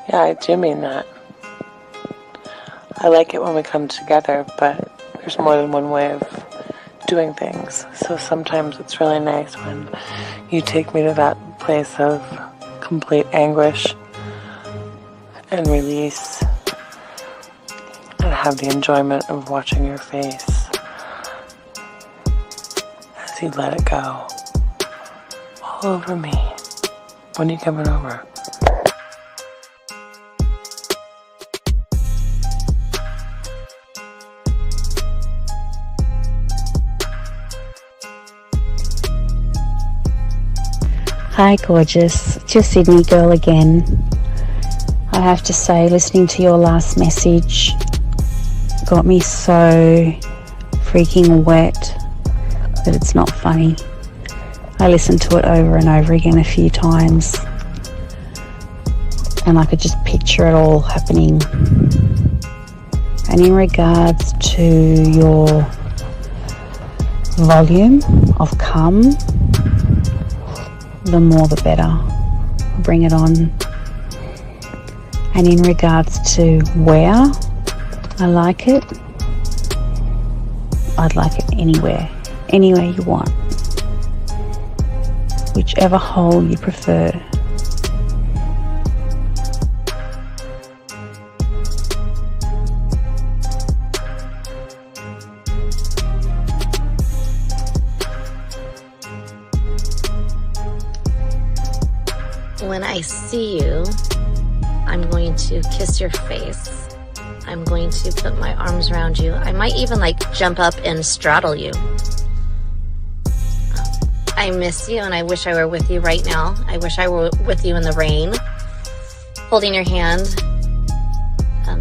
Yeah, I do mean that. I like it when we come together, but there's more than one way of doing things. So sometimes it's really nice when you take me to that place of complete anguish and release and have the enjoyment of watching your face as you let it go all over me. When are you coming over? Hi gorgeous, it's your Sydney girl again. I have to say, listening to your last message got me so freaking wet that it's not funny. I listened to it over and over again a few times and I could just picture it all happening. And in regards to your volume of come, the more the better. Bring it on. And in regards to where I like it, I'd like it anywhere you want, whichever hole you prefer. When I see you, I'm going to kiss your face. I'm going to put my arms around you. I might even jump up and straddle you. I miss you and I wish I were with you right now. I wish I were with you in the rain, holding your hand,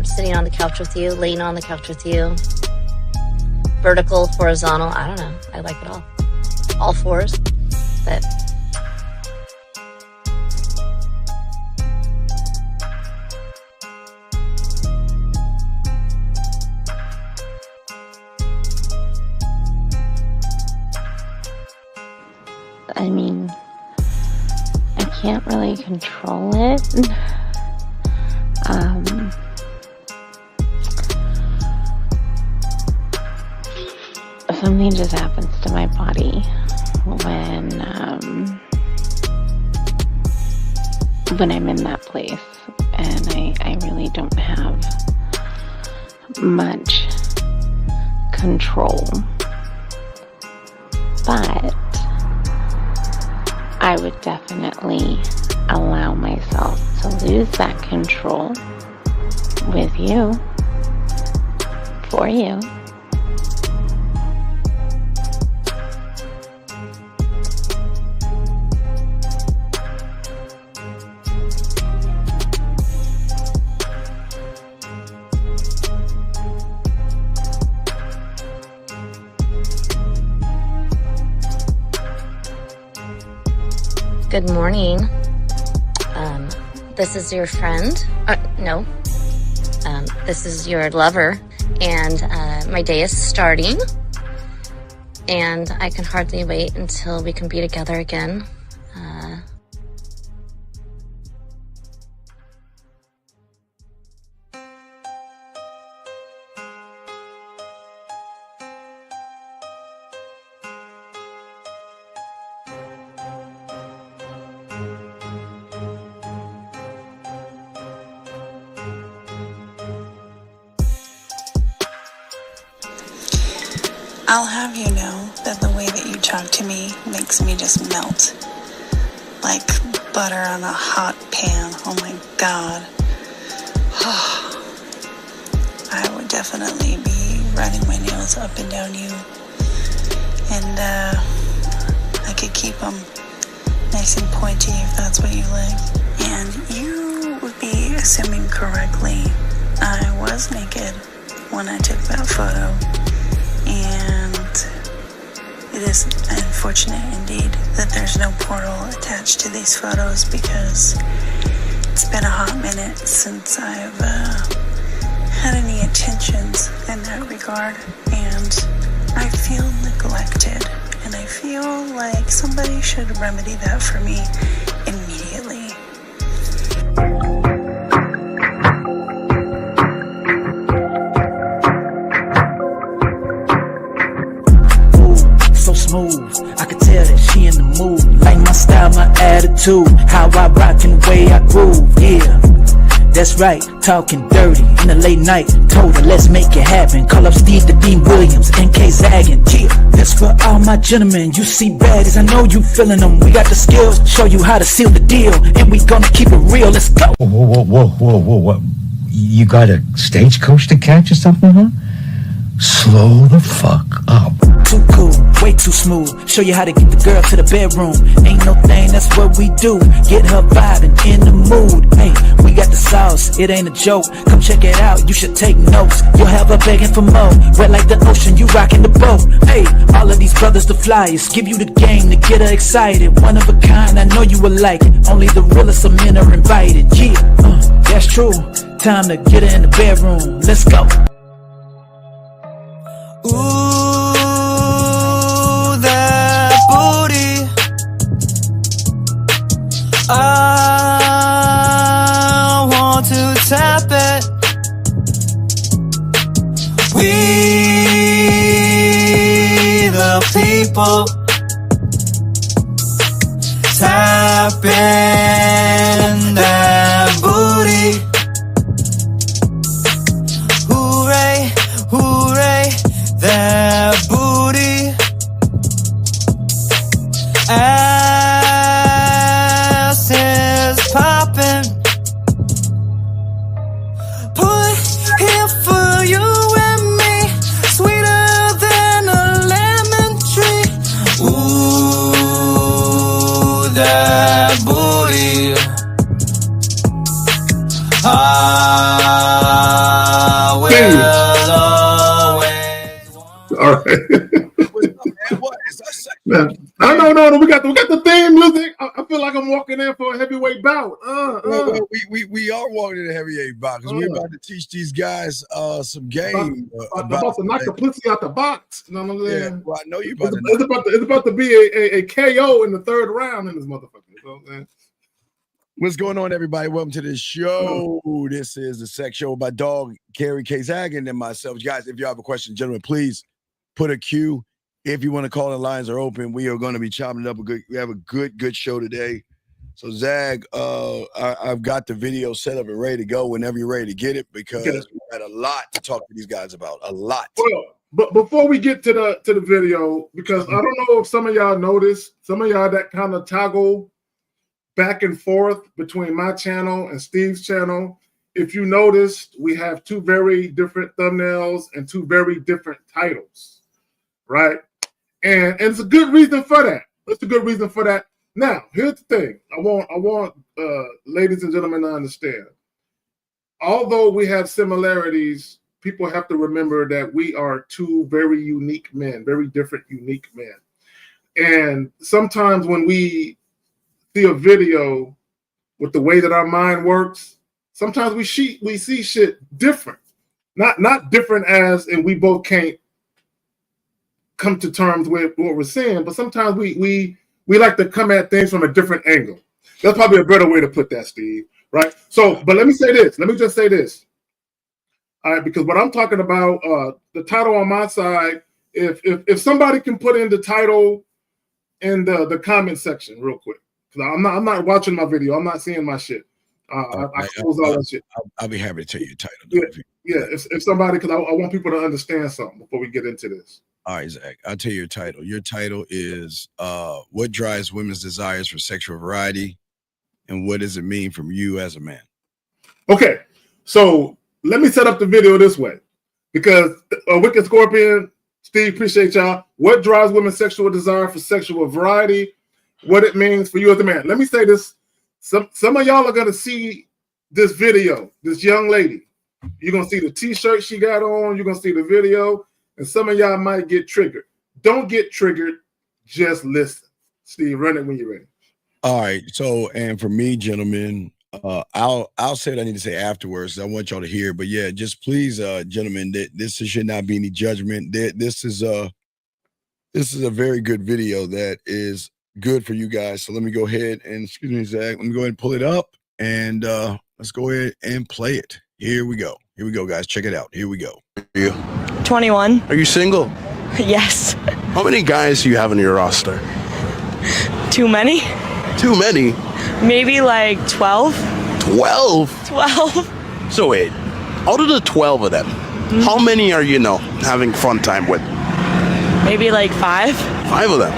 sitting on the couch with you, laying on the couch with you, vertical, horizontal, I don't know. I like it all fours, but I mean, I can't really control it. Something just happens to my body when I'm in that place, and I really don't have much control. But I would definitely allow myself to lose that control with you, for you. Good morning. This is your friend. No. This is your lover. And my day is starting. And I can hardly wait until we can be together again. I'll have you know that the way that you talk to me makes me just melt. Like butter on a hot pan. Oh my God. I would definitely be running my nails up and down you. And I could keep them nice and pointy if that's what you like. And you would be assuming correctly. I was naked when I took that photo. And it is unfortunate indeed that there's no portal attached to these photos, because it's been a hot minute since I've had any intentions in that regard, and I feel neglected, and I feel like somebody should remedy that for me immediately. attitude, how I rock and the way I groove, yeah. That's right, talking dirty in the late night. Told her, let's make it happen. Call up Steve the Dean Williams, NK Zaggin', yeah. That's for all my gentlemen. You see baddies, I know you feeling them. We got the skills, show you how to seal the deal, and we gonna keep it real. Let's go. Whoa. You got a stagecoach to catch or something, huh? Slow the fuck up. Too cool, way too smooth. Show you how to get the girl to the bedroom. Ain't no thing, that's what we do. Get her vibing in the mood. Hey, we got the sauce, it ain't a joke. Come check it out, you should take notes. You'll have her begging for more. Wet like the ocean, you rockin' the boat. Hey, all of these brothers the flyers. Give you the game to get her excited. One of a kind, I know you will like it. Only the realest of men are invited. Yeah, that's true. Time to get her in the bedroom. Let's go. Ooh, that booty. I want to tap it. We the people tapping that booty. Hooray, hooray. That booty, ass is poppin'. Put here for you and me, sweeter than a lemon tree. Ooh, that booty. I will always. All right. Man, no. We got the theme music. I feel like I'm walking in for a heavyweight bout. Well, we are walking in a heavyweight bout because we're about to teach these guys some game. About to knock the pussy out the box. You know what I'm saying? Yeah, well, I know you about it's about to be a KO in the third round in this motherfucker. You know what I'm saying? What's going on, everybody? Welcome to the show. This is the Sex Show with my dog, Carrie K. Zaggin, and myself. Guys, if you have a question, gentlemen, please put a Q. If you want to call, the lines are open. We are going to be chopping it up. We have a good show today. So, Zag, I've got the video set up and ready to go whenever you're ready to get it because we got a lot to talk to these guys about. A lot. Well, but before we get to the video, because I don't know if some of y'all noticed, some of y'all that kind of toggle back and forth between my channel and Steve's channel. If you noticed, we have two very different thumbnails and two very different titles, right? And it's a good reason for that. It's a good reason for that. Now, here's the thing. I want ladies and gentlemen to understand. Although we have similarities, people have to remember that we are two very unique men, very different, unique men. And sometimes when we see a video with the way that our mind works, sometimes we see shit different. Not different as in we both can't come to terms with what we're saying, but sometimes we like to come at things from a different angle. That's probably a better way to put that, Steve, right? So, but let me say this. Let me just say this. All right, because what I'm talking about, the title on my side, if somebody can put in the title in the comment section real quick. Because I'm not watching my video. I'm not seeing my shit. I close all that shit. I'll be happy to tell you the title. Yeah. If somebody, because I want people to understand something before we get into this. All right, Zach, I'll tell you your title. Your title is What Drives Women's Desires for Sexual Variety, and what does it mean from you as a man? Okay, so let me set up the video this way. Because Wicked Scorpion, Steve, appreciate y'all. What drives women's sexual desire for sexual variety, what it means for you as a man. Let me say this. Some of y'all are going to see this video, this young lady. You're going to see the t-shirt she got on. You're going to see the video. And some of y'all might get triggered. Don't get triggered. Just listen. Steve, run it when you're ready. All right. So, and for me, gentlemen, I'll say what I need to say afterwards. I want y'all to hear. But yeah, just please, gentlemen, this should not be any judgment. This is a very good video that is good for you guys. So let me go ahead and, excuse me, Zach, let me go ahead and pull it up and let's go ahead and play it. Here we go. Here we go, guys. Check it out. Here we go. Are you 21. Are you single? Yes. How many guys do you have on your roster? Too many? Too many? Maybe like 12. 12? 12. So wait, out of the 12 of them, how many are you know having fun time with? Maybe like 5. 5 of them.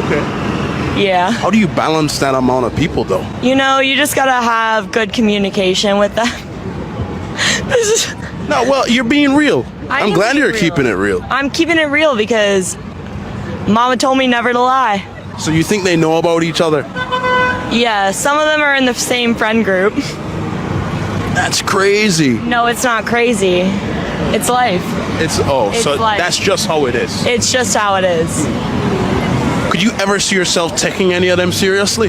Okay. Yeah. How do you balance that amount of people though? You know, you just gotta have good communication with them. No, well, you're being real. I'm glad you're keeping it real. I'm keeping it real because Mama told me never to lie. So you think they know about each other? Yeah, some of them are in the same friend group. That's crazy. No, it's not crazy. It's life. It's It's life. That's just how it is. It's just how it is. Could you ever see yourself taking any of them seriously?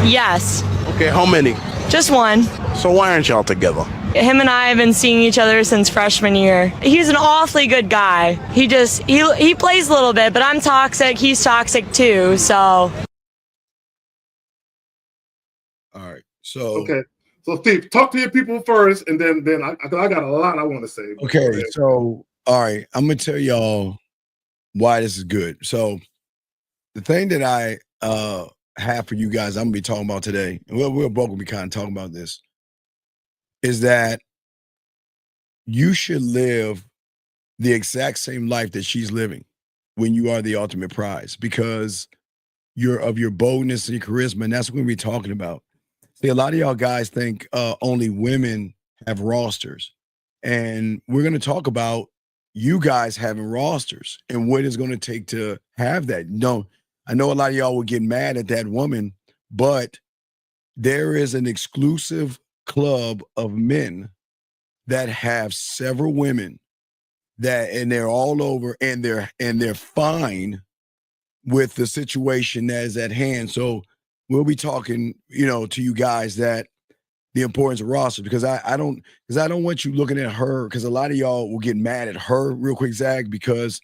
Yes. Okay, how many? Just one. So why aren't y'all together? Him and I have been seeing each other since freshman year. He's an awfully good guy. He plays a little bit, but I'm toxic. He's toxic too, so. All right. So okay. So Steve, talk to your people first, and then I got a lot I want to say. Okay. So all right, I'm gonna tell y'all why this is good. So the thing that I have for you guys, I'm gonna be talking about today, and we're both gonna be kind of talking about this, is that you should live the exact same life that she's living when you are the ultimate prize, because you're of your boldness and your charisma, and that's what we're talking about. See, a lot of y'all guys think only women have rosters, and we're going to talk about you guys having rosters and what it's going to take to have that. No, I know a lot of y'all will get mad at that woman, but there is an exclusive club of men that have several women and they're all over, and they're fine with the situation that is at hand. So we'll be talking, to you guys that the importance of roster, because I don't want you looking at her, because a lot of y'all will get mad at her real quick, Zach, because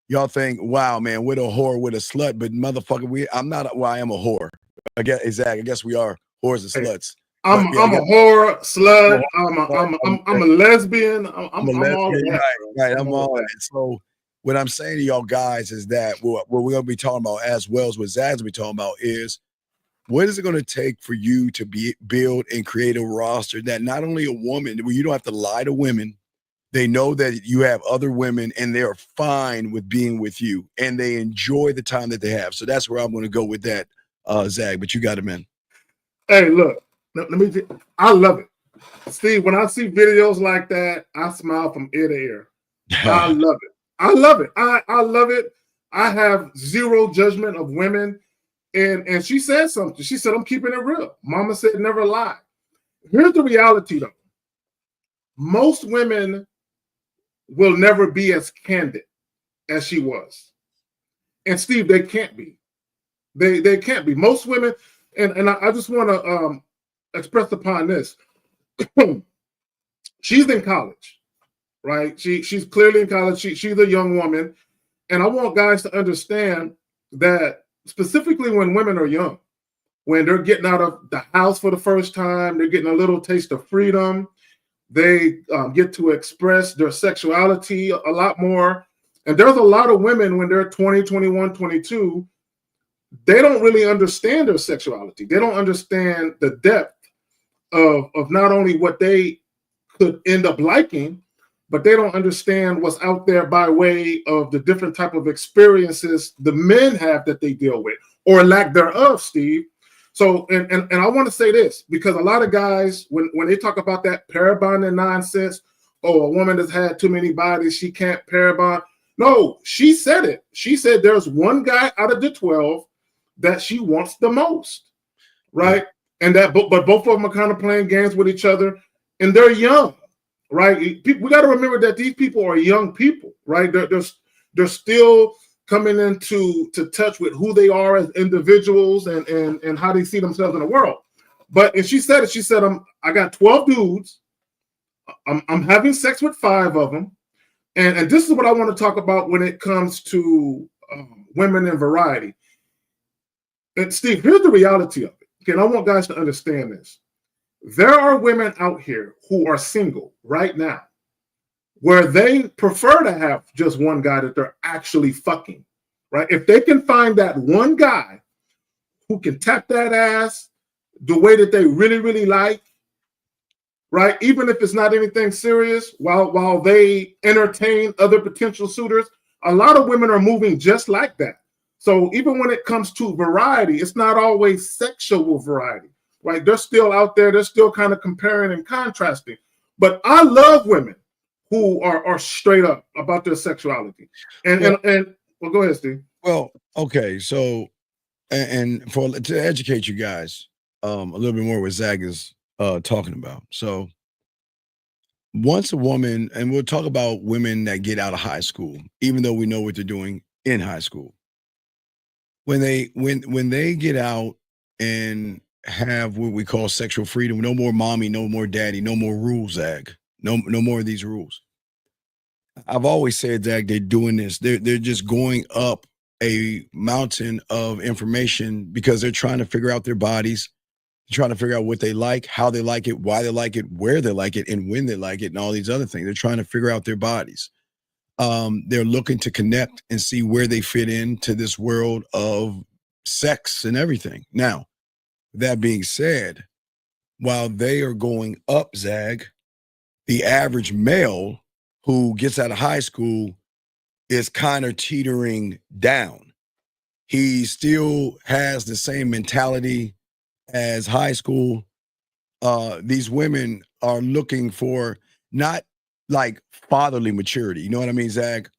y'all think, wow, man, we're a whore, we're a slut, but motherfucker, I am a whore. I guess we are whores and sluts. I'm a whore, slut. I'm a lesbian. I'm a lesbian. All that. Right. I'm all that. So what I'm saying to y'all guys is that what we're going to be talking about, as well as what Zaz will be talking about, is what is it going to take for you to build and create a roster that not only a woman, where you don't have to lie to women, they know that you have other women and they're fine with being with you and they enjoy the time that they have. So that's where I'm going to go with that, Zach, but you got it, man. Hey, look, I love it. Steve, when I see videos like that, I smile from ear to ear. I love it. I love it. I love it. I have zero judgment of women. And she said something. She said, I'm keeping it real. Mama said never lie. Here's the reality, though. Most women will never be as candid as she was. And Steve, they can't be. They can't be. Most women, and I just want to express upon this. She's in college, right? She's clearly in college. She's a young woman. And I want guys to understand that specifically when women are young, when they're getting out of the house for the first time, they're getting a little taste of freedom, they get to express their sexuality a lot more. And there's a lot of women when they're 20, 21, 22, they don't really understand their sexuality. They don't understand the depth of not only what they could end up liking, but they don't understand what's out there by way of the different type of experiences the men have that they deal with, or lack thereof, Steve. So, and I want to say this, because a lot of guys, when they talk about that pair bonding nonsense, oh, a woman that's had too many bodies, she can't pair bond. No, she said it. She said there's one guy out of the 12 that she wants the most, right? And that, but both of them are kind of playing games with each other, and they're young, right? We got to remember that these people are young people, right? They're still coming into touch with who they are as individuals and how they see themselves in the world. But and she said it. She said, I got 12 dudes. I'm having sex with 5 of them, and this is what I want to talk about when it comes to women in variety. And Steve, here's the reality of it. Okay, and I want guys to understand this. There are women out here who are single right now, where they prefer to have just one guy that they're actually fucking, right? If they can find that one guy who can tap that ass, the way that they really like, right? Even if it's not anything serious, while they entertain other potential suitors, a lot of women are moving just like that. So even when it comes to variety, it's not always sexual variety, right? They're still out there. They're still kind of comparing and contrasting. But I love women who are straight up about their sexuality. And well, go ahead, Steve. Well, okay, so and to educate you guys a little bit more what Zach is talking about. So once a woman, and we'll talk about women that get out of high school, even though we know what they're doing in high school. When they get out and have what we call sexual freedom, no more mommy, no more daddy, no more rules, Zach. No more of these rules. I've always said, Zach, they're doing this. They're just going up a mountain of information because they're trying to figure out their bodies, trying to figure out what they like, how they like it, why they like it, where they like it, and when they like it, and all these other things. They're trying to figure out their bodies. They're looking to connect and see where they fit into this world of sex and everything. Now, that being said, while they are going up, Zag, the average male who gets out of high school is kind of teetering down. He still has the same mentality as high school. These women are looking for not like fatherly maturity. You know what I mean, Zach?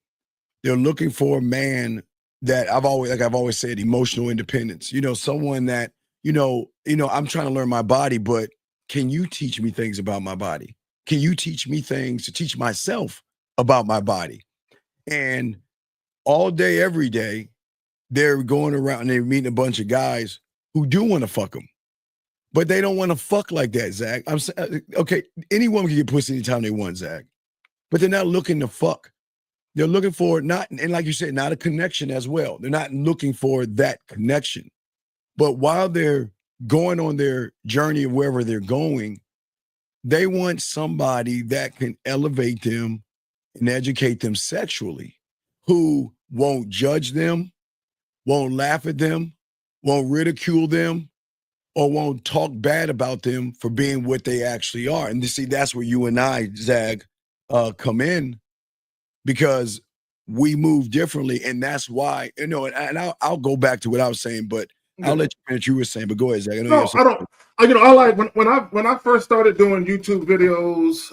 They're looking for a man that I've always said, emotional independence. You know, someone that, I'm trying to learn my body, but can you teach me things about my body? Can you teach me things to teach myself about my body? And all day, every day, they're going around and they're meeting a bunch of guys who do want to fuck them. But they don't want to fuck like that, Zach. I'm saying, okay, any woman can get pussy anytime they want, Zach. But they're not looking to fuck. They're looking for not, and like you said, not a connection as well. They're not looking for that connection. But while they're going on their journey of wherever they're going, they want somebody that can elevate them and educate them sexually, who won't judge them, won't laugh at them, won't ridicule them, or won't talk bad about them for being what they actually are. And you see, that's where you and I, Zag, come in, because we move differently. And that's why, and I'll go back to what I was saying, but I'll let you finish what you were saying, but go ahead, Zach. I like when I first started doing YouTube videos.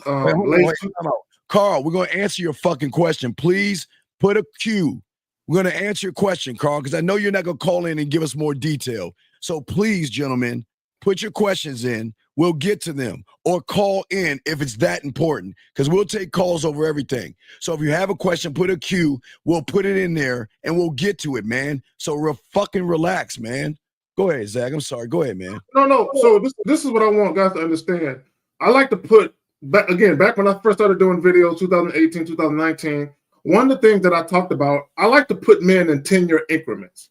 Carl, we're going to answer your fucking question. Please put a Q. We're going to answer your question, Carl, because I know you're not going to call in and give us more detail. So please, gentlemen, put your questions in. We'll get to them, or call in if it's that important, because we'll take calls over everything. So if you have a question, put a Q. We'll put it in there and we'll get to it, man. So fucking relax, man. Go ahead, Zach. I'm sorry. Go ahead, man. No. So this is what I want guys to understand. I like to put back when I first started doing videos, 2018, 2019. One of the things that I talked about, I like to put men in 10-year increments.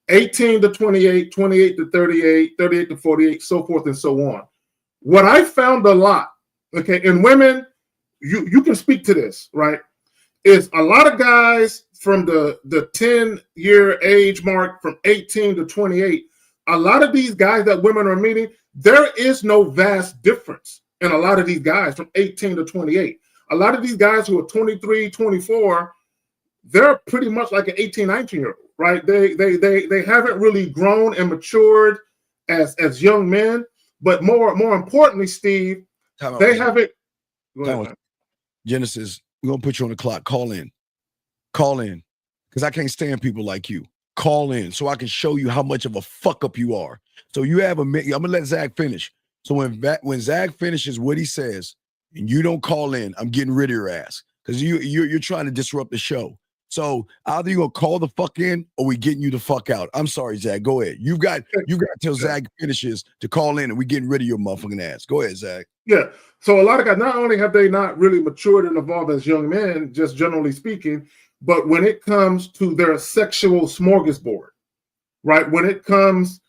18 to 28, 28 to 38, 38 to 48, so forth and so on. What I found a lot, okay, and women, you can speak to this, right, is a lot of guys from the 10-year age mark from 18 to 28, a lot of these guys that women are meeting, there is no vast difference in a lot of these guys from 18 to 28. A lot of these guys who are 23, 24, they're pretty much like an 18, 19-year-old, right? They haven't really grown and matured as young men. But more importantly, Steve, they haven't. Genesis, we're going to put you on the clock. Call in. Because I can't stand people like you. Call in so I can show you how much of a fuck up you are. So you have I'm going to let Zach finish. So when Zach finishes what he says and you don't call in, I'm getting rid of your ass, because you're trying to disrupt the show. So either you're going to call the fuck in or we getting you the fuck out. I'm sorry, Zach. Go ahead. You got till Zach finishes to call in and we getting rid of your motherfucking ass. Go ahead, Zach. Yeah. So a lot of guys, not only have they not really matured and evolved as young men, just generally speaking, but when it comes to their sexual smorgasbord, right? When it comes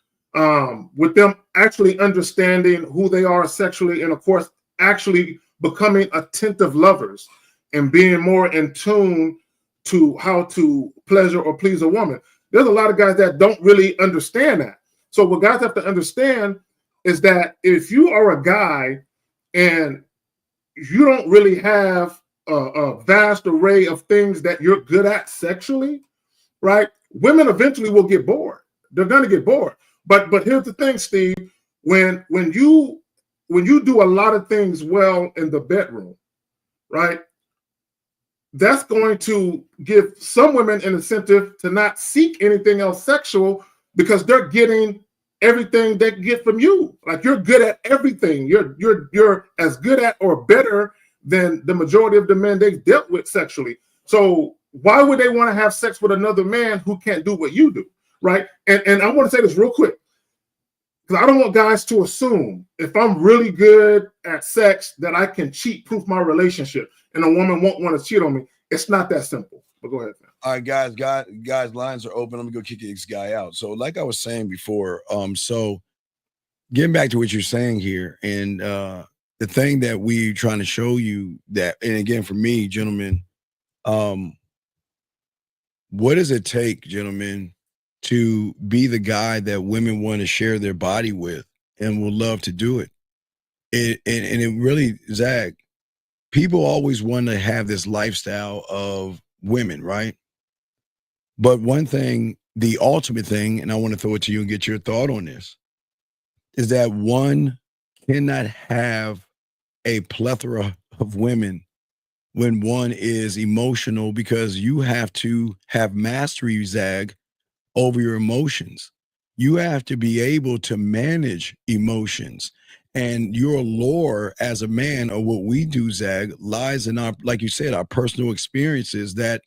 with them actually understanding who they are sexually, and of course, actually becoming attentive lovers and being more in tune to how to pleasure or please a woman. There's a lot of guys that don't really understand that. So what guys have to understand is that if you are a guy and you don't really have a vast array of things that you're good at sexually, right? Women eventually will get bored. They're going to get bored. But here's the thing, Steve. When you do a lot of things well in the bedroom, right? That's going to give some women an incentive to not seek anything else sexual because they're getting everything they can get from you. Like, you're good at everything. You're as good at or better than the majority of the men they've dealt with sexually. So why would they want to have sex with another man who can't do what you do, right? And I want to say this real quick, because I don't want guys to assume if I'm really good at sex that I can cheat-proof my relationship and a woman won't want to cheat on me. It's not that simple. But go ahead, man. All right, guys, lines are open. I'm gonna go kick this guy out. So, like I was saying before, so getting back to what you're saying here, and the thing that we're trying to show you that, and again, for me, gentlemen, what does it take, gentlemen, to be the guy that women want to share their body with and will love to do it? And it really, Zach, people always want to have this lifestyle of women, right? But one thing, the ultimate thing, and I want to throw it to you and get your thought on this, is that one cannot have a plethora of women when one is emotional, because you have to have mastery, Zag, over your emotions. You have to be able to manage emotions. And your lore as a man, or what we do, Zag, lies in our, like you said, our personal experiences, that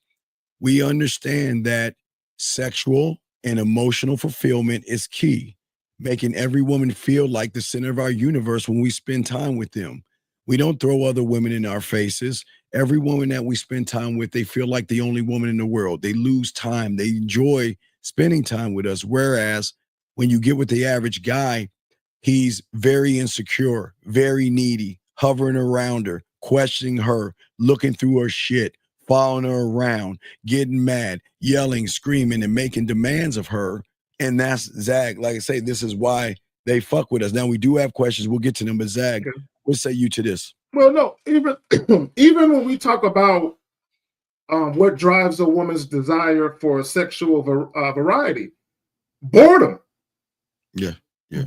we understand that sexual and emotional fulfillment is key, making every woman feel like the center of our universe when we spend time with them. We don't throw other women in our faces. Every woman that we spend time with, they feel like the only woman in the world. They lose time. They enjoy spending time with us. Whereas when you get with the average guy, he's very insecure, very needy, hovering around her, questioning her, looking through her shit, following her around, getting mad, yelling, screaming, and making demands of her. And that's, Zag, like I say, this is why they fuck with us. Now, we do have questions. We'll get to them, but Zag, what say you to this? Well, no, even when we talk about what drives a woman's desire for sexual variety, boredom. Yeah.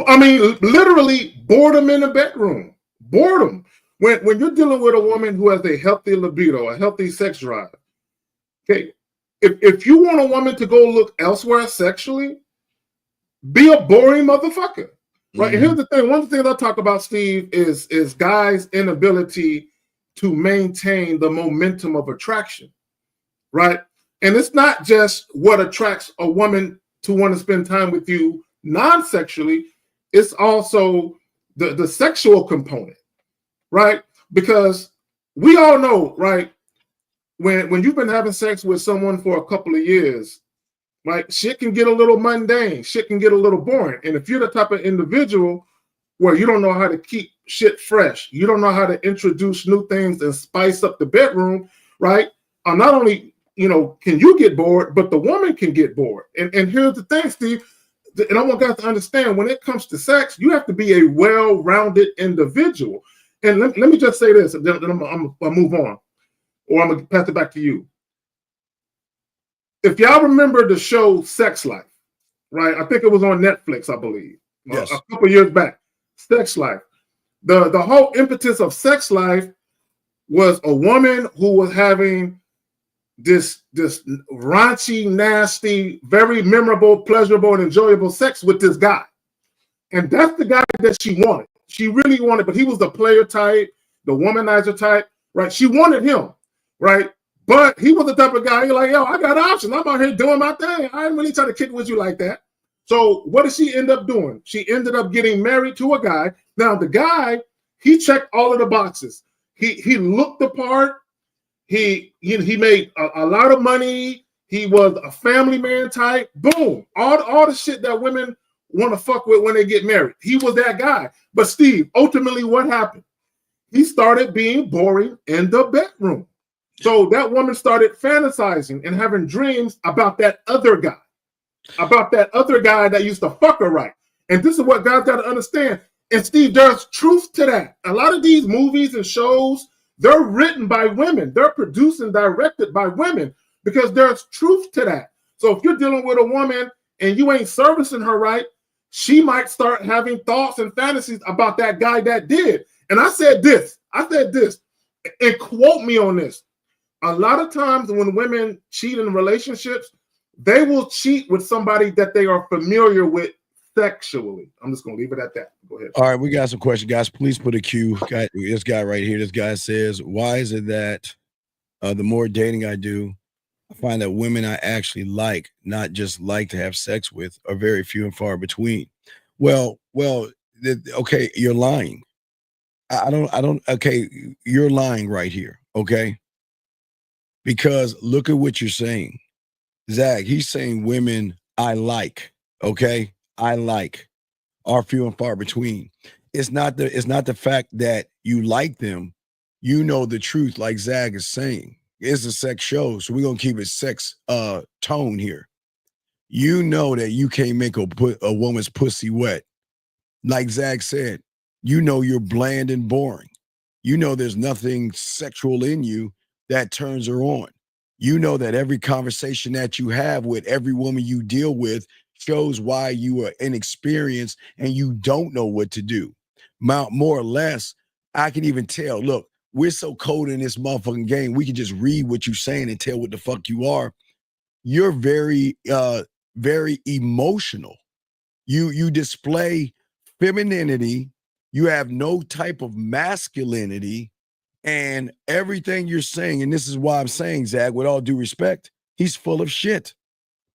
I mean, literally boredom in the bedroom. Boredom. When you're dealing with a woman who has a healthy libido, a healthy sex drive, okay, if you want a woman to go look elsewhere sexually, be a boring motherfucker, right? Mm-hmm. And here's the thing. One of the things I talk about, Steve, is guys' inability to maintain the momentum of attraction, right? And it's not just what attracts a woman to want to spend time with you non-sexually, it's also the sexual component, right? Because we all know, right, when you've been having sex with someone for a couple of years, right, shit can get a little mundane, shit can get a little boring. And if you're the type of individual where you don't know how to keep shit fresh, you don't know how to introduce new things and spice up the bedroom, right? Not only, can you get bored, but the woman can get bored. And here's the thing, Steve, and I want guys to understand, when it comes to sex, you have to be a well-rounded individual. And let me just say this, and then I'm going to move on, or I'm going to pass it back to you. If y'all remember the show Sex Life, right? I think it was on Netflix, I believe, yes, a couple of years back. Sex Life. The whole impetus of Sex Life was a woman who was having this raunchy, nasty, very memorable, pleasurable, and enjoyable sex with this guy. And that's the guy that she wanted. She really wanted, but he was the player type, the womanizer type, right? She wanted him, right? But he was the type of guy, you're like, yo, I got options. I'm out here doing my thing. I ain't really trying to kick with you like that. So what did she end up doing? She ended up getting married to a guy. Now, the guy, he checked all of the boxes. He looked the part. He made a lot of money. He was a family man type. Boom. All the shit that women want to fuck with when they get married. He was that guy. But Steve, ultimately what happened? He started being boring in the bedroom. So that woman started fantasizing and having dreams about that other guy that used to fuck her right. And this is what guys got to understand. And Steve, there's truth to that. A lot of these movies and shows, they're written by women. They're produced and directed by women because there's truth to that. So if you're dealing with a woman and you ain't servicing her right, she might start having thoughts and fantasies about that guy that did. And I said this, and quote me on this. A lot of times when women cheat in relationships, they will cheat with somebody that they are familiar with sexually. I'm just going to leave it at that. Go ahead. All right, we got some questions, guys. Please put a Q. This guy right here, this guy says, why is it that the more dating I do, I find that women I actually like, not just like to have sex with, are very few and far between? Well, okay, you're lying. Okay, you're lying right here, okay? Because look at what you're saying. Zach, he's saying women I like, okay? I like are few and far between. It's not the fact that you like them. You know the truth, like Zach is saying. It's a sex show, so we're gonna keep it sex tone here. You know that you can't make a woman's pussy wet. Like Zach said, you know you're bland and boring. You know there's nothing sexual in you that turns her on. You know that every conversation that you have with every woman you deal with shows why you are inexperienced and you don't know what to do. More or less, I can even tell, look, we're so cold in this motherfucking game, we can just read what you're saying and tell what the fuck you are. You're very, very emotional. You display femininity. You have no type of masculinity, and everything you're saying, and this is why I'm saying, Zach, with all due respect, he's full of shit.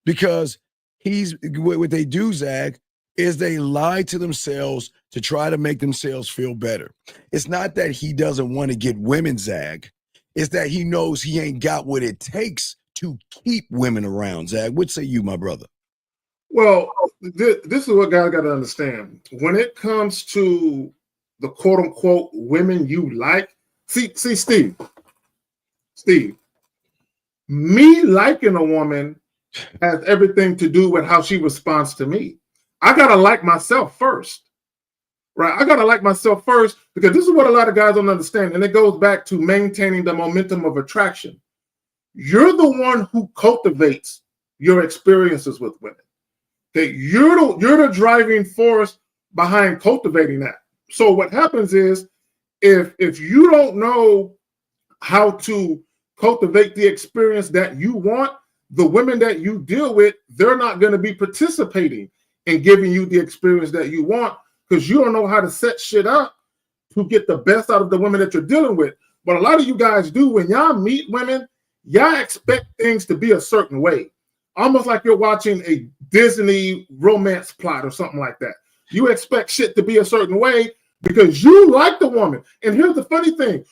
Because what they do, Zach, is they lie to themselves to try to make themselves feel better. It's not that he doesn't want to get women, Zach. It's that he knows he ain't got what it takes to keep women around, Zach. What say you, my brother? Well, this is what guys got to understand. When it comes to the quote unquote women you like, see, Steve, me liking a woman has everything to do with how she responds to me. I got to like myself first, right? I got to like myself first because this is what a lot of guys don't understand. And it goes back to maintaining the momentum of attraction. You're the one who cultivates your experiences with women. That you're the driving force behind cultivating that. So what happens is if you don't know how to cultivate the experience that you want, the women that you deal with, they're not going to be participating in giving you the experience that you want because you don't know how to set shit up to get the best out of the women that you're dealing with. But a lot of you guys do. When y'all meet women, y'all expect things to be a certain way. Almost like you're watching a Disney romance plot or something like that. You expect shit to be a certain way because you like the woman. And here's the funny thing.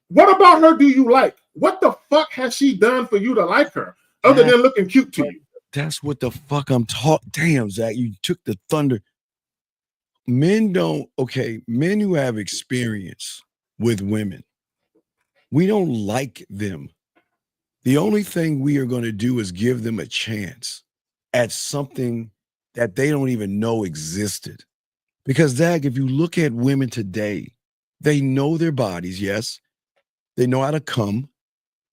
What about her do you like? What the fuck has she done for you to like her other than looking cute to you? That's what the fuck I'm talking. Damn, Zach, you took the thunder. Men who have experience with women, we don't like them. The only thing we are going to do is give them a chance at something that they don't even know existed. Because, Zach, if you look at women today, they know their bodies, yes. They know how to come.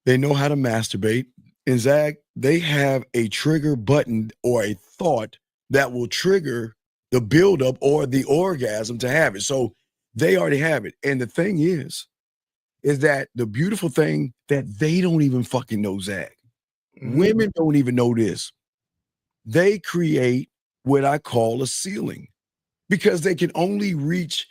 They know how to masturbate. And, Zach, they have a trigger button or a thought that will trigger the buildup or the orgasm to have it. So they already have it. And the thing is that the beautiful thing that they don't even fucking know, Zach. Women don't even know this. They create what I call a ceiling because they can only reach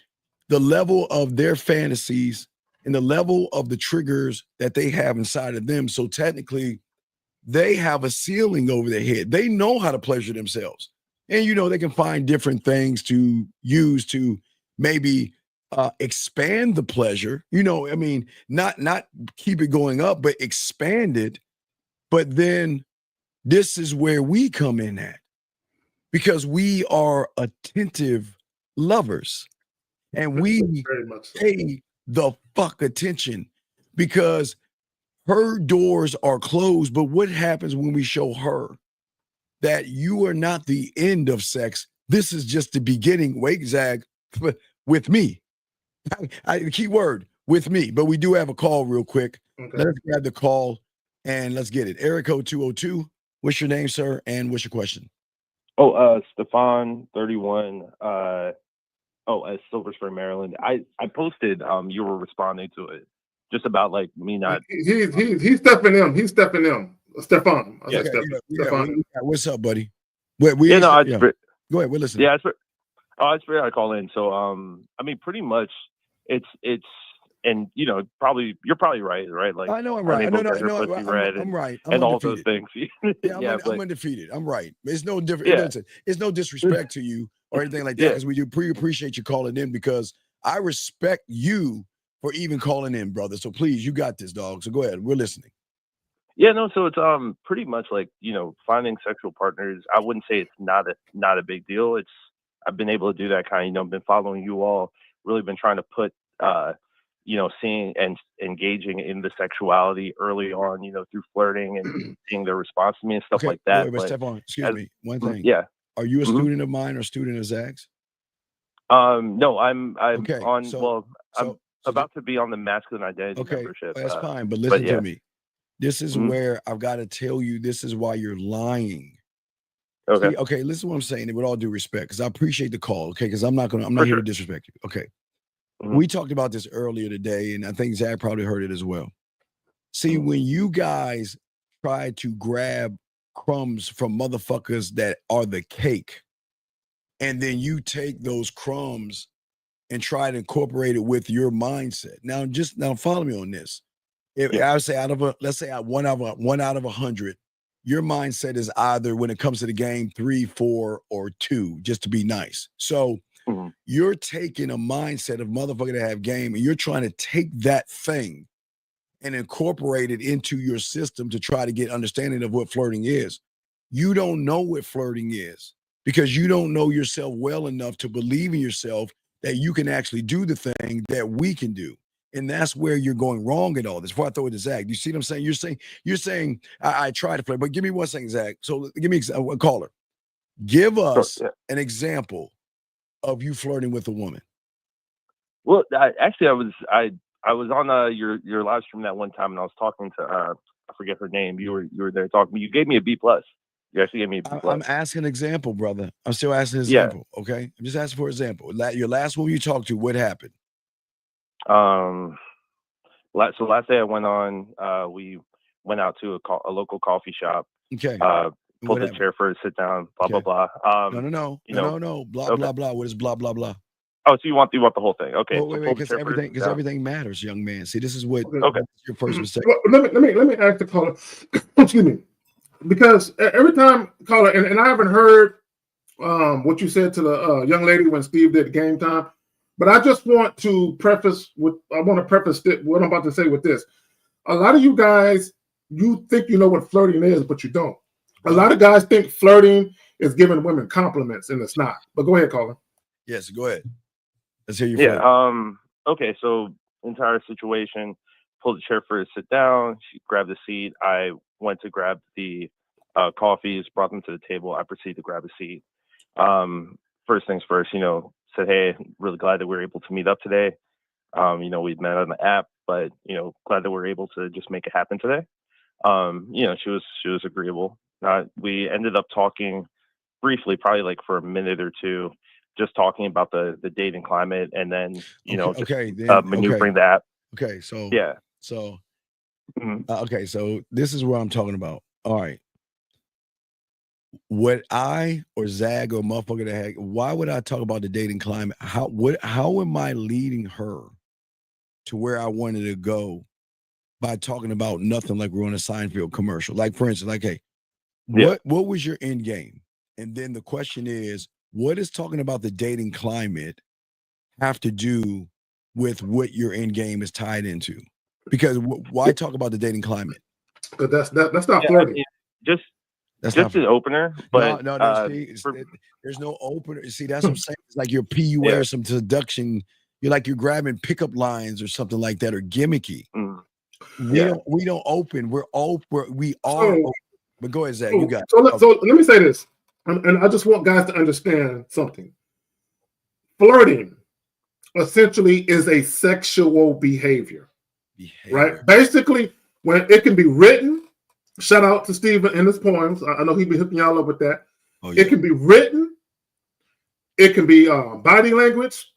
the level of their fantasies and the level of the triggers that they have inside of them. So technically, they have a ceiling over their head. They know how to pleasure themselves. And, they can find different things to use to maybe expand the pleasure, not keep it going up, but expand it. But then this is where we come in at because we are attentive lovers and we pay the fuck attention because her doors are closed. But what happens when we show her that you are not the end of sex? This is just the beginning. Wait, Zach, with me. Key word, with me. But we do have a call real quick. Okay. Let's grab the call and let's get it. Area code 202. What's your name, sir? And what's your question? Stefan 31. Silver Spring, Maryland. I posted. You were responding to it, just about like me not. He's stepping in. He's stepping in. Stefan. Stefan. What's up, buddy? Go ahead. We're listening. Yeah, I figured I'd call in. So, I mean, pretty much, it's, and you know, you're probably right? Like, I know I'm right. I'm right. And all those things. I'm undefeated. I'm right. It's no different. It's no disrespect to you or anything like that. Because we do appreciate you calling in, because I respect you for even calling in, brother. So please, you got this, dog. So go ahead. We're listening. Yeah, no. So it's pretty much like, you know, finding sexual partners. I wouldn't say it's not a big deal. I've been able to do that kind of, you know, been following you all, really been trying to put, you know, seeing and engaging in the sexuality early on, you know, through flirting and seeing their response to me and stuff like that. But Stefan, excuse me, one thing. Yeah. Are you a student of mine or student of Zach's? No, I'm okay, on. I'm about to be on the masculine identity membership. That's fine. But listen to me. This is where I've got to tell you, this is why you're lying. Okay. See, okay, listen to what I'm saying, and with all due respect, because I appreciate the call, okay? Because I'm not here to disrespect you. Okay. We talked about this earlier today, and I think Zach probably heard it as well. See, when you guys try to grab crumbs from motherfuckers that are the cake, and then you take those crumbs and try to incorporate it with your mindset. Now follow me on this. If I would say let's say one out of 100, your mindset is either, when it comes to the game, 3, 4, or 2, just to be nice. So you're taking a mindset of motherfucker that have game, and you're trying to take that thing and incorporate it into your system to try to get understanding of what flirting is. You don't know what flirting is, because you don't know yourself well enough to believe in yourself that you can actually do the thing that we can do. And that's where you're going wrong in all this. Before I throw it to Zach, you see what I'm saying? You're saying I try to flirt, but give me one second, Zach. So give me a caller. Give us an example of you flirting with a woman. Well, I was on your live stream that one time, and I was talking to I forget her name. You were there talking. You gave me a B+. You actually gave me a B+. I'm asking an example, brother. I'm still asking an example. Okay, I'm just asking for an example. Your last woman you talked to, what happened? So last day I went on, we went out to a local coffee shop. Okay. Pulled a chair for her to sit down, blah, blah, blah. No. Blah, blah, blah. What is blah, blah, blah? Oh, so you want the whole thing. Okay. Well, wait, because everything matters, young man. See, this is what your first mistake. Let me ask the caller, excuse me, because every time caller, and I haven't heard what you said to the young lady when Steve did Game Time, but I just want to preface what I'm about to say with this. A lot of you guys, you think you know what flirting is, but you don't. A lot of guys think flirting is giving women compliments, and it's not. But go ahead, caller. Yes, go ahead. Let's hear you. Yeah. Okay. So entire situation. Pulled the chair for her to sit down. She grabbed the seat. I went to grab the coffees, brought them to the table. I proceeded to grab a seat. First things first, said, hey, really glad that we were able to meet up today. We'd met on the app, but, glad that we were able to just make it happen today. She was agreeable. We ended up talking briefly, probably like for a minute or two, just talking about the dating climate, and then, maneuvering the app. Okay. So, yeah. So, okay. So this is what I'm talking about. All right. Would I or Zag or motherfucker that had, why would I talk about the dating climate? How am I leading her to where I wanted to go by talking about nothing like we're on a Seinfeld commercial? Like, for instance, like, hey, what was your end game? And then the question is, what is talking about the dating climate have to do with what your end game is tied into? Because why talk about the dating climate? Because that's not flirting. That's just an opener, but no. There's no opener. See, that's what I'm saying. It's like you're PUA or some seduction. You're grabbing pickup lines or something like that, or gimmicky. We don't open. We're open. We are open. But go ahead, Zach. You got it. So let me say this, and I just want guys to understand something. Flirting essentially is a sexual behavior. Right? Basically, when it can be written, shout out to Stephen in his poems. I know he'd be hooking y'all up with that. Oh, yeah. It can be written, it can be body language,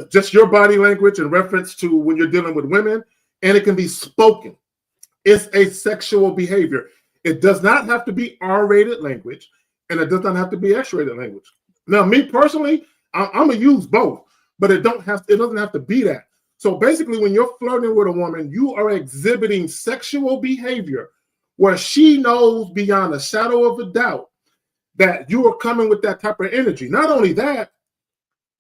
just your body language in reference to when you're dealing with women, and it can be spoken. It's a sexual behavior. It does not have to be R-rated language, and it does not have to be X-rated language. Now, me personally, I'm gonna use both, but it doesn't have to be that. So basically, when you're flirting with a woman, you are exhibiting sexual behavior where she knows beyond a shadow of a doubt that you are coming with that type of energy. Not only that,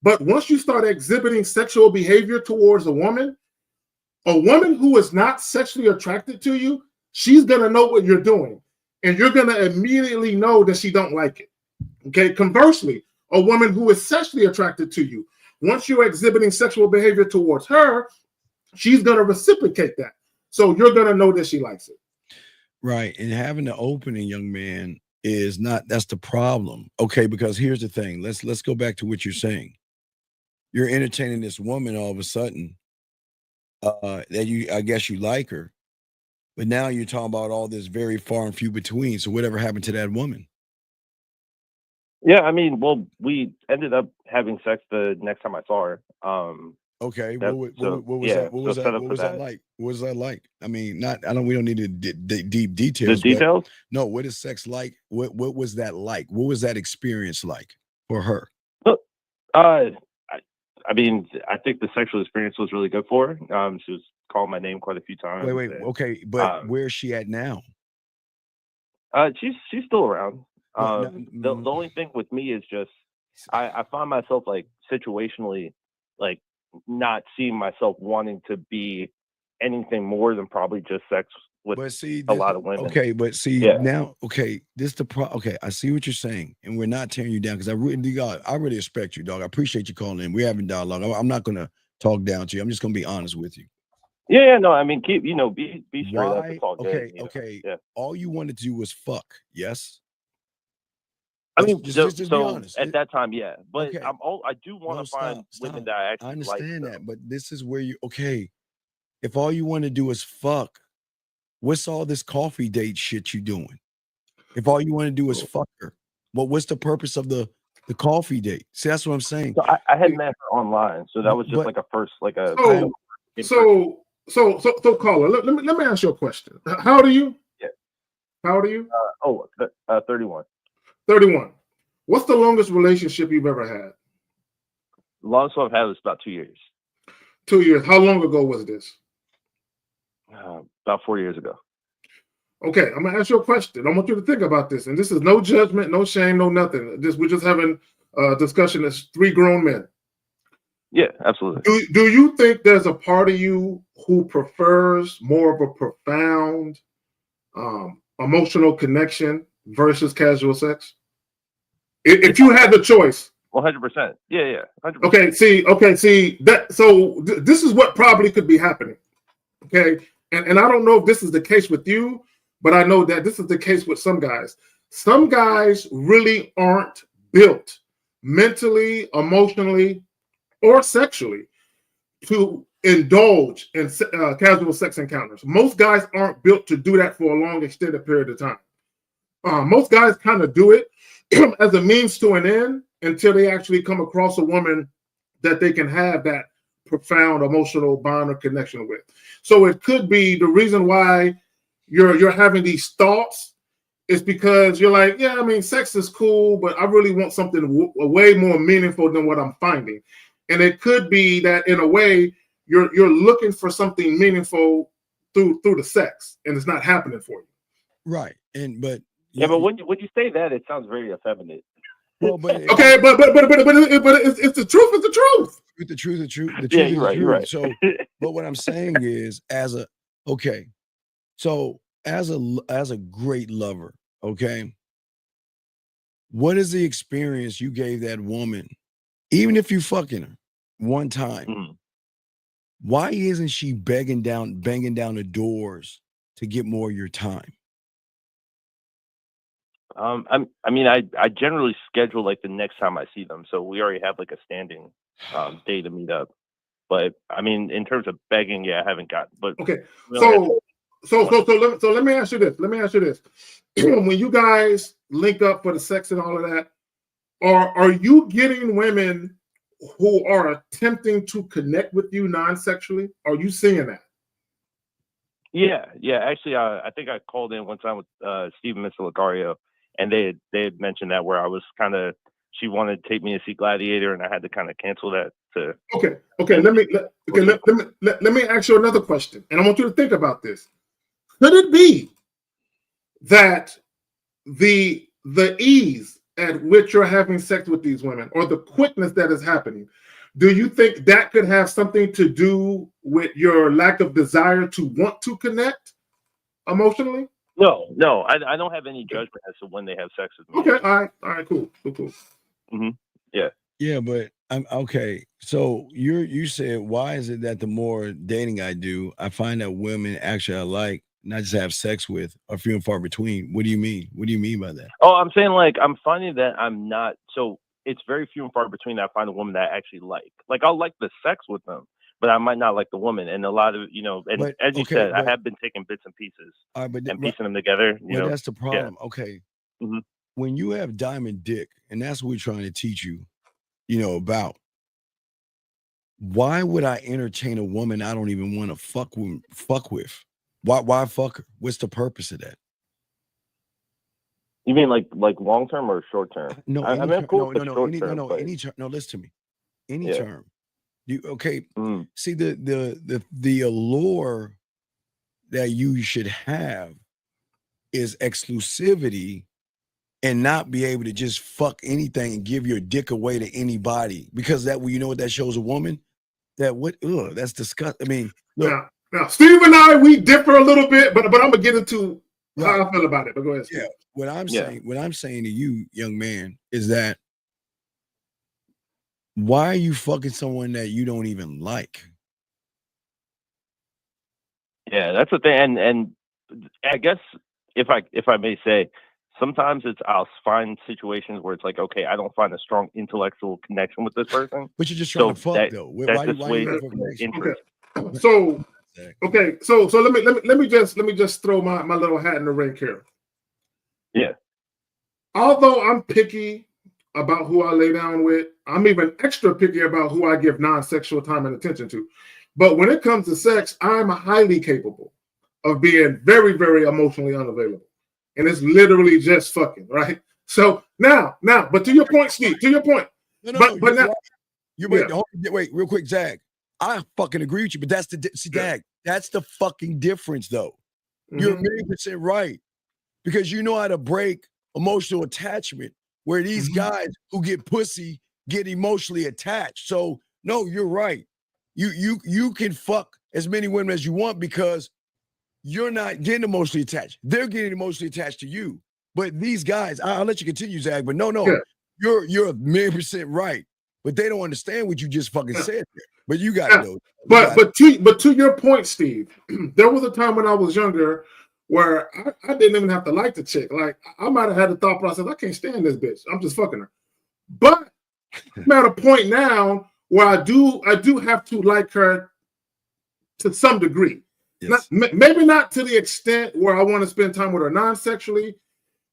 but once you start exhibiting sexual behavior towards a woman who is not sexually attracted to you, she's gonna know what you're doing, and you're gonna immediately know that she don't like it. Okay. Conversely, a woman who is sexually attracted to you, once you're exhibiting sexual behavior towards her, she's gonna reciprocate that. So you're gonna know that she likes it. Right. And having the opening, young man, is not, that's the problem. Okay, because here's the thing. Let's go back to what you're saying. You're entertaining this woman all of a sudden, that I guess you like her, but now you're talking about all this very far and few between. So whatever happened to that woman? Yeah, I mean, well, we ended up having sex the next time I saw her. Okay, that- what so, was yeah, that? What so was set that? up What for was that that. like? What was that like? I mean, we don't need the deep The details. details? But no, what is sex like? What was that like? What was that experience like for her? Look, I mean, I think the sexual experience was really good for her. She was calling my name quite a few times. Wait, and, okay, but where's she at now? she's still around. Well, no, The only thing with me is just I find myself like situationally like not seeing myself wanting to be anything more than probably just sex with But see, a lot of women. okay, but see Yeah. now, okay, this the okay. I see what you're saying, and we're not tearing you down because I really respect you, dog. I appreciate you calling in. We're having dialogue. I'm not gonna talk down to you. I'm just gonna be honest with you. Yeah, no, I mean, keep be straight up. Why? It's all good. Okay, you know? okay. Yeah. All you wanted to do was fuck. Yes. I mean, just be so honest. at that time, yeah. But Okay. I do want No, to find women that I actually I like. understand though. that, but this is where you okay. If all you want to do is fuck, what's all this coffee date shit you doing? If all you want to do is fuck her, what's the purpose of the coffee date? See, that's what I'm saying. So I had met her online, so that was just But- like a first, like a. So caller, let me ask you a question. How old are you? Yeah. How old are you? 31. 31. What's the longest relationship you've ever had? The longest one I've had was about 2 years. 2 years. How long ago was this? About 4 years ago. Okay, I'm gonna ask you a question. I want you to think about this, and this is no judgment, no shame, no nothing. We're just having a discussion as three grown men. Yeah, absolutely. Do you think there's a part of you who prefers more of a profound, emotional connection versus casual sex? If you had the choice. 100%. Yeah, 100%. Okay, see that. So this is what probably could be happening. Okay, and I don't know if this is the case with you, but I know that this is the case with some guys. Some guys really aren't built mentally, emotionally, or sexually to indulge in casual sex encounters. Most guys aren't built to do that for a long extended period of time. Most guys kind of do it as a means to an end until they actually come across a woman that they can have that profound emotional bond or connection with. So it could be the reason why you're having these thoughts is because you're like, yeah, I mean, sex is cool, but I really want something way more meaningful than what I'm finding. And it could be that in a way you're looking for something meaningful through the sex, and it's not happening for you. Right, but when you say that, it sounds very effeminate. Well, but okay, but it's the truth. It's the truth. The truth. The truth Yeah, is you're the right, truth. you're right. So, but what I'm saying is, as a great lover, okay, what is the experience you gave that woman, even if you fucking her one time? Mm-hmm. Why isn't she banging down the doors to get more of your time? I mean, I generally schedule like the next time I see them, so we already have like a standing day to meet up. But I mean, in terms of begging, yeah, I haven't gotten. But okay, really, so let me ask you this. When you guys link up for the sex and all of that, are you getting women who are attempting to connect with you non-sexually? Are you seeing that? yeah. Actually, I think I called in one time with Steven Missiligario, and they had mentioned that where I was kind of, she wanted to take me to see Gladiator, and I had to kind of cancel that. Okay. Let me ask you another question, and I want you to think about this. Could it be that the ease at which you're having sex with these women, or the quickness that is happening, do you think that could have something to do with your lack of desire to want to connect emotionally? No, I don't have any judgment as to when they have sex with me. Okay, all right, cool. Mm-hmm. Yeah. Yeah, but I'm okay. So you said, why is it that the more dating I do, I find that women actually I like, not just have sex with, are few and far between? What do you mean? What do you mean by that? Oh, I'm saying, like, I'm finding that I'm not, so it's very few and far between that I find a woman that I actually like. Like, I'll like the sex with them, but I might not like the woman. And a lot of, and But, as you okay, said, but- I have been taking bits and pieces but and piecing them together. Well, that's the problem. Yeah. Okay. Mhm. When you have diamond dick, and that's what we're trying to teach you, about. Why would I entertain a woman I don't even want to fuck with? Why fuck her? What's the purpose of that? You mean like long term or short term? No, I mean, I'm cool with short any term, but any term. No, listen to me. Any Yeah. term. You okay? See the allure that you should have is exclusivity and not be able to just fuck anything and give your dick away to anybody, because that you know what that shows a woman? That's disgusting. I mean, look. Now, Steve and I, we differ a little bit, but I'm gonna get into how I feel about it. But go ahead, Steve. Yeah, what I'm saying to you, young man, is that why are you fucking someone that you don't even like? yeah, that's the thing. And I guess if I may say, sometimes I'll find situations where it's like, okay, I don't find a strong intellectual connection with this person. But you're just trying to fuck, though. That dissuades interest. So let me just throw my little hat in the ring here. Yeah. Although I'm picky about who I lay down with, I'm even extra picky about who I give non-sexual time and attention to. But when it comes to sex, I'm highly capable of being very, very emotionally unavailable. And it's literally just fucking, right? So now, but to your point, Steve, to your point. But now, wait, real quick, Zag. I fucking agree with you, but that's Zag. That's the fucking difference, though. You're 1,000,000% right, because you know how to break emotional attachment, where these guys who get pussy get emotionally attached. So no, you're right. You can fuck as many women as you want because you're not getting emotionally attached. They're getting emotionally attached to you. But these guys, I'll let you continue, Zag. But no, you're 1,000,000% right. But they don't understand what you just fucking said there. But you got to know. But to your point, Steve, there was a time when I was younger where I didn't even have to like the chick. Like, I might have had the thought process, I can't stand this bitch. I'm just fucking her. But I'm at a point now where I do have to like her to some degree. Yes. Maybe not to the extent where I want to spend time with her non-sexually,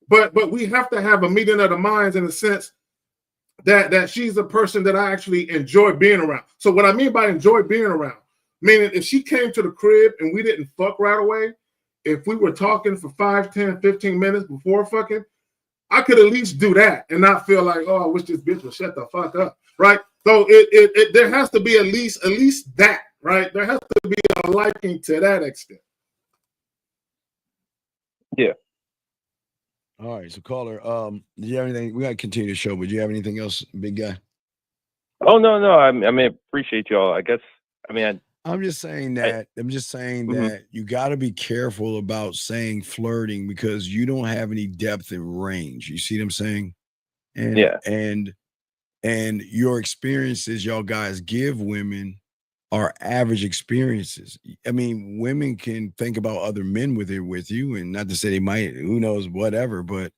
but we have to have a meeting of the minds in the sense that she's a person that I actually enjoy being around. So what I mean by enjoy being around, meaning if she came to the crib and we didn't fuck right away, if we were talking for 5, 10, 15 minutes before fucking, I could at least do that and not feel like, oh, I wish this bitch would shut the fuck up, right? So it there has to be at least that, right? There has to be a liking to that extent. Yeah. All right, so caller, do you have anything? We got to continue the show, but do you have anything else, big guy? Oh no, I mean, appreciate y'all. I guess. I mean, I'm just saying that. That you got to be careful about saying flirting, because you don't have any depth and range. You see what I'm saying? And and your experiences y'all guys give women are average experiences. I mean, women can think about other men with you, and not to say they might, who knows, whatever. But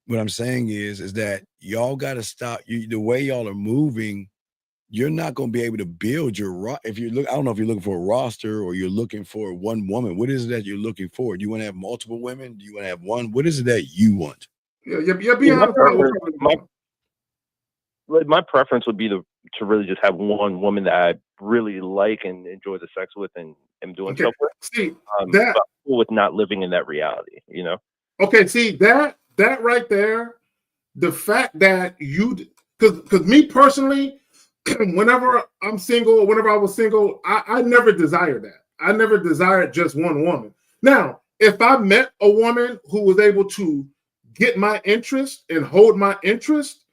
what I'm saying is that y'all got to stop. The way y'all are moving, you're not going to be able to build your if you look. I don't know if you're looking for a roster or you're looking for one woman. What is it that you're looking for? Do you want to have multiple women? Do you want to have one? What is it that you want? My preference would be to really just have one woman that I really like and enjoy the sex with and am doing stuff with. See but with not living in that reality, you know. Okay, see that right there, the fact that you, because me personally, whenever I'm single or whenever I was single, I never desired that. I never desired just one woman. Now, if I met a woman who was able to get my interest and hold my interest,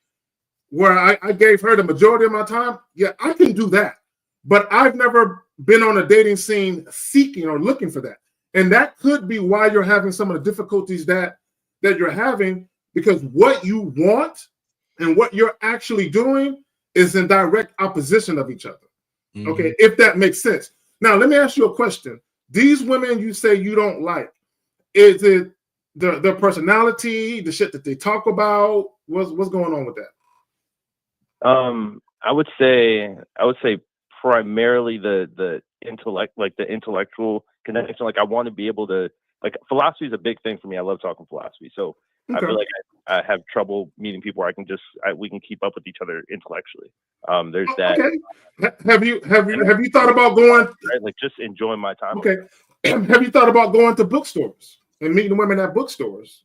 where I gave her the majority of my time, yeah, I can do that. But I've never been on a dating scene seeking or looking for that. And that could be why you're having some of the difficulties that you're having, because what you want and what you're actually doing is in direct opposition of each other. Mm-hmm. Okay, if that makes sense. Now, let me ask you a question. These women you say you don't like, is it their personality, the shit that they talk about? What's going on with that? I would say primarily the intellect, like the intellectual connection. Like I want to be able to, like, philosophy is a big thing for me. I love talking philosophy. So I feel like I have trouble meeting people where we can keep up with each other intellectually. There's that. Okay. Have you thought about going? Right, like just enjoying my time. Okay. Have you thought about going to bookstores and meeting women at bookstores?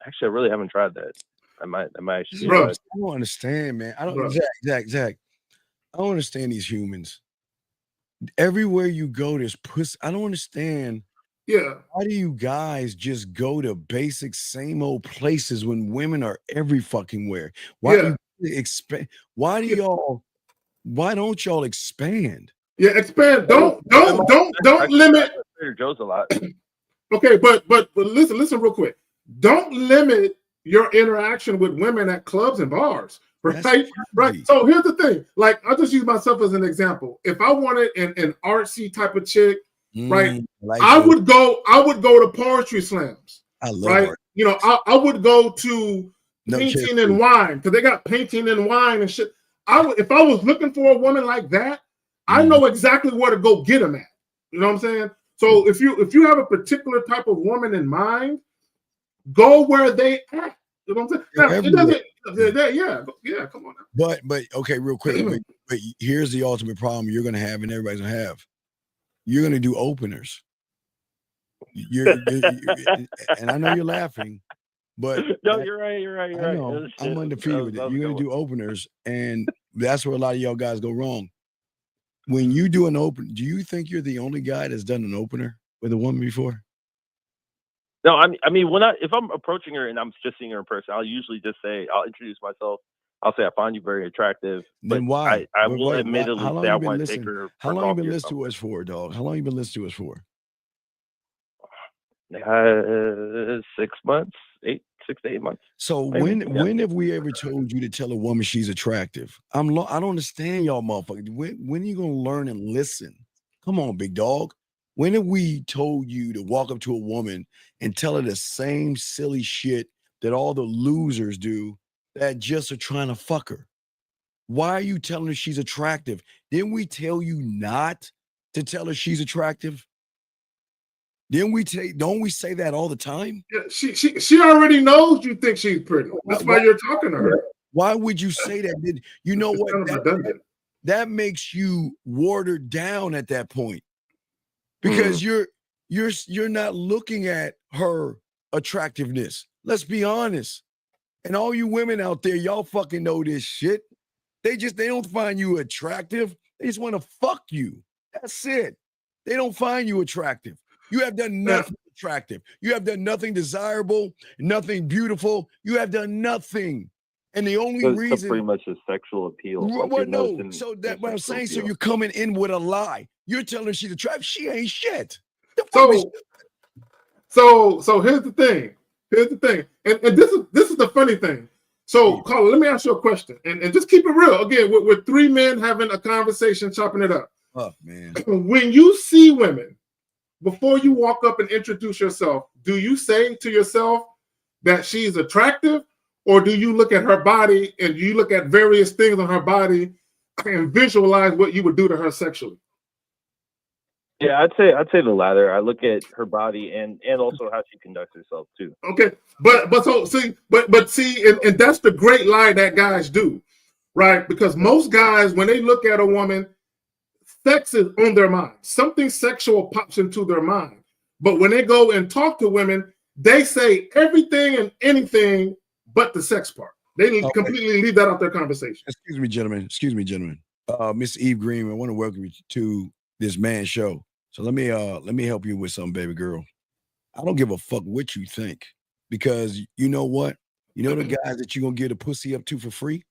Actually, I really haven't tried that. I might actually. Bro, I don't understand, man. I don't. Zach. I don't understand these humans. Everywhere you go, there's pussy. I don't understand. Yeah. Why do you guys just go to basic same old places when women are every fucking where? Why do you expand? Why don't y'all expand? Yeah, expand. Don't limit. Trader Joe's a lot. Okay, but listen real quick. Don't limit your interaction with women at clubs and bars. Right? So here's the thing. Like, I'll just use myself as an example. If I wanted an artsy type of chick, right, I would go to poetry slams. I love art. You know, I would go to painting and wine, because they got painting and wine and shit. If I was looking for a woman like that, I know exactly where to go get them at. You know what I'm saying? So if you have a particular type of woman in mind, go where they at. You know what I'm saying? Now, it doesn't. Yeah, come on now. But okay, real quick. But here's the ultimate problem you're gonna have, and everybody's gonna have. You're gonna do openers. And I know you're laughing, but no, you're right. You're right. I'm undefeated with it. You're gonna do openers, and that's where a lot of y'all guys go wrong. When you do an open, do you think you're the only guy that's done an opener with a woman before? No, I mean, if I'm approaching her and I'm just seeing her in person, I'll usually just say, I'll introduce myself. I'll say I find you very attractive. Then why? I will admittedly say I want to take her. How long you been listening to us for, dog? How long you been listening to us for? 6 months, 6 to 8 months. So when have we ever told you to tell a woman she's attractive? I don't understand y'all motherfuckers. When are you gonna learn and listen? Come on, big dog. When have we told you to walk up to a woman and tell her the same silly shit that all the losers do that just are trying to fuck her? Why are you telling her she's attractive? Didn't we tell you not to tell her she's attractive? Don't we say that all the time? Yeah, she already knows you think she's pretty. That's why you're talking to her. Why would you say that? You know what? That makes you watered down at that point. Because you're not looking at her attractiveness. Let's be honest. And all you women out there, y'all fucking know this shit. They don't find you attractive. They just want to fuck you. That's it. They don't find you attractive. You have done nothing attractive. You have done nothing desirable, nothing beautiful. You have done nothing. And the only reason, pretty much is sexual appeal. So that what I'm saying. So you're coming in with a lie. You're telling her she's attractive. She ain't shit. So here's the thing. And this is the funny thing. So, Carla, let me ask you a question, and just keep it real. Again, we're three men having a conversation, chopping it up. Oh man. When you see women, before you walk up and introduce yourself, do you say to yourself that she's attractive? or do you look at her body and you look at various things on her body and visualize what you would do to her sexually? Yeah, I'd say the latter. I look at her body and also how she conducts herself too. Okay, but see, and that's the great lie that guys do, right? Because most guys, when they look at a woman, sex is on their mind. Something sexual pops into their mind. But when they go and talk to women, they say everything and anything but the sex part. They completely leave that out their conversation. Excuse me, gentlemen. Miss Eve Green, I want to welcome you to this man show. So let me help you with something, baby girl. I don't give a fuck what you think, because you know what? You know the guys that you're gonna give the pussy up to for free?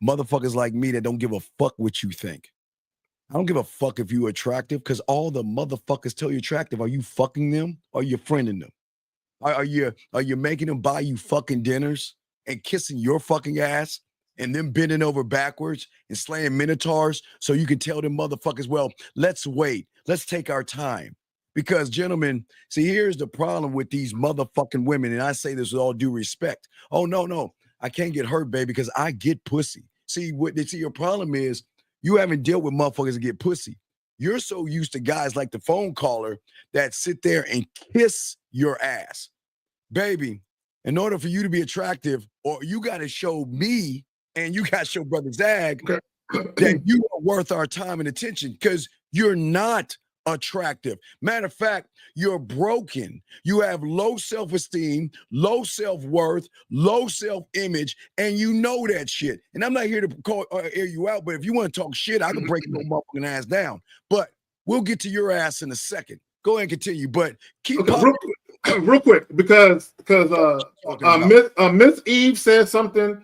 Motherfuckers like me that don't give a fuck what you think. I don't give a fuck if you're attractive, because all the motherfuckers tell you attractive. Are you fucking them or are you friending them? Are you making them buy you fucking dinners and kissing your fucking ass and then bending over backwards and slaying minotaurs so you can tell them motherfuckers, well, let's wait. Let's take our time. Because, gentlemen, see, here's the problem with these motherfucking women, and I say this with all due respect. Oh, no, I can't get hurt, baby, because I get pussy. See, your problem is you haven't dealt with motherfuckers that get pussy. You're so used to guys like the phone caller that sit there and kiss your ass. Baby, in order for you to be attractive, or you got to show me and you got to show Brother Zag that you are worth our time and attention, because you're not attractive. Matter of fact, you're broken. You have low self-esteem, low self-worth, low self-image, and you know that shit. And I'm not here to air you out, but if you want to talk shit, I can break your motherfucking ass down. But we'll get to your ass in a second. Go ahead and continue, but keep real quick, because Miss Eve said something,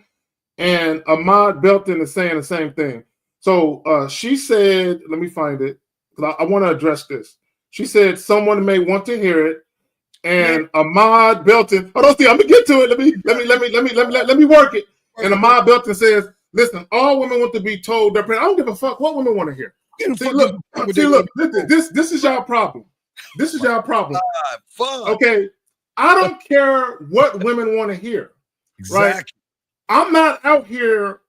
and Ahmad Belton is saying the same thing. So she said, let me find it, because I want to address this. She said someone may want to hear it, and Ahmad Belton. Oh, don't see. I'm gonna get to it. Let me work it. And Ahmad Belton says, "Listen, all women want to be told their parents. I don't give a fuck what women want to hear. See, look. This is y'all problem. This is y'all problem. Okay, I don't care what women want to hear. Exactly. Right? I'm not out here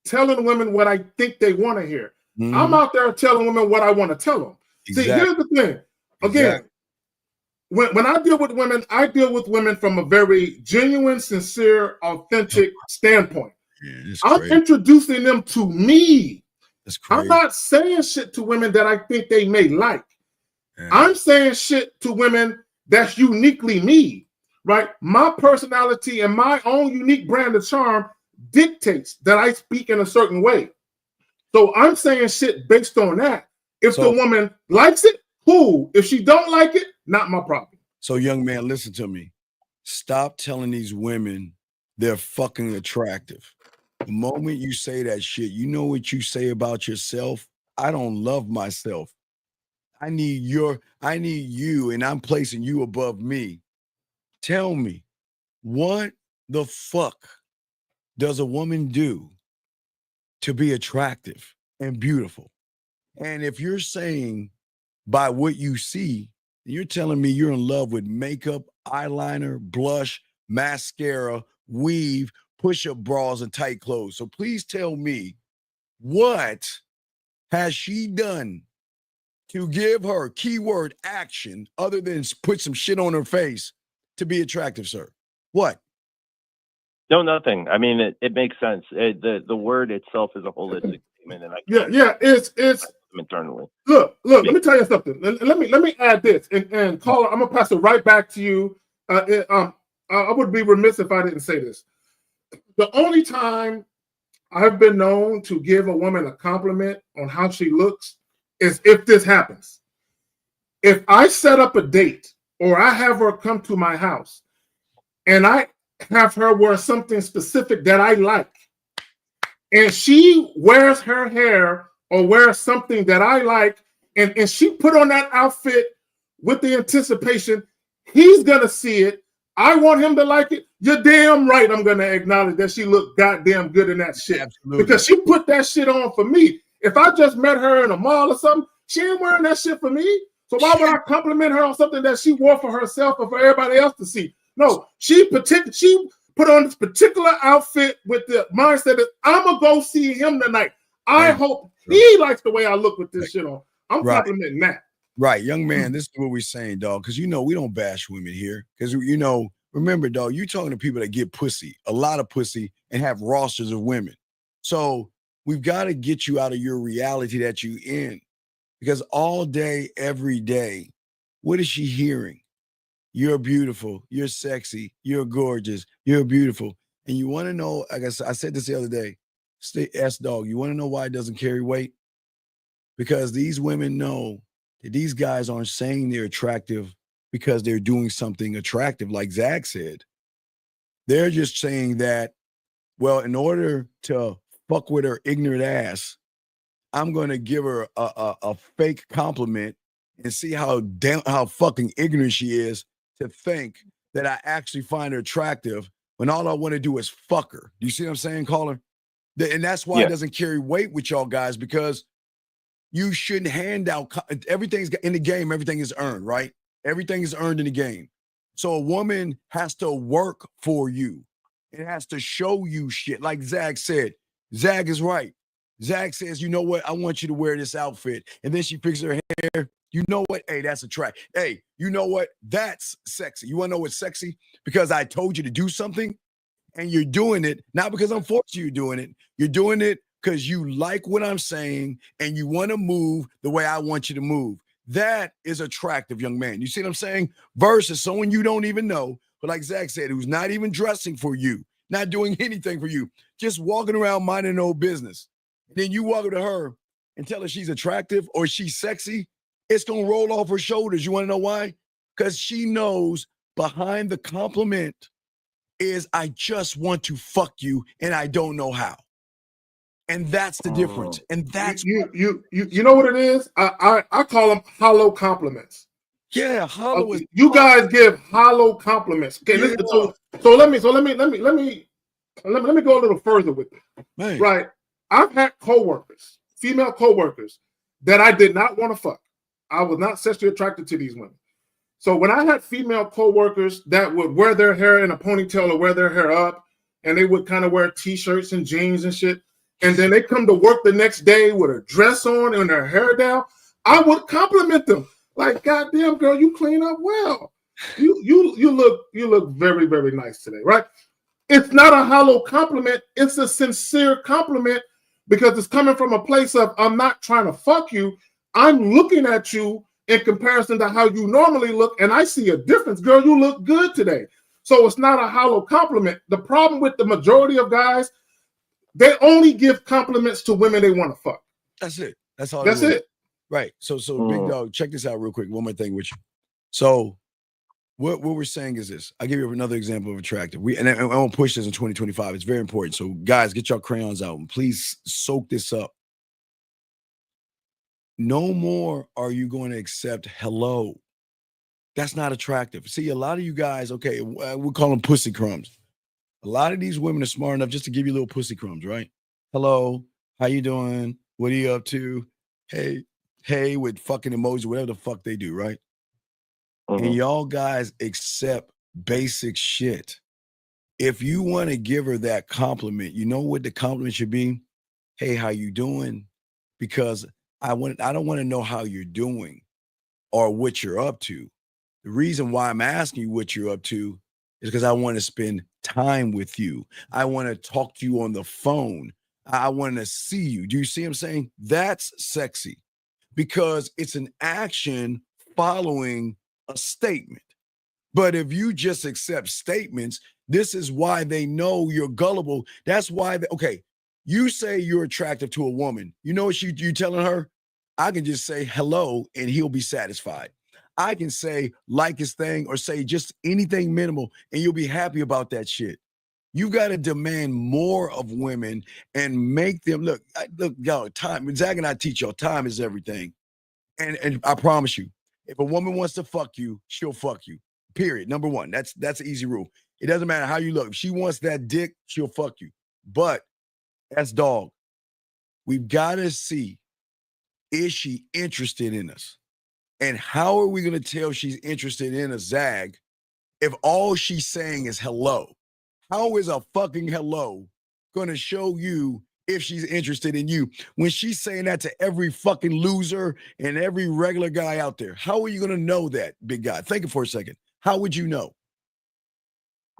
telling women what I think they want to hear. Mm-hmm. I'm out there telling women what I want to tell them. Exactly. See, here's the thing. Again, when I deal with women, I deal with women from a very genuine, sincere, authentic standpoint. Yeah, I'm introducing them to me. I'm not saying shit to women that I think they may like. Yeah. I'm saying shit to women that's uniquely me, right? My personality and my own unique brand of charm dictates that I speak in a certain way. So I'm saying shit based on that. If the woman likes it, cool. If she don't like it, not my problem. So, young man, listen to me. Stop telling these women they're fucking attractive. The moment you say that shit, you know what you say about yourself? I don't love myself. I need you, and I'm placing you above me. Tell me, what the fuck does a woman do to be attractive and beautiful? And if you're saying by what you see, you're telling me you're in love with makeup, eyeliner, blush, mascara, weave, push-up bras, and tight clothes. So please tell me, what has she done to give her keyword action other than put some shit on her face to be attractive, sir? What? No, nothing. I mean, it makes sense. The word itself is a holistic statement, and it's internally. Look. Let me tell you something. Let me add this, and caller, I'm gonna pass it right back to you. I would be remiss if I didn't say this. The only time I've been known to give a woman a compliment on how she looks is if this happens. If I set up a date or I have her come to my house and I have her wear something specific that I like, and she wears her hair or wears something that I like, and she put on that outfit with the anticipation, he's going to see it. I want him to like it. You're damn right I'm going to acknowledge that she looked goddamn good in that shit. Absolutely. Because she put that shit on for me. If I just met her in a mall or something, she ain't wearing that shit for me. So why would I compliment her on something that she wore for herself or for everybody else to see? No, she put on this particular outfit with the mindset that I'm gonna go see him tonight. I hope he likes the way I look with this shit on. I'm complimenting that. Right, young man, this is what we're saying, dog, because we don't bash women here. Because remember, dog, you're talking to people that get pussy, a lot of pussy, and have rosters of women. So we've got to get you out of your reality that you in. Because all day, every day, what is she hearing? You're beautiful, you're sexy, you're gorgeous, you're beautiful. And you want to know, I guess I said this the other day, dog, you want to know why it doesn't carry weight? Because these women know that these guys aren't saying they're attractive because they're doing something attractive, like Zach said. They're just saying that, well, in order to fuck with her ignorant ass, I'm going to give her a fake compliment and see how fucking ignorant she is to think that I actually find her attractive when all I want to do is fuck her. Do you see what I'm saying, caller? And that's why it doesn't carry weight with y'all guys, because you shouldn't hand out everything's in the game. Everything is earned, right? Everything is earned in the game. So a woman has to work for you. It has to show you shit. Like Zach said, Zach is right. Zach says, you know what? I want you to wear this outfit. And then she picks her hair. You know what? Hey, that's attractive. Hey, you know what? That's sexy. You want to know what's sexy? Because I told you to do something and you're doing it, not because I'm forcing you doing it. You're doing it because you like what I'm saying and you want to move the way I want you to move. That is attractive, young man. You see what I'm saying? Versus someone you don't even know, but like Zach said, who's not even dressing for you, not doing anything for you, just walking around minding no business. And then you walk up to her and tell her she's attractive or she's sexy, it's going to roll off her shoulders. You want to know why? Because she knows behind the compliment is I just want to fuck you and I don't know how. And that's the difference. And that's you know what it is? I call them hollow compliments. Yeah, hollow is you guys give hollow compliments. Okay, listen, so let me go a little further with it. Man. Right. I've had coworkers, female coworkers, that I did not want to fuck. I was not sexually attracted to these women. So when I had female coworkers that would wear their hair in a ponytail or wear their hair up, and they would kind of wear t-shirts and jeans and shit, and then they come to work the next day with a dress on and their hair down, I would compliment them. Like, goddamn girl, you clean up well. You look very, very nice today, right? It's not a hollow compliment, it's a sincere compliment because it's coming from a place of I'm not trying to fuck you. I'm looking at you in comparison to how you normally look, and I see a difference. Girl, you look good today. So it's not a hollow compliment. The problem with the majority of guys, they only give compliments to women they want to fuck. That's it. That's all. That's it. Right. So Big Dog, check this out real quick. One more thing with you. So what we're saying is this. I'll give you another example of attractive. And I won't push this in 2025. It's very important. So guys, get your crayons out and please soak this up. No more are you going to accept hello. That's not attractive. See, a lot of you guys, okay, we call them pussy crumbs. A lot of these women are smart enough just to give you little pussy crumbs, right? Hello, how you doing? What are you up to? Hey, with fucking emojis, whatever the fuck they do, right? And y'all guys accept basic shit. If you want to give her that compliment, you know what the compliment should be? Hey, how you doing? Because I don't want to know how you're doing or what you're up to. The reason why I'm asking you what you're up to is because I want to spend time with you. I want to talk to you on the phone. I want to see you. Do you see what I'm saying? That's sexy because it's an action following a statement. But if you just accept statements, this is why they know you're gullible. That's why, you say you're attractive to a woman. You know what you telling her? I can just say hello and he'll be satisfied. I can say like his thing or say just anything minimal and you'll be happy about that shit. You got to demand more of women and make them look, y'all, time. Zach and I teach y'all time is everything. And I promise you, if a woman wants to fuck you, she'll fuck you. Period. Number one. That's an easy rule. It doesn't matter how you look. If she wants that dick, she'll fuck you. But that's dog. We've got to see, is she interested in us? And how are we going to tell she's interested in a Zag if all she's saying is hello? How is a fucking hello gonna show you if she's interested in you when she's saying that to every fucking loser and every regular guy out there? How are you gonna know that, big guy? Think it for a second. How would you know?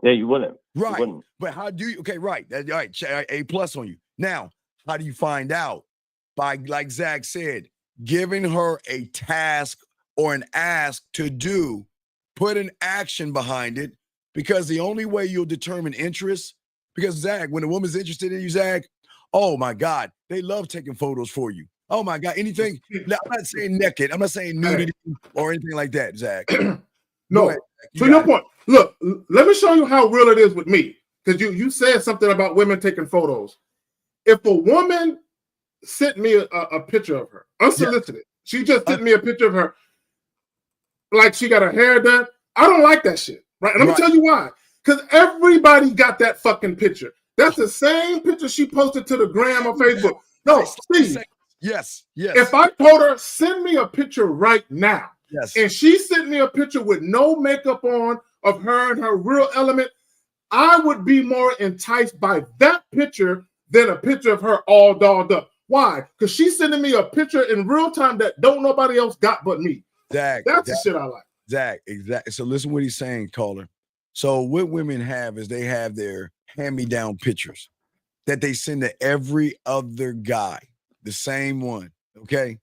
Yeah, you wouldn't. Right. You wouldn't. But how do you? Okay, right. All right. A plus on you. Now, how do you find out? By, like Zach said, giving her a task or an ask to do, put an action behind it, because the only way you'll determine interest, because Zach, when a woman's interested in you, Zach, oh my God, they love taking photos for you. Oh my God, anything. I'm not saying naked. I'm not saying nudity or anything like that, Zach. No. To your point, look, let me show you how real it is with me. Because you said something about women taking photos. If a woman sent me a picture of her, unsolicited, she just sent me a picture of her, like she got her hair done, I don't like that shit. Right? And let me tell you why. Because everybody got that fucking picture. That's the same picture she posted to the gram or Facebook. No, Steve. Yes. If I told her, send me a picture right now, and she sent me a picture with no makeup on of her and her real element, I would be more enticed by that picture than a picture of her all dolled up. Why? Because she's sending me a picture in real time that don't nobody else got but me. Zach, that's the shit I like. Zach, exactly. So listen what he's saying, caller. So what women have is they have their hand-me-down pictures that they send to every other guy, the same one, okay?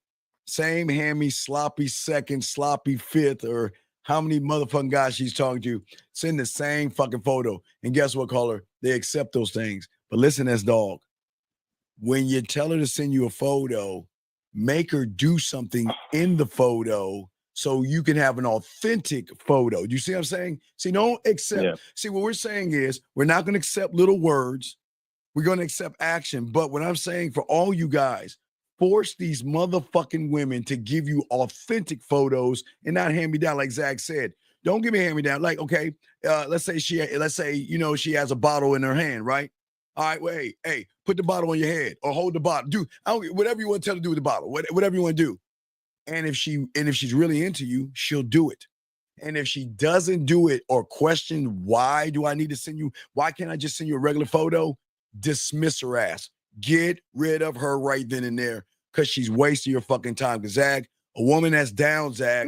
Same hand-me, sloppy second, sloppy fifth, or how many motherfucking guys she's talking to, send the same fucking photo. And guess what, caller? They accept those things. But listen, as dog, when you tell her to send you a photo, make her do something in the photo so you can have an authentic photo. You see what I'm saying? See, don't accept. Yeah. See, what we're saying is we're not going to accept little words. We're going to accept action. But what I'm saying for all you guys, force these motherfucking women to give you authentic photos and not hand me down like Zach said. Don't give me a hand me down. Like, okay, let's say she has a bottle in her hand, right? All right, well, hey, put the bottle on your head or hold the bottle. Do whatever you want to tell her to do with the bottle, whatever you want to do. And if she's really into you, she'll do it. And if she doesn't do it or question, why do I need to send you? Why can't I just send you a regular photo? Dismiss her ass. Get rid of her right then and there because she's wasting your fucking time. Because Zach, a woman that's down, Zach,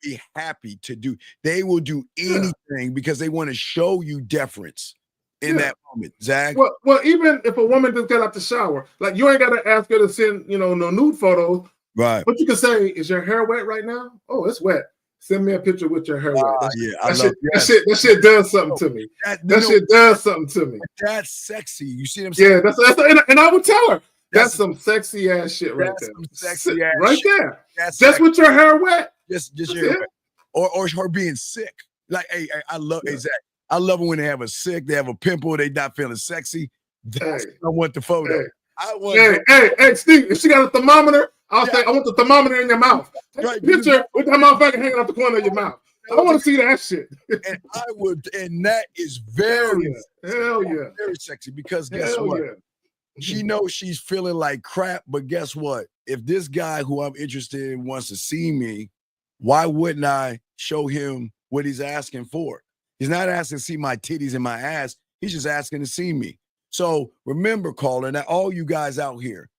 be happy to do. They will do anything because they want to show you deference in that moment, Zach. Well, even if a woman just got out the shower, like you ain't got to ask her to send, no nude photos. Right. But you can say, is your hair wet right now? Oh, it's wet. Send me a picture with your hair wet. That shit does something to me. That shit does something to me. That's sexy. You see what I'm saying? Yeah, and I would tell her, that's some sexy ass shit right there. Sexy ass right shit. there. That's just with your hair wet. Just your hair wet. Or her being sick. Like, hey, I love Zach. I love it when they have a sick, they have a pimple, they not feeling sexy. I want the photo. Hey, Steve, if she got a thermometer, I'll say, I want the thermometer in your mouth. Take a picture with that motherfucker hanging out the corner of your mouth. I want to see that shit. And I would, and that is very, very sexy because guess what? She knows she's feeling like crap, but guess what? If this guy who I'm interested in wants to see me, why wouldn't I show him what he's asking for? He's not asking to see my titties and my ass. He's just asking to see me. So remember, caller, that all you guys out here,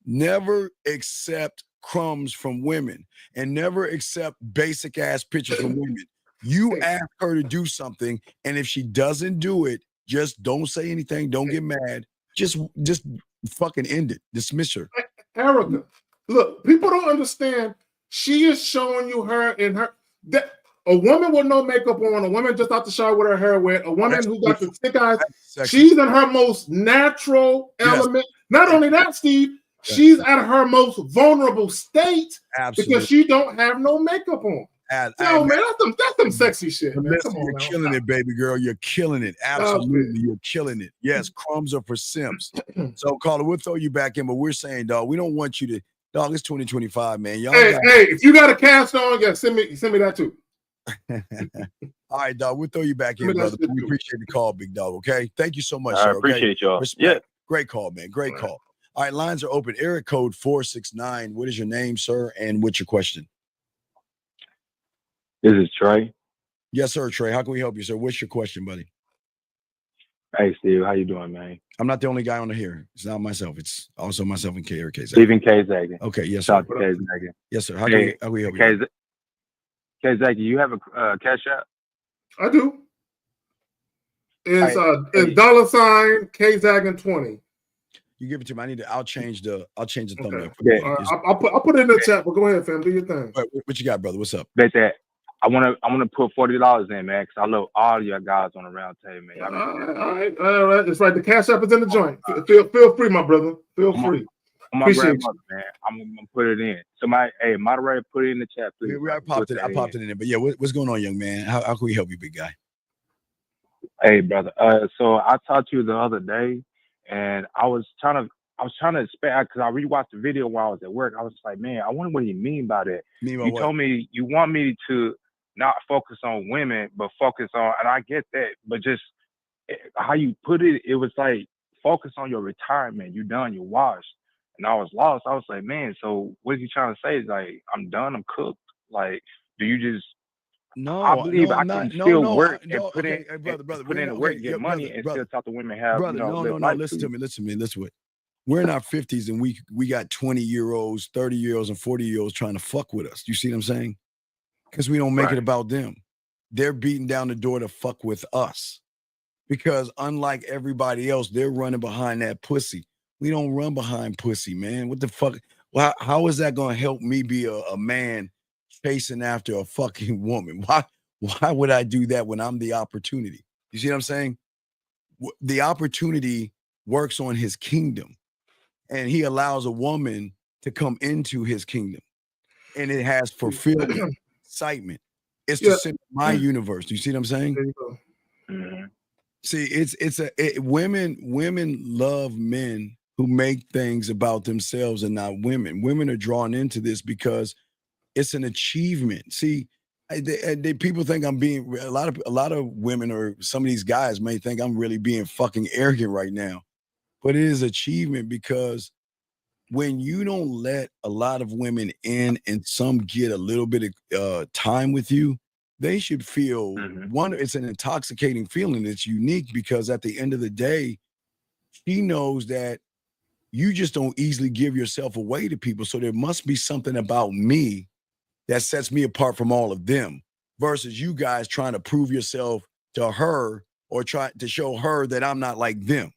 never accept crumbs from women and never accept basic ass pictures from women. You ask her to do something, and if she doesn't do it, just don't say anything. Don't get mad. Just fucking end it. Dismiss her. Erica, look, people don't understand. She is showing you her in her that a woman with no makeup on, a woman just out the shower with her hair wet, a woman who got the thick eyes. She's in her most natural element. Not only that, Steve, she's at her most vulnerable state because she don't have no makeup on. Man, that's some sexy shit. Man. You're killing it, baby girl. You're killing it. Absolutely, you're killing it. Yes, crumbs are for simps. So, caller, we'll throw you back in, but we're saying, dog, we don't want you to. Dog, it's 2025, man. Y'all hey, if you got a cast on, send me that too. All right, dog. We'll throw you back in, brother. We appreciate the call, big dog. Okay, thank you so much. I appreciate y'all. Yeah, great call, man. Great call. All right, lines are open. Area code 469. What is your name, sir? And what's your question? This is Trey. Yes, sir, Trey. How can we help you, sir? What's your question, buddy? Hey, Steve, how you doing, man? I'm not the only guy on here. It's not myself. It's also myself and K or K. Stephen K. Zagan. Okay, yes, Shout sir. out to K. Zagan. Yes, sir. How can we help you? K. Zagan, you have a Cash App? I do. It's Hey. $ K Zagan 20. You give it to me. I'll change the thumbnail. Okay. I'll put it in the chat, but go ahead, fam. Do your thing. What you got, brother? What's up? Bet that I wanna put $40 in, man, because I love all your guys on the round table, man. All right. It's right. The Cash App is in the joint. Feel free, my brother. Feel free. I'm my grandmother, man. I'm gonna put it in. Somebody, hey, moderator, put it in the chat, please. I popped it in there. But yeah, what's going on, young man? How can we help you, big guy? Hey, brother. So I talked to you the other day, and I was trying to expect, because I rewatched the video while I was at work. I was like, man, I wonder what you mean by that. You told me you want me to not focus on women, but focus on, and I get that, but just how you put it, it was like focus on your retirement. You done, you washed. And I was lost. I was like, man, so what is he trying to say? Like, I'm done, I'm cooked. Like, do you just No, I believe no, I I'm can not. still No, work no, and put okay, in brother, put in the work, get money, and still talk to women have brother. live No. life Listen too. to me. We're in our 50s and we got 20-year-olds, 30-year-olds, and 40-year-olds trying to fuck with us. You see what I'm saying? Because we don't make it about them. They're beating down the door to fuck with us. Because unlike everybody else, they're running behind that pussy. We don't run behind pussy, man. What the fuck? Well, how is that going to help me be a man chasing after a fucking woman? Why would I do that when I'm the opportunity? You see what I'm saying? The opportunity works on his kingdom, and he allows a woman to come into his kingdom, and it has fulfillment, excitement. It's the center of my universe. You see what I'm saying? There you go. See, women love men who make things about themselves and not women. Women are drawn into this because it's an achievement. See, people think I'm being a lot of women, or some of these guys may think I'm really being fucking arrogant right now, but it is achievement, because when you don't let a lot of women in and some get a little bit of time with you, they should feel it's an intoxicating feeling. It's unique because at the end of the day, she knows that you just don't easily give yourself away to people. So there must be something about me that sets me apart from all of them, versus you guys trying to prove yourself to her or try to show her that I'm not like them.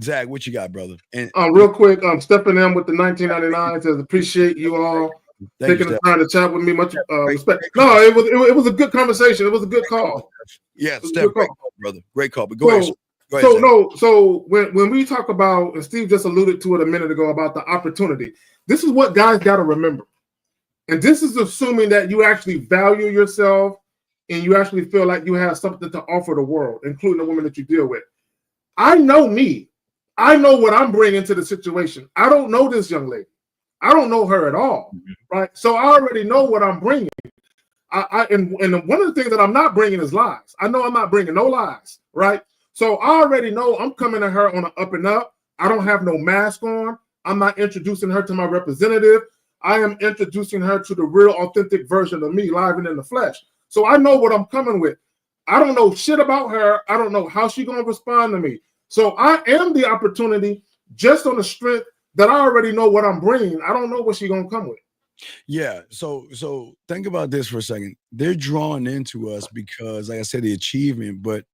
Zach, what you got, brother? And real quick, stepping in with the 1999 says, appreciate you all taking the time to chat with me. Much respect. No, it was a good conversation. It was a good call. Yeah, Steph, great call, brother. Great call. But go ahead. So when we talk about, and Steve just alluded to it a minute ago about the opportunity, this is what guys got to remember. And this is assuming that you actually value yourself and you actually feel like you have something to offer the world, including the women that you deal with. I know me. I know what I'm bringing to the situation. I don't know this young lady. I don't know her at all, right? So I already know what I'm bringing. And one of the things that I'm not bringing is lies. I know I'm not bringing no lies, right? So I already know I'm coming to her on an up and up. I don't have no mask on. I'm not introducing her to my representative. I am introducing her to the real authentic version of me, live and in the flesh. So I know what I'm coming with. I don't know shit about her. I don't know how she's going to respond to me. So I am the opportunity just on the strength that I already know what I'm bringing. I don't know what she's going to come with. Yeah. So think about this for a second. They're drawn into us because, like I said, the achievement, but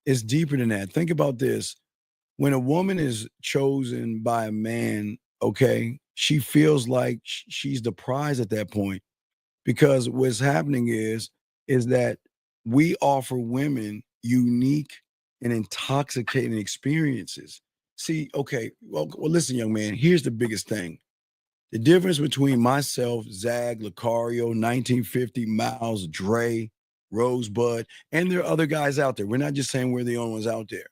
it's deeper than that. Think about this. When a woman is chosen by a man, okay, she feels like she's the prize at that point, because what's happening is that we offer women unique and intoxicating experiences. See, okay, well, listen, young man, here's the biggest thing. The difference between myself, Zag, Lucario, 1950, Miles, Dre, Rosebud, and there are other guys out there. We're not just saying we're the only ones out there.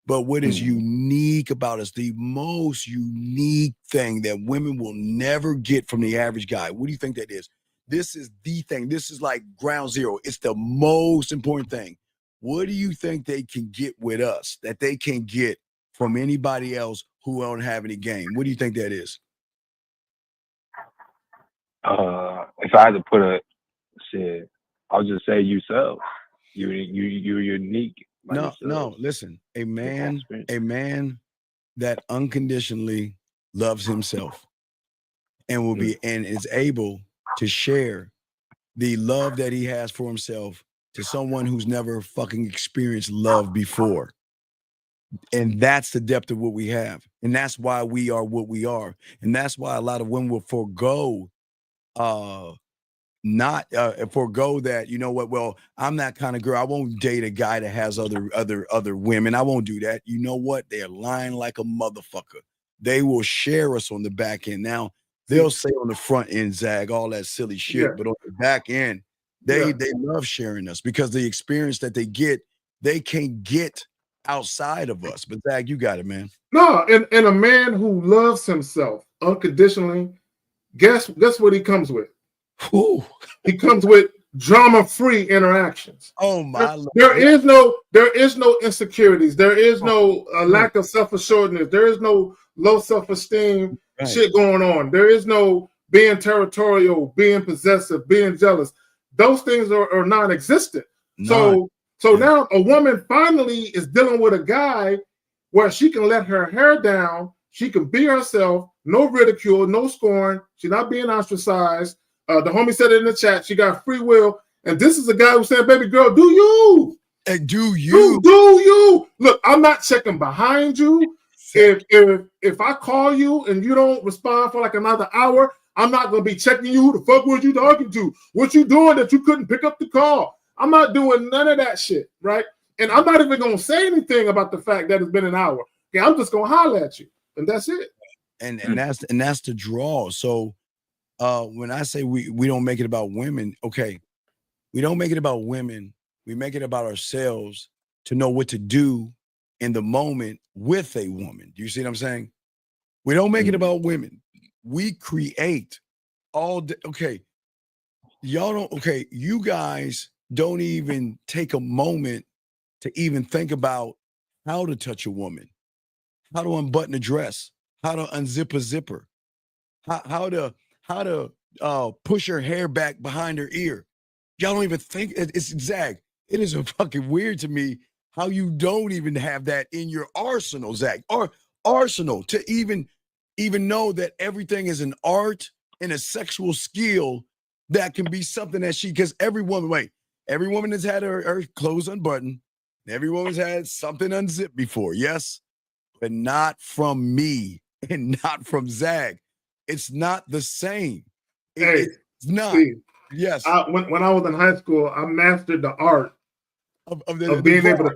But what is unique about us, the most unique thing that women will never get from the average guy, what do you think that is? This is the thing. This is like ground zero. It's the most important thing. What do you think they can get with us that they can get from anybody else who don't have any game? What do you think that is? If I had to put I'll just say yourself. You're unique No. Listen, a man that unconditionally loves himself and will be and is able to share the love that he has for himself to someone who's never fucking experienced love before. And that's the depth of what we have. And that's why we are what we are. And that's why a lot of women will forego forego that, you know what, well, I'm that kind of girl. I won't date a guy that has other women. I won't do that. You know what? They're lying like a motherfucker. They will share us on the back end. Now, they'll say on the front end, Zag, all that silly shit, but on the back end, they love sharing us because the experience that they get, they can't get outside of us. But Zag, you got it, man. No, and a man who loves himself unconditionally, guess what he comes with? Ooh. He comes with drama-free interactions. Oh my Lord. There is no insecurities. There is no lack of self-assuredness. There is no low self-esteem shit going on. There is no being territorial, being possessive, being jealous. Those things are non-existent. So now a woman finally is dealing with a guy where she can let her hair down. She can be herself. No ridicule, no scorn. She's not being ostracized. The homie said it in the chat. She got free will. And this is a guy who said, baby girl, do you? And do you? Do you? Look, I'm not checking behind you. If I call you and you don't respond for like another hour, I'm not going to be checking you. Who the fuck was you talking to? What you doing that you couldn't pick up the call? I'm not doing none of that shit, right? And I'm not even going to say anything about the fact that it's been an hour. Okay, I'm just going to holler at you. And that's it. And that's the draw. So when I say we don't make it about women, okay, we don't make it about women. We make it about ourselves to know what to do in the moment with a woman. Do you see what I'm saying? We don't make it about women. We create all day. Okay, you guys don't even take a moment to even think about how to touch a woman, how to unbutton a dress, how to unzip a zipper, how to push her hair back behind her ear. Y'all don't even think it's Zag. It is fucking weird to me how you don't even have that in your arsenal, Zag, or arsenal to even know that everything is an art and a sexual skill that can be something that because every woman has had her clothes unbuttoned. Every woman's had something unzipped before, yes, but not from me and not from Zag. It's not the same. It's not. Steve, yes. When I was in high school, I mastered the art of being able to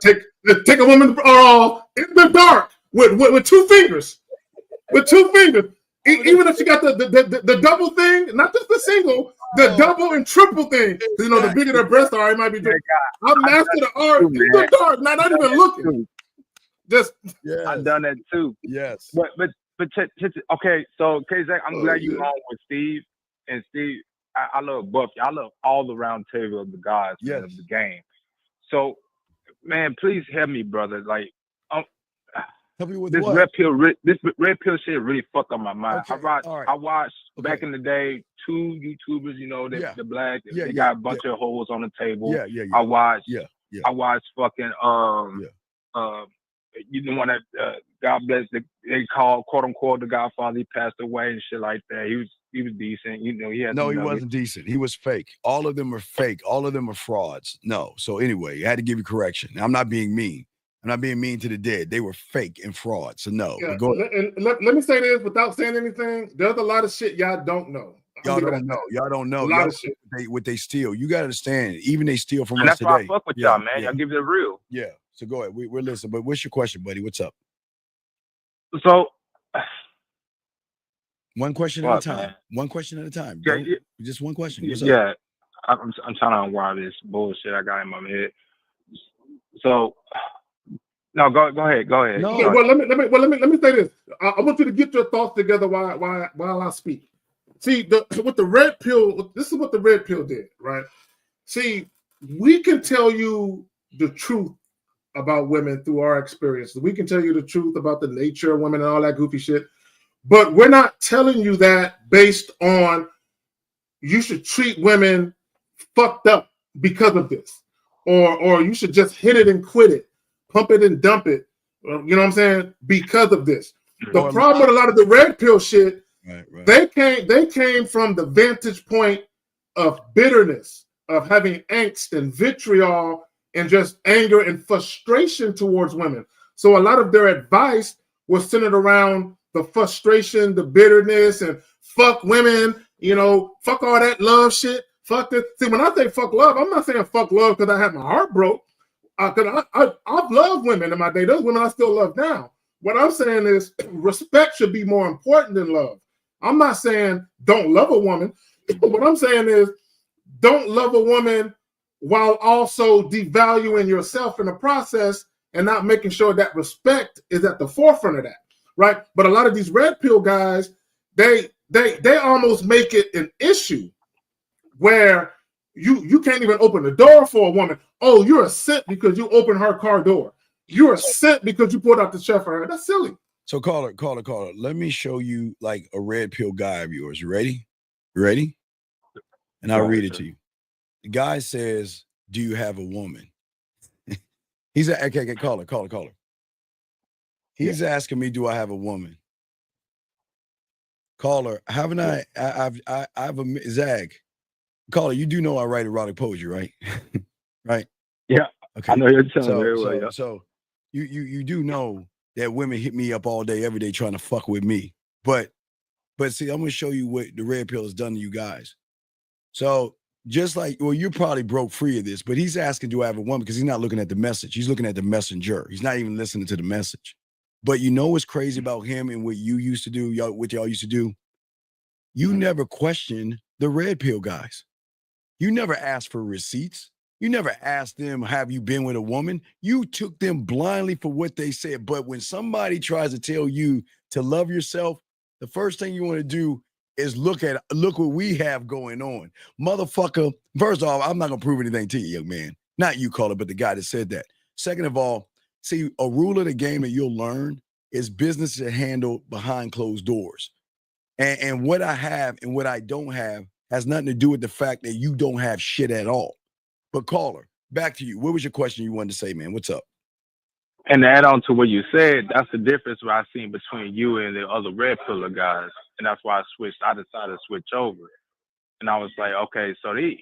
take a woman in the dark with two fingers. With two fingers. Even if she got the double thing, not just the single, the double and triple thing. You know, the bigger their breasts are, it might be different. I mastered the art in the dark, not even looking. I've done that too. Yes. But okay, so Zach, I'm glad you're on with Steve. And Steve, I love Buffy. I love all the round table of the guys of the game. So, man, please help me, brother. Like, help me with this what? This red pill shit really fucked up my mind. Okay. I watched back in the day 2 YouTubers. You know, the black. They got a bunch of holes on the table. I watched. I watched fucking you know, one that God bless they call quote unquote the Godfather. He passed away and shit like that. He was decent. You know, he had he wasn't decent. He was fake. All of them are fake. All of them are frauds. No. So anyway, I had to give you correction. I'm not being mean. I'm not being mean to the dead. They were fake and fraud. So no. Yeah. Let me say this without saying anything. There's a lot of shit y'all don't know. Y'all don't know. Y'all don't know. A lot of shit. What they steal. You got to understand. Even they steal from and us that's why today. I fuck with y'all, man. Y'all give it a real. Yeah. So go ahead. We're listening. But what's your question, buddy? What's up? So one question at a time. Man. One question at a time. Just one question. What's up? I'm trying to unwire this bullshit I got in my head. So no, go ahead. No, well, let me say this. I want you to get your thoughts together while I speak. See, with the red pill, this is what the red pill did, right? See, we can tell you the truth about women through our experiences. We can tell you the truth about the nature of women and all that goofy shit. But we're not telling you that based on you should treat women fucked up because of this. Or you should just hit it and quit it pump it and dump it. You know what I'm saying? Because of this. The problem with a lot of the red pill shit, they came from the vantage point of bitterness, of having angst and vitriol and just anger and frustration towards women. So a lot of their advice was centered around the frustration, the bitterness, and fuck women, you know, fuck all that love shit. Fuck this. See, when I say fuck love, I'm not saying fuck love because I had my heart broke. Because I've loved women in my day. Those women I still love now. What I'm saying is respect should be more important than love. I'm not saying don't love a woman. What I'm saying is don't love a woman while also devaluing yourself in the process and not making sure that respect is at the forefront of that, right? But a lot of these red pill guys, they almost make it an issue where you can't even open the door for a woman. Oh, you're a simp because you opened her car door. You're a simp because you pulled out the chair for her. That's silly. So caller. Let me show you like a red pill guy of yours. You ready? Ready? And I'll read it to you. The guy says, "Do you have a woman?" He's okay. Caller. He's asking me, "Do I have a woman?" Caller, haven't I? I've a Zag. Caller, you do know I write erotic poetry, right? Right? Yeah. Okay. I know you're telling very well. Yeah. So you do know that women hit me up all day, every day, trying to fuck with me. But see, I'm gonna show you what the red pill has done to you guys. So just like, well, you're probably broke free of this, but he's asking, do I have a woman? Because he's not looking at the message. He's looking at the messenger. He's not even listening to the message. But you know what's crazy about him and what you used to do, what y'all used to do? You never questioned the red pill guys. You never asked for receipts. You never asked them, have you been with a woman? You took them blindly for what they said. But when somebody tries to tell you to love yourself, the first thing you want to do is look what we have going on. Motherfucker, first off, I'm not going to prove anything to you, young man. Not you, caller, but the guy that said that. Second of all, see, a rule of the game that you'll learn is business is handled behind closed doors. And what I have and what I don't have has nothing to do with the fact that you don't have shit at all. But caller, back to you. What was your question you wanted to say, man? What's up? And to add on to what you said, that's the difference what I've seen between you and the other red pillar guys. And that's why I decided to switch over. And I was like, okay, so they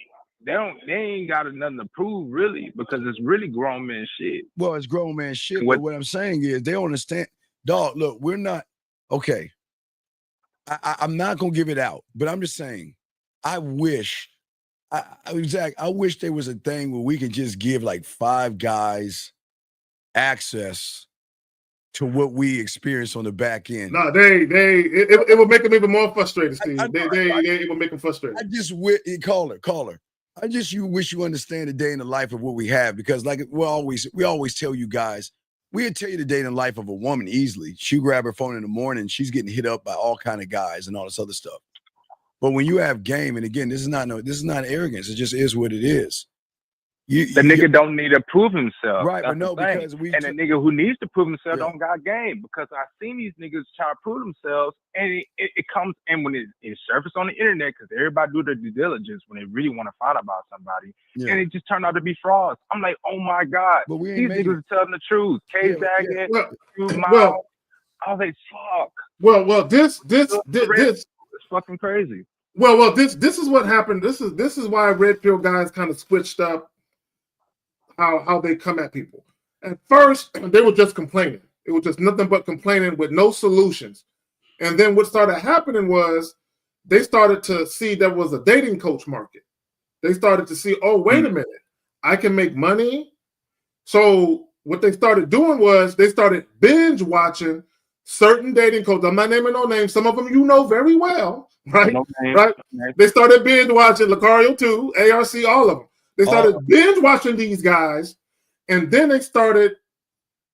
ain't got nothing to prove really, because it's really grown man shit. Well, it's grown man shit. But what I'm saying is they don't understand. Dog, look, we're not okay. I'm not gonna give it out, but I'm just saying, I wish there was a thing where we could just give like 5 guys access to what we experience on the back end. No, it would make them even more frustrated, Steve. It would make them frustrated. I just wish, caller. I just wish you understand the day in the life of what we have, because like we always tell you guys, we'd tell you the day in the life of a woman easily. She grab her phone in the morning, she's getting hit up by all kind of guys and all this other stuff. But when you have game, and again, this is not arrogance. It just is what it is. The nigga don't need to prove himself. Right, but no, because the nigga who needs to prove himself don't got game, because I've seen these niggas try to prove themselves, and it comes, and when it surfaces on the internet, because everybody do their due diligence when they really want to find about somebody, and it just turned out to be frauds. I'm like, oh my God, but these niggas are telling the truth. K-Zagging, I was like, fuck. Well, this it's fucking crazy. Well, this is what happened. This is why red pill guys kind of switched up how they come at people. At first, they were just complaining. It was just nothing but complaining with no solutions. And then what started happening was they started to see there was a dating coach market. They started to see, oh, wait a minute, I can make money. So what they started doing was they started binge watching certain dating coaches. I'm not naming no names. Some of them you know very well, right? No names. Right? They started binge watching Lucario too, ARC, all of them. They started binge watching these guys, and then they started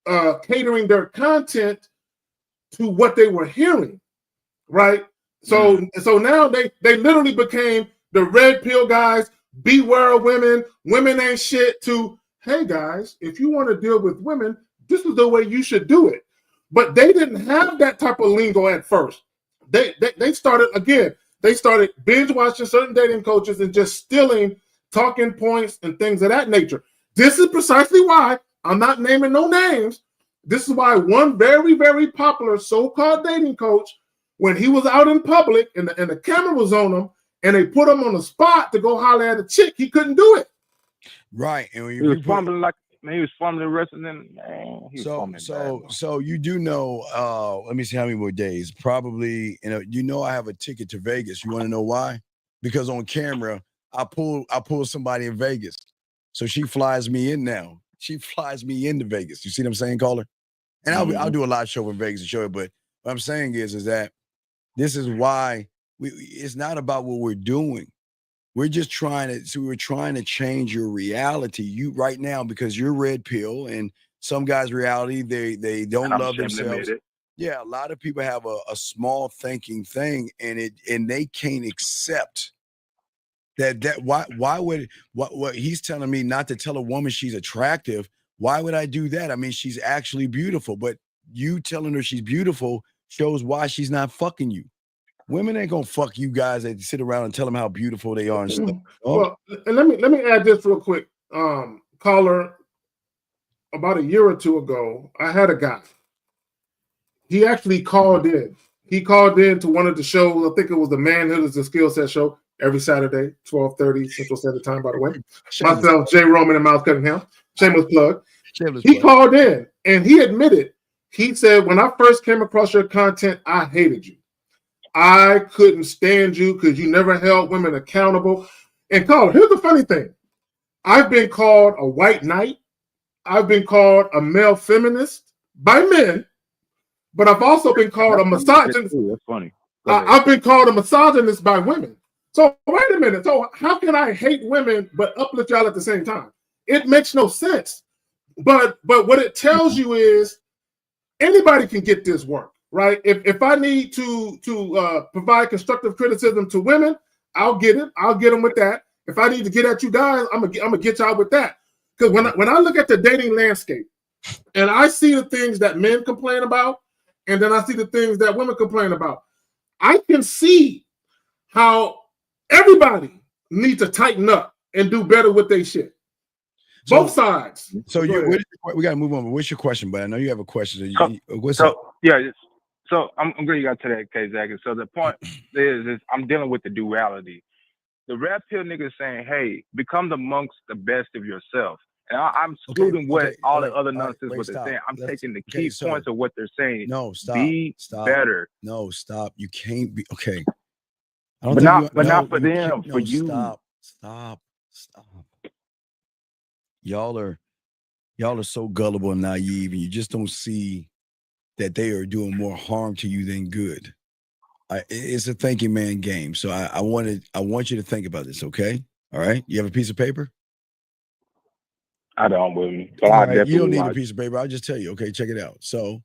catering their content to what they were hearing, right? So now they literally became the red pill guys. Beware of women. Women ain't shit. To, hey guys, if you want to deal with women, this is the way you should do it. But they didn't have that type of lingo at first. They started again. They started binge watching certain dating coaches and just stealing talking points and things of that nature. This is precisely why I'm not naming no names. This is why one very, very popular so-called dating coach, when he was out in public and the camera was on him and they put him on the spot to go holler at a chick, he couldn't do it. Right. And when he was fumbling like, man, he was fumbling the rest of them. Man, he was So you do know, let me see how many more days. Probably, I have a ticket to Vegas. You want to know why? Because on camera, I pull somebody in Vegas. So she flies me in now. She flies me into Vegas. You see what I'm saying, caller? And I'll do a live show in Vegas to show it. But what I'm saying is that this is why it's not about what we're doing. We're just trying to change your reality. You right now, because you're red pill, and some guys' reality, they don't love themselves. Yeah, a lot of people have a small thinking thing, and they can't accept that why would what he's telling me not to tell a woman she's attractive. Why would I do that? I mean, she's actually beautiful, but you telling her she's beautiful shows why she's not fucking you. Women ain't gonna fuck you guys that sit around and tell them how beautiful they are and stuff. Well, and let me add this real quick. Caller, about a year or two ago, I had a guy. He actually called in. He called in to one of the shows. I think it was the Manhood is a Skill Set show every Saturday, 12:30 Central Standard Time, by the way. Myself, Jay Roman, and Mouth Cutting Him. Shameless plug. He called in and he admitted, he said, when I first came across your content, I hated you. I couldn't stand you because you never held women accountable. And caller, here's the funny thing. I've been called a white knight. I've been called a male feminist by men, but I've also been called a misogynist. That's funny. I've been called a misogynist by women. So wait a minute. So how can I hate women but uplift y'all at the same time? It makes no sense. But what it tells you is anybody can get this work, right? If I need to provide constructive criticism to women, I'll get it. I'll get them with that. If I need to get at you guys, I'm gonna get y'all with that. Because when I look at the dating landscape and I see the things that men complain about, and then I see the things that women complain about, I can see how everybody needs to tighten up and do better with their shit. Both sides. So we got to move on. But what's your question? But I know you have a question. So I'm glad you got to that, K. Zach. So the point is I'm dealing with the duality. The red pill niggas saying, "Hey, become amongst the best of yourself." And I'm excluding all the other nonsense what they're saying. I'm taking the key points of what they're saying. No, stop. Be better. No, stop. You can't be okay. But not for them. For you. Stop. Y'all are so gullible and naive, and you just don't see that they are doing more harm to you than good. It's a thinking man game. So I want you to think about this, okay? All right. You have a piece of paper? I don't with me. But you don't need a piece of paper. I'll just tell you, okay, check it out. So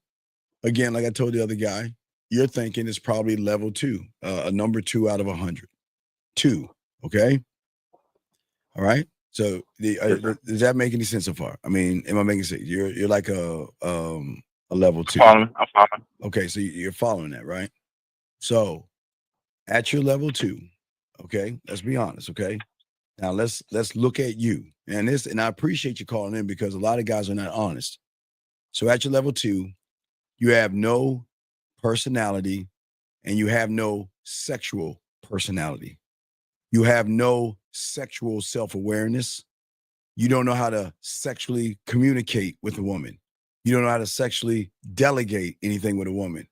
again, like I told the other guy, your thinking is probably level 2, a number 2 out of 100. 2, okay? All right. So does that make any sense so far? I mean, am I making sense? You're like a level 2. I'm following. Okay, so you're following that, right? So at your level 2, okay, let's be honest, okay? Now let's look at you. And I appreciate you calling in because a lot of guys are not honest. So at your level 2, you have no personality and you have no sexual personality. You have no sexual self-awareness. You don't know how to sexually communicate with a woman. You don't know how to sexually delegate anything with a woman.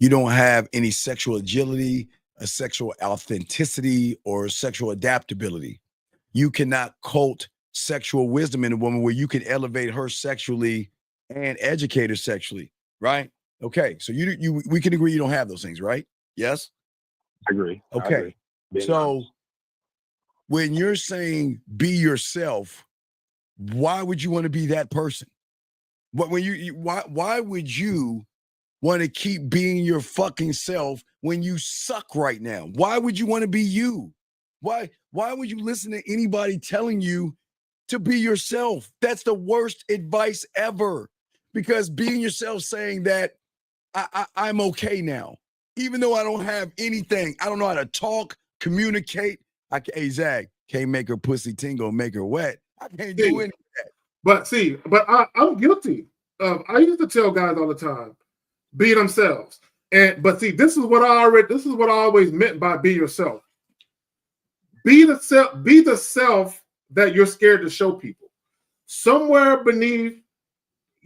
You don't have any sexual agility, a sexual authenticity, or sexual adaptability. You cannot cult sexual wisdom in a woman where you can elevate her sexually and educate her sexually, right? Okay, so we can agree you don't have those things, right? Yes? I agree. Okay, I agree. so when you're saying be yourself, why would you want to be that person? Why would you want to keep being your fucking self when you suck right now? Why would you want to be you? Why would you listen to anybody telling you to be yourself? That's the worst advice ever. Because being yourself, saying that I'm okay now, even though I don't have anything, I don't know how to talk, communicate. Hey, Zach, can't make her pussy tingle, make her wet. I can't do any of that. But see, I'm guilty of. I used to tell guys all the time, be themselves. But see, this is what I always meant by be yourself. Be the self that you're scared to show people. Somewhere beneath,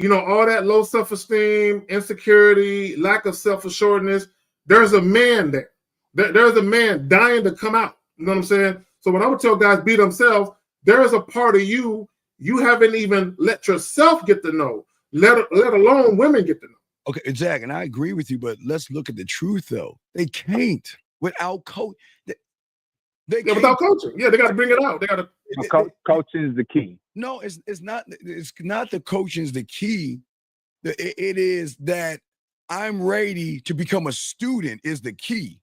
all that low self-esteem, insecurity, lack of self-assuredness, there's a man there. There's a man dying to come out. You know what I'm saying? So when I would tell guys be themselves, there is a part of you haven't even let yourself get to know, let alone women get to know. Okay, Zach, and I agree with you, but let's look at the truth, though. They can't without coach. Without coaching. Yeah, they got to bring it out. They got to. Coaching is the key. No, it's not. It's not the coaching is the key. It is that I'm ready to become a student is the key,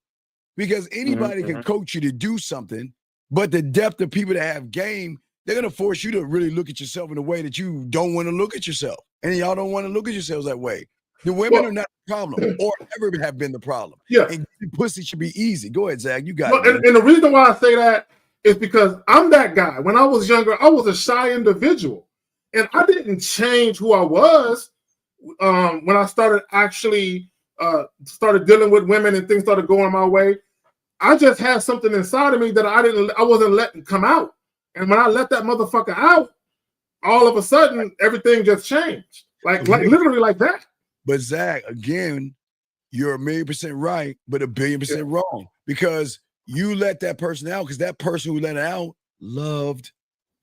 because anybody can coach you to do something, but the depth of people that have game, they're gonna force you to really look at yourself in a way that you don't want to look at yourself, and y'all don't want to look at yourselves that way. The women are not the problem, or ever have been the problem. Yeah, and pussy should be easy. Go ahead, Zach. You got it. And the reason why I say that is because I'm that guy. When I was younger, I was a shy individual, and I didn't change who I was when I started actually started dealing with women and things started going my way. I just had something inside of me that I wasn't letting come out, and when I let that motherfucker out, all of a sudden everything just changed, like literally like that. But Zach, again, you're 1,000,000% right, but 1,000,000,000% wrong, because you let that person out because that person who let it out loved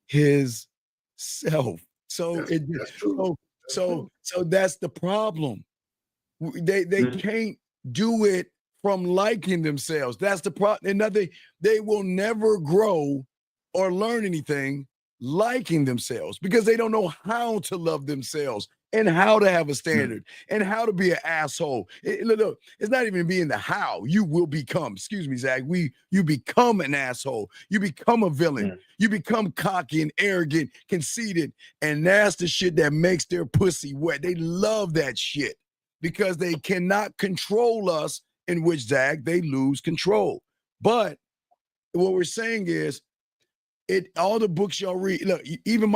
his self. So so that's the problem. They can't do it from liking themselves. That's the problem. And they will never grow or learn anything liking themselves because they don't know how to love themselves and how to have a standard and how to be an asshole. Look, it's not even being the how. You will become, excuse me, Zach, you become an asshole. You become a villain. You become cocky and arrogant, conceited, and that's the shit that makes their pussy wet. They love that shit because they cannot control us, in which, Zach, they lose control. But what we're saying is, all the books y'all read, look, even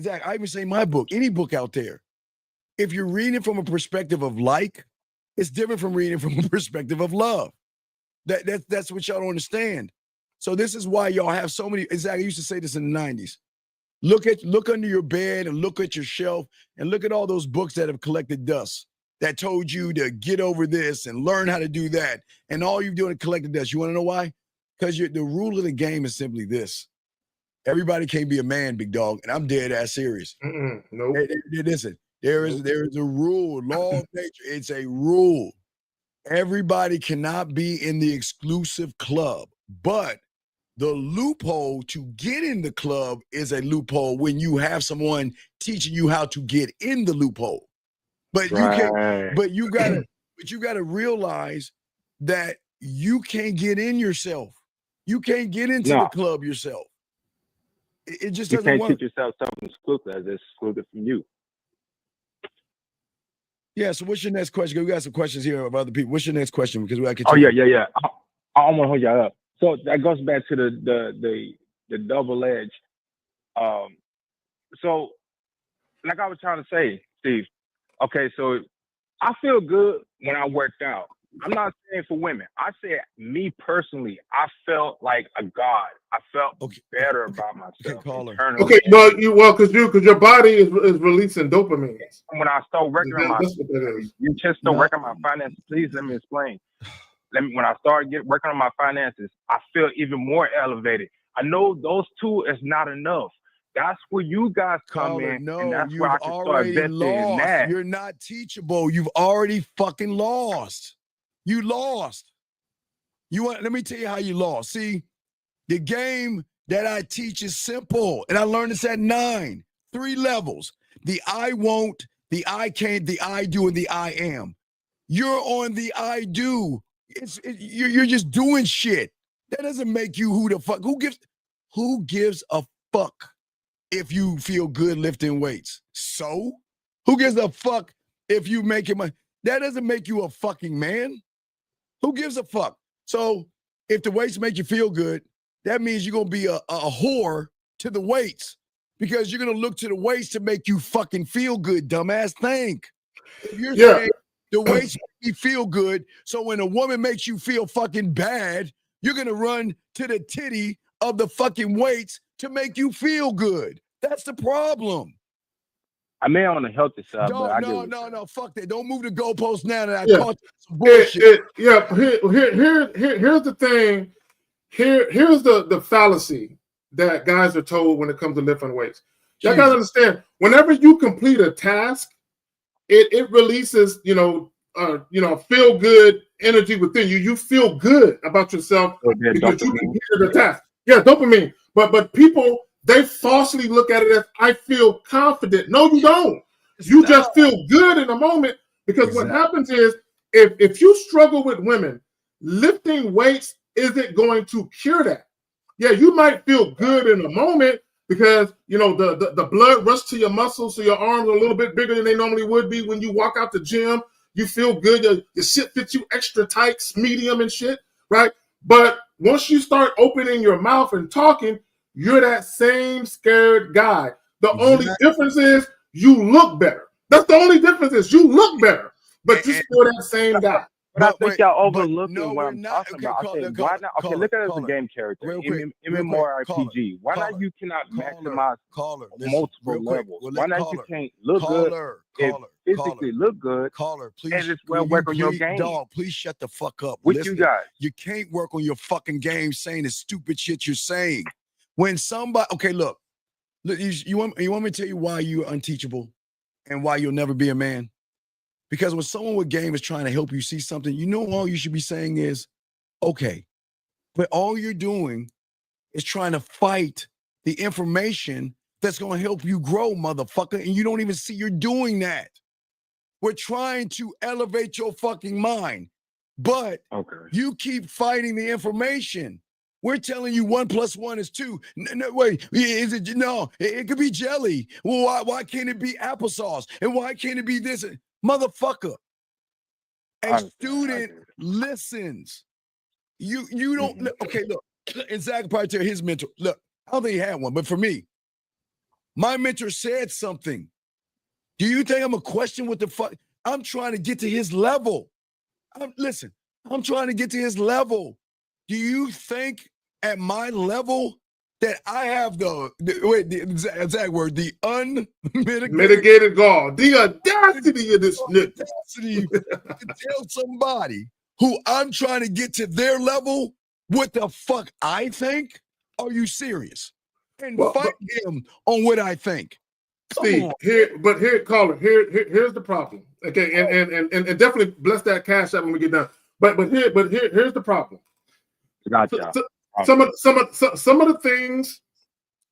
Zach, I even say my book, any book out there, if you're reading it from a perspective of it's different from reading from a perspective of love. That's what y'all don't understand. So this is why y'all have so many, Zach, I used to say this in the 90s. Look under your bed and look at your shelf and look at all those books that have collected dust that told you to get over this and learn how to do that. And all you're doing is collecting dust. You want to know why? Because the rule of the game is simply this. Everybody can't be a man, big dog, and I'm dead ass serious. Nope. Listen, there is a rule, law of nature. It's a rule. Everybody cannot be in the exclusive club, but the loophole to get in the club is a loophole when you have someone teaching you how to get in the loophole. But you gotta realize that you can't get in yourself. You can't get into the club yourself. It just doesn't work. You can't teach yourself something exclusive as it's exclusive from you. Yeah, so what's your next question? We got some questions here of other people. What's your next question? Because we got to yeah. I don't want to hold y'all up. So that goes back to the double edge. So like I was trying to say, Steve, okay, so I feel good when I worked out. I'm not saying for women. I said me personally, I felt like a god. I felt better about myself. Okay, because your body is releasing dopamine. When I start working on my finances, please let me explain. When I start working on my finances, I feel even more elevated. I know those two is not enough. That's where you guys come in. No, and that's you've where I can already start lost. in that. You're not teachable. You've already fucking lost. You lost. Let me tell you how you lost. See, the game that I teach is simple, and I learned this at 9. 3 levels: the I won't, the I can't, the I do, and the I am. You're on the I do. You're just doing shit. That doesn't make you who the fuck. Who gives a fuck if you feel good lifting weights? So who gives a fuck if you make money? That doesn't make you a fucking man. Who gives a fuck? So if the weights make you feel good, that means you're going to be a whore to the weights. because you're gonna look to the weights to make you fucking feel good, dumbass. Think. If you're Yeah. saying the weights make me feel good, so when a woman makes you feel fucking bad, you're gonna run to the titty of the fucking weights to make you feel good. That's the problem. I mean, on the healthy side, but I No, fuck that. Don't move the goalpost now that I Yeah. caught some bullshit. Here's the thing. Here's the fallacy that guys are told when it comes to lifting weights. Y'all gotta understand, whenever you complete a task, it releases, feel good energy within you. You feel good about yourself because you completed the task. Yeah, dopamine. But people, they falsely look at it as I feel confident. No, you don't. You just feel good in the moment, because what happens is if you struggle with women, lifting weights isn't going to cure that. Yeah, you might feel good in the moment because the blood rushes to your muscles, so your arms are a little bit bigger than they normally would be when you walk out the gym. You feel good. Your shit fits you extra tight, medium and shit, right? But once you start opening your mouth and talking, you're that same scared guy. The only difference is you look better. That's the only difference is you look better, but you're still that same guy. But I think y'all overlooking what I'm talking about. I think why not? Okay, look at it as a game character. MMORPG. Why not you cannot maximize multiple levels? Why not you can't look good? Physically look good. Please, and just work on your game. Dog, please shut the fuck up. What you got? You can't work on your fucking game saying the stupid shit you're saying. When somebody, okay, look, you want me to tell you why you're unteachable and why you'll never be a man? Because when someone with game is trying to help you see something, all you should be saying is, okay, but all you're doing is trying to fight the information that's going to help you grow, motherfucker, and you don't even see you're doing that. We're trying to elevate your fucking mind, but you keep fighting the information. We're telling you 1 + 1 is 2. No, wait, is it? No, it could be jelly. Well, why can't it be applesauce? And why can't it be this? Motherfucker, a student listens. You don't. Okay, look, and Zach probably tell his mentor. Look, I don't think he had one, but for me, my mentor said something. Do you think I'm a question what the fuck? I'm trying to get to his level. I'm trying to get to his level. Do you think at my level that I have the unmitigated gall, the audacity of this audacity to tell somebody who I'm trying to get to their level what the fuck I think? Are you serious? And fight him on what I think. Steve, caller, here's the problem. Okay, and definitely bless that cash up when we get done. But here's the problem. Gotcha. Some of the things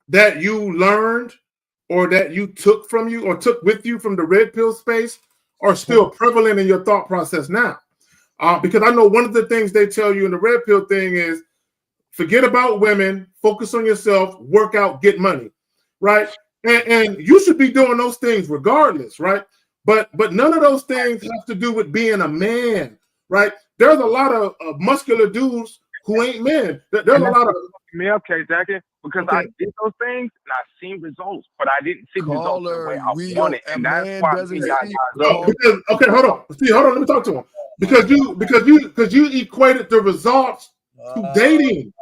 that you learned or that you took with you from the red pill space are still prevalent in your thought process now. Because I know one of the things they tell you in the red pill thing is forget about women, focus on yourself, work out, get money, right? And you should be doing those things regardless, right? But none of those things have to do with being a man, right? There's a lot of muscular dudes who ain't men. There's a lot of me, okay, Jackie, because I did those things and I seen results, but I didn't see results the way I wanted, and that's why hold on, let me talk to him because you equated the results to dating.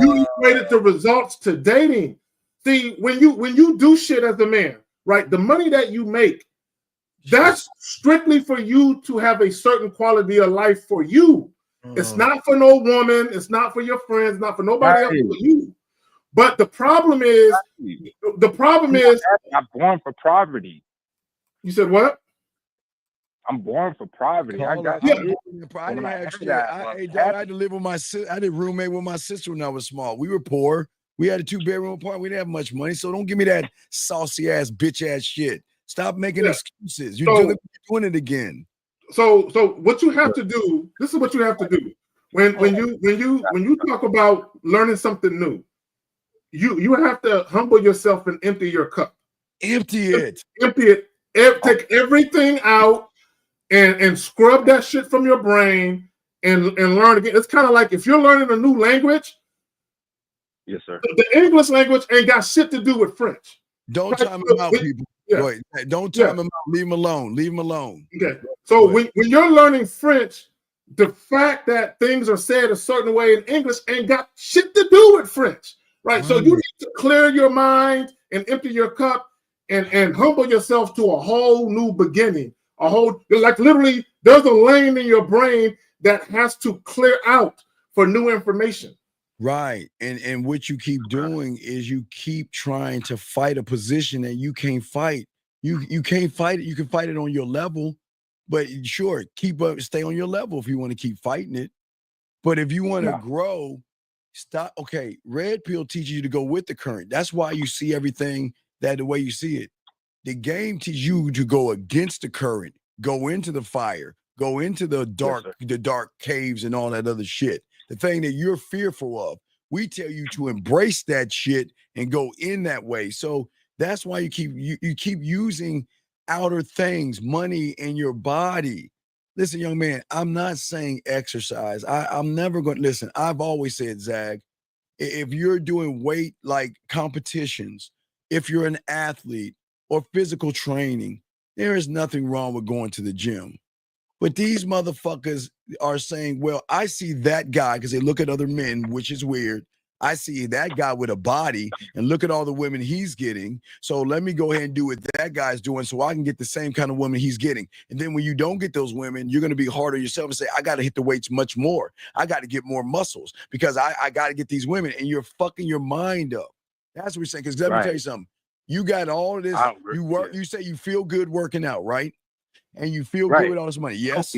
You equated the results to dating. See, when you do shit as a man, right? The money that you make, that's strictly for you to have a certain quality of life for you. It's not for no woman. It's not for your friends. Not for nobody else but you. But the problem is, I'm born for poverty. You said what? I'm born for poverty. I had to live with my sister. I did roommate with my sister when I was small. We were poor. We had a 2-bedroom apartment. We didn't have much money. So don't give me that saucy ass, bitch ass shit. Stop making excuses. You're doing it again. So what you have to do, this is what you have to do. When you talk about learning something new, you have to humble yourself and empty your cup. Empty it. Take everything out and scrub that shit from your brain and learn again. It's kind of like if you're learning a new language. Yes, sir. The English language ain't got shit to do with French. Don't Right? time him out, people. Yeah. Go ahead. Don't Yeah. time him out. Leave him alone. Leave him alone. Okay. So when you're learning French, the fact that things are said a certain way in English ain't got shit to do with French. Right. So you need to clear your mind and empty your cup and humble yourself to a whole new beginning. A whole, like, literally, there's a lane in your brain that has to clear out for new information. Right. And what you keep doing is you keep trying to fight a position that you can't fight. You can't fight it. You can fight it on your level, but sure, stay on your level if you want to keep fighting it. But if you want to grow, stop. Okay, red pill teaches you to go with the current. That's why you see everything the way you see it. The game teaches you to go against the current, go into the fire, go into the dark caves and all that other shit. The thing that you're fearful of, we tell you to embrace that shit and go in that way. So that's why you keep using outer things, money, and your body. Listen, young man, I'm not saying exercise. I'm never going to listen. I've always said, Zag, if you're doing weight like competitions, if you're an athlete or physical training, there is nothing wrong with going to the gym. But these motherfuckers are saying, well, I see that guy, because they look at other men, which is weird. I see that guy with a body and look at all the women he's getting. So let me go ahead and do what that guy's doing so I can get the same kind of woman he's getting. And then when you don't get those women, you're going to be hard on yourself and say, I got to hit the weights much more. I got to get more muscles because I got to get these women. And you're fucking your mind up. That's what we're saying. Because let me tell you something. You got all of this. You work. You say you feel good working out, right? And you feel good with all this money. Yes.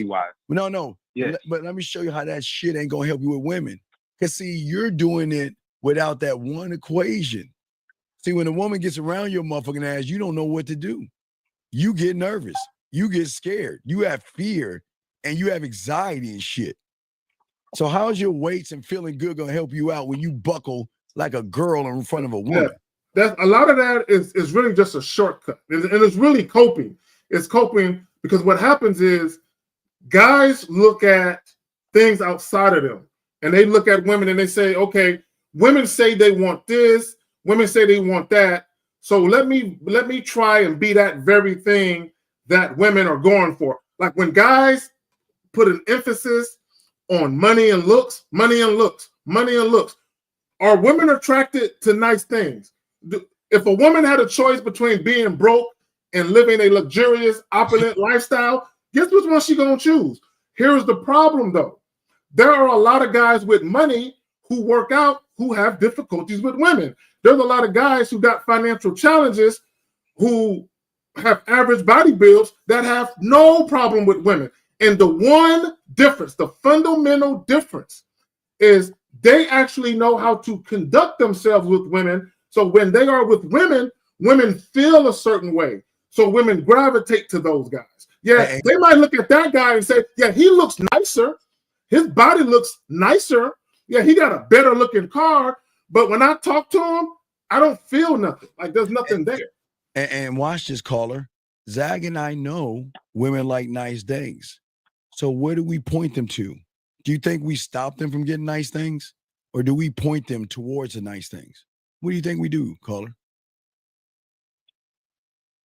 No. Yes. But let me show you how that shit ain't going to help you with women. Because, see, you're doing it without that one equation. See, when a woman gets around your motherfucking ass, you don't know what to do. You get nervous. You get scared. You have fear. And you have anxiety and shit. So how's your weights and feeling good going to help you out when you buckle like a girl in front of a woman? Yeah. That's a lot of that is really just a shortcut. And it's really coping. It's coping because what happens is guys look at things outside of them. And they look at women and they say, okay, women say they want this, women say they want that. So let me try and be that very thing that women are going for. Like when guys put an emphasis on money and looks, are women attracted to nice things? If a woman had a choice between being broke and living a luxurious, opulent lifestyle, guess which one she gonna choose? Here's the problem though. There are a lot of guys with money who work out who have difficulties with women. There's a lot of guys who got financial challenges who have average body builds that have no problem with women. And the one difference, the fundamental difference, is they actually know how to conduct themselves with women. So when they are with women, women feel a certain way. So women gravitate to those guys. Yeah, they might look at that guy and say, yeah, he looks nicer. His body looks nicer. Yeah, he got a better looking car. But when I talk to him, I don't feel nothing. Like there's nothing there. And watch this, caller. Zag and I know women like nice things. So where do we point them to? Do you think we stop them from getting nice things? Or do we point them towards the nice things? What do you think we do, caller?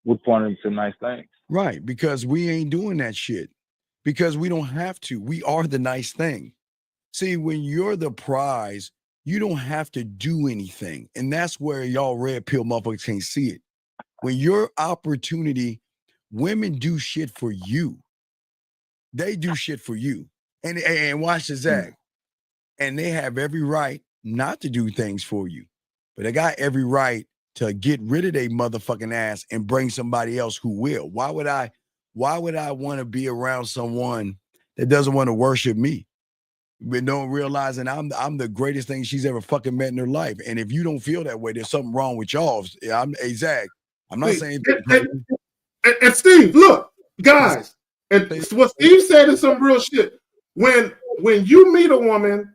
We point them to nice things. Right, because we ain't doing that shit. Because we don't have to. We are the nice thing. See, when you're the prize, you don't have to do anything. And that's where y'all red pill motherfuckers can't see it. When your opportunity, women do shit for you. They do shit for you. And watch the Zag. And they have every right not to do things for you. But they got every right to get rid of their motherfucking ass and bring somebody else who will. Why would I want to be around someone that doesn't want to worship me? But don't realizing I'm the greatest thing she's ever fucking met in her life. And if you don't feel that way, there's something wrong with y'all. Zag, I'm not saying and Steve, look, guys, and what Steve said is some real shit. When you meet a woman,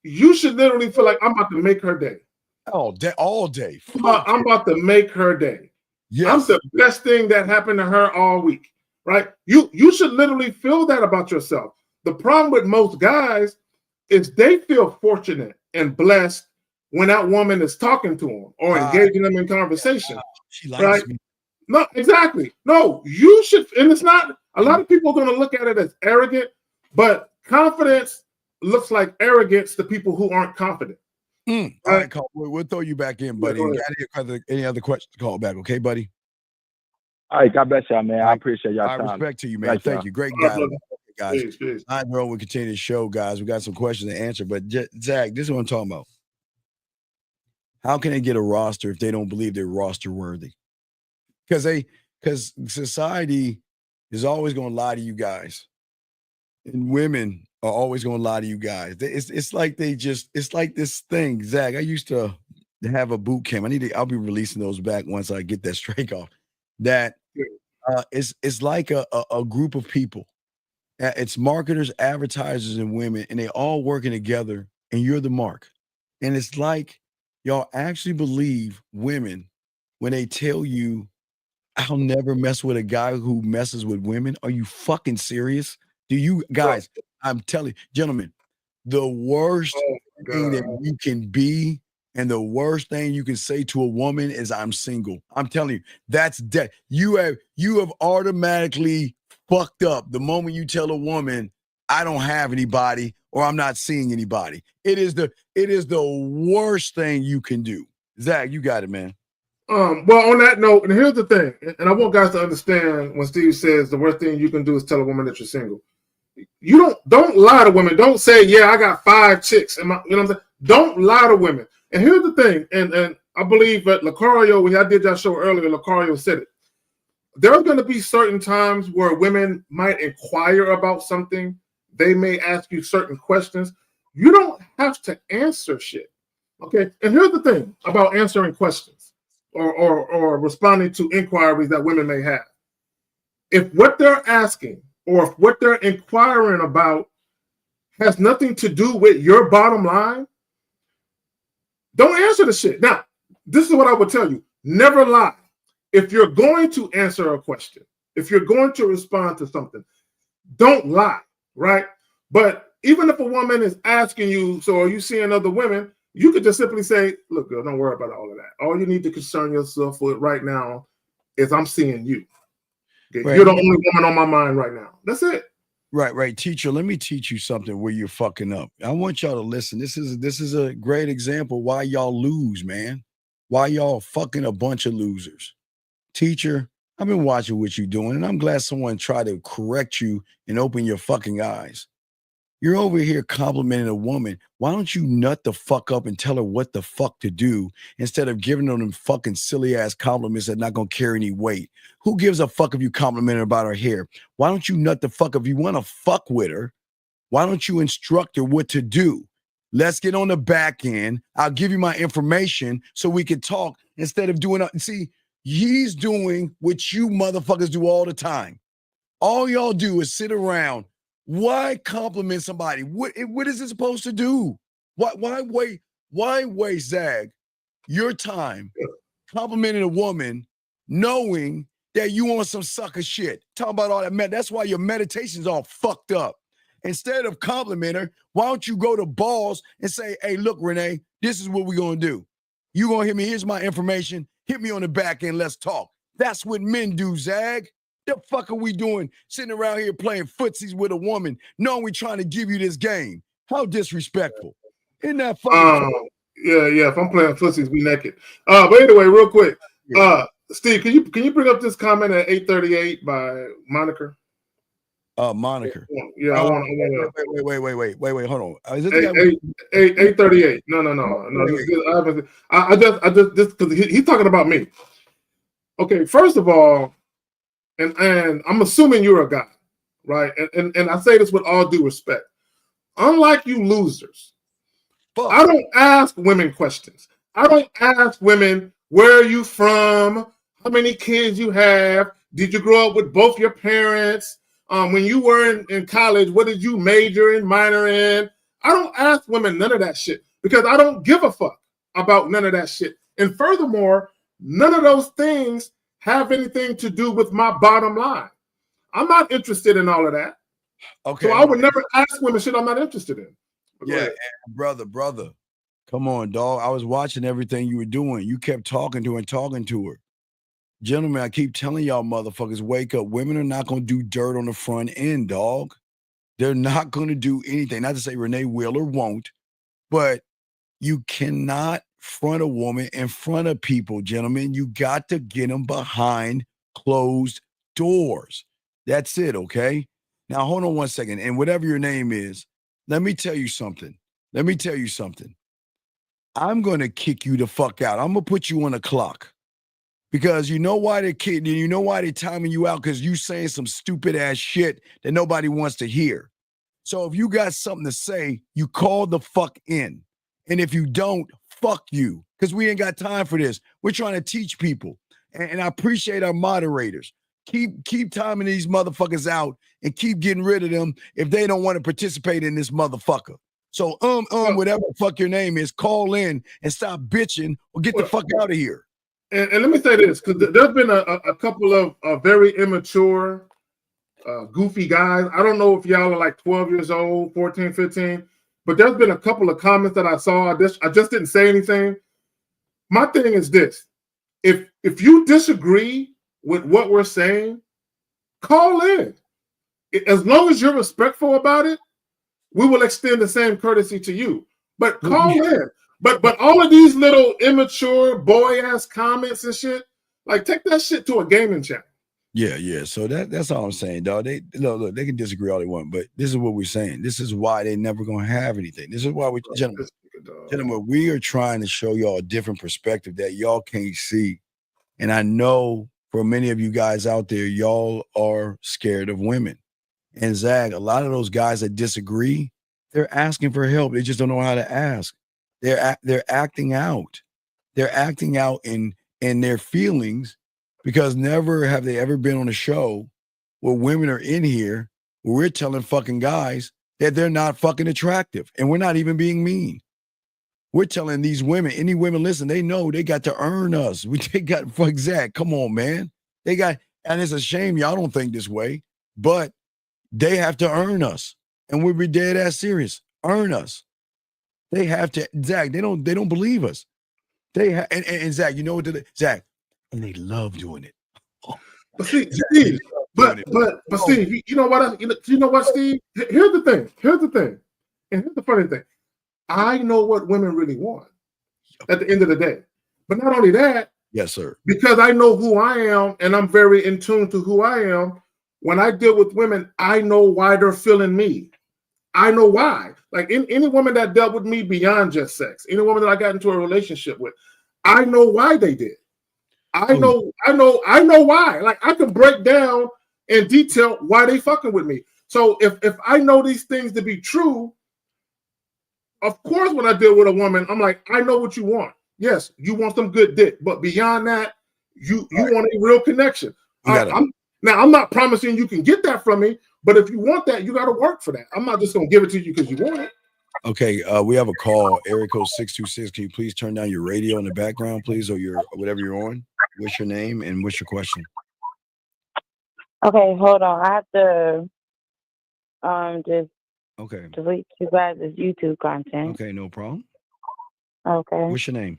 you should literally feel like I'm about to make her day. All day. I'm about to make her day. Yes. I'm the best thing that happened to her all week, right? You should literally feel that about yourself. The problem with most guys is they feel fortunate and blessed when that woman is talking to them or engaging them in conversation. She likes right? me. No, exactly. No, you should, and it's not. A lot of people are going to look at it as arrogant, but confidence looks like arrogance to people who aren't confident. All right, Carl, we'll throw you back in, buddy. Any other questions? Call back, okay, buddy? All right, God bless y'all, man. I appreciate y'all time. Respect to you, man. Thank you. Great dialogue, guys. Peace. All right, bro. We'll continue the show, guys. We got some questions to answer, but Zach, this is what I'm talking about. How can they get a roster if they don't believe they're roster worthy? Because society is always going to lie to you guys, and women are always going to lie to you guys. It's like it's like this thing, Zach. I used to have a boot camp. I'll be releasing those back once I get that strike off. That it's like a group of people. It's marketers, advertisers, and women, and they all working together, and you're the mark. And it's like y'all actually believe women when they tell you, I'll never mess with a guy who messes with women. Are you fucking serious? Do you guys, I'm telling you, gentlemen, the worst thing that you can be and the worst thing you can say to a woman is I'm single. I'm telling you, that's dead. You have automatically fucked up the moment you tell a woman, I don't have anybody or I'm not seeing anybody. It is the worst thing you can do. Zach, you got it, man. Well, on that note, and here's the thing, and I want guys to understand when Steve says the worst thing you can do is tell a woman that you're single. You don't lie to women. Don't say, yeah, I got 5 chicks. You know what I'm saying? Don't lie to women. And here's the thing, and I believe that Lucario, when I did that show earlier, Lucario said it. There are going to be certain times where women might inquire about something. They may ask you certain questions. You don't have to answer shit. Okay? And here's the thing about answering questions or responding to inquiries that women may have. If what they're asking or if what they're inquiring about has nothing to do with your bottom line, don't answer the shit. Now, this is what I would tell you. Never lie. If you're going to answer a question, if you're going to respond to something, don't lie, right? But even if a woman is asking you, so are you seeing other women? You could just simply say, look, girl, don't worry about all of that. All you need to concern yourself with right now is I'm seeing you. Okay? Right. You're the only woman on my mind right now. That's it. Right. Teacher, let me teach you something where you're fucking up. I want y'all to listen. This is a great example why y'all lose, man. Why y'all fucking a bunch of losers. Teacher, I've been watching what you're doing, and I'm glad someone tried to correct you and open your fucking eyes. You're over here complimenting a woman. Why don't you nut the fuck up and tell her what the fuck to do instead of giving her them fucking silly ass compliments that not gonna carry any weight? Who gives a fuck if you compliment her about her hair? Why don't you nut the fuck up? If you want to fuck with her, why don't you instruct her what to do? Let's get on the back end. I'll give you my information so we can talk instead of doing – see, he's doing what you motherfuckers do all the time. All y'all do is sit around. Why compliment somebody? What is it supposed to do? Why waste, Zag, your time complimenting a woman knowing that you want some sucker shit? Talk about all that. That's why your meditation's all fucked up. Instead of compliment her, why don't you go to balls and say, hey, look, Renee, this is what we're going to do. You going to hit me. Here's my information. Hit me on the back end. Let's talk. That's what men do, Zag. The fuck are we doing sitting around here playing footsies with a woman knowing we're trying to give you this game? How disrespectful. Isn't that fucking Yeah. If I'm playing footsies, we naked. But anyway, real quick. Steve, can you bring up this comment at 8:38 by Moniker? Moniker. Yeah, I want Wait, hold on. Is it 8:38? No. I just because he's talking about me. Okay, first of all, and I'm assuming you're a guy, right? And I say this with all due respect. Unlike you losers, I don't ask women questions. I don't ask women, where are you from? How many kids you have? Did you grow up with both your parents? When you were in college, what did you major and minor in? I don't ask women none of that shit because I don't give a fuck about none of that shit. And furthermore, none of those things have anything to do with my bottom line. I'm not interested in all of that. Okay. So I would never ask women shit I'm not interested in. Yeah, brother. Come on, dog. I was watching everything you were doing. You kept talking to her. Gentlemen, I keep telling y'all motherfuckers, wake up. Women are not going to do dirt on the front end, dog. They're not going to do anything. Not to say Renee will or won't, but you cannot front a woman in front of people, gentlemen. You got to get them behind closed doors. That's it, okay? Now, hold on one second. And whatever your name is, let me tell you something. Let me tell you something. I'm going to kick you the fuck out. I'm going to put you on a clock. Because you know why they're kidding you. You know why they're timing you out? Because you saying some stupid ass shit that nobody wants to hear. So if you got something to say, you call the fuck in. And if you don't, fuck you. Because we ain't got time for this. We're trying to teach people. And I appreciate our moderators. Keep timing these motherfuckers out and keep getting rid of them if they don't want to participate in this motherfucker. So whatever the fuck your name is, call in and stop bitching or get the fuck out of here. And let me say this, because there's been a couple of very immature, goofy guys. I don't know if y'all are like 12 years old, 14, 15, but there's been a couple of comments that I saw. I just didn't say anything. My thing is this. If you disagree with what we're saying, call in. As long as you're respectful about it, we will extend the same courtesy to you. But call in. But all of these little immature boy-ass comments and shit, like take that shit to a gaming channel. Yeah. So that's all I'm saying, dog. Look, they can disagree all they want, but this is what we're saying. This is why they never gonna have anything. This is why gentlemen, we are trying to show y'all a different perspective that y'all can't see. And I know for many of you guys out there, y'all are scared of women. And Zag, a lot of those guys that disagree, they're asking for help. They just don't know how to ask. They're acting out. They're acting out in their feelings because never have they ever been on a show where women are in here where we're telling fucking guys that they're not fucking attractive. And we're not even being mean. We're telling these women, any women listen, they know they got to earn us. They got, fuck Zach, come on, man. They got, and it's a shame y'all don't think this way, but they have to earn us. And we'll be dead ass serious. Earn us. They have to, Zach, they don't believe us. They have, and Zach, you know what Zach, and they love doing it. But see, Steve, but Steve, you know what, Steve? Here's the thing, and here's the funny thing. I know what women really want at the end of the day. But not only that, yes, sir. Because I know who I am and I'm very in tune to who I am. When I deal with women, I know why they're feeling me. I know why. Like any woman that dealt with me beyond just sex, any woman that I got into a relationship with, I know why they did. I know why. Like I can break down in detail why they fucking with me. So if I know these things to be true, of course, when I deal with a woman, I'm like, I know what you want. Yes, you want some good dick, but beyond that, you want a real connection. I'm not promising you can get that from me, but if you want that, you got to work for that. I'm not just gonna give it to you because you want it. Okay, we have a call, area code 626. Can you please turn down your radio in the background, please, or your whatever you're on? What's your name and what's your question? Okay, hold on. I have to just delete you guys' YouTube content. Okay, no problem. Okay. What's your name?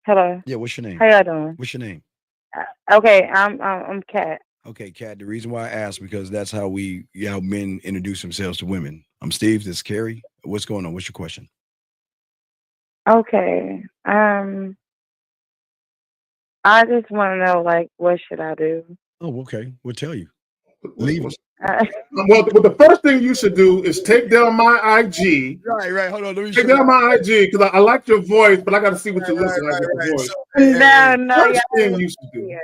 Hello. Yeah, what's your name? How y'all doing? What's your name? Okay, I'm Kat. Okay, Kat. The reason why I asked because that's how men introduce themselves to women. I'm Steve. This is Carrie. What's going on? What's your question? Okay. I just want to know, like, what should I do? Oh, okay. We'll tell you. Leave us. Well, the first thing you should do is take down my IG. Right. Hold on. Let me take down my IG because I like your voice, but I got to see what you listen like with the voice. No. First thing you should do.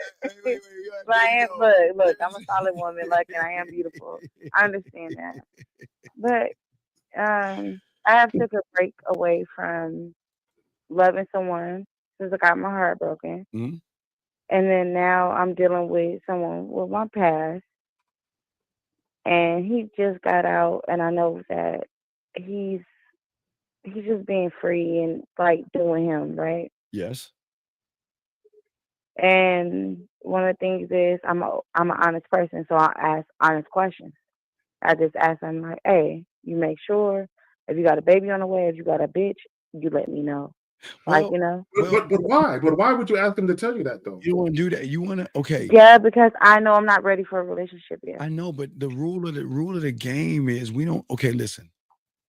Look, I'm a solid woman, and I am beautiful. I understand that. But I have took a break away from loving someone since I got my heart broken. Mm-hmm. And then now I'm dealing with someone with my past. And he just got out, and I know that he's just being free and like doing him, right? Yes. And one of the things is I'm an honest person, so I ask honest questions. I just ask him like, "Hey, you make sure if you got a baby on the way, if you got a bitch, you let me know." Like, you know. But why? But why would you ask him to tell you that though? You don't want to do that. You want to okay. Yeah, because I know I'm not ready for a relationship yet. I know, but the rule of the game is we don't. Okay, listen.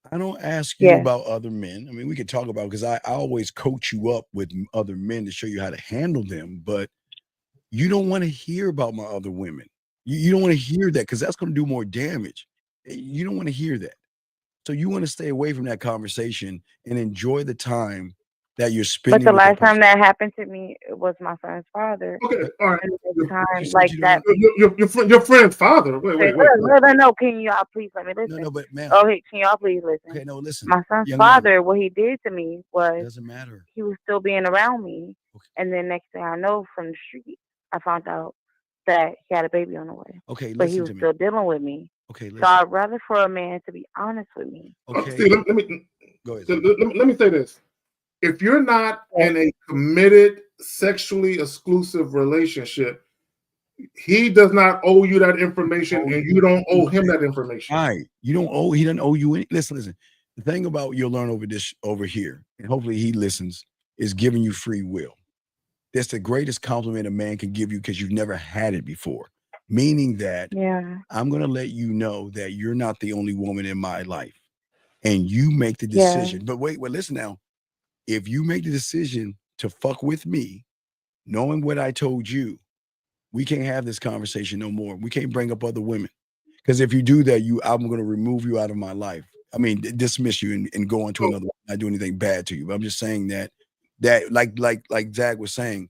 I don't ask you about other men. I mean, we could talk about because I always coach you up with other men to show you how to handle them, but you don't want to hear about my other women. You don't want to hear that because that's going to do more damage. You don't want to hear that. So you want to stay away from that conversation and enjoy the time that you're spending. But the last time that happened to me, it was my son's father. Okay, all right. Time like that. Your friend's father. Wait. No, can y'all please let me listen? No, but ma'am. Okay, can y'all please listen? Okay, no, listen. My son's father, what he did to me was doesn't matter. He was still being around me, and then next thing I know, from the street, I found out that he had a baby on the way. Okay, but he was still dealing with me. Okay, listen. So I'd rather for a man to be honest with me. Okay, see, let me go ahead. Let me say this. If you're not in a committed, sexually exclusive relationship, he does not owe you that information, and you don't owe him that information. Right. You don't owe, he doesn't owe you any. Listen. The thing about you'll learn over here, and hopefully he listens, is giving you free will. That's the greatest compliment a man can give you because you've never had it before. Meaning that I'm going to let you know that you're not the only woman in my life, and you make the decision. But wait, listen now. If you make the decision to fuck with me, knowing what I told you, we can't have this conversation no more. We can't bring up other women. Because if you do that, I'm going to remove you out of my life. I mean, dismiss you and go on to another, not do anything bad to you. But I'm just saying that like Zach was saying,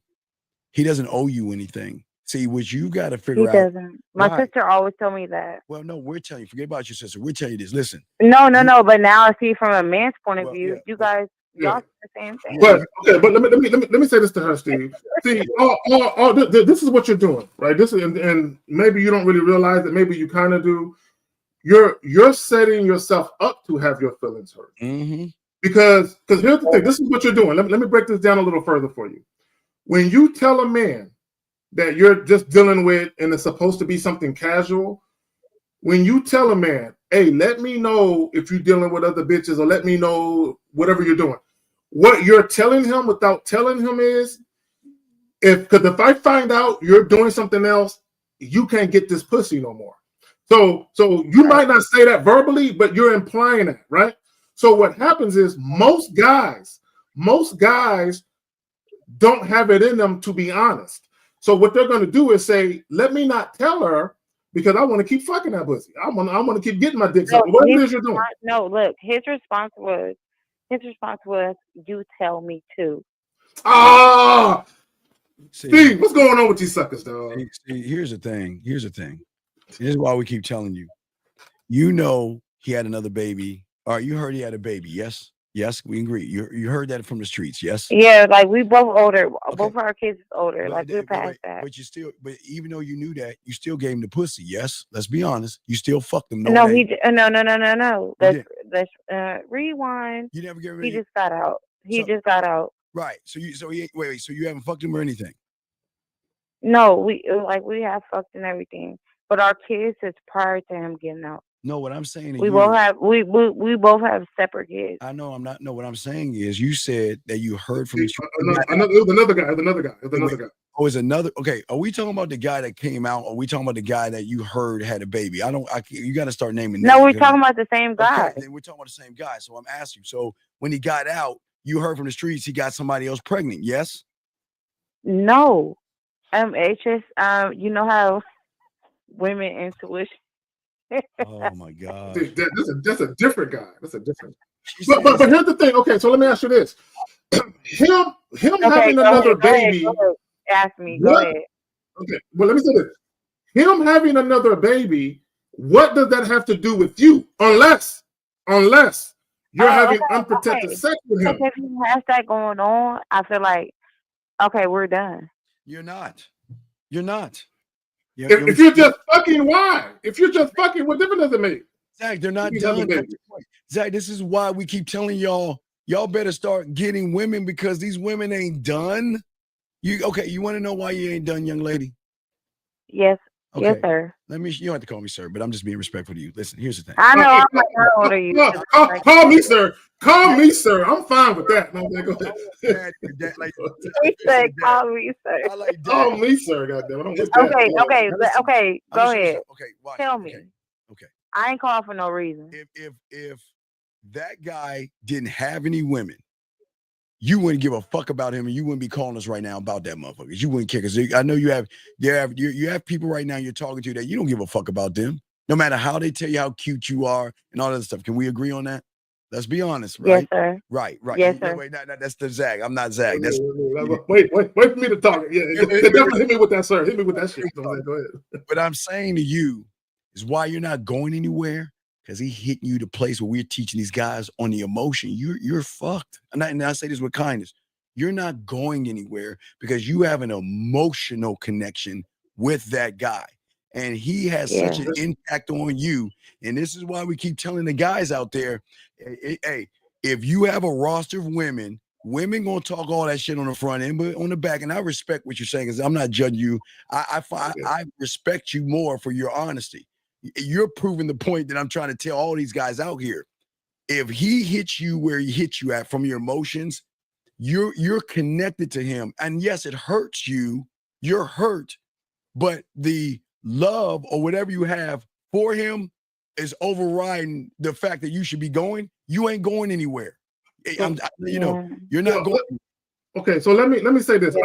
he doesn't owe you anything. See, what you got to figure out. He doesn't. My sister always told me that. Well, no, we're telling you, forget about your sister. We're telling you this. Listen. No. But now I see from a man's point of view, you guys, y'all say the same thing. But let me say this to her, Steve. See, this is what you're doing, right? This is, and maybe you don't really realize it. Maybe you kind of do. You're setting yourself up to have your feelings hurt. Mm-hmm. Because here's the thing. This is what you're doing. Let me break this down a little further for you. When you tell a man that you're just dealing with and it's supposed to be something casual, when you tell a man, hey, let me know if you're dealing with other bitches or let me know whatever you're doing. What you're telling him without telling him is, because if I find out you're doing something else, you can't get this pussy no more. So you might not say that verbally, but you're implying that, right? So what happens is most guys don't have it in them to be honest. So what they're going to do is say, let me not tell her because I want to keep fucking that pussy. I want to keep getting my dick sucked. What it is you're doing? No, look, his response was, you tell me too. Steve, what's going on with these suckers, dog? See, here's the thing. Here's why we keep telling you. You know he had another baby. All right, you heard he had a baby, yes? Yes, we agree. You heard that from the streets, yes? Yeah, like we both older. Okay. Both of our kids is older. Like we're past that. But even though you knew that, you still gave him the pussy, yes? Let's be honest. You still fucked him. No, Let's rewind. You never gave him. He just got out. Just got out. Right. So you haven't fucked him or anything? No, we have fucked and everything. But our kids is prior to him getting out. No, what I'm saying is we both have separate kids. I know I'm not. No, what I'm saying is you said that you heard from another guy. Oh, is another. Okay, are we talking about the guy that came out? Or are we talking about the guy that you heard had a baby? You got to start naming. No, we're talking about the same guy. Okay, we're talking about the same guy. So I'm asking. So when he got out, you heard from the streets he got somebody else pregnant. Yes. No, it's just you know how women intuition. Oh my God! That's a different guy. That's a different. But here's the thing. Okay, so let me ask you this: him having another baby. Go ahead. Ask me. Go ahead. Okay. Well, let me say this: him having another baby. What does that have to do with you? Unless you're having unprotected sex with him. If he has that going on, I feel like okay, we're done. You're not. If you're just fucking, why? If you're just fucking, what difference does it make? Zach, they're not done. Zach, this is why we keep telling y'all better start getting women because these women ain't done. You want to know why you ain't done, young lady? Yes. Okay. Yes, sir. You don't have to call me sir, but I'm just being respectful to you. Listen, here's the thing. I know I'm like, how old are you? Call me sir. Call me sir. I'm fine with that. No, go ahead. He said, call me sir. I like that. Call me sir. Goddamn, I don't with that. Okay. Go ahead. Okay, watch. Tell me. Okay. I ain't calling for no reason. If that guy didn't have any women, you wouldn't give a fuck about him, and you wouldn't be calling us right now about that motherfucker. You wouldn't care, because I know you have people right now you're talking to that you don't give a fuck about them, no matter how they tell you how cute you are and all that stuff. Can we agree on that? Let's be honest, right? Yes, sir. Right. Yes, sir. Wait, that's the Zag. I'm not Zag. That's wait for me to talk. Yeah, definitely hit me with that, sir. Hit me with that shit. Go ahead. What I'm saying to you is why you're not going anywhere. Because he hitting you the place where we're teaching these guys on the emotion. You're fucked. And I say this with kindness. You're not going anywhere because you have an emotional connection with that guy. And he has such an impact on you. And this is why we keep telling the guys out there, hey, if you have a roster of women gonna talk all that shit on the front end, but on the back, and I respect what you're saying, because I'm not judging you. I respect you more for your honesty. You're proving the point that I'm trying to tell all these guys out here. If he hits you where he hits you at from your emotions, you're connected to him. And yes, it hurts you. You're hurt, but the love or whatever you have for him is overriding the fact that you should be going. You ain't going anywhere. You're not going. Okay, so let me say this.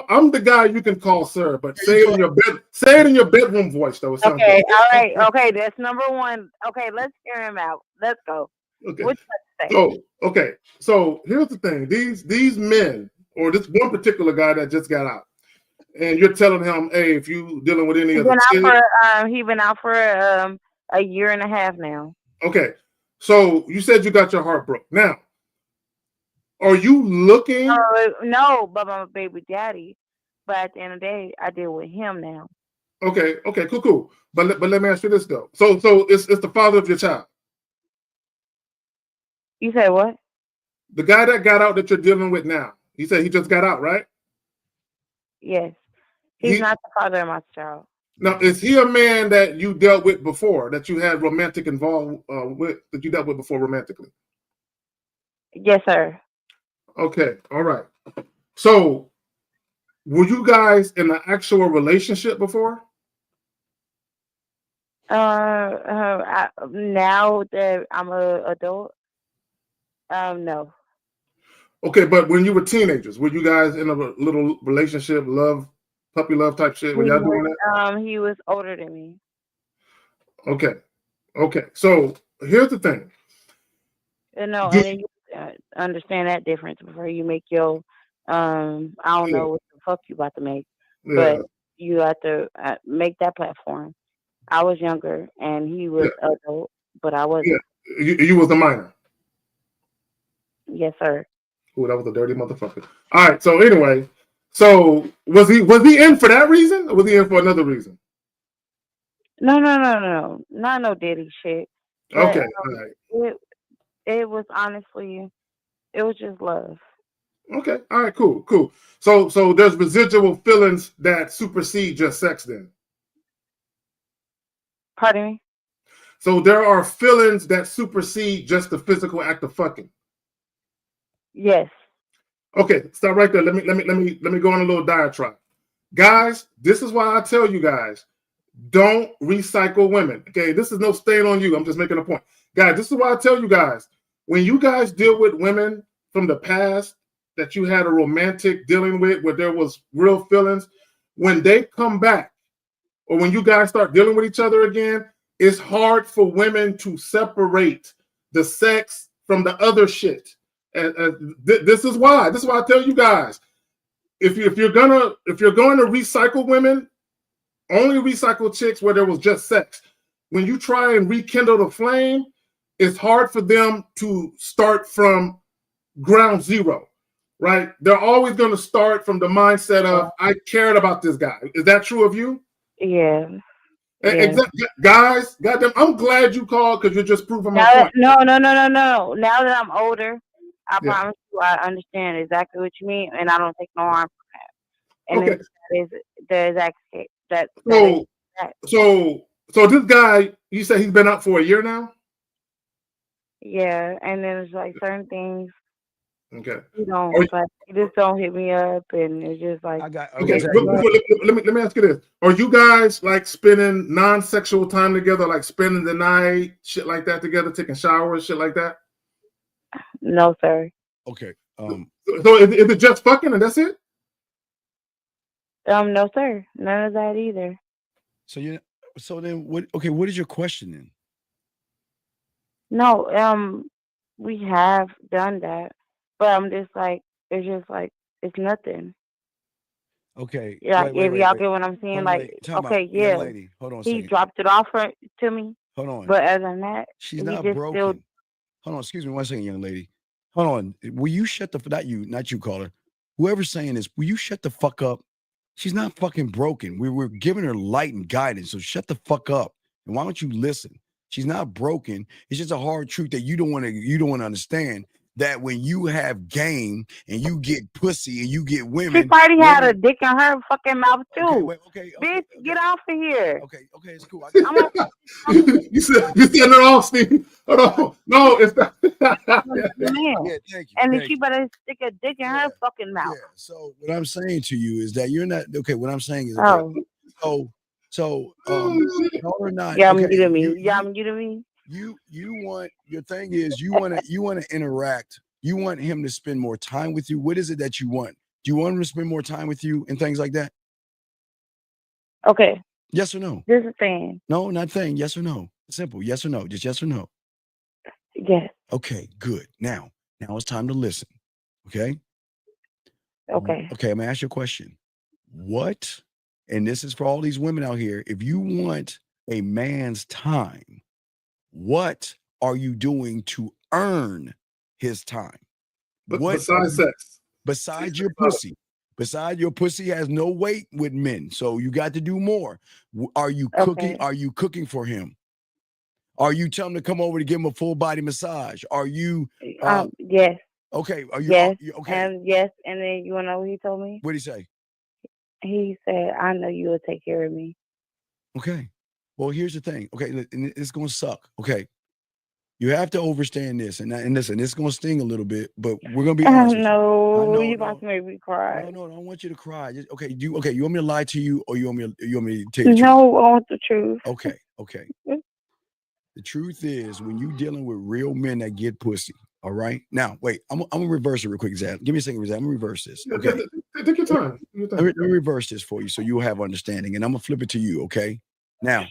I'm the guy you can call sir, but say it in your bedroom voice though. Okay, all right. Okay, that's number one. Okay, let's hear him out. Let's go. Okay. What you want to say? Okay. So here's the thing. These men, or this one particular guy that just got out, and you're telling him, hey, if you dealing with any of the he's been out for a year and a half now. Okay. So you said you got your heart broke. Now, are you looking? No, but I'm a baby daddy. But at the end of the day, I deal with him now. Okay, cool. But let me ask you this though. So it's the father of your child. You said what? The guy that got out that you're dealing with now. You said he just got out, right? Yes. He's not the father of my child. Now, is he a man that you dealt with before, that you had romantic involved with, that you dealt with before romantically? Yes, sir. Okay, all right. So, were you guys in an actual relationship before? Now that I'm an adult, no. Okay, but when you were teenagers, were you guys in a little relationship, puppy love type shit? Were y'all doing that? He was older than me. Okay. So here's the thing. And you understand that difference before you make your I don't know what the fuck you about to make, but you have to make that platform. I was younger and he was adult, but I wasn't. Yeah. You was a minor. Yes, sir. Oh, that was a dirty motherfucker. All right. So anyway, was he in for that reason, or was he in for another reason? No, not no daddy shit. But, okay. All right. It was honestly, it was just love. Okay. All right. Cool. So there's residual feelings that supersede just sex then. Pardon me? So there are feelings that supersede just the physical act of fucking. Yes. Okay, stop right there. Let me go on a little diatribe. Guys, this is why I tell you guys, don't recycle women. Okay, this is no stain on you. I'm just making a point. Guys, this is why I tell you guys, when you guys deal with women from the past that you had a romantic dealing with where there was real feelings, when they come back or when you guys start dealing with each other again, it's hard for women to separate the sex from the other shit. And this is why I tell you guys, if you're going to recycle women, only recycle chicks where there was just sex. When you try and rekindle the flame, it's hard for them to start from ground zero, right? They're always going to start from the mindset of, I cared about this guy. Is that true of you? Yeah. Exactly. Guys, goddamn, I'm glad you called because you're just proving my point. No. Now that I'm older, I promise you I understand exactly what you mean, and I don't take no harm from that. And that So this guy, you said he's been out for a year now? Yeah, and then it's like certain things. Okay. You don't like. You just don't hit me up, and it's just like. Okay. Let me ask you this: are you guys like spending non-sexual time together, like spending the night, shit like that together, taking showers, shit like that? No, sir. Okay. So is it just fucking and that's it? No, sir. None of that either. So then what? Okay, what is your question then? No, we have done that, but I'm just like, it's nothing. Okay. Yeah, Wait, if y'all wait. get what I'm saying, Hold on, like, time out. okay, Young yeah, lady, hold on a he second. dropped it off to me. Hold on. But other than that, She's he not just broken. still. Hold on, excuse me 1 second, young lady. Hold on. Will you shut the not you, caller. Whoever's saying this, will you shut the fuck up? She's not fucking broken. We're giving her light and guidance. So shut the fuck up. And why don't you listen? She's not broken. It's just a hard truth that you don't want to understand. That when you have game and you get pussy and you get women, She probably had a dick in her fucking mouth too. Okay, Bitch, get off of here. Okay, it's cool. you said it off, Steve. Hold on. No, it's not. Man. Thank you. And then she better stick a dick in her fucking mouth. Yeah. So what I'm saying to you is that you're not okay. What I'm saying is y'all are not. Y'all Okay, muted me. Y'all muted me. You want your thing is you want to interact. You want him to spend more time with you. What is it that you want? Do you want him to spend more time with you and things like that? Okay. Yes or no? This is thing. No, not thing. Yes or no. Simple. Yes or no. Just yes or no. Yes. Okay, good. Now it's time to listen. Okay? Okay. Okay, I'm gonna ask you a question. What, and this is for all these women out here, if you want a man's time, what are you doing to earn his time? Besides sex. Besides your pussy. Besides your pussy has no weight with men, so you got to do more. Are you cooking? Okay. Are you cooking for him? Are you telling him to come over to give him a full body massage? Are you? Yes. Okay. Are you? Yes. Okay. And yes. And then you wanna know what he told me? What did he say? He said, "I know you will take care of me." Okay. Well, here's the thing. Okay, and it's gonna suck. Okay. You have to understand this, and listen, it's gonna sting a little bit, but we're gonna be honest with you. No, you about to make me cry. No, I don't want you to cry. Okay, you want me to lie to you, or you want me to tell you the truth? No, I want the truth. Okay. The truth is, when you dealing with real men that get pussy, all right. Now, wait, I'm gonna reverse it real quick, Zach. Give me a second, Zach. I'm gonna reverse this. Okay. Take your time. Let me reverse this for you, so you'll have understanding, and I'm gonna flip it to you. Okay. Now,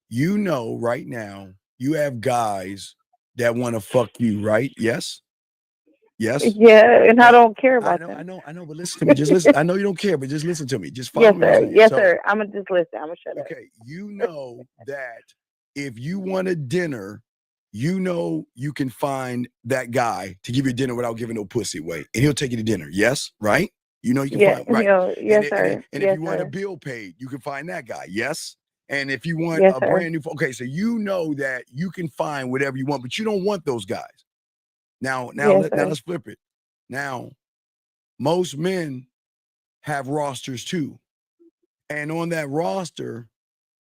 right now, you have guys that want to fuck you, right? Yes. Yes. Yeah, and I don't care about that. I know, but listen to me. Just listen. I know you don't care, but just listen to me. Just follow Yes, me. sir. Yes, sir. I'm gonna just listen. I'm gonna shut up. Okay, you know that if you want a dinner, you can find that guy to give you dinner without giving no pussy away, and he'll take you to dinner. Yes, right? You can find right. Yes, sir. And if you want a bill paid, you can find that guy. Yes. And if you want Yes, a sir. brand new, okay, so you know that you can find whatever you want, but you don't want those guys. Now let's flip it. Now, most men have rosters too. And on that roster,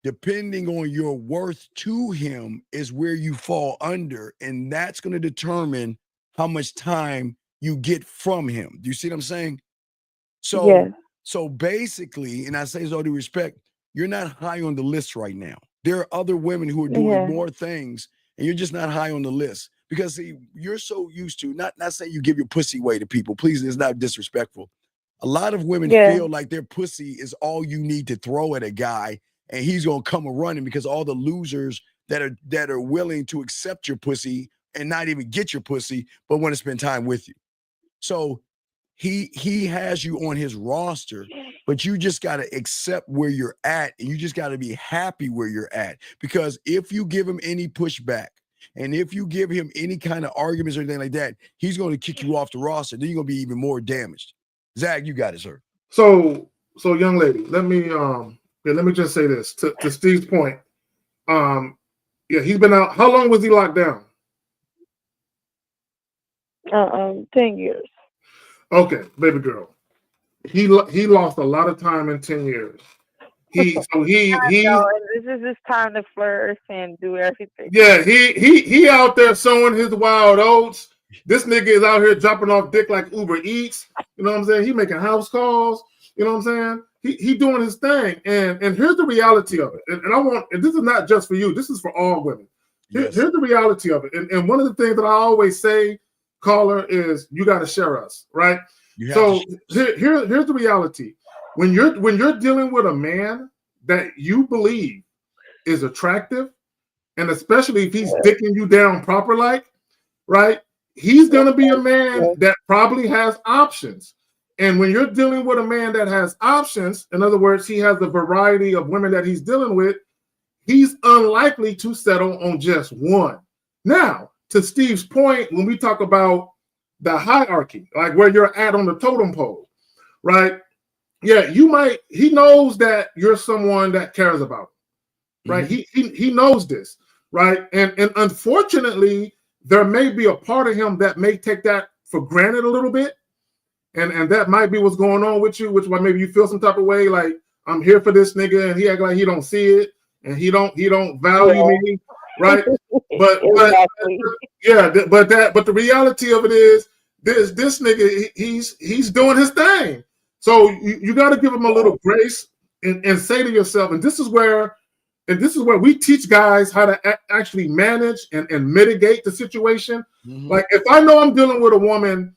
depending on your worth to him is where you fall under. And that's going to determine how much time you get from him. Do you see what I'm saying? So basically, and I say this all due respect, you're not high on the list right now. There are other women who are doing more things, and you're just not high on the list. Because see, you're so used to not saying you give your pussy away to people. Please, it's not disrespectful. A lot of women feel like their pussy is all you need to throw at a guy, and he's gonna come a running because all the losers that are willing to accept your pussy and not even get your pussy, but want to spend time with you. So he has you on his roster, but you just got to accept where you're at, and you just got to be happy where you're at. Because if you give him any pushback, and if you give him any kind of arguments or anything like that, he's going to kick you off the roster. Then you're going to be even more damaged. Zach, you got it, sir. So young lady, let me just say this to Steve's point. He's been out. How long was he locked down? 10 years. Okay, baby girl. He lost a lot of time in 10 years. He No, this is his time to flourish and do everything. Yeah, he out there sowing his wild oats. This nigga is out here dropping off dick like Uber Eats. You know what I'm saying? He making house calls. You know what I'm saying? He doing his thing. And here's the reality of it. And this is not just for you. This is for all women. Here's the reality of it. And one of the things that I always say, caller, is you got to share us, right? So here's the reality. When you're dealing with a man that you believe is attractive, and especially if he's dicking you down proper like, right? He's going to be a man that probably has options. And when you're dealing with a man that has options, in other words, he has a variety of women that he's dealing with, he's unlikely to settle on just one. Now, to Steve's point, when we talk about the hierarchy, like where you're at on the totem pole, right? Yeah, he knows that you're someone that cares about him, right? He knows this, right? And unfortunately, there may be a part of him that may take that for granted a little bit. And that might be what's going on with you, which might maybe you feel some type of way, like I'm here for this nigga, and he act like he don't see it, and he don't value me, right? But the reality of it is this nigga he's doing his thing. So you got to give him a little grace and say to yourself, and this is where we teach guys how to actually manage and mitigate the situation. Like if I know I'm dealing with a woman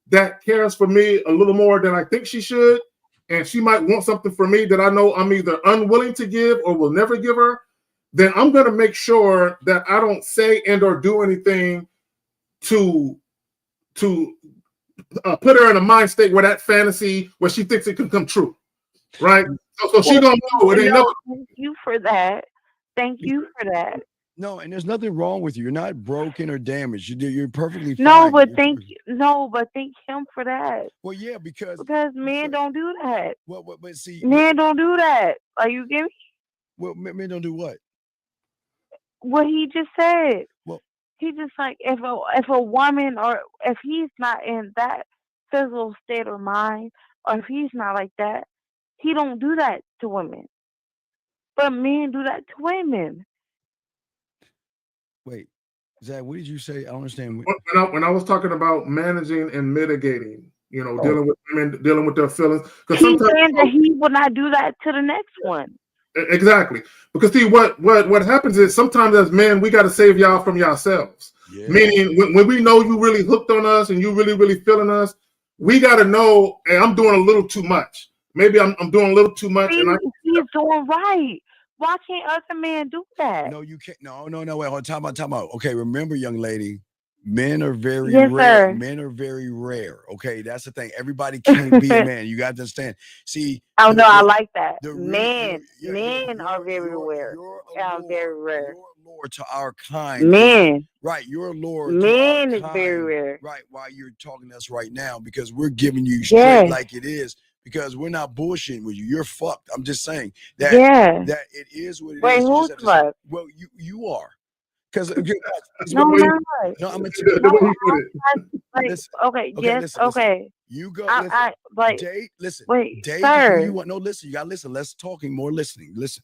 that cares for me a little more than I think she should, and she might want something from me that I know I'm either unwilling to give or will never give her, then I'm going to make sure that I don't say and or do anything to put her in a mind state where that fantasy, where she thinks it can come true, right? So she gonna know it ain't no. Thank you for that. Thank you for that. No, and there's nothing wrong with you. You're not broken or damaged. You're perfectly fine. No, but thank him for that. Well, yeah, because men don't do that. Well, but see, men don't do that. Are you getting me? Well, men don't do what? What he just said. Well, he just like if a woman, or if he's not in that physical state of mind, or if he's not like that, he don't do that to women. But men do that to women. Wait, Zach, what did you say? I don't understand. When I was talking about managing and mitigating, dealing with women, dealing with their feelings, because sometimes saying that he will not do that to the next one. Exactly, because see what happens is sometimes as men we got to save y'all from yourselves. Yeah. Meaning when we know you really hooked on us and you really feeling us, we got to know, hey, I'm doing a little too much. Maybe I'm doing a little too much. He's doing right. Why can't other men do that? No, you can't. No. Wait, hold on. Time out. Okay, remember, young lady, men are very rare. Sir. Men are very rare. Okay, that's the thing. Everybody can't be a man. You got to understand. See. Oh no, I like that. Men are very rare. Very rare. You're a lure to our kind. Men. Right, you're a lure. Men is very rare. Right, while you're talking to us right now, because we're giving you straight like it is. Because we're not bullshitting with you. You're fucked. I'm just saying that it is what it is. Wait, who's fucked? Well, you are. Because no, I'm gonna tell you. Okay, yes, okay. You go. Date. Listen. Wait, date sir. Who you want. No, listen. You gotta listen. Less talking, more listening. Listen.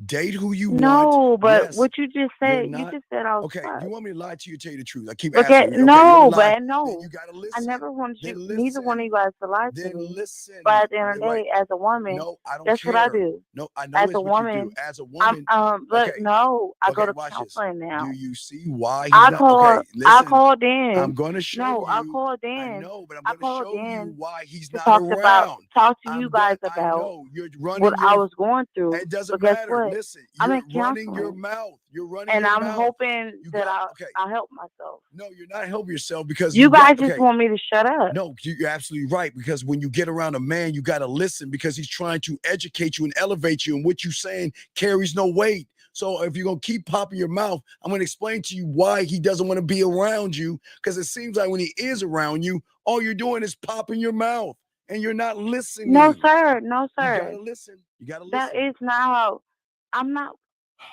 Date who you want. No, but what you just said, you just said I was okay. fucked. You want me to lie to you? Tell you the truth. I keep asking. You. No, but no. You gotta listen. I never wanted neither one of you guys to lie to me. Listen. But at the end of the day, as a woman, I don't that's care. what I do. No, I know as it's a what woman. You do. As a woman, but no, I go to counseling now. Do you see why? I called in. I'm going to show you. I called in. I know, but I'm going to show you why he's not around. Talk to you guys about what I was going through. It doesn't matter. Listen, you're running your mouth. You're running and your I'm mouth. hoping that I'll help myself. No, you're not helping yourself because you guys just want me to shut up. No, you're absolutely right. Because when you get around a man, you got to listen because he's trying to educate you and elevate you. And what you're saying carries no weight. So if you're going to keep popping your mouth, I'm going to explain to you why he doesn't want to be around you. Because it seems like when he is around you, all you're doing is popping your mouth and you're not listening. No, sir. No, sir. You got to listen. You got to listen. That is not how I'm not.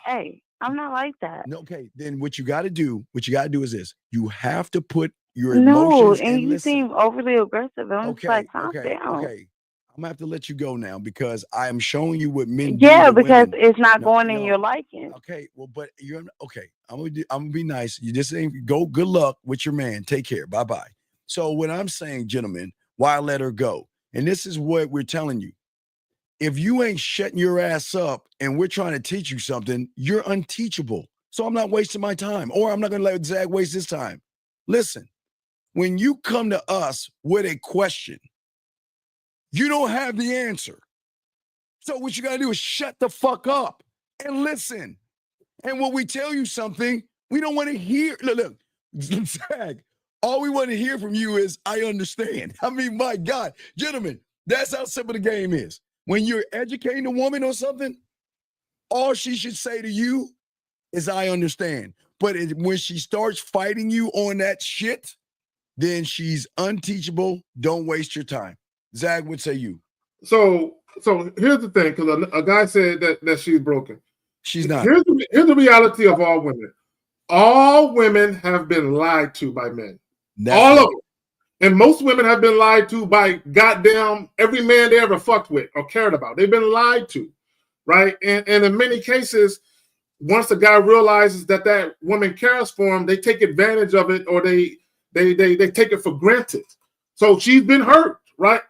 Hey, I'm not like that. No, okay, then what you got to do is this. You have to put your emotions and you seem overly aggressive. I'm just like, calm down. Okay. I'm gonna have to let you go now because I am showing you what men do Yeah, to because women. it's not No, going in no. your liking. Okay, well, but you're okay. I'm gonna be nice. You just ain't go. Good luck with your man. Take care. Bye bye. So what I'm saying, gentlemen, why let her go? And this is what we're telling you. If you ain't shutting your ass up and we're trying to teach you something, you're unteachable. So I'm not wasting my time, or I'm not gonna let Zach waste his time. Listen, when you come to us with a question, you don't have the answer. So what you gotta do is shut the fuck up and listen. And when we tell you something, we don't want to hear. Look, Zach, all we want to hear from you is, I understand. I mean, my God, gentlemen, that's how simple the game is. When you're educating a woman on something, all she should say to you is, I understand. But when she starts fighting you on that shit, then she's unteachable. Don't waste your time. Zach would say you. So here's the thing, because a guy said that she's broken. She's not. Here's the reality of all women. All women have been lied to by men. All of them. And most women have been lied to by goddamn every man they ever fucked with or cared about. They've been lied to, right? And in many cases, once the guy realizes that woman cares for him, they take advantage of it, or they take it for granted. So she's been hurt, right?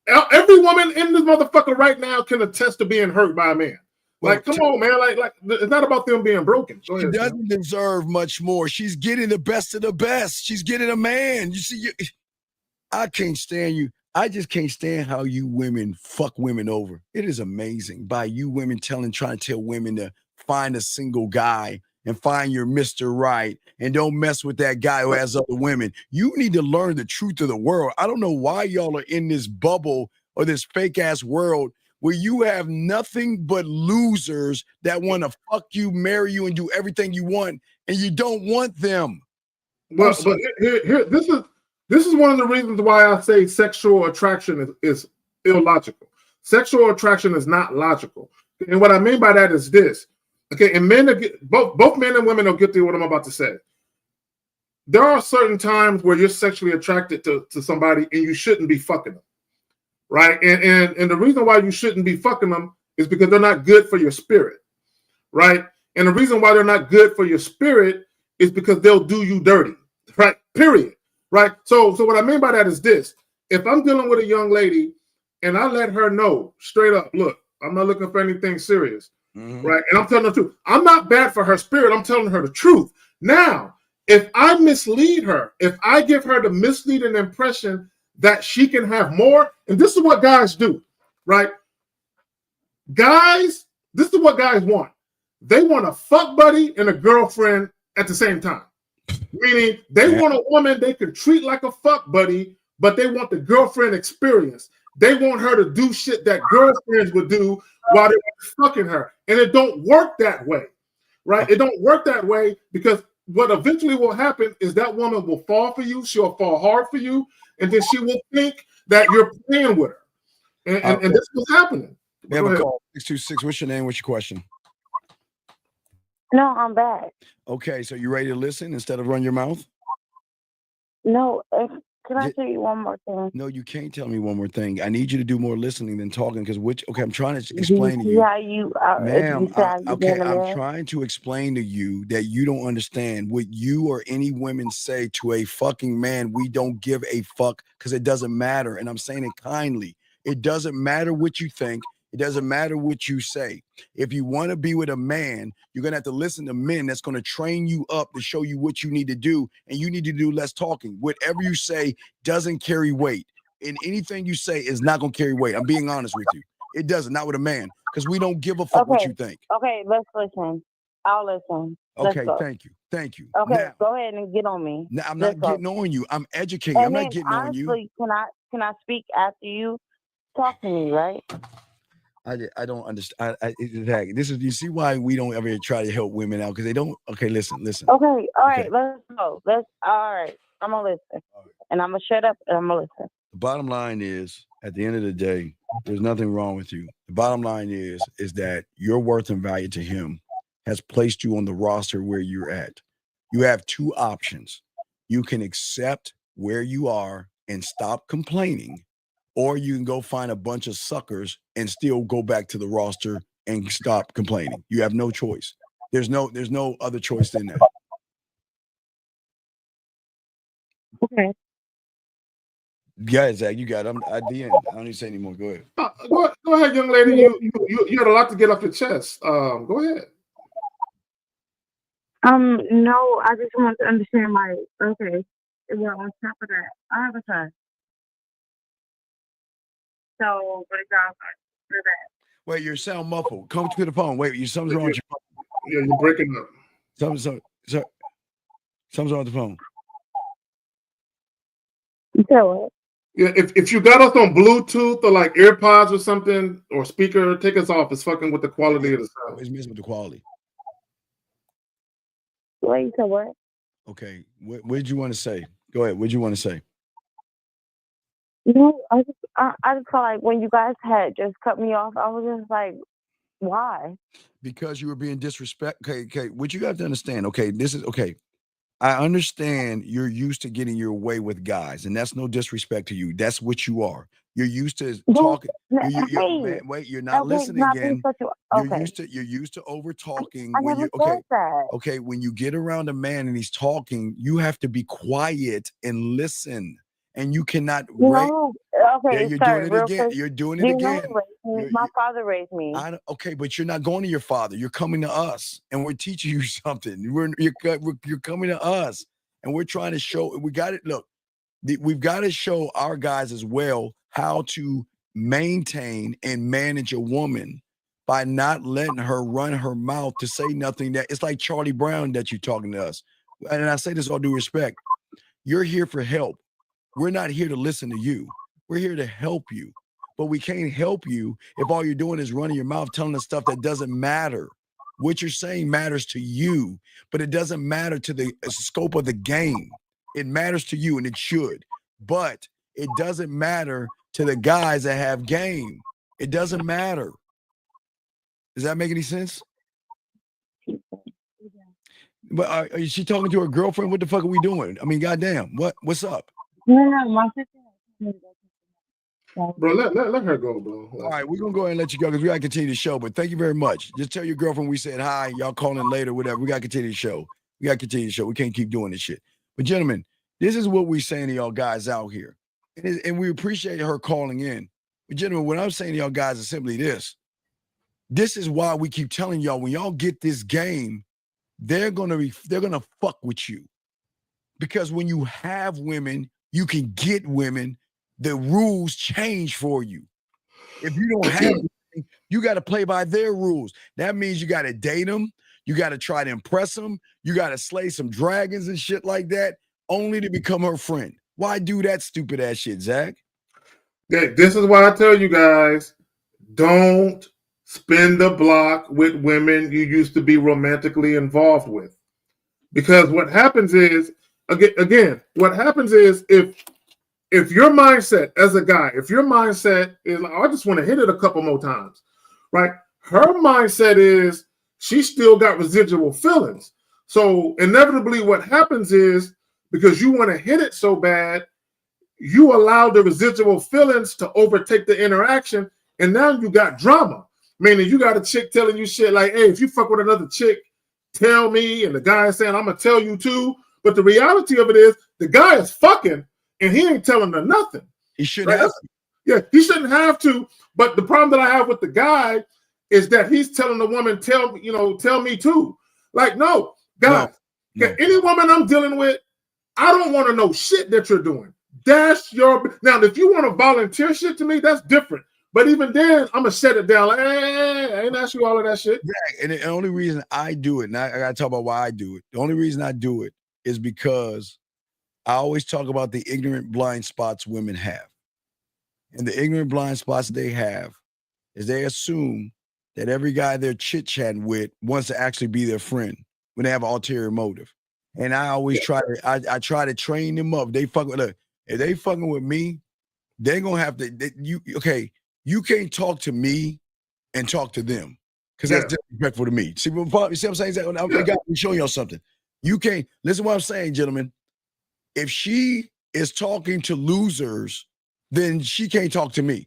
Every woman in this motherfucker right now can attest to being hurt by a man. Like, come on, man. Like it's not about them being broken. Go ahead, she doesn't deserve much more. She's getting the best of the best. She's getting a man. You see, I can't stand you. I just can't stand how you women fuck women over. It is amazing by you women trying to tell women to find a single guy and find your Mr. Right and don't mess with that guy who has other women. You need to learn the truth of the world. I don't know why y'all are in this bubble or this fake ass world where you have nothing but losers that want to fuck you, marry you, and do everything you want, and you don't want them. Well, but here, this is one of the reasons why I say sexual attraction is illogical. Sexual attraction is not logical, and what I mean by that is this. Okay, and both men and women will get to what I'm about to say. There are certain times where you're sexually attracted to somebody and you shouldn't be fucking them. Right, and the reason why you shouldn't be fucking them is because they're not good for your spirit, right? And the reason why they're not good for your spirit is because they'll do you dirty, right? Period, right? So what I mean by that is this: if I'm dealing with a young lady and I let her know straight up, look, I'm not looking for anything serious, right? And I'm telling her the truth. I'm not bad for her spirit. I'm telling her the truth. Now, if I mislead her, if I give her the misleading impression that she can have more, and this is what guys do, right? Guys, this is what guys want. They want a fuck buddy and a girlfriend at the same time. Meaning they want a woman they can treat like a fuck buddy, but they want the girlfriend experience. They want her to do shit that girlfriends would do while they're fucking her. And it don't work that way, right? It don't work that way because what eventually will happen is that woman will fall for you. She'll fall hard for you. And then she will think that you're playing with her. And this is what's happening. We have a call. 626. What's your name? What's your question? No, I'm back. Okay, so you ready to listen instead of run your mouth? No, can I tell you one more thing? No, you can't tell me one more thing. I need you to do more listening than talking because I'm trying to explain to you. How you, ma'am, I'm trying to explain to you that you don't understand what you or any women say to a fucking man. We don't give a fuck because it doesn't matter. And I'm saying it kindly. It doesn't matter what you think. It doesn't matter what you say. If you want to be with a man, you're going to have to listen to men that's going to train you up to show you what you need to do. And you need to do less talking. Whatever you say doesn't carry weight. And anything you say is not going to carry weight. I'm being honest with you. It doesn't, not with a man. Because we don't give a fuck what you think. Okay, let's listen. I'll listen. Okay, thank you. Thank you. Okay, now, go ahead and get on me. Now, I'm not getting on you. I'm educating. I'm not getting on you. Can I speak after you? Talk to me, right? I don't understand. This is, you see why we don't ever try to help women out because they don't. Okay, listen. Okay, all right, let's go. All right. I'm gonna listen, and I'm gonna shut up and I'm gonna listen. The bottom line is, at the end of the day, there's nothing wrong with you. The bottom line is that your worth and value to him has placed you on the roster where you're at. You have two options. You can accept where you are and stop complaining, or you can go find a bunch of suckers and still go back to the roster and stop complaining. You have no choice. There's no other choice than that. Okay. Yeah, Zach, you got it. I'm at the end. I don't need to say anymore. Go ahead. Go ahead, young lady. You had a lot to get off your chest. Go ahead. No, I just want to understand okay. Well, on top of that, I have a son. So, what is y'all for that? Wait, you sound muffled. Come to the phone. Wait, something's wrong with your phone. Yeah, you're breaking up. Something's wrong with the phone. You said what? Yeah, if you got us on Bluetooth or like AirPods or something or speaker, take us off. It's fucking with the quality of the sound. It's messing with the quality. Wait, you said what? Okay, what did you want to say? Go ahead. What did you want to say? No, I just felt like when you guys had just cut me off, I was just like, why? Because you were being disrespectful. Okay. What you have to understand, okay, this is okay. I understand you're used to getting your way with guys, and that's no disrespect to you. That's what you are. You're used to talking. You're not listening again. You're used to over talking. Okay, when you get around a man and he's talking, you have to be quiet and listen. And you cannot Okay, you're sorry, doing it again. You're doing it again. My father raised me. Okay, but you're not going to your father. You're coming to us, and we're teaching you something. You're coming to us, and we're trying to show. We got it. Look, we've got to show our guys as well how to maintain and manage a woman by not letting her run her mouth to say nothing. That it's like Charlie Brown that you're talking to us, and I say this all due respect. You're here for help. We're not here to listen to you. We're here to help you. But we can't help you if all you're doing is running your mouth, telling us stuff that doesn't matter. What you're saying matters to you, but it doesn't matter to the scope of the game. It matters to you, and it should. But it doesn't matter to the guys that have game. It doesn't matter. Does that make any sense? But is she talking to her girlfriend? What the fuck are we doing? I mean, goddamn, what's up? No, my sister. Bro, let her go, bro. All right, we're gonna go ahead and let you go because we gotta continue the show. But thank you very much. Just tell your girlfriend we said hi. Y'all call in later, whatever. We gotta continue the show. We can't keep doing this shit. But gentlemen, this is what we're saying to y'all guys out here, and we appreciate her calling in. But gentlemen, what I'm saying to y'all guys is simply this. This is why we keep telling y'all when y'all get this game, they're gonna fuck with you, because when you have women, you can get women. The rules change for you. If you don't have anything, you got to play by their rules. That means you got to date them. You got to try to impress them. You got to slay some dragons and shit like that, only to become her friend. Why do that stupid ass shit, Zach? This is why I tell you guys, don't spin the block with women you used to be romantically involved with. Because what happens is, again, what happens is if your mindset as a guy, if your mindset is like, I just want to hit it a couple more times, right? Her mindset is she still got residual feelings. So inevitably what happens is, because you want to hit it so bad, you allow the residual feelings to overtake the interaction, and now you got drama. Meaning you got a chick telling you shit like, hey, if you fuck with another chick, tell me, and the guy is saying, I'm going to tell you too. But the reality of it is the guy is fucking, and he ain't telling her nothing. He shouldn't have to. Yeah, he shouldn't have to. But the problem that I have with the guy is that he's telling the woman, tell me too. Like, no, guys, no. Any woman I'm dealing with, I don't want to know shit that you're doing. That's your. Now, if you want to volunteer shit to me, that's different. But even then, I'm gonna shut it down. Like, hey, I ain't ask you all of that shit. Yeah, and the only reason I do it, and I gotta talk about why I do it. The only reason I do it is because I always talk about the ignorant blind spots women have. And the ignorant blind spots they have is they assume that every guy they're chit-chatting with wants to actually be their friend when they have an ulterior motive. And I always try to train them up. If they fucking with me, they're gonna have to. You can't talk to me and talk to them because that's disrespectful to me. See what I'm saying? I got to show y'all something. You can't listen to what I'm saying, gentlemen. If she is talking to losers then she can't talk to me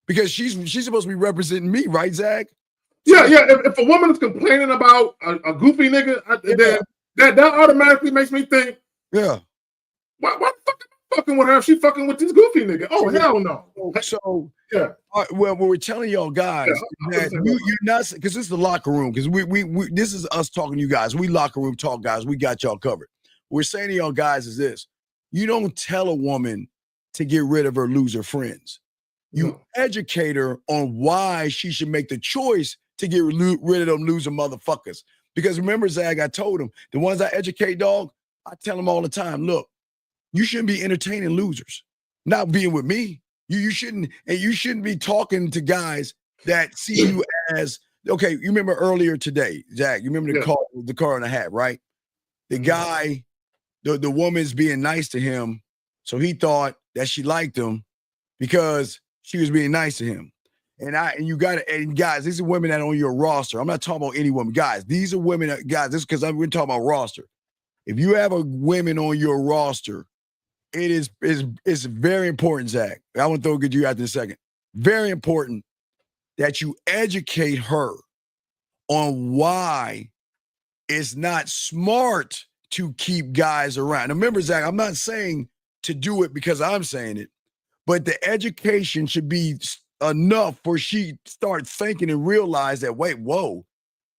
because she's supposed to be representing me, right, Zach? Yeah. If a woman is complaining about a goofy nigga, then that automatically makes me think, yeah, why the fuck am I fucking with her if she fucking with this goofy nigga? Oh, hell no. So yeah. Well, we're telling y'all guys that you're not, because this is the locker room, because we this is us talking to you guys. We locker room talk, guys. We got y'all covered. What we're saying to y'all guys is this: you don't tell a woman to get rid of her loser friends. You educate her on why she should make the choice to get rid of them loser motherfuckers. Because remember, Zach, I told him, the ones I educate, dog, I tell them all the time, look, you shouldn't be entertaining losers, not being with me. You shouldn't, and you shouldn't be talking to guys that see you as, okay, you remember earlier today, Zach, you remember the car and a hat, right? The guy, the woman's being nice to him, so he thought that she liked him because she was being nice to him. And you got to, and guys, these are women that are on your roster. I'm not talking about any woman. Guys, these are women, guys, this is because we're talking about roster. If you have a women on your roster, it's very important, Zach. I want to throw it to you after a second. Very important that you educate her on why it's not smart to keep guys around. Now, remember, Zach, I'm not saying to do it because I'm saying it, but the education should be enough for she start thinking and realize that, wait, whoa,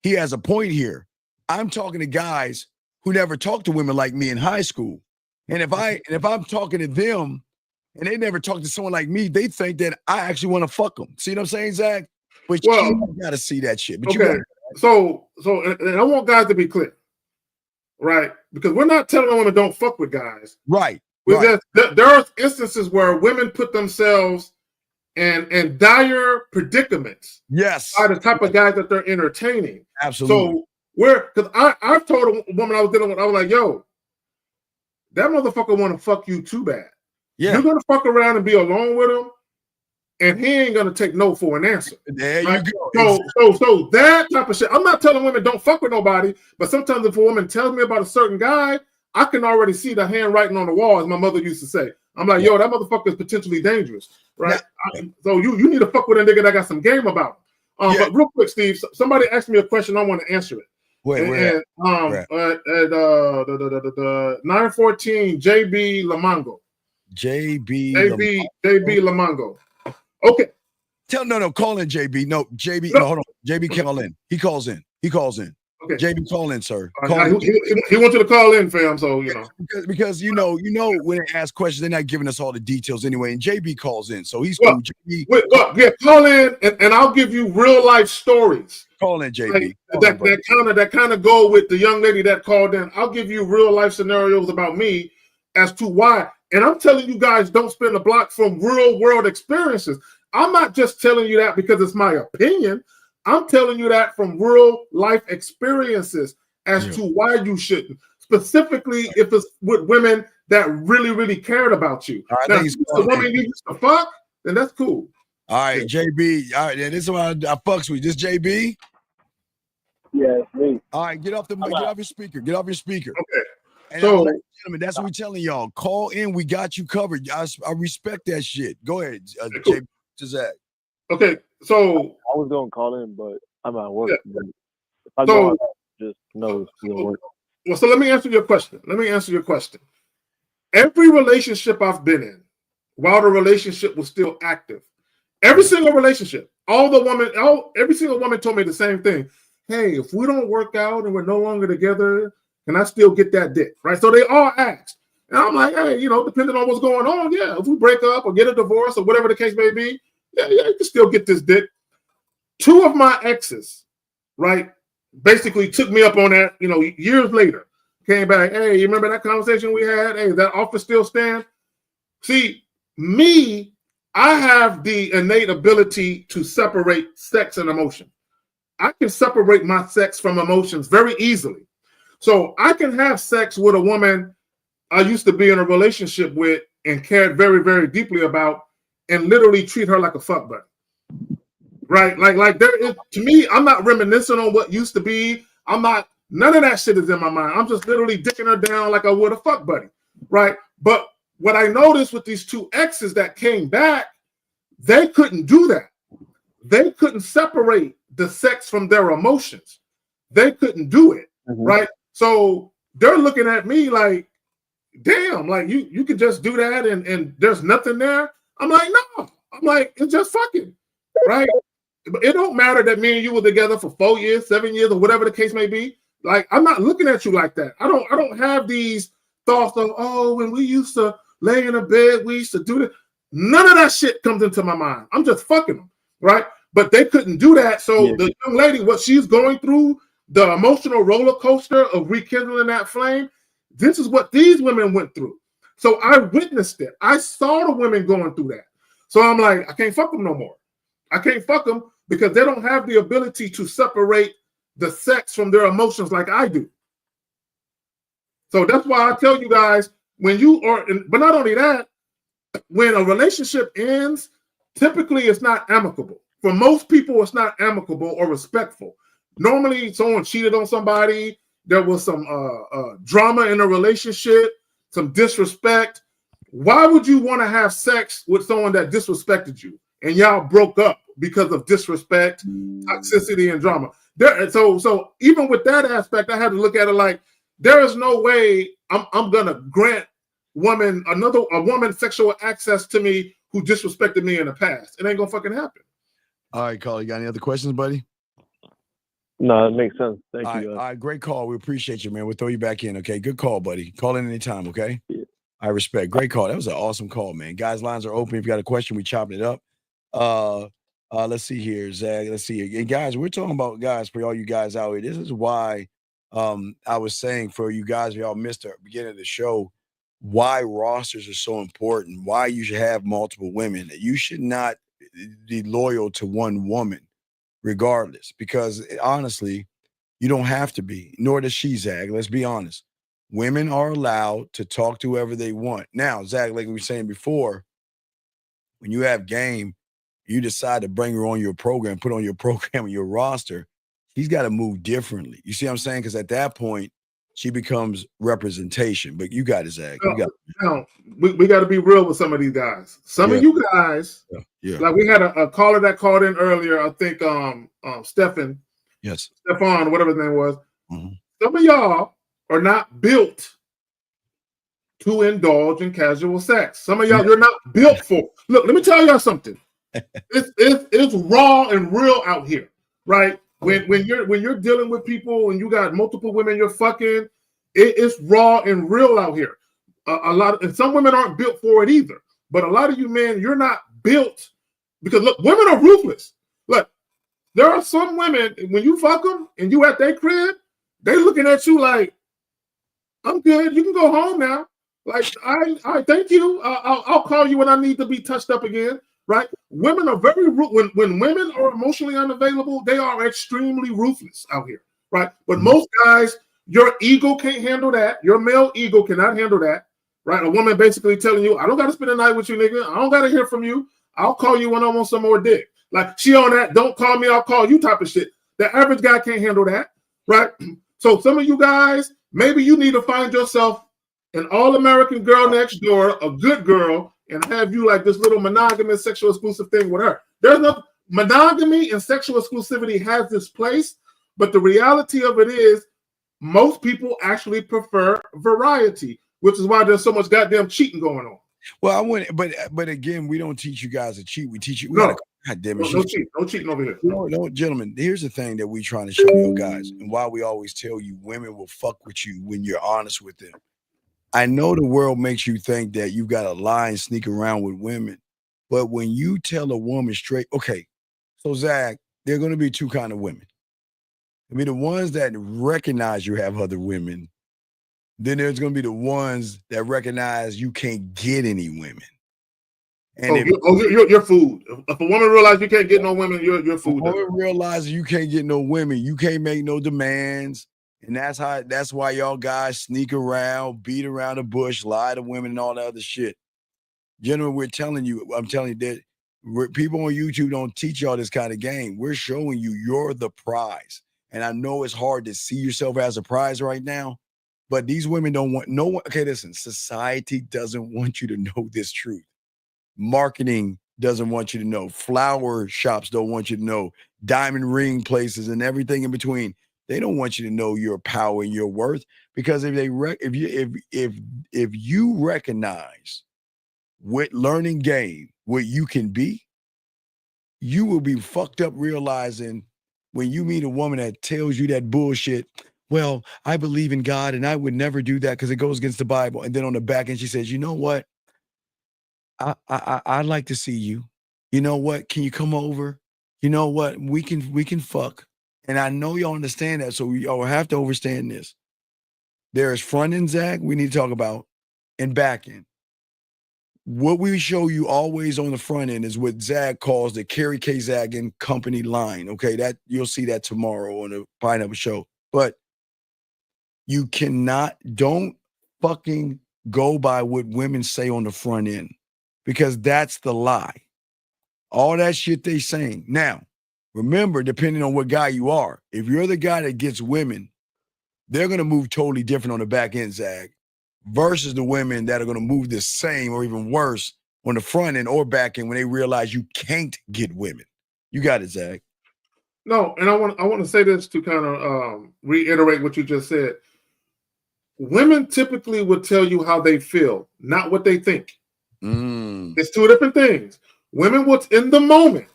he has a point here. I'm talking to guys who never talked to women like me in high school. And if I'm talking to them and they never talk to someone like me, they think that I actually want to fuck them. See what I'm saying, Zach? But you got to see that shit. But okay. So and I want guys to be clear, right? Because we're not telling women don't fuck with guys. Right. There are instances where women put themselves in dire predicaments. Yes. By the type of guys that they're entertaining. Absolutely. So because I've told a woman I was dealing with, I was like, yo, that motherfucker want to fuck you too bad. Yeah. You're gonna fuck around and be alone with him, and he ain't gonna take no for an answer. There you go. So that type of shit. I'm not telling women don't fuck with nobody, but sometimes if a woman tells me about a certain guy, I can already see the handwriting on the wall, as my mother used to say. I'm like, yo, that motherfucker is potentially dangerous, right? So you need to fuck with a nigga that got some game about him. But real quick, Steve, somebody asked me a question. I want to answer it. Where 914 JB Lamongo. JB Lamongo. Okay. Call in JB. No, JB. No, hold on. JB call in. He calls in. Okay. JB, call in, sir. He wants you to call in, fam. So you know because you know when they ask questions, they're not giving us all the details anyway. And JB calls in, so he's cool. JB, call in, and I'll give you real life stories. Call in, JB. That kind of go with the young lady that called in. I'll give you real life scenarios about me as to why. And I'm telling you guys, don't spin the block from real world experiences. I'm not just telling you that because it's my opinion. I'm telling you that from real life experiences as to why you shouldn't. Specifically, if it's with women that really, really cared about you. Now, if it's a woman you used to fuck, then that's cool. All right, JB. All right, then this is why I fucks with you. This JB? Yeah, it's me. All right, get off your speaker. Get off your speaker. Okay. And so, gentlemen, that's what we're telling y'all. Call in. We got you covered. I respect that shit. Go ahead, JB. Zach. Okay, so I was going to call in, but I'm at work. Yeah. If I go out, just know it's going to work. Well, so let me answer your question. Every relationship I've been in, while the relationship was still active, every single relationship, every single woman told me the same thing. Hey, if we don't work out and we're no longer together, can I still get that dick? Right? So they all asked. And I'm like, hey, depending on what's going on, yeah, if we break up or get a divorce or whatever the case may be, yeah, you can still get this dick. 2 of my exes, right, basically took me up on that, years later. Came back, hey, you remember that conversation we had? Hey, that offer still stand? See, me, I have the innate ability to separate sex and emotion. I can separate my sex from emotions very easily. So I can have sex with a woman I used to be in a relationship with and cared very, very deeply about, and literally treat her like a fuck buddy. Right? Like there is, to me, I'm not reminiscing on what used to be. None of that shit is in my mind. I'm just literally dicking her down like I would a fuck buddy. Right? But what I noticed with these two exes that came back, they couldn't do that. They couldn't separate the sex from their emotions. They couldn't do it, right? So they're looking at me like, damn, like you could just do that and there's nothing there. I'm like, no. I'm like, it's just fucking, right? But it don't matter that me and you were together for 4 years, 7 years, or whatever the case may be. Like, I'm not looking at you like that. I don't have these thoughts of, oh, when we used to lay in a bed, we used to do that. None of that shit comes into my mind. I'm just fucking them, right? But they couldn't do that. So the young lady, what she's going through, the emotional roller coaster of rekindling that flame, this is what these women went through. So I witnessed it. I saw the women going through that. So I'm like, I can't fuck them no more. I can't fuck them because they don't have the ability to separate the sex from their emotions like I do. So that's why I tell you guys, when you are, but not only that, when a relationship ends, typically it's not amicable. For most people, it's not amicable or respectful. Normally, someone cheated on somebody, there was some drama in a relationship, some disrespect. Why would you want to have sex with someone that disrespected you and y'all broke up because of disrespect, toxicity, and drama? So even with that aspect, I had to look at it like, there is no way I'm gonna grant a woman sexual access to me who disrespected me in the past. It ain't gonna fucking happen. All right, Carl, you got any other questions, buddy? No, it makes sense. Thank All you. right, all right, great call. We appreciate you, man. We'll throw you back in, okay? Good call, buddy. Call in anytime, okay? Yeah. I respect. Great call. That was an awesome call, man. Guys, lines are open. If you got a question, we chopping it up. Let's see here, Zach. Let's see here. And guys, we're talking about, guys, for all you guys out here. This is why I was saying for you guys, if y'all missed the beginning of the show, why rosters are so important, why you should have multiple women. You should not be loyal to one woman regardless, because honestly, you don't have to be, nor does she, Zach. Let's be honest. Women are allowed to talk to whoever they want. Now, Zach, like we were saying before, when you have game, you decide to bring her on your program, put on your program, your roster, he's got to move differently. You see what I'm saying? Because at that point, she becomes representation. But you got it, Zach. We got to be real with some of these guys. Some of you guys, like we had a caller that called in earlier, I think Stefan, whatever his name was. Some of y'all are not built to indulge in casual sex. Some of y'all, you're not built for. Look, let me tell y'all something. It's raw and real out here, right? When you're dealing with people and you got multiple women you're fucking, it's raw and real out here. And some women aren't built for it either. But a lot of you men, you're not built because look, women are ruthless. Look, there are some women when you fuck them and you at their crib, they looking at you like, I'm good. You can go home now. Like, I thank you. I'll call you when I need to be touched up again. Right? Women are very when women are emotionally unavailable, they are extremely ruthless out here. Right? But most guys, your ego can't handle that. Your male ego cannot handle that. Right? A woman basically telling you, I don't got to spend the night with you, nigga. I don't got to hear from you. I'll call you when I want some more dick. Like she on that, don't call me, I'll call you type of shit. The average guy can't handle that. Right? So some of you guys, maybe you need to find yourself an all-American girl next door, a good girl, and have you like this little monogamous sexual exclusive thing with her. There's no monogamy and sexual exclusivity has this place, but the reality of it is most people actually prefer variety, which is why there's so much goddamn cheating going on. Well, I wouldn't, but again, we don't teach you guys to cheat. We teach you. No cheating over here. No, gentlemen. Here's the thing that we trying to show you guys, and why we always tell you women will fuck with you when you're honest with them. I know the world makes you think that you got to lie and sneak around with women, but when you tell a woman straight, okay, so Zach, there are going to be two kind of women. I mean, the ones that recognize you have other women, then there's going to be the ones that recognize you can't get any women. And you're food. If a woman realizes you can't get no women, you're food. If a woman realizes you can't get no women, you can't make no demands. And that's why y'all guys sneak around, beat around the bush, lie to women and all that other shit. Gentlemen, I'm telling you that people on YouTube don't teach y'all this kind of game. We're showing you you're the prize. And I know it's hard to see yourself as a prize right now, But these women don't want no one. Okay, listen, society doesn't want you to know this truth. Marketing doesn't want you to know. Flower shops don't want you to know. Diamond ring places and everything in between. They don't want you to know your power and your worth, because if you recognize with learning game what you can be, you will be fucked up realizing when you meet a woman that tells you that bullshit. Well, I believe in God and I would never do that because it goes against the Bible. And then on the back end, she says, you know what? I'd like to see you. You know what? Can you come over? You know what? We can fuck. And I know y'all understand that, so y'all have to understand this. There is front end Zag we need to talk about and back end. What we show you always on the front end is what Zag calls the Carrie K. Zag and Company line. Okay, that you'll see that tomorrow on the Pineapple Show. But you don't fucking go by what women say on the front end, because that's the lie. All that shit they saying. Now, remember, depending on what guy you are, if you're the guy that gets women, they're going to move totally different on the back end, Zag, versus the women that are going to move the same or even worse on the front end or back end when they realize you can't get women. You got it, Zag. No, and I want to say this to kind of reiterate what you just said. Women typically would tell you how they feel, not what they think. It's two different things. Women, what's in the moment.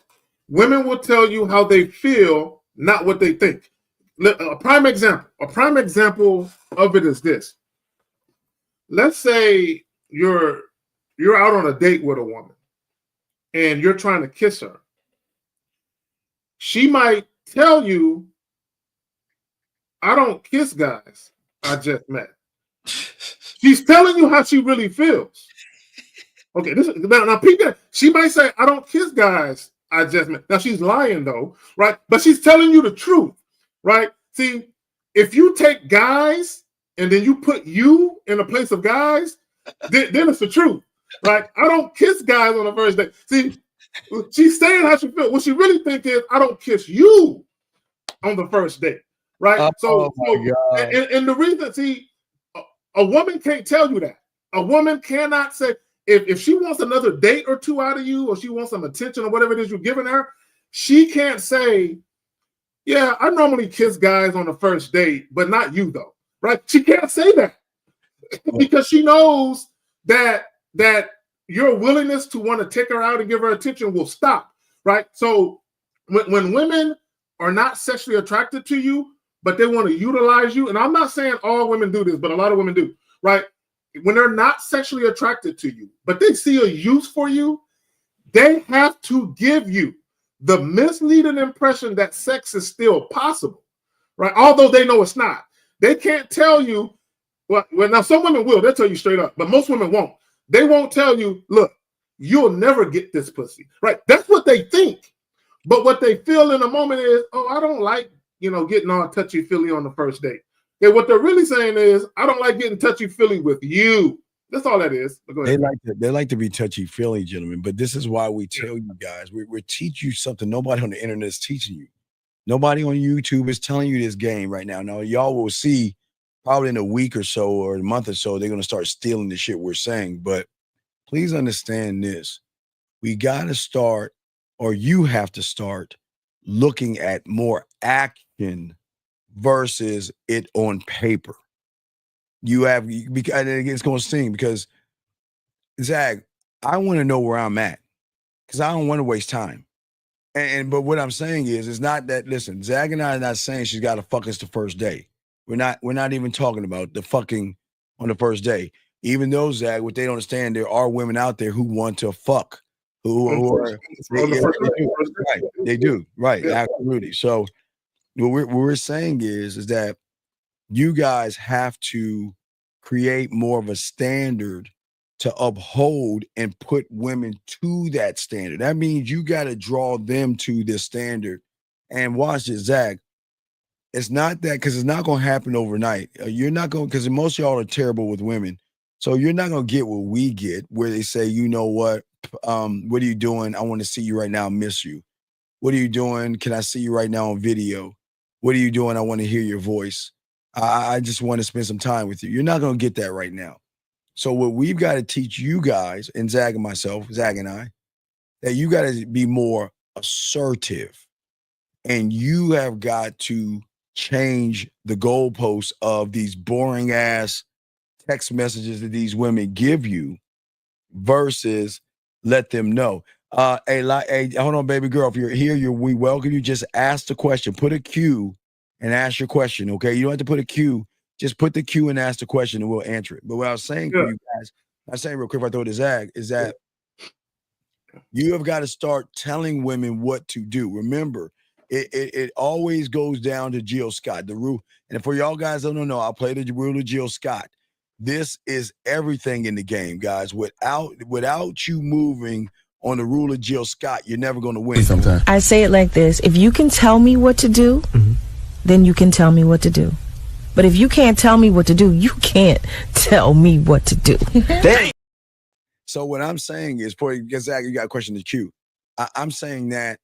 Women will tell you how they feel, not what they think. A prime example of it is this. Let's say you're out on a date with a woman and you're trying to kiss her. She might tell you, I don't kiss guys I just met. She's telling you how she really feels. Okay, now people, she might say, I don't kiss guys I just met. Now she's lying though, right? But she's telling you the truth, right? See, if you take guys and then you put you in a place of guys, then it's the truth, right? I don't kiss guys on the first date. See, she's saying how she feels. What she really thinks is, I don't kiss you on the first date, right? Oh my God. And the reason, see, a woman can't tell you that. A woman cannot say, if she wants another date or two out of you, or she wants some attention or whatever it is you're giving her, she can't say, yeah, I normally kiss guys on the first date, but not you though, right? She can't say that because she knows that your willingness to want to take her out and give her attention will stop, right? So when women are not sexually attracted to you, but they want to utilize you, and I'm not saying all women do this, but a lot of women do, right? When they're not sexually attracted to you, but they see a use for you, they have to give you the misleading impression that sex is still possible, right? Although they know it's not. They can't tell you, well now some women will, they'll tell you straight up, but most women won't. They won't tell you, look, you'll never get this pussy, right? That's what they think. But what they feel in the moment is, oh, I don't like, getting all touchy-feely on the first date. Okay, what they're really saying is, I don't like getting touchy-feely with you. That's all that is. They like to be touchy-feely, gentlemen, but this is why we tell you guys, we teach you something nobody on the internet is teaching you. Nobody on YouTube is telling you this game right now. Now, y'all will see probably in a week or so or a month or so, they're going to start stealing the shit we're saying. But please understand this. We got to start, or you have to start, looking at more action versus it on paper. It's going to sting because, Zag, I want to know where I'm at because I don't want to waste time. But what I'm saying is, it's not that, listen, Zag and I are not saying she's got to fuck us the first day. We're not even talking about the fucking on the first day. Even though, Zag, what they don't understand, there are women out there who want to fuck. They do, right? Yeah. Absolutely. So what we're saying is that you guys have to create more of a standard to uphold and put women to that standard. That means you got to draw them to this standard. And watch this, Zach. It's not that, because it's not going to happen overnight. You're not going, because most of y'all are terrible with women. So you're not going to get what we get, where they say, you know what are you doing? I want to see you right now. I miss you. What are you doing? Can I see you right now on video? What are you doing? I want to hear your voice. I just want to spend some time with you. You're not going to get that right now. So what we've got to teach you guys, and Zach and myself, Zach and I, that you got to be more assertive. And you have got to change the goalposts of these boring ass text messages that these women give you versus let them know. Hey, hold on, baby girl. If you're here, we welcome you. Just ask the question. Put a Q and ask your question, okay? You don't have to put a Q. Just put the Q and ask the question and we'll answer it. But what I was saying for you guys, I was saying real quick, if I throw to Zach, is that you have got to start telling women what to do. Remember, it always goes down to Jill Scott, the rule. And for y'all guys that don't know, I play the rule of Jill Scott. This is everything in the game, guys. Without you moving on the rule of Jill Scott, you're never going to win. Sometimes. I say it like this. If you can tell me what to do, then you can tell me what to do. But if you can't tell me what to do, you can't tell me what to do. So what I'm saying is, because Zach, you got a question to Q. I'm saying that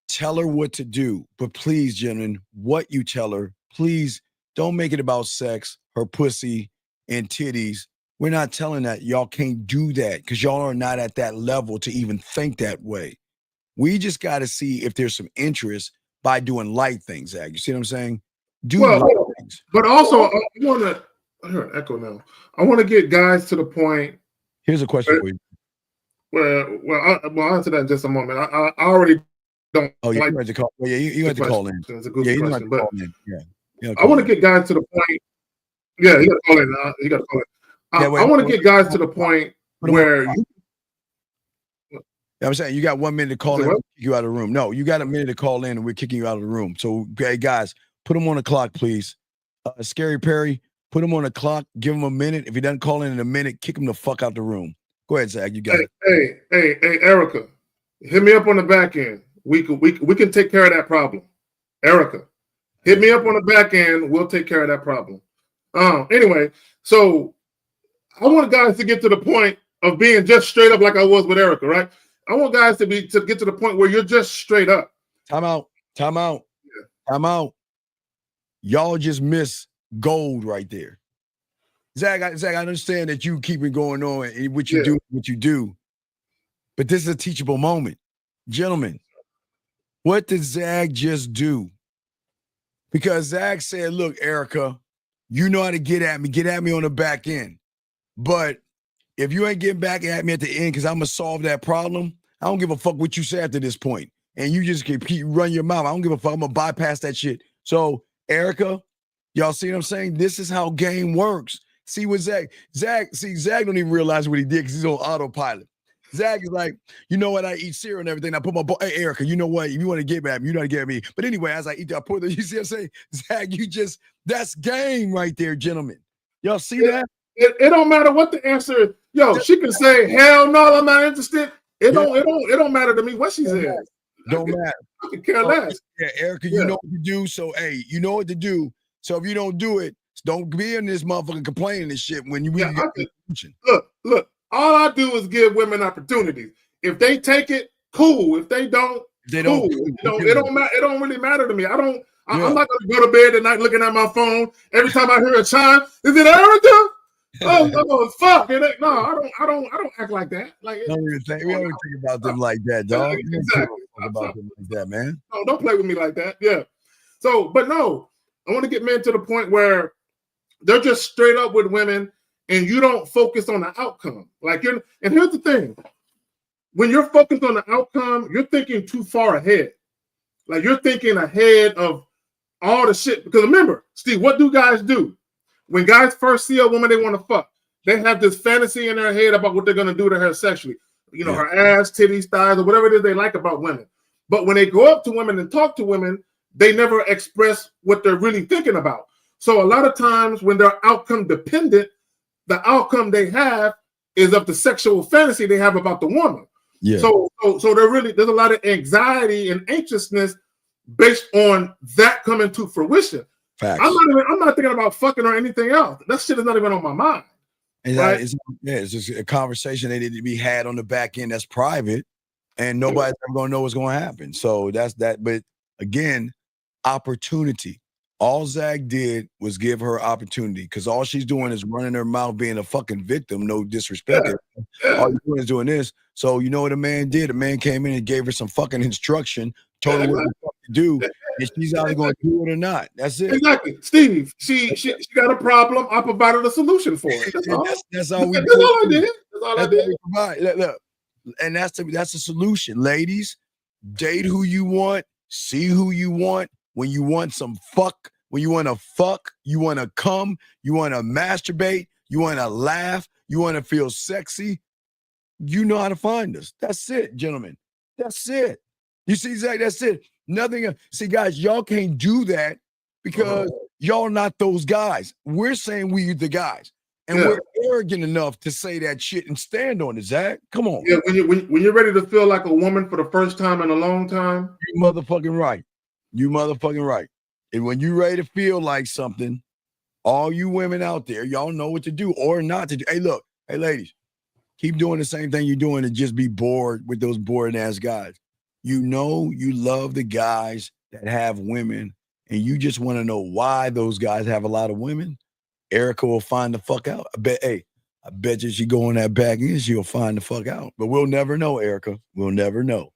tell her what to do, but please, gentlemen, what you tell her, please don't make it about sex, her pussy, and titties. We're not telling that. Y'all can't do that because y'all are not at that level to even think that way. We just got to see if there's some interest by doing light things, Zach. You see what I'm saying? Light things. But also, I want to, I hear an echo now. I want to get guys to the point. Here's a question for you. I'll answer that in just a moment. I already don't. Oh, you have to call. Yeah, you have to call in. It's a good you question, have to but call in. Yeah. I want to get guys to the point. Yeah, you got to call in. You got to call in. I want to get guys to the point where I'm saying you got 1 minute to call in, we'll kick you out of the room. No, you got a minute to call in and we're kicking you out of the room. So, hey, guys, put him on the clock, please. Scary Perry, put him on the clock. Give him a minute. If he doesn't call in a minute, kick him the fuck out the room. Go ahead, Zach. You got it. Hey, Erica, hit me up on the back end. We can take care of that problem. Erica, hit me up on the back end. We'll take care of that problem. Anyway, so I want guys to get to the point of being just straight up like I was with Erica, right? I want guys to get to the point where you're just straight up. Time out. Y'all just miss gold right there. Zach, I understand that you keep it going on and what you do, but this is a teachable moment. Gentlemen, what did Zach just do? Because Zach said, look, Erica, you know how to get at me on the back end. But if you ain't getting back at me at the end because I'm going to solve that problem, I don't give a fuck what you say after this point. And you just keep run your mouth. I don't give a fuck. I'm going to bypass that shit. So, Erica, y'all see what I'm saying? This is how game works. See what Zach don't even realize what he did because he's on autopilot. Zach is like, you know what? I eat cereal and everything. I put my hey, Erica, you know what? If you want to get at me, you know how to get at me. But anyway, as I eat that, I put the, you see what I'm saying? Zach, that's game right there, gentlemen. Y'all see that? It don't matter what the answer is. Yo, she can say, hell no, I'm not interested. It don't matter to me what she says. Don't matter. I can care less. Yeah, Erica, you know what to do. So, hey, you know what to do. So if you don't do it, don't be in this motherfucking complaining and shit when you really look. All I do is give women opportunities. If they take it, cool. If they don't, cool. It don't really matter to me. I'm not gonna go to bed at night looking at my phone every time I hear a chime. Is it Erica? Oh fuck! No, I don't act like that. Like we don't think about them like that, dog. Exactly. About them like that, man. No, don't play with me like that. Yeah. So, but no, I want to get men to the point where they're just straight up with women, and you don't focus on the outcome. And here's the thing: when you're focused on the outcome, you're thinking too far ahead. Like you're thinking ahead of all the shit. Because remember, Steve, what do guys do? When guys first see a woman they want to fuck, they have this fantasy in their head about what they're going to do to her sexually. You know, her ass, titties, thighs, or whatever it is they like about women. But when they go up to women and talk to women, they never express what they're really thinking about. So a lot of times when they're outcome dependent, the outcome they have is of the sexual fantasy they have about the woman. Yeah. So there's a lot of anxiety and anxiousness based on that coming to fruition. Facts. I'm not thinking about fucking or anything else. That shit is not even on my mind. And right? It's just a conversation that need to be had on the back end that's private, and nobody's ever gonna know what's gonna happen. So that's that. But again, opportunity. All Zach did was give her opportunity because all she's doing is running her mouth, being a fucking victim. No disrespect. All you're doing is doing this. So you know what a man did? A man came in and gave her some fucking instruction, told her what the fuck to do, and she's either going to do it or not. That's it. Exactly, Steve. She got a problem. I provided a solution for it. That's all. That's all we. That's all I did. That's all I did. We provide. Look, and that's the solution, ladies. Date who you want. See who you want. When you want some fuck, when you want to fuck, you want to come, you want to masturbate, you want to laugh, you want to feel sexy, you know how to find us. That's it, gentlemen. That's it. You see, Zach, that's it. Nothing. See, guys, y'all can't do that because y'all not those guys. We're saying we're the guys. And we're arrogant enough to say that shit and stand on it, Zach. Come on. Yeah, when you're ready to feel like a woman for the first time in a long time. You motherfucking right. You motherfucking right. And when you're ready to feel like something, all you women out there, y'all know what to do or not to do. Hey, look. Hey, ladies. Keep doing the same thing you're doing and just be bored with those boring-ass guys. You know you love the guys that have women, and you just want to know why those guys have a lot of women. Erica will find the fuck out. I bet you she go on that back end, she'll find the fuck out. But we'll never know, Erica. We'll never know.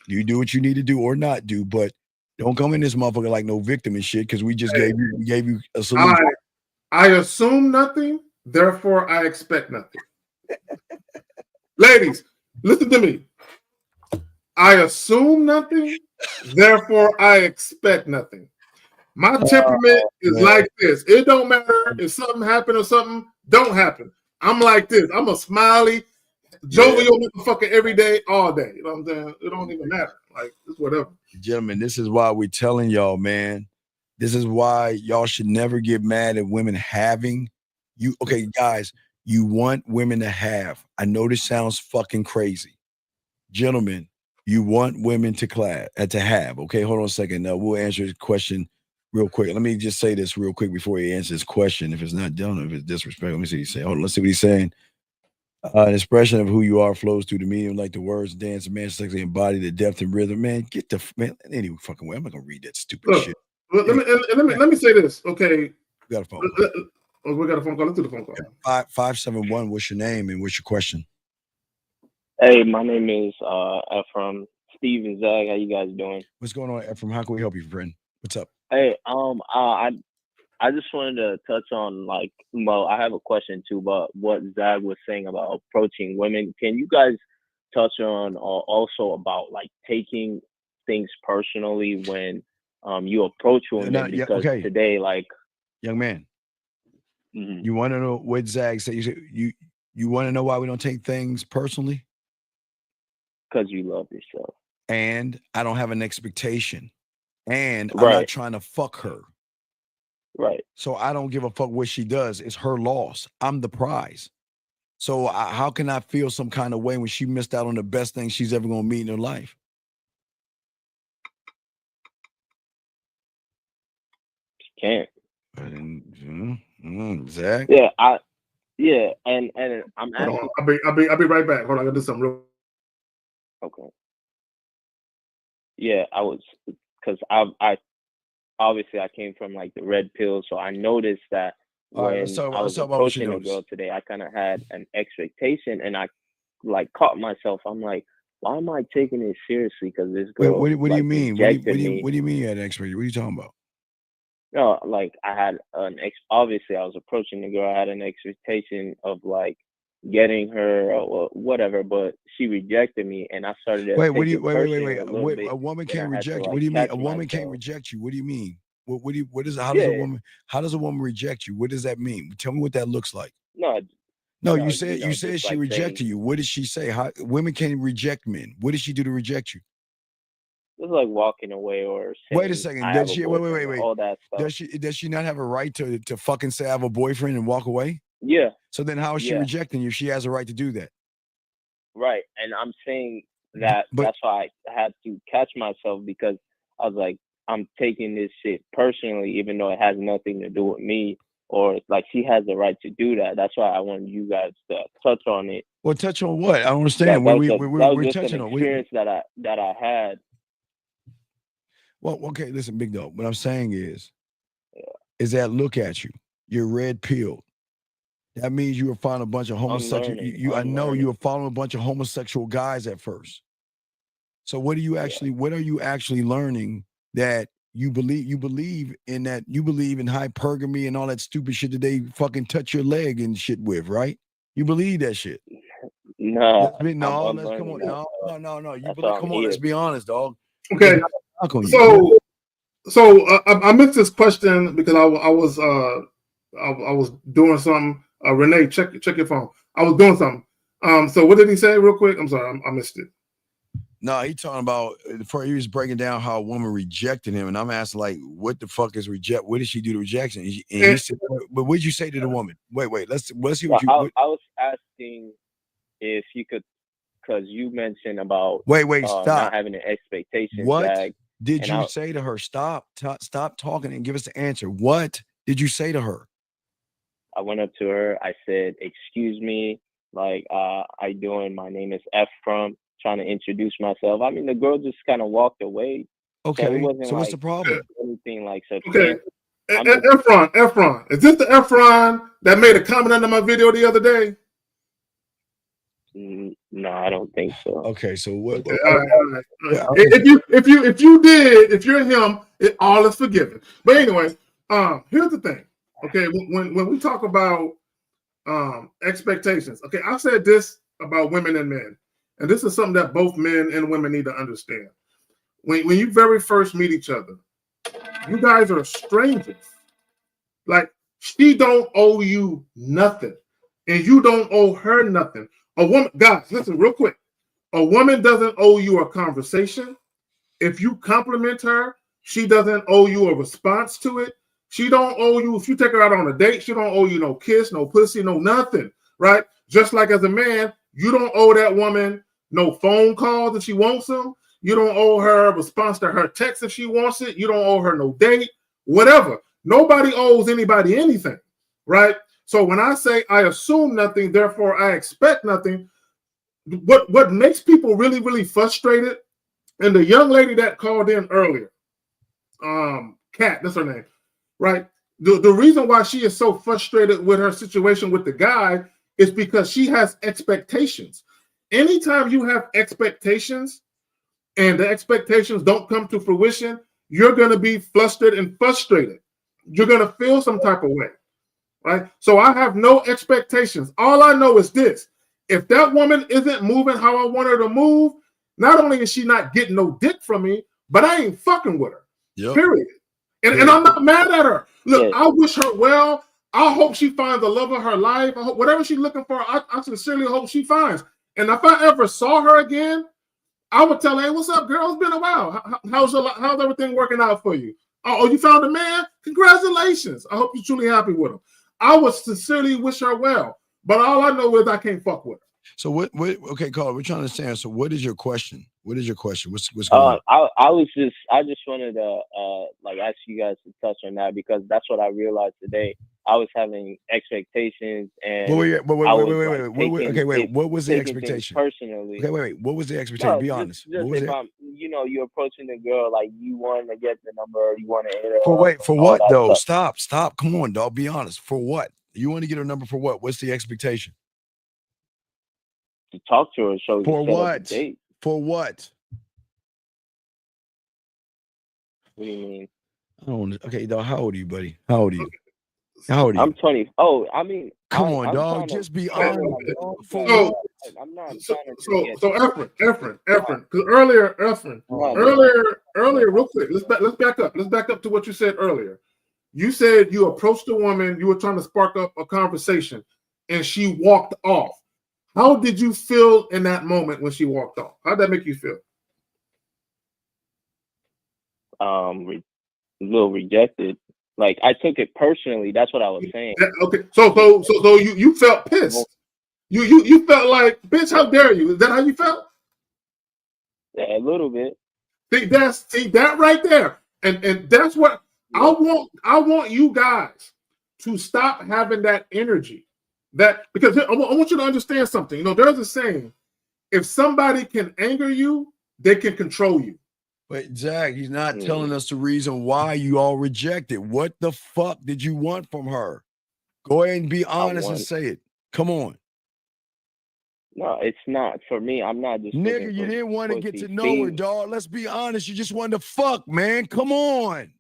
You do what you need to do or not do, but don't come in this motherfucker like no victim and shit because we just gave you a solution. I assume nothing, therefore I expect nothing. Ladies, listen to me. I assume nothing, therefore I expect nothing. My temperament is like this. It don't matter if something happened or something don't happen. I'm like this. I'm a smiley, jovial motherfucker every day, all day. You know what I'm saying? It don't even matter. Like, it's whatever. Gentlemen, this is why we're telling y'all, man. This is why y'all should never get mad at women having you. Okay, guys, you want women to have. I know this sounds fucking crazy. Gentlemen, you want women to have. Okay, hold on a second. We'll answer his question real quick. Let me just say this real quick before he answers his question. If it's not done, if it's disrespect, let me see what he's saying. Hold on, let's see what he's saying. An expression of who you are flows through the medium like the words, dance, man, sexually embody the depth and rhythm. Man, get the man. Any fucking way. I'm not gonna read that stupid shit. Let me say this. Okay. We got a phone call. We got a phone call. Let's do the phone call. 571. What's your name and what's your question? Hey, my name is Ephraim. Steve and Zach, how you guys doing? What's going on, Ephraim? How can we help you, friend? What's up? Hey, I just wanted to touch on I have a question too about what Zach was saying about approaching women. Can you guys touch on also about taking things personally when you approach women? Because today, young man, you want to know what Zach said? You want to know why we don't take things personally? Because you love yourself. And I don't have an expectation. And I'm not trying to fuck her. Right. So I don't give a fuck what she does. It's her loss. I'm the prize. So how can I feel some kind of way when she missed out on the best thing she's ever going to meet in her life? She can't. Zach? Yeah, and I'm asking. I'll be right back. Hold on, I gotta do something real. Okay. Yeah, I was because I obviously I came from the red pill, so I noticed that when I was approaching a girl today, I kind of had an expectation, and I caught myself. I'm like, why am I taking it seriously? Because this girl. Wait, what do you mean? What do you mean you had an expectation? What are you talking about? No, I had obviously I was approaching the girl. I had an expectation of getting her or whatever, but she rejected me, and I started to wait. A woman can't reject you. What do you mean? A woman can't reject you. What do you mean? How does a woman reject you? What does that mean? Tell me what that looks like. No, you said she rejected you. What did she say? How women can't reject men? What did she do to reject you? It's like walking away or saying, wait a second. Does she wait? All that stuff. Does she not have a right to fucking say I have a boyfriend and walk away? Yeah. So then how is she rejecting you? She has a right to do that. Right. And I'm saying that that's why I had to catch myself, because I was like, I'm taking this shit personally, even though it has nothing to do with me, or she has the right to do that. That's why I wanted you guys to touch on it. Well, touch on what? I don't understand. We're touching on experience that I had. Well, okay, listen, big dog. What I'm saying is, is that look at you. You're red pilled. That means you were following a bunch of homosexual. I know you were following a bunch of homosexual guys at first. So what are you actually? What are you actually learning that you believe? You believe in that. You believe in hypergamy and all that stupid shit that they fucking touch your leg and shit with, right? You believe that shit? No, Come on. No. You believe? Come on, let's be honest, dog. Okay. So I missed this question because I was doing something. Renee, check your phone. I was doing something. So what did he say real quick? I'm sorry, I missed it. No, he talking about he was breaking down how a woman rejected him, and I'm asking like, what the fuck is reject? What did she do to rejection? And he said, but what did you say to the woman? Wait, let's see what you. I was asking if you could, because you mentioned about stop, not having an expectation. What did you say to her? Stop talking and give us the answer. What did you say to her? I went up to her. I said, "Excuse me, like, I doing? My name is Ephraim. Trying to introduce myself." I mean, the girl just kind of walked away. Okay, so it wasn't so what's the problem? Anything like such. Okay, Ephraim, is this the Ephraim that made a comment under my video the other day? No, I don't think so. Okay, so what? Okay, all right. Yeah. If you did, if you're him, all is forgiven. But anyway, here's the thing. Okay, when we talk about expectations, okay, I've said this about women and men, and this is something that both men and women need to understand. When you very first meet each other, you guys are strangers. Like, she don't owe you nothing, and you don't owe her nothing. A woman, guys, listen real quick. A woman doesn't owe you a conversation. If you compliment her, she doesn't owe you a response to it. She don't owe you, if you take her out on a date, she don't owe you no kiss, no pussy, no nothing, right? Just like as a man, you don't owe that woman no phone calls if she wants them. You don't owe her a response to her text if she wants it. You don't owe her no date, whatever. Nobody owes anybody anything, right? So when I say I assume nothing, therefore I expect nothing, what makes people really, really frustrated, and the young lady that called in earlier, Kat, that's her name, right? The reason why she is so frustrated with her situation with the guy is because she has expectations. Anytime you have expectations and the expectations don't come to fruition, you're going to be flustered and frustrated. You're going to feel some type of way, right? So I have no expectations. All I know is this. If that woman isn't moving how I want her to move, not only is she not getting no dick from me, but I ain't fucking with her. Yep. Period. And I'm not mad at her. Look, I wish her well. I hope she finds the love of her life. I hope whatever she's looking for, I sincerely hope she finds. And if I ever saw her again, I would tell her, "Hey, what's up, girl? It's been a while. How's everything working out for you? Oh, you found a man? Congratulations. I hope you're truly happy with him." I would sincerely wish her well. But all I know is I can't fuck with her. So what okay, Carl, we're trying to understand. So what is your question? What is your question? What's going on? I just wanted to like ask you guys to touch on that, because that's what I realized today. I was having expectations, and wait. What was the expectation? Personally. Okay, wait. What was the expectation? No, Be honest. Just if you're approaching the girl, like you want to get the number, you want to hit her. For what though? Stuff. Stop. Come on, dog. Be honest. For what? You want to get her number for what? What's the expectation? To talk to her, so for set what? Up a date. For what? What do you mean? I don't. Okay, dog. How old are you, buddy? How old are you? How old are you? I'm 20. Oh, I mean, come on, dog. Just be honest. I'm not. So Ephraim, because earlier, real quick. Let's back up. Let's back up to what you said earlier. You said you approached a woman. You were trying to spark up a conversation, and she walked off. How did you feel in that moment when she walked off? How did that make you feel? A little rejected. Like, I took it personally. That's what I was saying. Okay, so you felt pissed. You felt like, bitch, how dare you? Is that how you felt? Yeah, a little bit. See that right there, and that's what I want. I want you guys to stop having that energy. That because I want you to understand something. You know, there's a saying: if somebody can anger you, they can control you. But Zach, he's not telling us the reason why you all rejected. What the fuck did you want from her? Go ahead and be honest and say it. Come on. No, it's not. For me, I'm not just Nigga, you didn't want to get to know her, dog. Let's be honest. You just wanted to fuck, man. Come on.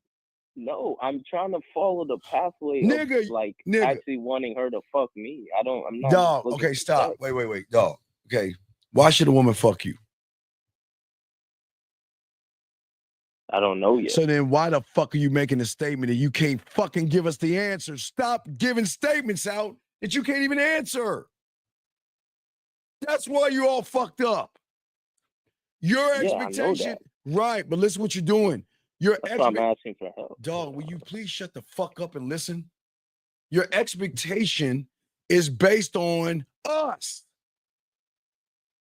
No, I'm trying to follow the pathway Nigga, of like nigga. actually wanting her to fuck me. I'm not Dog, looking okay, for stop. sex. Wait, dog. Okay. Why should a woman fuck you? I don't know yet. So then why the fuck are you making a statement that you can't fucking give us the answer? Stop giving statements out that you can't even answer. That's why you all fucked up. Your expectation, right, but listen what you're doing. That's why I'm asking for help. Dog, will you please shut the fuck up and listen? Your expectation is based on us.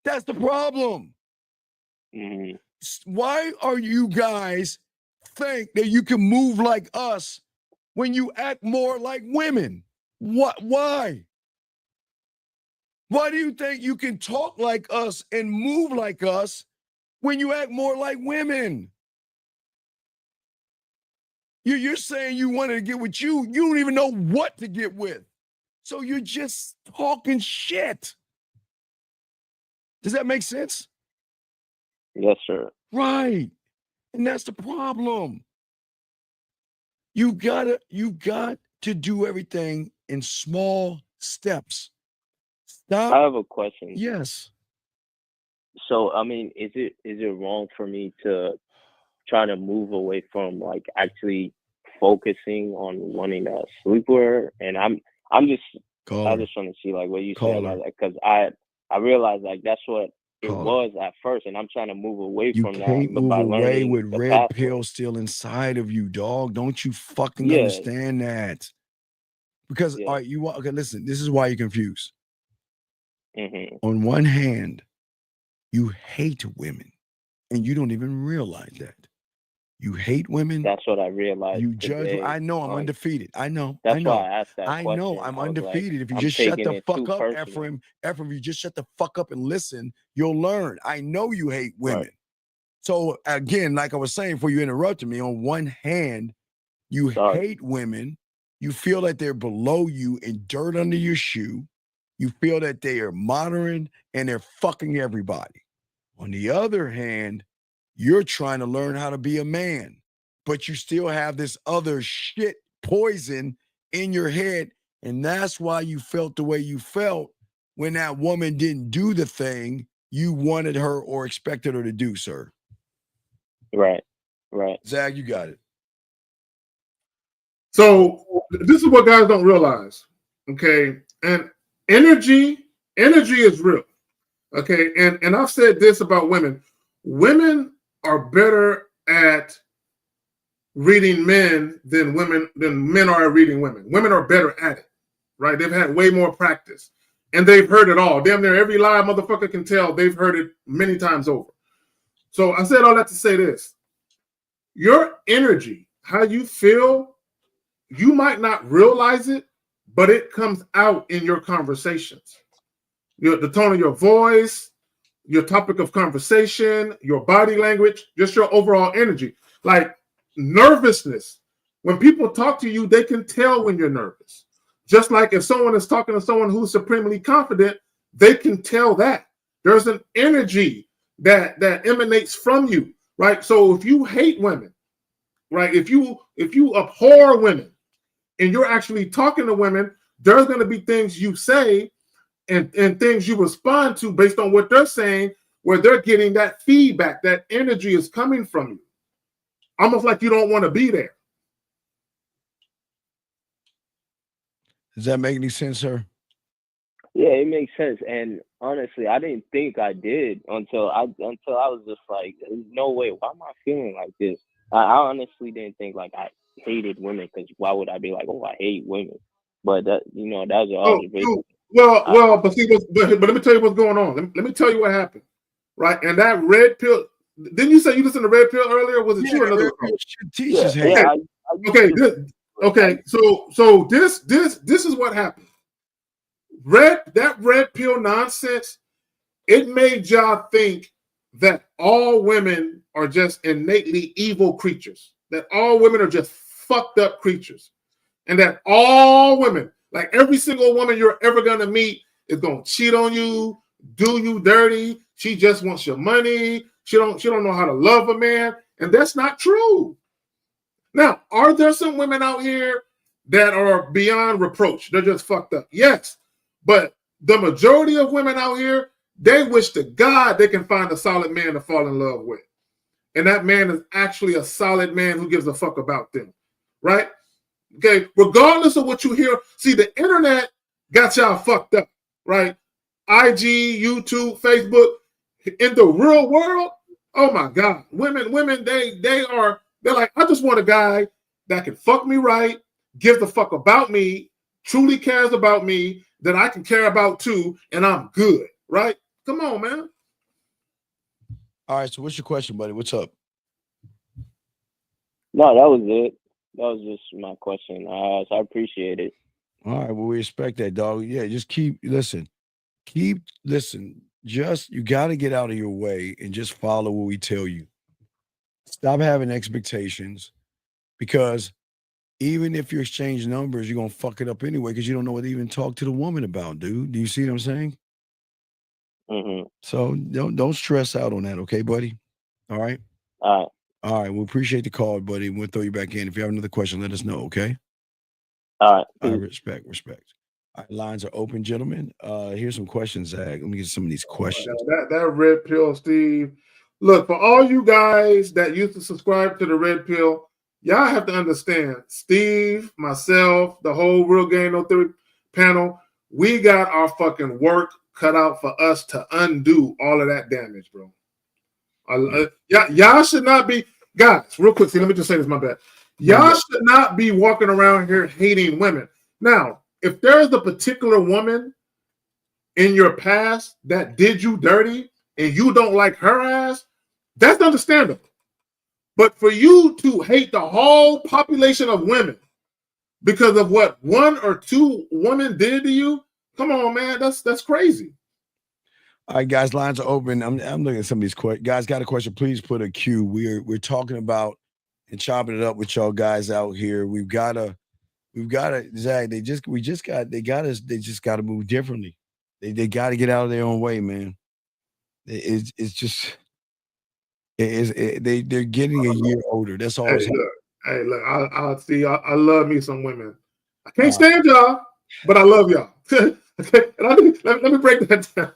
That's the problem. Why are you guys think that you can move like us when you act more like women? What? Why? Why do you think you can talk like us and move like us when you act more like women? You're saying you wanted to get with you. You don't even know what to get with. So you're just talking shit. Does that make sense? Yes, sir. Right. And that's the problem. You got to do everything in small steps. Stop. I have a question. Yes. So, I mean, is it wrong for me to try to move away from like actually focusing on wanting to sleep with her? And I just want to see like what you say about that, because I realized like that's what it was at first, and I'm trying to move away from that. You can't move away with red pill still inside of you, dog. Don't you fucking understand that? Because all right, okay, listen, this is why you're confused. On one hand, you hate women, and you don't even realize that. You hate women. That's what I realized. You judge. I know I'm undefeated. I know. That's I know. why I asked that question. I know I'm undefeated. Like, if you just shut the fuck up, Ephraim, if you just shut the fuck up and listen, you'll learn. I know you hate women. Right. So again, like I was saying before you interrupted me, on one hand, you hate women. You feel that they're below you and dirt under your shoe. You feel that they are modern and they're fucking everybody. On the other hand, you're trying to learn how to be a man, but you still have this other shit poison in your head. And that's why you felt the way you felt when that woman didn't do the thing you wanted her or expected her to do, sir. Right. Zach, you got it. So this is what guys don't realize, okay? And energy is real, okay? And I've said this about women. Women are better at reading men than men are at reading women. Women are better at it, right? They've had way more practice, and they've heard it all. Damn near every lie a motherfucker can tell, they've heard it many times over. So I said all that to say this. Your energy, how you feel, you might not realize it, but it comes out in your conversations. The tone of your voice, your topic of conversation, your body language, just your overall energy. Like nervousness. When people talk to you, they can tell when you're nervous. Just like if someone is talking to someone who's supremely confident, they can tell that. There's an energy that emanates from you, right? So if you hate women, right? If you abhor women and you're actually talking to women, there's going to be things you say and things you respond to based on what they're saying, where they're getting that feedback, that energy is coming from you. Almost like you don't want to be there. Does that make any sense, sir? Yeah, it makes sense. And honestly, I didn't think I did until I was just like, there's no way. Why am I feeling like this? I honestly didn't think like I hated women, because why would I be like, oh, I hate women? But that, that's an observation. Well, but let me tell you what's going on. Let me tell you what happened, right? And that red pill. Didn't you say you listened to Red Pill earlier? Was it you or another? Okay. So this is what happened. That red pill nonsense. It made y'all think that all women are just innately evil creatures, that all women are just fucked up creatures, and that all women, like every single woman you're ever going to meet, is going to cheat on you, do you dirty. She just wants your money. She don't know how to love a man, and that's not true. Now, are there some women out here that are beyond reproach? They're just fucked up. Yes, but the majority of women out here, they wish to God they can find a solid man to fall in love with. And that man is actually a solid man who gives a fuck about them, right? Okay, regardless of what you hear, see, the internet got y'all fucked up, right? IG, YouTube, Facebook. In the real world, oh my God, women, they're like, I just want a guy that can fuck me right, gives a fuck about me, truly cares about me, that I can care about too, and I'm good, right? Come on, man. All right, so what's your question, buddy? What's up? No, that was it. That was just my question. So I appreciate it. All right, well, we respect that, dog. Yeah, just keep listen. Just you got to get out of your way and just follow what we tell you. Stop having expectations, because even if you exchange numbers, you're gonna fuck it up anyway because you don't know what to even talk to the woman about, dude. Do you see what I'm saying? Mm-hmm. So don't stress out on that, okay, buddy? All right. All right. We appreciate the call, buddy. We'll throw you back in. If you have another question, let us know, okay? right. I respect. All right, lines are open, gentlemen. Here's some questions, Zach. Let me get some of these questions. That red pill, Steve. Look, for all you guys that used to subscribe to the red pill, y'all have to understand, Steve, myself, the whole Real Game No Theory panel, we got our fucking work cut out for us to undo all of that damage, bro. Y'all should not be, guys, real quick, see, let me just say this, my bad. Y'all should not be walking around here hating women. Now, if there's a particular woman in your past that did you dirty and you don't like her ass, that's understandable. But for you to hate the whole population of women because of what one or two women did to you, come on, man, that's crazy. All right, guys, lines are open. I'm looking at some of these questions. Guys, got a question? Please put a Q. We're talking about and chopping it up with y'all guys out here. We've got to, Zach. They just got to move differently. They got to get out of their own way, man. They're getting a year older. That's all. Hey, look, I see. I love me some women. I can't stand y'all, but I love y'all. Okay, and let me break that down.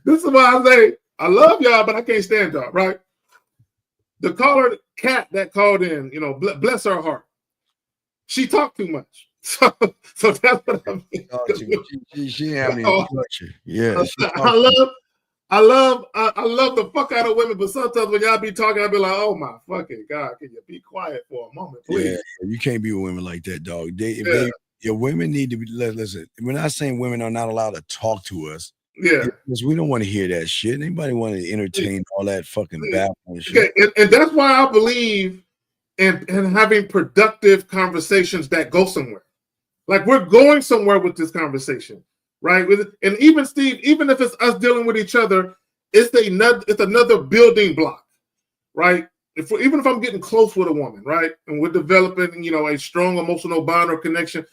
This is why I say I love y'all, but I can't stand y'all. Right? The caller, Cat, that called in, bless her heart. She talked too much, so that's what I mean. She ain't having any structure. Yeah, I love the fuck out of women, but sometimes when y'all be talking, I be like, oh my fucking God, can you be quiet for a moment, please? Yeah, you can't be with women like that, dog. Your women need to be, listen, we're not saying women are not allowed to talk to us. Yeah. Because we don't want to hear that shit. Anybody want to entertain all that fucking babbling and shit? Okay, and that's why I believe in having productive conversations that go somewhere. Like we're going somewhere with this conversation. Right, and even Steve, even if it's us dealing with each other, it's another building block, right? Even if I'm getting close with a woman, right, and we're developing, a strong emotional bond or connection,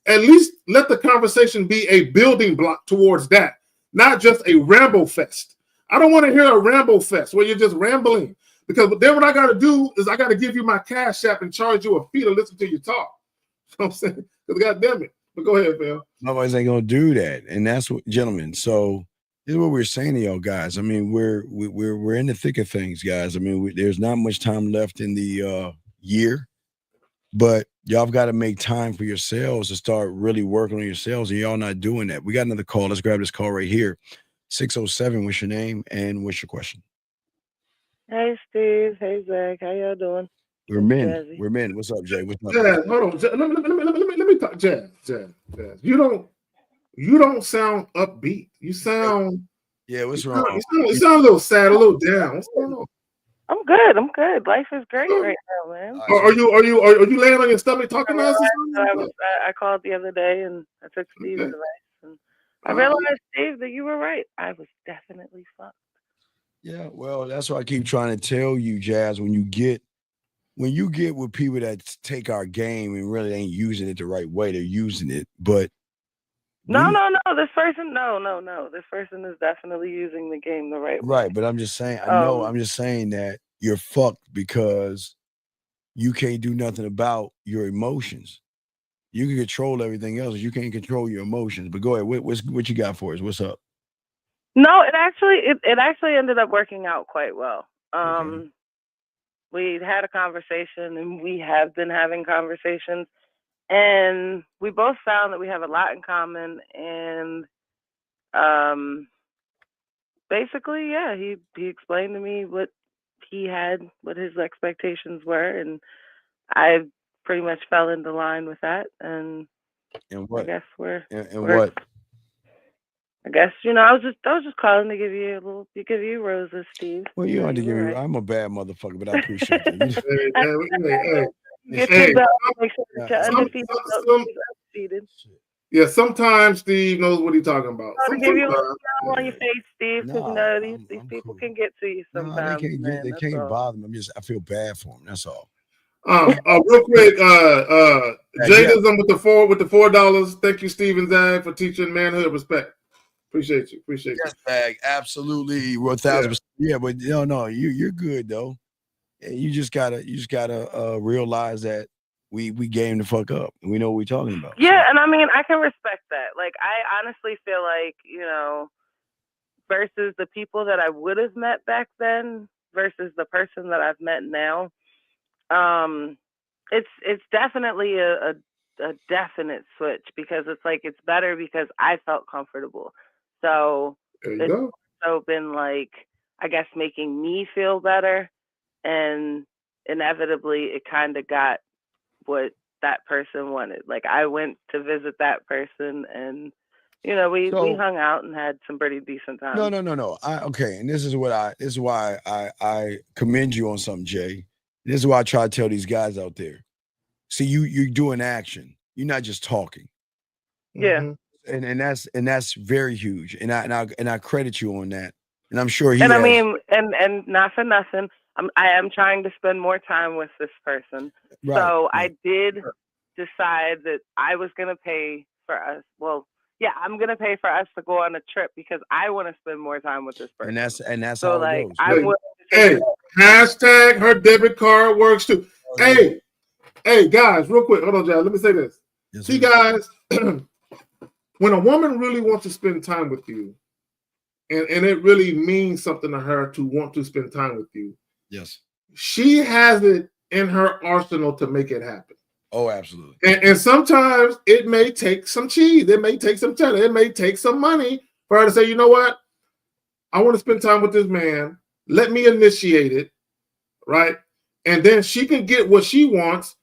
at least let the conversation be a building block towards that, not just a ramble fest. I don't want to hear a ramble fest where you're just rambling, because then what I got to do is I got to give you my cash app and charge you a fee to listen to you talk. You know what I'm saying? Because God damn it. But go ahead, Phil. Nobody's ain't gonna do that, and that's what, gentlemen. So this is what we're saying to y'all guys. I mean, we're in the thick of things, guys. I mean, there's not much time left in the year, but y'all have got to make time for yourselves to start really working on yourselves, and y'all not doing that. We got another call. Let's grab this call right here. 607. What's your name and what's your question? Hey, Steve. Hey, Zach. How y'all doing? We're men. Jazzy. We're men. What's up, Jay? What's up? Jazz, hold on. Let me talk. Jazz. You don't sound upbeat. You sound. Yeah, what's wrong? You sound a little sad, a little down. What's going on? I'm good. Life is great right now, man. Are you laying on your stomach talking to us? I called the other day and I took Steve's advice, and I realized, Steve, that you were right. I was definitely fucked. Yeah, well, that's what I keep trying to tell you, Jazz. When you get with people that take our game and really ain't using it the right way, they're using it. But No. This person, no. This person is definitely using the game the right way. right, but I'm just saying, I'm just saying that you're fucked because you can't do nothing about your emotions. You can control everything else. You can't control your emotions. But go ahead. What you got for us? What's up? No, it actually ended up working out quite well. We had a conversation, and we have been having conversations, and we both found that we have a lot in common. And basically, yeah, he explained to me what he had, what his expectations were, and I pretty much fell into line with that. And what? I guess we're what? I guess I was just calling to give you roses, Steve. Well, you don't have to give me. I'm a bad motherfucker, but I appreciate that. Get your belt. Make sure that you're undefeated. Undefeated. Yeah, sometimes Steve knows what he's talking about. To give you a little smile on your face, Steve, because these people can get to you sometimes. They can't bother me. I feel bad for them. That's all. Real quick, Jadism with the $4. Thank you, Steve and Zag, for teaching manhood respect. Appreciate you. Yes, Zag, absolutely, 1,000%. Yeah, but no, you're good though. You just gotta realize that we game the fuck up and we know what we're talking about. Yeah, and I mean I can respect that. Like I honestly feel like, versus the people that I would have met back then versus the person that I've met now, it's definitely a definite switch, because it's like it's better because I felt comfortable. So it's also been like, I guess, making me feel better, and inevitably it kind of got what that person wanted. Like I went to visit that person, and we hung out and had some pretty decent time. No. Okay, and this is why I commend you on something, Jay. This is why I try to tell these guys out there. See, you're doing action. You're not just talking. Yeah. And that's very huge. And I credit you on that. And I'm sure I mean, and not for nothing, I am trying to spend more time with this person. Right. So I did decide that I was going to pay for us. Well, yeah, I'm going to pay for us to go on a trip because I want to spend more time with this person. And that's so how like, it goes. I'm willing to hey, hashtag her debit card works too. Hey, guys, real quick. Hold on, John. Let me say this. See, guys, when a woman really wants to spend time with you, and it really means something to her to want to spend time with you. Yes. She has it in her arsenal to make it happen. Oh, absolutely. And sometimes it may take some cheese. It may take some cheddar. It may take some money for her to say, you know what? I want to spend time with this man. Let me initiate it, right? And then she can get what she wants.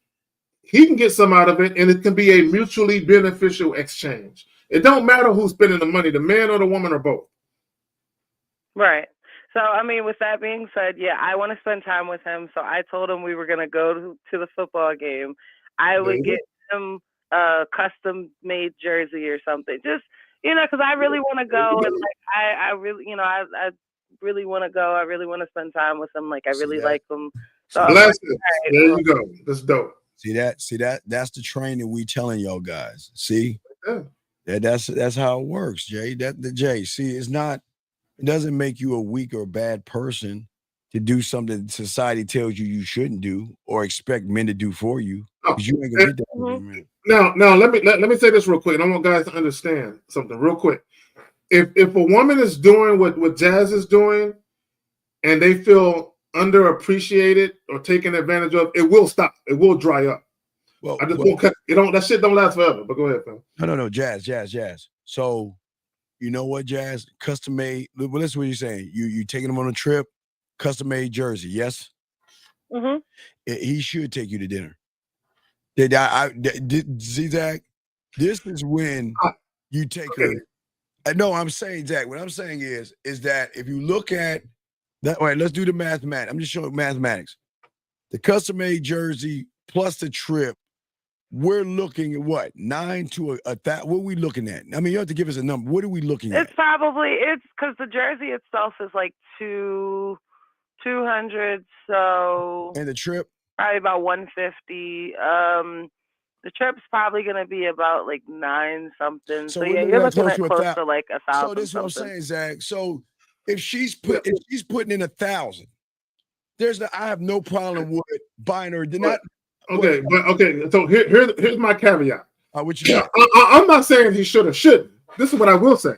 He can get some out of it, and it can be a mutually beneficial exchange. It don't matter who's spending the money, the man or the woman or both. Right. So, I mean, with that being said, yeah, I want to spend time with him. So I told him we were going to go to the football game. I would get him a custom-made jersey or something. Just, because I really want to go. And, like, I really, I really want to go. I really want to spend time with him. Like, I really like him. So bless it. There you go. That's dope. See that? That's the training we telling y'all guys. See? Yeah. That's how it works, Jay. Jay, see, it doesn't make you a weak or bad person to do something society tells you shouldn't do or expect men to do for you. You ain't gonna get that from men. Now let me say this real quick. And I want guys to understand something real quick. If a woman is doing what Jazz is doing and they feel underappreciated or taken advantage of, it will stop. It will dry up. Well, I just won't cut it. That shit don't last forever. But go ahead, fam. No, Jazz. So you know what, Jazz? Custom made. Well, listen what you're saying. You taking him on a trip, custom made jersey, yes? Mm-hmm. He should take you to dinner. See, Zach? This is when you take her. No, I'm saying, Zach, what I'm saying is that if you look at that, all right, let's do the mathematics. I'm just showing mathematics. The custom made jersey plus the trip we're looking at what 9 to a that. What are we looking at? I mean, you have to give us a number. What are we looking at? It's because the jersey itself is like 200. So And the trip probably about 150. The trip's probably gonna be about like 9 something. So yeah, you're looking at close to like 1,000. So this is what I'm saying, Zach. So if she's putting in 1,000, I have no problem with buying her. Okay. So here's my caveat. What you got? I'm not saying he should or shouldn't. This is what I will say.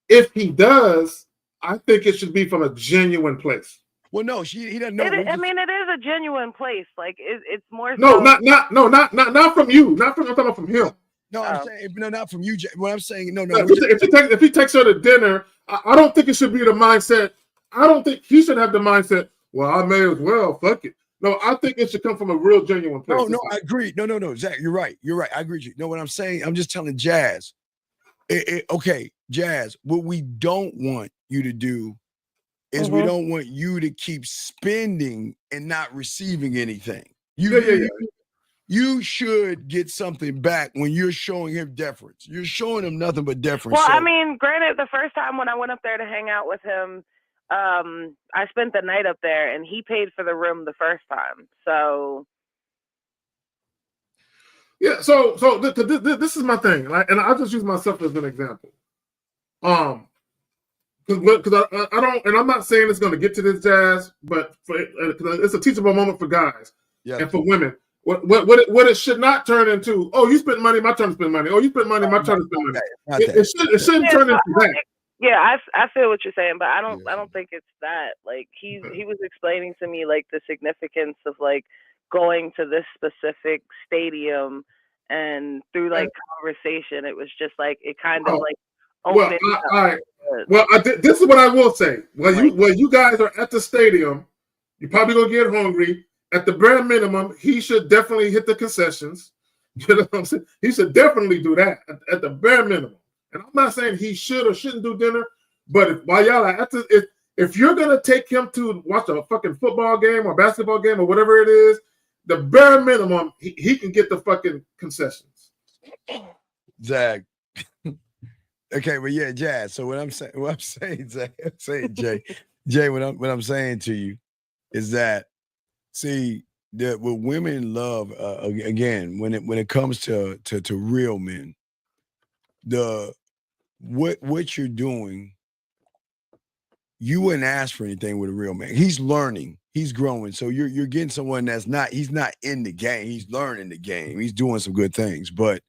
If he does, I think it should be from a genuine place. Well, no, he doesn't know. I mean, it is a genuine place. Like it's more. No, so... not from you. I'm talking about from him. No, I'm saying not from you. What I'm saying, no. If he takes her to dinner, I don't think it should be the mindset. I don't think he should have the mindset. Well, I may as well. Fuck it. No, I think it should come from a real genuine place. No, I agree. No, Zach, you're right. I agree with you. Know what I'm saying? I'm just telling Jazz. Okay, Jazz. What we don't want you to do is we don't want you to keep spending and not receiving anything. You should get something back when you're showing him deference. You're showing him nothing but deference. Well, I mean, granted, the first time when I went up there to hang out with him, I spent the night up there, and he paid for the room the first time. So, yeah. So this is my thing, and I'll just use myself as an example. Because I don't, and I'm not saying it's going to get to this, Jazz, but it's a teachable moment for guys and for women. What it should not turn into, oh, you spent money, my turn to spend money. Oh, you spent money, my turn to spend money. It shouldn't turn into that. Yeah, I feel what you're saying, but I don't think it's that. Like he was explaining to me like the significance of like going to this specific stadium, and through like conversation, it was just like it kind of like opened up. All right. Well, this is what I will say. When you guys are at the stadium, you're probably gonna get hungry. At the bare minimum, he should definitely hit the concessions. You know what I'm saying? He should definitely do that at the bare minimum. And I'm not saying he should or shouldn't do dinner, but while y'all are at if you're gonna take him to watch a fucking football game or basketball game or whatever it is, the bare minimum he can get the fucking concessions. Zach. Okay, well, yeah, Jazz. So what I'm saying, Zach, Jay, what I'm saying to you is that, see, that what women love, again, when it comes to real men, what you're doing, you wouldn't ask for anything with a real man. He's learning, he's growing. So you're getting someone he's not in the game. He's learning the game. He's doing some good things, but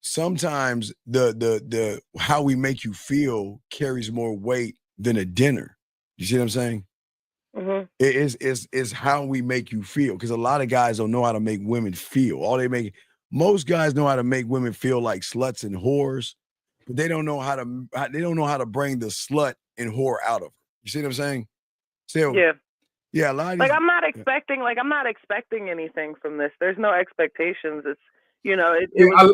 sometimes the how we make you feel carries more weight than a dinner. You see what I'm saying? Mm-hmm. It is how we make you feel, because a lot of guys don't know how to make women feel. Most guys know how to make women feel like sluts and whores, but they don't know how to bring the slut and whore out of her. You see what I'm saying? So, yeah, a lot of like I'm not expecting anything from this. There's no expectations. It's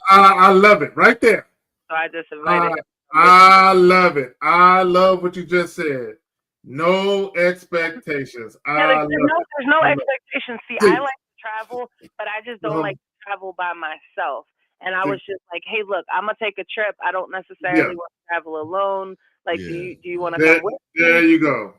I love it right there. So I just invited him. I love it. I love what you just said. No expectations. There's no expectations. See, I like to travel, but I just don't like to travel by myself. And I was just like, hey, look, I'm gonna take a trip. I don't necessarily want to travel alone. Like, do you want to come with me? There you go.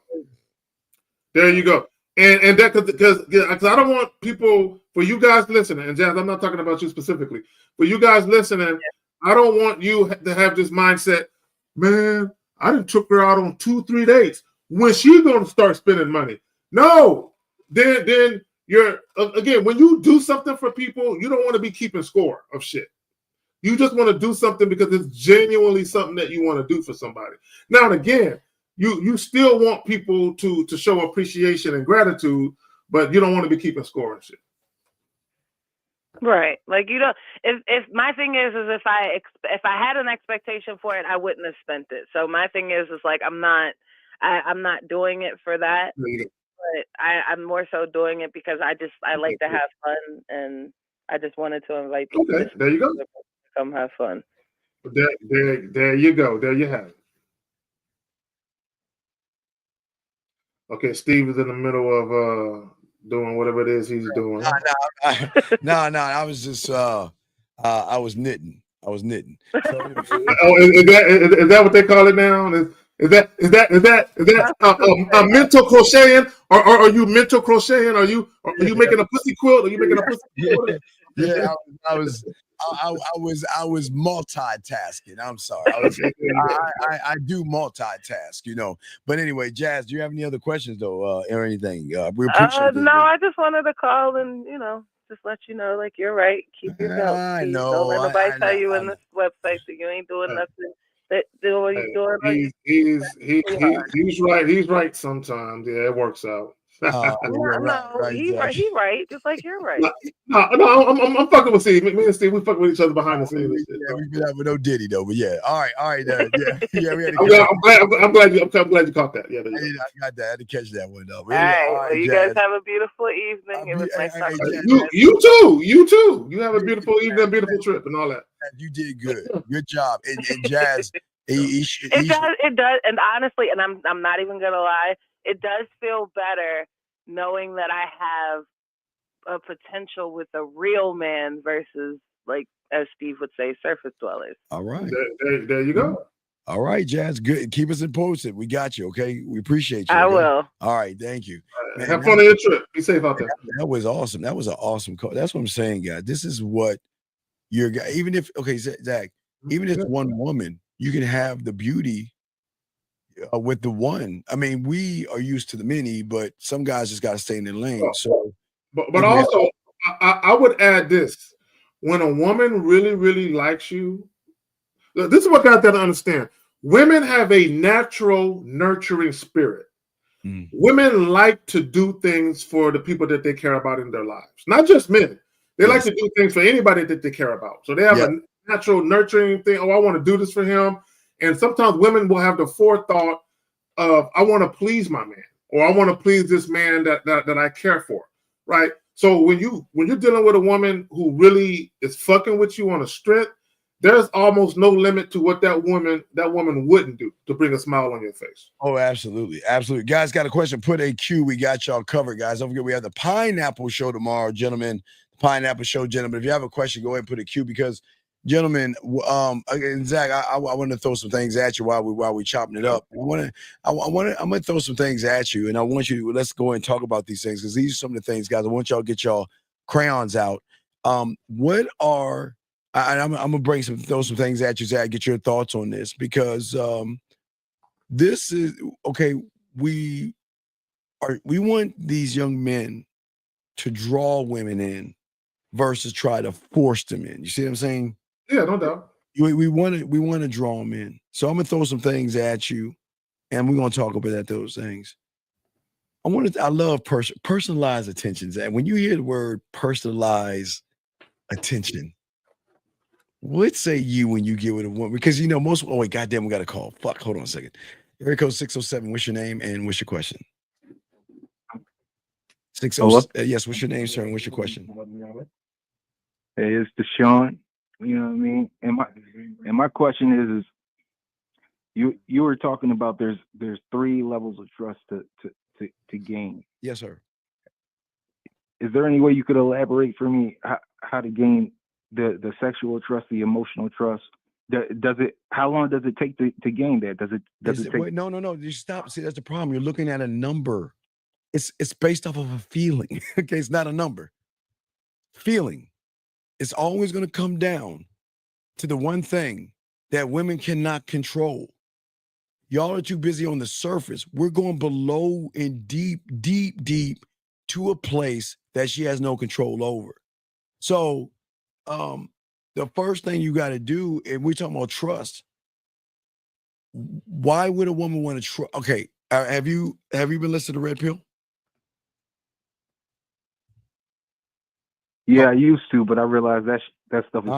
There you go. And that because I don't want people, for you guys listening, and Jazz, I'm not talking about you specifically. For you guys listening, I don't want you to have this mindset, man, I done took her out on 2-3 dates. When she gonna start spending money? No. Then you're again, when you do something for people, you don't want to be keeping score of shit. You just want to do something because it's genuinely something that you want to do for somebody. Now and again, you still want people to show appreciation and gratitude, but you don't want to be keeping score and shit. Right. Like, you don't, if my thing is if I had an expectation for it, I wouldn't have spent it. So my thing is like, I'm not doing it for that, but I'm more so doing it because I like to have fun, and I just wanted to invite people. Okay, there you go. To come have fun. There you go. There you have it. Okay, Steve is in the middle of doing whatever it is he's doing. No, I was just I was knitting. So, is that what they call it now? Is that mental crocheting, or are you mental crocheting? Are you making a pussy quilt? Are you making a pussy quilt? Yeah, I was multitasking. I'm sorry. I do multitask, you know. But anyway, Jazz, do you have any other questions though, or anything? We appreciate No, I just wanted to call and just let you know, like, you're right. Keep your belt. I Please. know. Don't let nobody tell you I in this website that you ain't doing nothing. That do what he's doing. He's right. He's right sometimes. Yeah, it works out. He's right. Just like you're right. No, I'm fucking with Steve. Me and Steve, we fucking with each other behind the scenes. Yeah, we've been having no Diddy though, but yeah. All right. Yeah. We had to I'm glad you caught that. Yeah, I got that. I had to catch that one though. All right. Well, you guys have a beautiful evening. It was nice talking to you. You too. You have a beautiful evening, a beautiful trip, and all that. You did good. Good job. And Jazz, it does, and honestly, and I'm not even gonna lie, it does feel better knowing that I have a potential with a real man versus, like, as Steve would say, surface dwellers. All right. There you go. All right, Jazz. Good. Keep us posted. We got you. Okay. We appreciate you. I okay? will. All right. Thank you. Man, have fun on your trip. Be safe out there. That was awesome. That was an awesome call. That's what I'm saying, guys. This is what you're. Even if Zach, even if it's one woman, you can have the beauty with the one. I mean, we are used to the many, but some guys just got to stay in their lane. So, but also, I would add this: when a woman really, really likes you, this is what I got to understand. Women have a natural nurturing spirit. Women like to do things for the people that they care about in their lives, not just men. They like to do things for anybody that they care about. So they have a natural nurturing thing. Oh, I want to do this for him. And sometimes women will have the forethought of, I want to please my man, or I want to please this man that I care for, right? So when you're dealing with a woman who really is fucking with you on a strength, there's almost no limit to what that woman wouldn't do to bring a smile on your face. Oh, absolutely. Absolutely. Guys, got a question. Put a Q. We got y'all covered, guys. Don't forget, we have the Pineapple Show tomorrow, gentlemen. Pineapple Show, gentlemen. If you have a question, go ahead and put a Q, because, gentlemen, again, Zach, I want to throw some things at you while we chopping it up. I'm gonna throw some things at you, and I want you to, let's go and talk about these things, because these are some of the things, guys. I want y'all to get y'all crayons out. What are, I'm gonna throw some things at you, Zach, get your thoughts on this, because this is okay. We want these young men to draw women in versus try to force them in. You see what I'm saying? Yeah, no doubt. We want to draw them in. So I'm gonna throw some things at you, and we're gonna talk about those things. I love personalized attention, Zach. When you hear the word personalized attention, what say you when you get with a woman? Because most. Oh wait, goddamn, we got a call. Fuck, hold on a second. Area code 607. What's your name and what's your question? 607. Yes. What's your name, sir? And what's your question? Hey, it's Deshaun. You know what I mean? And my question is you were talking about there's 3 levels of trust to gain. Yes, sir. Is there any way you could elaborate for me how to gain the sexual trust, the emotional trust? How long does it take to gain that? Does it take? Wait, no. You stop. See, that's the problem. You're looking at a number. It's based off of a feeling. Okay, it's not a number. Feeling. It's always going to come down to the one thing that women cannot control. Y'all are too busy on the surface. We're going below and deep to a place that she has no control over. So, the first thing you got to do, and we're talking about trust. Why would a woman want to trust? Okay, have you been listening to Red Pill? Yeah, I used to, but I realized that stuff is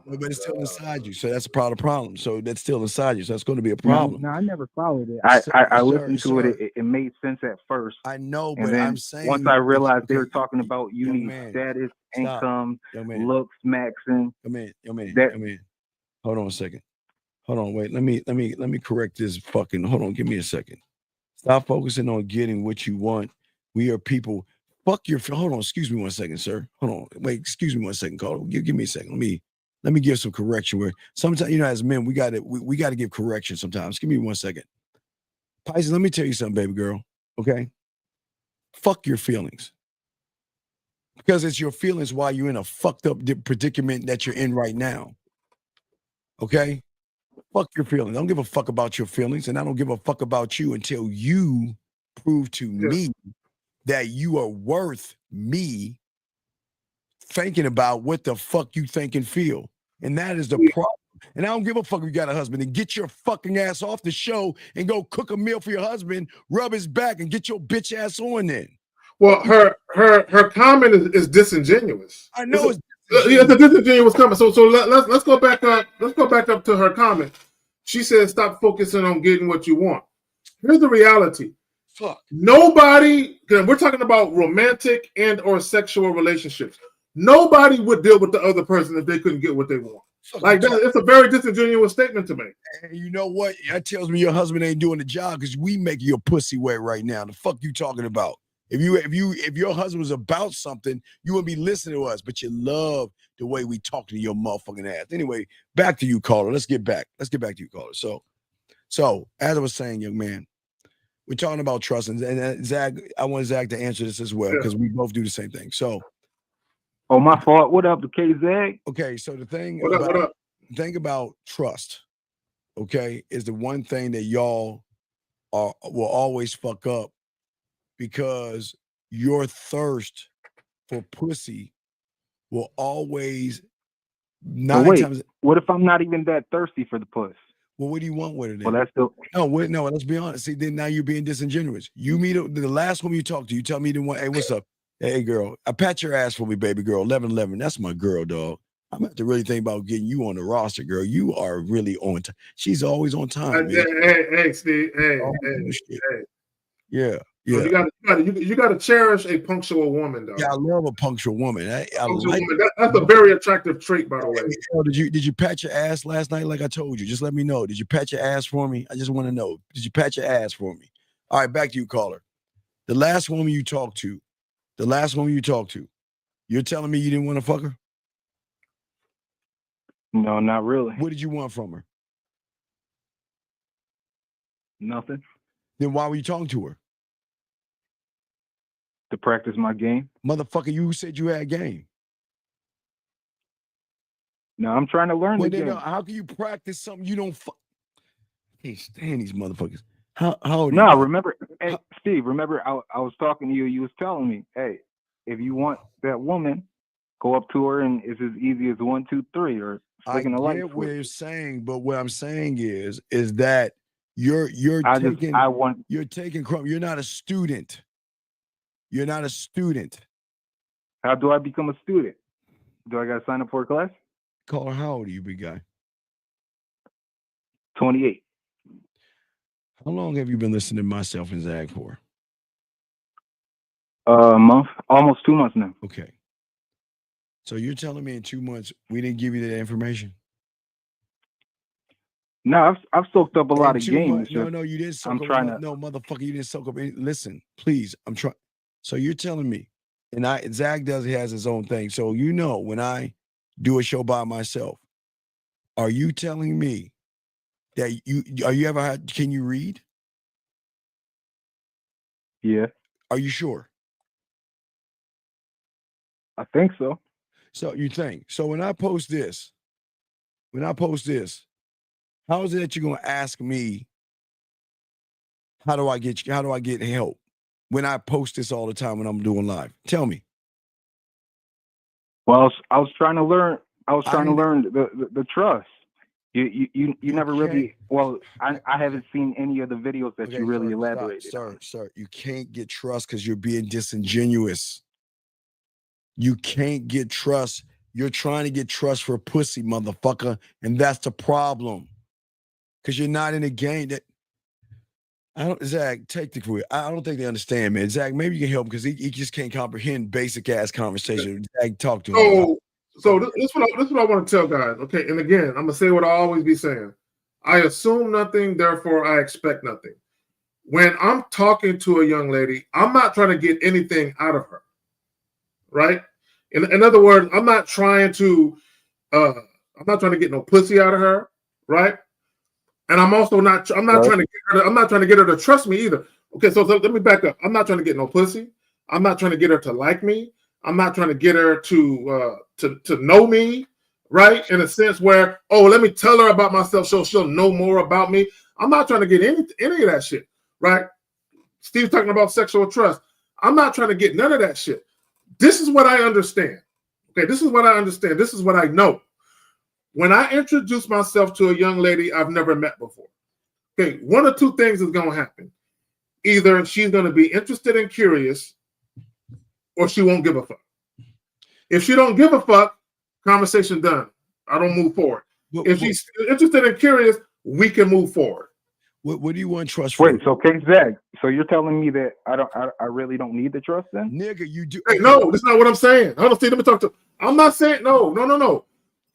but it's still inside you, so that's a part of the problem. So that's still inside you, so that's going to be a problem. No, I never followed it. I listened to it. It made sense at first. I know, and but then I'm saying once I realized they were talking about you need status, income, looks, maxing. Come in. Hold on a second. Hold on, wait. Let me correct this fucking. Hold on, give me a second. Stop focusing on getting what you want. We are people. Fuck your. Hold on. Excuse me 1 second, sir. Hold on. Wait. Excuse me 1 second, caller. Give me a second. Let me give some correction. Where sometimes, as men, we got to give correction sometimes. Give me 1 second. Pisces, let me tell you something, baby girl. Okay. Fuck your feelings. Because it's your feelings why you're in a fucked up predicament that you're in right now. Okay? Fuck your feelings. I don't give a fuck about your feelings, and I don't give a fuck about you until you prove to me that you are worth me thinking about what the fuck you think and feel. And that is the problem. And I don't give a fuck if you got a husband. And get your fucking ass off the show and go cook a meal for your husband, rub his back, and get your bitch ass on then. Well, her comment is disingenuous. I know it's a disingenuous comment. So let's go back up. Let's go back up to her comment. She said, "Stop focusing on getting what you want." Here's the reality. Fuck. Nobody. We're talking about romantic and or sexual relationships. Nobody would deal with the other person if they couldn't get what they want. Like that, it's a very disingenuous statement to make. And you know what? That tells me your husband ain't doing the job because we making your pussy wet right now. The fuck you talking about? If your husband was about something, you wouldn't be listening to us, but you love the way we talk to your motherfucking ass. Anyway, back to you, caller. Let's get back to you, caller. So as I was saying, young man, we're talking about trust, and Zach, I want Zach to answer this as well because we both do the same thing. So, oh, my fault. What up, the Zach? Okay, so the thing about trust, okay, is the one thing that y'all will always fuck up. Because your thirst for pussy will always times. What if I'm not even that thirsty for the puss? Well, what do you want with it then? Well, that's still no. Let's be honest. See, then now you're being disingenuous. You meet the last woman you talk to. You tell me the one. Hey, what's up? Hey, girl, I pat your ass for me, baby girl. 1111. That's my girl, dog. I'm gonna have to really think about getting you on the roster, girl. You are really on time. She's always on time. Hey, Steve. Hey. Yeah. So you got to cherish a punctual woman, though. Yeah, I love a punctual woman. That's a very attractive trait, by the way. Did you pat your ass last night? Like I told you, just let me know. Did you pat your ass for me? I just want to know. Did you pat your ass for me? All right, back to you, caller. The last woman you talked to, you're telling me you didn't want to fuck her? No, not really. What did you want from her? Nothing. Then why were you talking to her? To practice my game. Motherfucker, you said you had game. No, I'm trying to learn the game. How can you practice something you don't fuck? I can't stand these motherfuckers. How old no, are you? Remember, hey, Steve, remember I was talking to you. You was telling me, hey, if you want that woman, go up to her and it's as easy as 1, 2, 3 or flicking a light. I get what you're saying, but what I'm saying is that you're taking crumb. You're not a student. You're not a student. How do I become a student? Do I got to sign up for a class? Caller, how old are you, big guy? 28. How long have you been listening to myself and Zag for? A month, almost 2 months now. Okay. So you're telling me in 2 months we didn't give you that information? No, I've soaked up a lot of games. No, you didn't soak up. No, motherfucker, you didn't soak up. Listen, please, I'm trying. So you're telling me, and Zag has his own thing. So when I do a show by myself, are you telling me that can you read? Yeah. Are you sure? I think so. So you think. So when I post this, how is it that you're gonna ask me how do I get help when I post this all the time when I'm doing live? Tell me. Well, I was trying to learn. I was trying to learn the trust. You never really. Well, I haven't seen any of the videos that you really elaborated. Sir, you can't get trust because you're being disingenuous. You can't get trust. You're trying to get trust for pussy, motherfucker, and that's the problem. Because you're not in a game that. Zach, take the career. I don't think they understand, man. Zach, maybe you can help because he just can't comprehend basic ass conversation. Zach, talk to him. So this is what I want to tell guys. Okay, and again, I'm gonna say what I always be saying. I assume nothing, therefore I expect nothing. When I'm talking to a young lady, I'm not trying to get anything out of her. right? In other words, I'm not trying to get no pussy out of her, right? And I'm also not trying to get her to trust me either. Okay, so let me back up. I'm not trying to get no pussy. I'm not trying to get her to like me. I'm not trying to get her to know me, right? In a sense where, oh, let me tell her about myself so she'll know more about me. I'm not trying to get any of that shit, right? Steve's talking about sexual trust. I'm not trying to get none of that shit. This is what I understand. Okay, this is what I understand. This is what I know. When I introduce myself to a young lady I've never met before, okay, one or two things is going to happen. Either she's going to be interested and curious, or she won't give a fuck. If she don't give a fuck, conversation done. I don't move forward. If she's interested and curious, we can move forward. What do you want trust for? Wait, so Zach, so you're telling me that I really don't need the trust then? Nigga, you do. Hey, no, that's not what I'm saying. Hold on, Steve, let me talk to. I'm not saying no.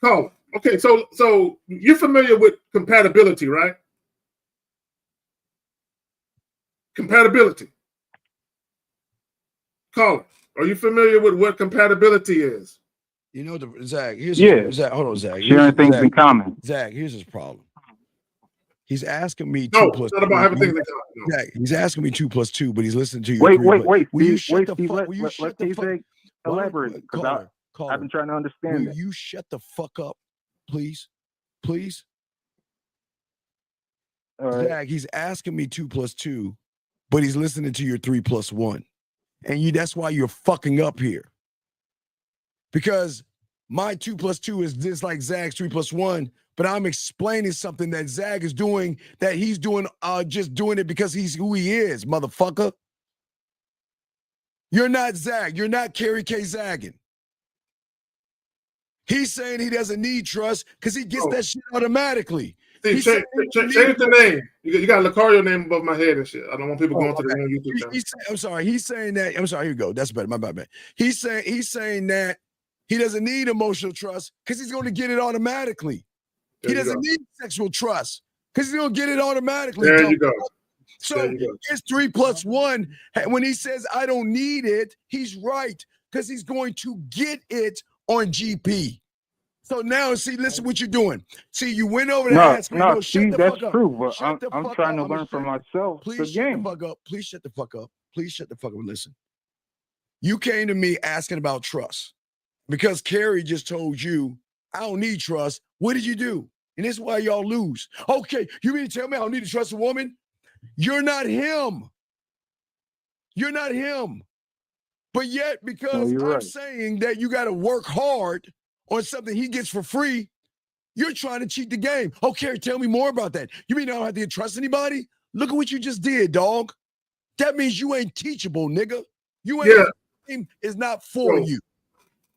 Call. Okay, so you're familiar with compatibility, right? Compatibility. Colin, are you familiar with what compatibility is? You know, Zach, Zach, hold on, Zach. Sharing things in common. Zach, here's his problem. He's asking me no, 2 plus. It's not about having things in common. No. Zach, he's asking me 2 plus 2, but he's listening to you. Wait, Will you Steve, shut the fuck? Will you shut the fuck? Elaborate, because I've been trying to understand. Will you shut the fuck up, please? Please. All right. Zach, he's asking me 2 plus 2, but he's listening to your 3 plus 1. And that's why you're fucking up here. Because my 2 plus 2 is just like Zach's 3 plus 1, but I'm explaining something that Zach is doing, that he's doing, just doing it because he's who he is, motherfucker. You're not Zach. You're not Carrie K. Zagging. He's saying he doesn't need trust because he gets that shit automatically. Steve, change the name. You got Lucario name above my head and shit. I don't want people going to the wrong YouTube channel. I'm sorry. He's saying that. I'm sorry. Here we go. That's better. My bad. He's saying that he doesn't need emotional trust because he's going to get it automatically. He doesn't need sexual trust because he's going to get it automatically. There you go. So his 3 plus 1, when he says I don't need it, he's right because he's going to get it on GP. So now, see, listen what you're doing. See, you went over to ask me. No, shut the that's fuck true, up. but I'm trying to learn for myself. Please shut the fuck up. Please shut the fuck up. Please shut the fuck up and listen. You came to me asking about trust because Carrie just told you, I don't need trust. What did you do? And this is why y'all lose. Okay, you mean to tell me I don't need to trust a woman? You're not him. You're not him. But yet, because I'm saying that you got to work hard on something he gets for free, you're trying to cheat the game. Okay, tell me more about that. You mean I don't have to trust anybody? Look at what you just did, dog. That means you ain't teachable, nigga. You ain't is not for you.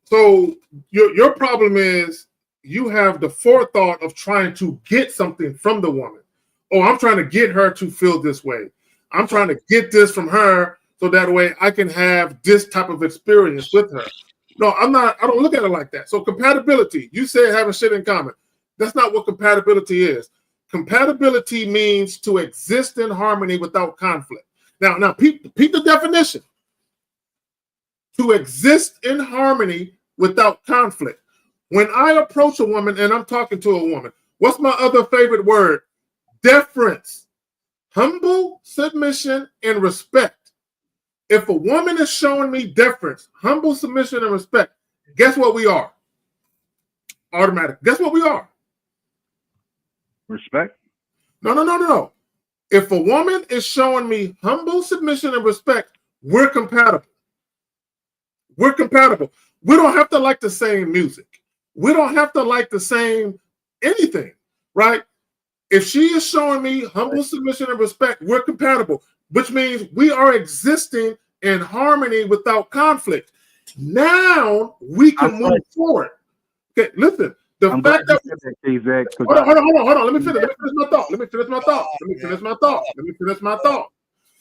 So your problem is you have the forethought of trying to get something from the woman. Oh, I'm trying to get her to feel this way. I'm trying to get this from her so that way I can have this type of experience with her. No, I'm not. I don't look at it like that. So compatibility, you said having shit in common. That's not what compatibility is. Compatibility means to exist in harmony without conflict. Now, peep the definition. To exist in harmony without conflict. When I approach a woman and I'm talking to a woman, what's my other favorite word? Deference, humble submission, and respect. If a woman is showing me deference, humble submission, and respect, guess what we are? Automatic. Guess what we are? Respect? No. If a woman is showing me humble submission and respect, we're compatible. We're compatible. We don't have to like the same music. We don't have to like the same anything, right? If she is showing me humble submission and respect, we're compatible, which means we are existing in harmony without conflict. Now we can move forward. Okay, listen. The fact that hold on. Let me finish my thought.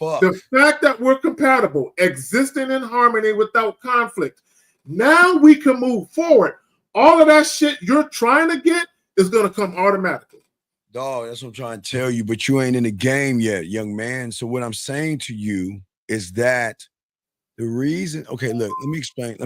The fact that we're compatible, existing in harmony without conflict. Now we can move forward. All of that shit you're trying to get is going to come automatically. Dog, that's what I'm trying to tell you, but you ain't in the game yet, young man. So what I'm saying to you is that The reason, okay, look, let me explain.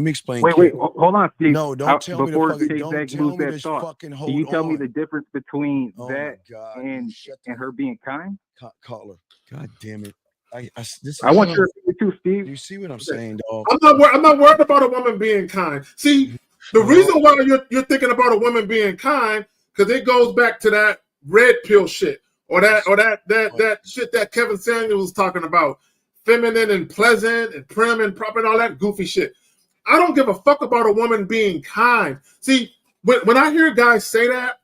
Wait, hold on, Steve. No, don't tell me to before fucking, don't Zach tell lose me that to thought. fucking Can hold you tell me on. the difference between Oh that my God, and her being kind? Caller, God damn it. I want your opinion too, Steve. You see what I'm saying, dog? I'm not worried about a woman being kind. See, the reason why you're thinking about a woman being kind, because it goes back to that red pill shit, or that shit that Kevin Samuels was talking about, feminine and pleasant and prim and proper and all that goofy shit. I don't give a fuck about a woman being kind. See, when I hear guys say that,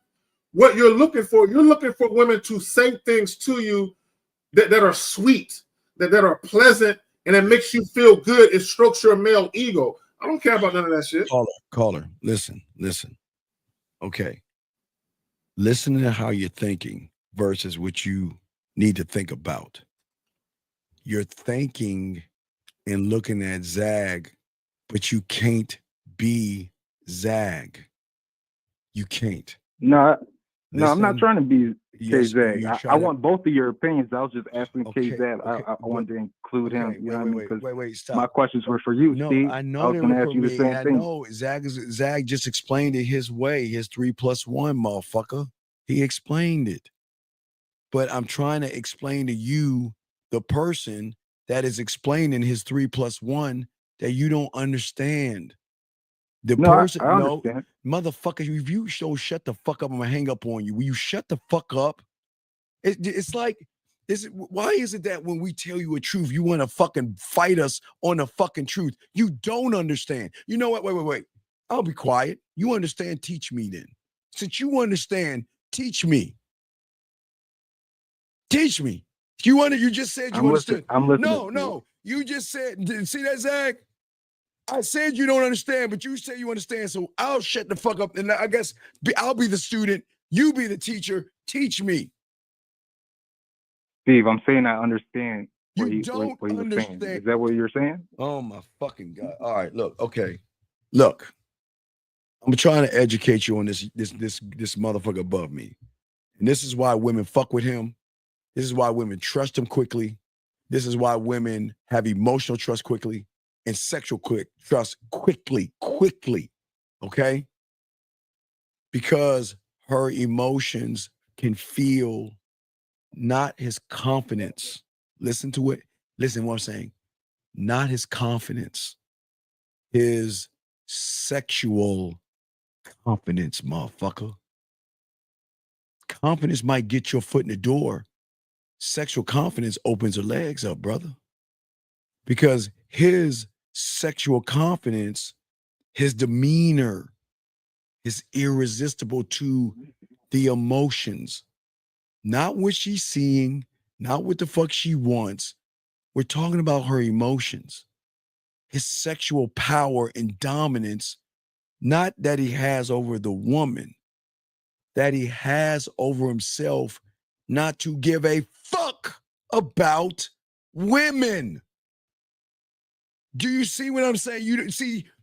what you're looking for women to say things to you that are sweet, that are pleasant, and it makes you feel good. It strokes your male ego. I don't care about none of that shit. Caller, listen. Okay. Listen to how you're thinking versus what you need to think about. You're thinking and looking at Zag, but you can't be Zag. You can't. No, I'm not trying to be K-Zag. I to- want both of your opinions. I was just asking K-Zag. I wanted to include him. You know what I mean? Because stop. my questions were for you, No, Steve. I know I was they going were to for ask you the me. same I thing. know Zag just explained it his way, his 3+1, motherfucker. He explained it. But I'm trying to explain to you, the person that is explaining his 3+1, that you don't understand. The person, I understand. motherfucker, if you shut the fuck up, I'm gonna hang up on you. Will you shut the fuck up? It's like, why is it that when we tell you a truth, you want to fucking fight us on the fucking truth? You don't understand. You know what? Wait. I'll be quiet. You understand? Teach me then. Since you understand, teach me. Teach me. You just said you understood. I'm listening. No. You just said, see that, Zach? I said you don't understand, but you say you understand, so I'll shut the fuck up. And I guess I'll be the student. You be the teacher. Teach me. Steve, I'm saying I understand what he was saying. Is that what you're saying? Oh, my fucking God. All right, look, okay. Look, I'm trying to educate you on this motherfucker above me. And this is why women fuck with him. This is why women trust him quickly. This is why women have emotional trust quickly and sexual trust quickly, okay? Because her emotions can feel not his confidence. Listen to it. Listen to what I'm saying. Not his confidence, his sexual confidence, motherfucker. Confidence might get your foot in the door. Sexual confidence opens her legs up, brother. Because his sexual confidence, his demeanor is irresistible to the emotions. Not what she's seeing, not what the fuck she wants. We're talking about her emotions. His sexual power and dominance, not that he has over the woman, that he has over himself, not to give a fuck about women. Do you see what I'm saying?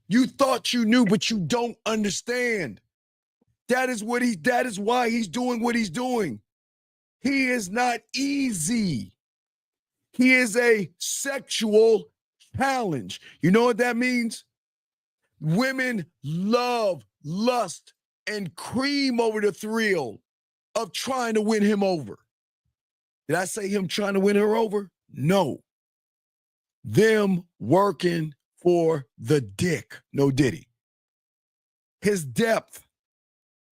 You thought you knew, but you don't understand. That is why he's doing what he's doing. He is not easy. He is a sexual challenge. You know what that means? Women love, lust, and cream over the thrill of trying to win him over. Did I say him trying to win her over? No. Them working for the dick. No diddy. His depth.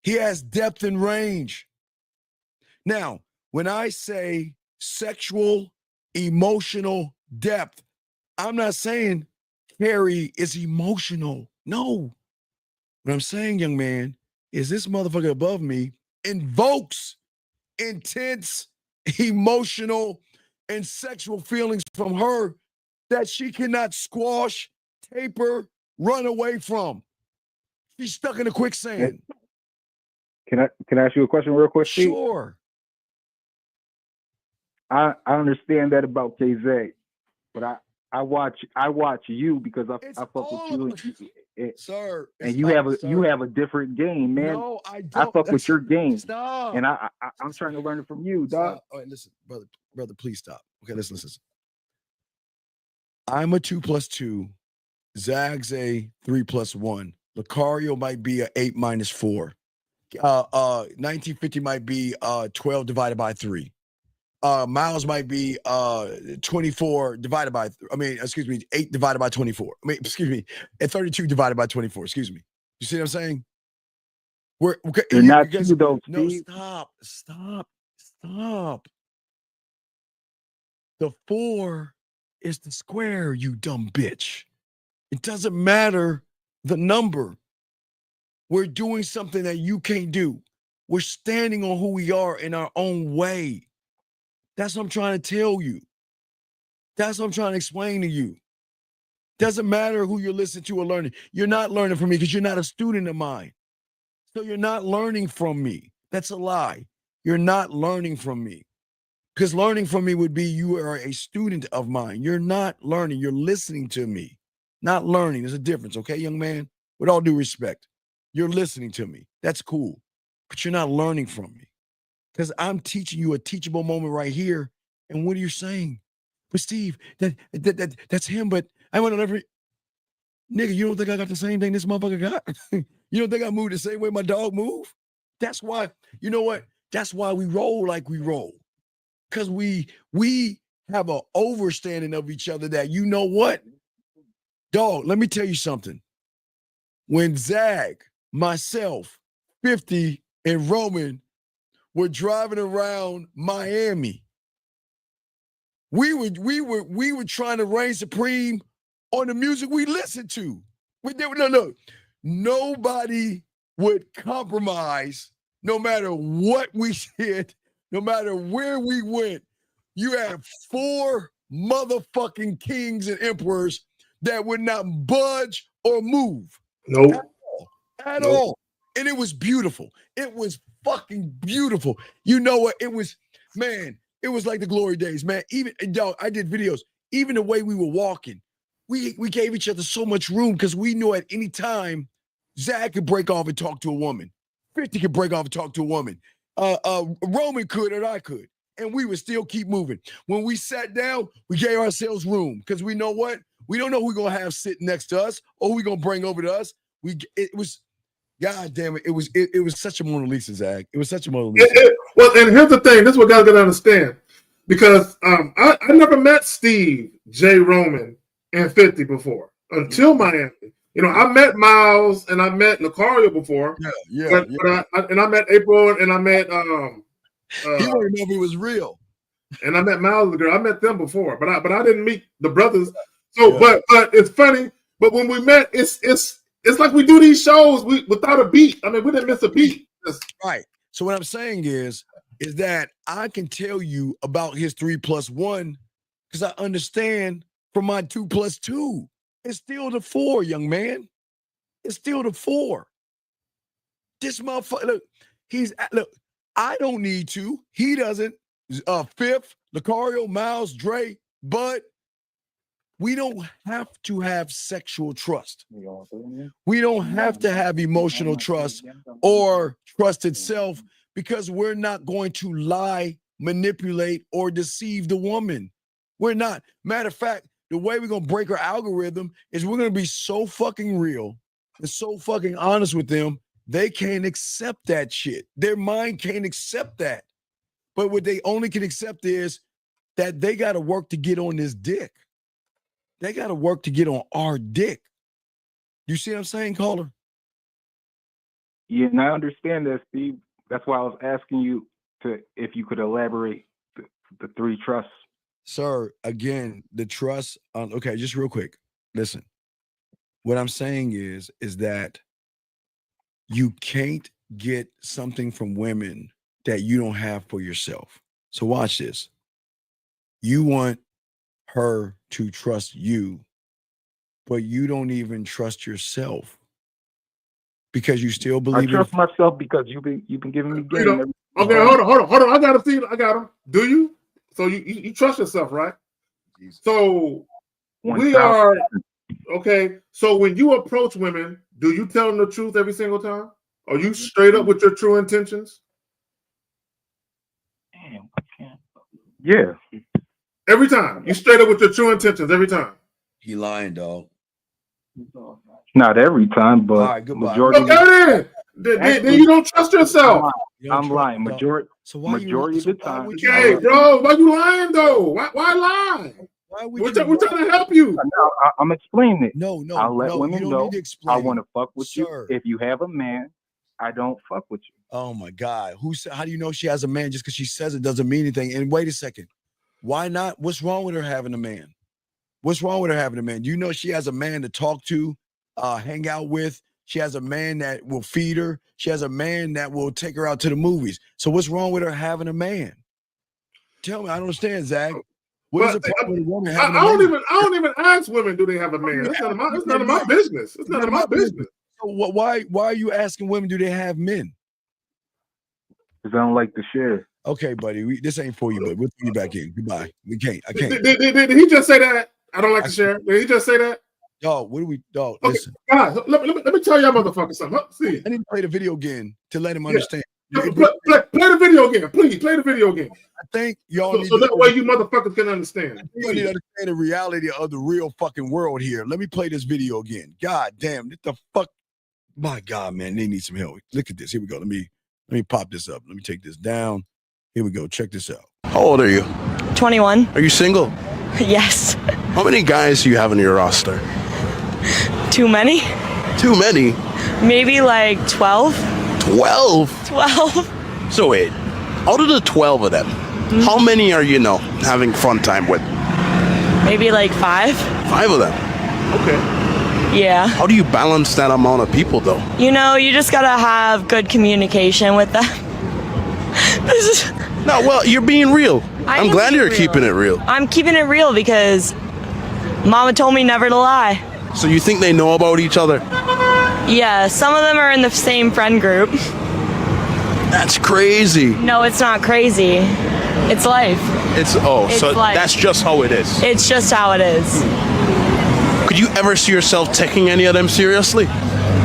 He has depth and range. Now, when I say sexual, emotional depth, I'm not saying Carrie is emotional. No. What I'm saying, young man, is this motherfucker above me invokes intense, emotional, and sexual feelings from her that she cannot squash, taper, run away from. She's stuck in a quicksand. Can I ask you a question real quick, Steve? Sure. I understand that about KZ, but I watch you because I fuck with you, sir. And you have a different game, man. No, I don't. I fuck with your game. Stop. And I'm trying to learn it from you, dog. All right, listen, brother, please stop. Okay, listen. I'm a 2+2. Zag's a 3+1. Lucario might be a 8 minus 4. 1950 might be 12 divided by 3. Miles might be 24 divided by, 8 divided by 24. And 32 divided by 24. Excuse me. You see what I'm saying? You're not you though, no, Steve. Stop. The 4 is the square, you dumb bitch. It doesn't matter the number. We're doing something that you can't do. We're standing on who we are in our own way. That's what I'm trying to tell you. That's what I'm trying to explain to you. Doesn't matter who you're listening to or learning. You're not learning from me because you're not a student of mine. So you're not learning from me. That's a lie. You're not learning from me. Because learning from me would be you are a student of mine. You're not learning. You're listening to me. Not learning. There's a difference, okay, young man? With all due respect. You're listening to me. That's cool. But you're not learning from me. Because I'm teaching you a teachable moment right here. And what are you saying? But Steve, that's him, but I want to never. Nigga, you don't think I got the same thing this motherfucker got? You don't think I move the same way my dog move? That's why, you know what? That's why we roll like we roll. Because we have an overstanding of each other that, you know what? Dog, let me tell you something. When Zag, myself, 50, and Roman were driving around Miami, we were trying to reign supreme on the music we listened to. Nobody would compromise no matter what we did, no matter where we went. You had 4 motherfucking kings and emperors that would not budge or move. Nope. At all. And it was beautiful. It was fucking beautiful. You know what? It was, man, it was like the glory days, man. Even, dog, I did videos. Even the way we were walking, we gave each other so much room because we knew at any time Zach could break off and talk to a woman. 50 could break off and talk to a woman. Roman could and I could. And we would still keep moving. When we sat down, we gave ourselves room because we know what? We don't know who we're going to have sitting next to us or who we're going to bring over to us. It was, God damn it, it was such a Mona Lisa, Zach. It was such a Mona Lisa. Well, and here's the thing. This is what guys got to understand. Because I never met Steve, J. Roman, and 50 before until Miami. You know, I met Miles and I met Lucario before. Yeah. But I met April and I met he wouldn't know if it was real. And I met Miles, the girl. I met them before, but I didn't meet the brothers. So, but it's funny. But when we met, it's like we do these shows without a beat. I mean, we didn't miss a beat. Right. So what I'm saying is that I can tell you about his 3+1 because I understand from my 2+2. It's still the 4, young man. It's still the 4. This motherfucker, look, I don't need to. He doesn't. Fifth, Lucario, Miles, Dre, but we don't have to have sexual trust. We don't have to have emotional trust or trust itself because we're not going to lie, manipulate, or deceive the woman. We're not. Matter of fact, the way we're going to break our algorithm is we're going to be so fucking real and so fucking honest with them, they can't accept that shit. Their mind can't accept that. But what they only can accept is that they got to work to get on this dick. They got to work to get on our dick. You see what I'm saying, caller? Yeah, and I understand that, Steve. That's why I was asking you if you could elaborate the 3 trusts. Sir, again, the trust. Okay, just real quick. Listen, what I'm saying is that you can't get something from women that you don't have for yourself. So watch this. You want her to trust you, but you don't even trust yourself because you still believe. I trust myself because you've been giving me game. Okay, hold on. I got him. Do you? So you trust yourself, right? So 1,000%. we are okay. So when you approach women, do you tell them the truth every single time? Are you straight up with your true intentions? Yeah. Every time. You straight up with your true intentions every time. He lying, dog. Not every time, but all right, goodbye. majority. Okay, then you don't trust yourself. I'm lying. Majority of the time. Okay, bro, why you lying though? Why lie? We're trying to help you. I'm explaining it. No, I'll let you women don't know need to explain I want to fuck with Sir. you. If you have a man, I don't fuck with you. Oh my God. How do you know she has a man? Just because she says it doesn't mean anything. And wait a second. Why not? What's wrong with her having a man? What's wrong with her having a man? You know she has a man to talk to, hang out with. She has a man that will feed her. She has a man that will take her out to the movies. So what's wrong with her having a man? Tell me. I don't understand, Zach. What is the problem with a woman having a man? I don't even ask women, do they have a man? It's none of my business. It's none of my business. So why are you asking women, do they have men? Because I don't like to share. Okay, buddy. This ain't for you, but we'll put you back in. Goodbye. I can't. Did he just say that? I don't like to share. Did he just say that? Dog, what do we, dog? Okay, listen. Guys, let me tell y'all motherfuckers something. See. I need to play the video again to let him understand. Play the video again, please. Play the video again. I think y'all need so that way you motherfuckers can understand. You need to understand the reality of the real fucking world here. Let me play this video again. God damn, what the fuck? My God, man, they need some help. Look at this. Here we go. Let me pop this up. Let me take this down. Here we go. Check this out. How old are you? 21. Are you single? Yes. How many guys do you have on your roster? Too many? Too many? Maybe like 12. 12? 12. So wait, out of the 12 of them, how many are you having fun time with? Maybe like 5. 5 of them? Okay. Yeah. How do you balance that amount of people though? You just gotta have good communication with them. No, well, you're being real. I'm glad you're keeping it real. I'm keeping it real because Mama told me never to lie. So you think they know about each other? Yeah, some of them are in the same friend group. That's crazy. No, it's not crazy. It's life. So life. That's just how it is. It's just how it is. Could you ever see yourself taking any of them seriously?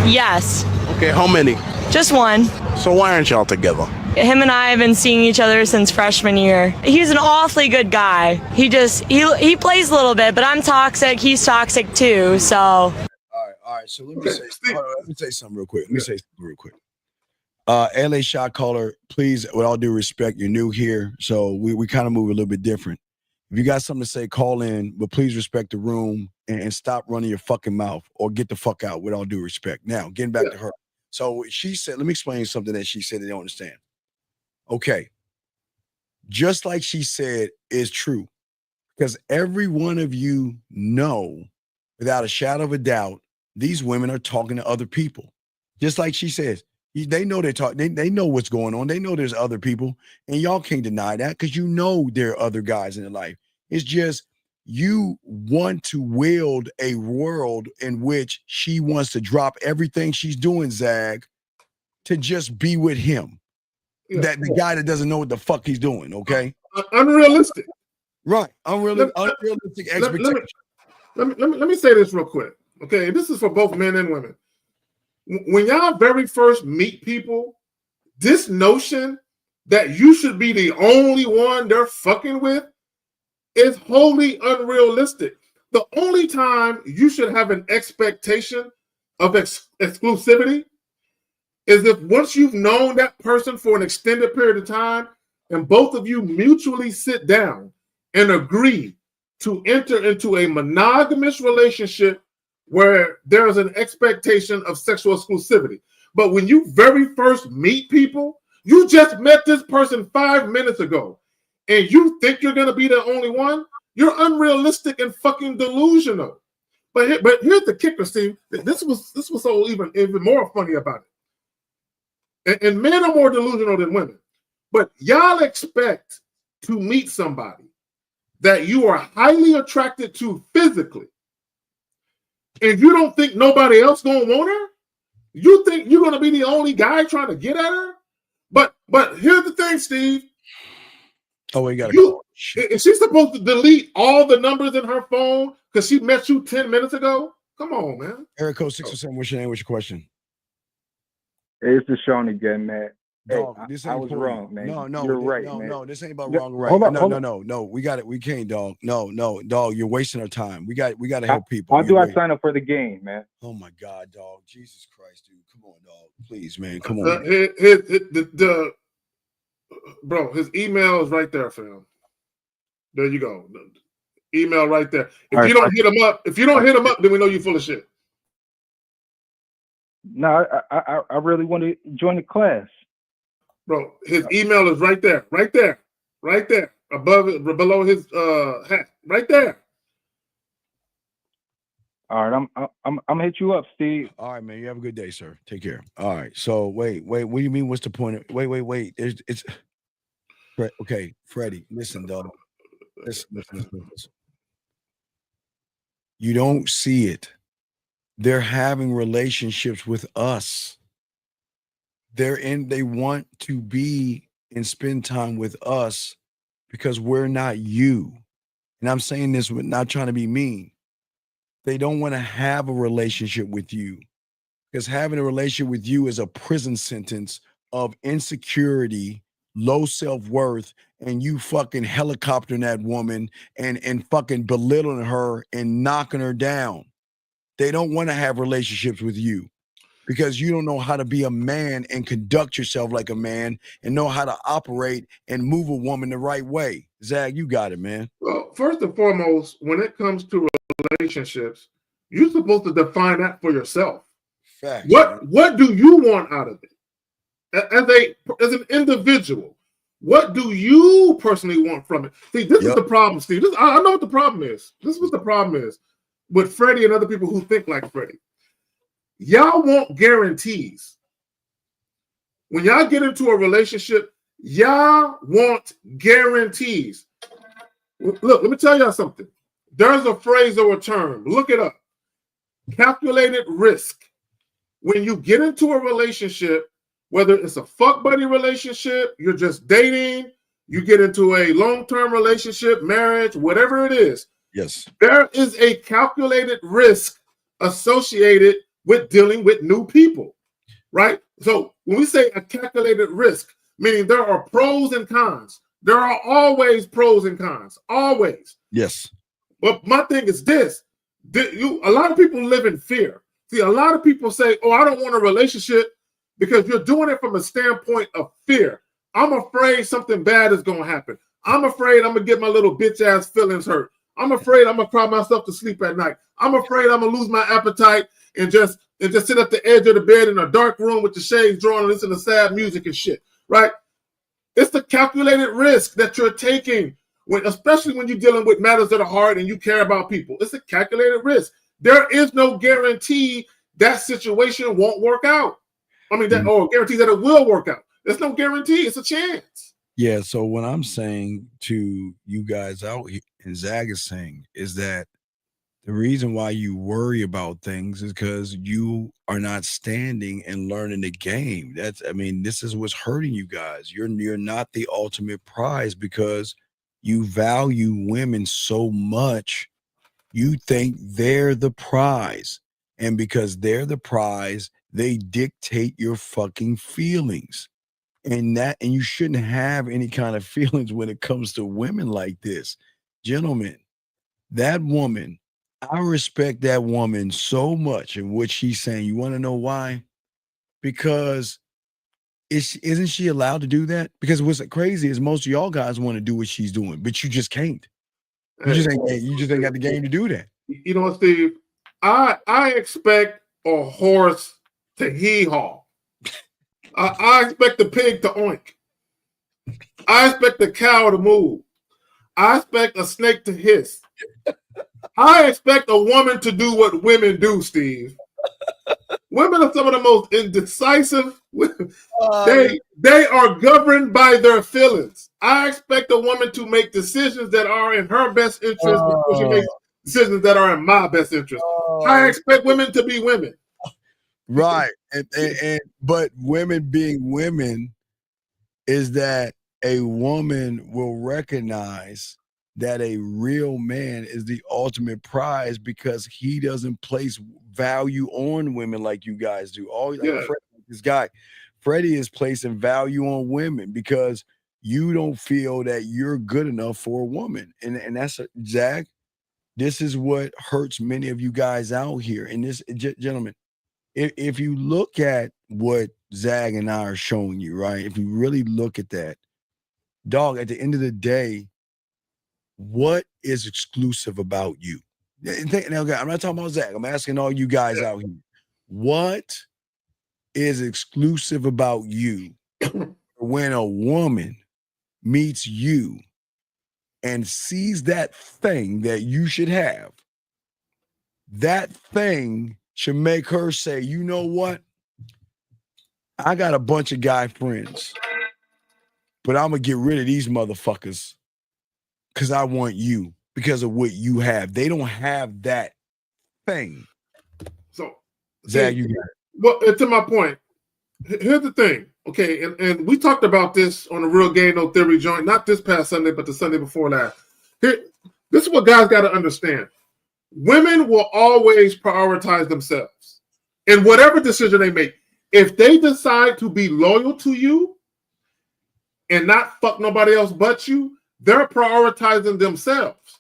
Yes. Okay, how many? Just one. So why aren't y'all together? Him and I have been seeing each other since freshman year. He's an awfully good guy. He plays a little bit, but I'm toxic. He's toxic too. So. All right. So let me say something real quick. LA shot caller, please, with all due respect, you're new here, so we kind of move a little bit different. If you got something to say, call in, but please respect the room and stop running your fucking mouth or get the fuck out with all due respect. Now, getting back to her. So she said, let me explain something that she said they don't understand. Okay. Just like she said is true, because every one of you know, without a shadow of a doubt, these women are talking to other people. Just like she says, they know they talk. They know what's going on. They know there's other people, and y'all can't deny that because you know there are other guys in their life. It's just you want to wield a world in which she wants to drop everything she's doing, Zag, to just be with him. Yeah, that the guy that doesn't know what the fuck he's doing. Okay, unrealistic. Right, unrealistic expectations. Let me say this real quick. Okay, this is for both men and women. When y'all very first meet people, this notion that you should be the only one they're fucking with is wholly unrealistic. The only time you should have an expectation of exclusivity is if once you've known that person for an extended period of time and both of you mutually sit down and agree to enter into a monogamous relationship where there is an expectation of sexual exclusivity. But when you very first meet people, you just met this person 5 minutes ago, and you think you're going to be the only one, you're unrealistic and fucking delusional. But here's the kicker, Steve. This was so even more funny about it. And men are more delusional than women. But y'all expect to meet somebody that you are highly attracted to physically, and you don't think nobody else gonna want her? You think you're gonna be the only guy trying to get at her? But here's the thing, Steve. Oh, you got is she supposed to delete all the numbers in her phone because she met you 10 minutes ago? Come on, man. Eric Code 607, what's your name? What's your question? It's the Sean again, man. dog. This ain't I was important. wrong, man. No, You're right, man. no. This ain't about No, wrong or right. hold on, No. We got it. We can't, dog. No, dog. You're wasting our time. We got to help people. How do I sign up for the game, man? Oh my God, dog. Jesus Christ, dude. Come on, dog. Please, man. Come on. Bro, his email is right there, fam. There you go. The email right there. If you don't hit him up, then we know you're full of shit. No, I really want to join the class. Bro, his email is right there. Above it, below his hat. Right there. All right, I'm gonna hit you up, Steve. All right, man. You have a good day, sir. Take care. All right. So wait. What do you mean? What's the point? Wait. It's okay, Freddie. Listen, dog. Listen. You don't see it. They're having relationships with us. They want to be and spend time with us because we're not you. And I'm saying this with not trying to be mean. They don't want to have a relationship with you because having a relationship with you is a prison sentence of insecurity, low self-worth, and you fucking helicoptering that woman and fucking belittling her and knocking her down. They don't want to have relationships with you because you don't know how to be a man and conduct yourself like a man and know how to operate and move a woman the right way. Zach, you got it, man. Well, first and foremost, when it comes to relationships, you're supposed to define that for yourself. Facts, what do you want out of it? As an individual, what do you personally want from it? See, this is the problem, Steve. I know what the problem is. This is what the problem is with Freddie and other people who think like Freddie. Y'all want guarantees. When y'all get into a relationship, y'all want guarantees. Look, let me tell y'all something. There's a phrase or a term. Look it up. Calculated risk. When you get into a relationship, whether it's a fuck buddy relationship, you're just dating, you get into a long-term relationship, marriage, whatever it is. Yes. There is a calculated risk associated with dealing with new people, right? So when we say a calculated risk, meaning there are pros and cons. There are always pros and cons, always. Yes. But my thing is this: a lot of people live in fear. See, a lot of people say, "Oh, I don't want a relationship," because you're doing it from a standpoint of fear. I'm afraid something bad is going to happen. I'm afraid I'm going to get my little bitch ass feelings hurt. I'm afraid I'm going to cry myself to sleep at night. I'm afraid I'm going to lose my appetite and just sit at the edge of the bed in a dark room with the shades drawn and listen to sad music and shit, right? It's the calculated risk that you're taking, especially when you're dealing with matters that are hard and you care about people. It's a calculated risk. There is no guarantee that situation won't work out. I mean, or guarantee that it will work out. There's no guarantee. It's a chance. Yeah. So what I'm saying to you guys out here, and Zag is saying, is that the reason why you worry about things is because you are not standing and learning the game. This is what's hurting you guys. You're not the ultimate prize because you value women so much. You think they're the prize. And because they're the prize, they dictate your fucking feelings. And you shouldn't have any kind of feelings when it comes to women like this. Gentlemen, that woman, I respect that woman so much in what she's saying. You want to know why? Because isn't she allowed to do that? Because what's crazy is most of y'all guys want to do what she's doing, but you just can't. You just ain't got the game to do that. You know what, Steve? I expect a horse to hee-haw. I expect the pig to oink. I expect the cow to move. I expect a snake to hiss. I expect a woman to do what women do, Steve. Women are some of the most indecisive. They are governed by their feelings. I expect a woman to make decisions that are in her best interest before she makes decisions that are in my best interest. I expect women to be women. Right. But women being women is that a woman will recognize that a real man is the ultimate prize because he doesn't place value on women like you guys do. Freddie is placing value on women because you don't feel that you're good enough for a woman. And that's Zach. This is what hurts many of you guys out here. And this, gentlemen, if you look at what Zag and I are showing you, right? If you really look at that, dog, at the end of the day, what is exclusive about you? Now, I'm not talking about Zach. I'm asking all you guys out here. What is exclusive about you when a woman meets you and sees that thing that you should have? That thing should make her say, you know what? I got a bunch of guy friends, but I'm going to get rid of these motherfuckers because I want you, because of what you have. They don't have that thing. So, Zach, you got it. Well, to my point, here's the thing, okay, and we talked about this on the Real Gay No Theory joint, not this past Sunday, but the Sunday before last. This is what guys got to understand. Women will always prioritize themselves in whatever decision they make. If they decide to be loyal to you and not fuck nobody else but you, they're prioritizing themselves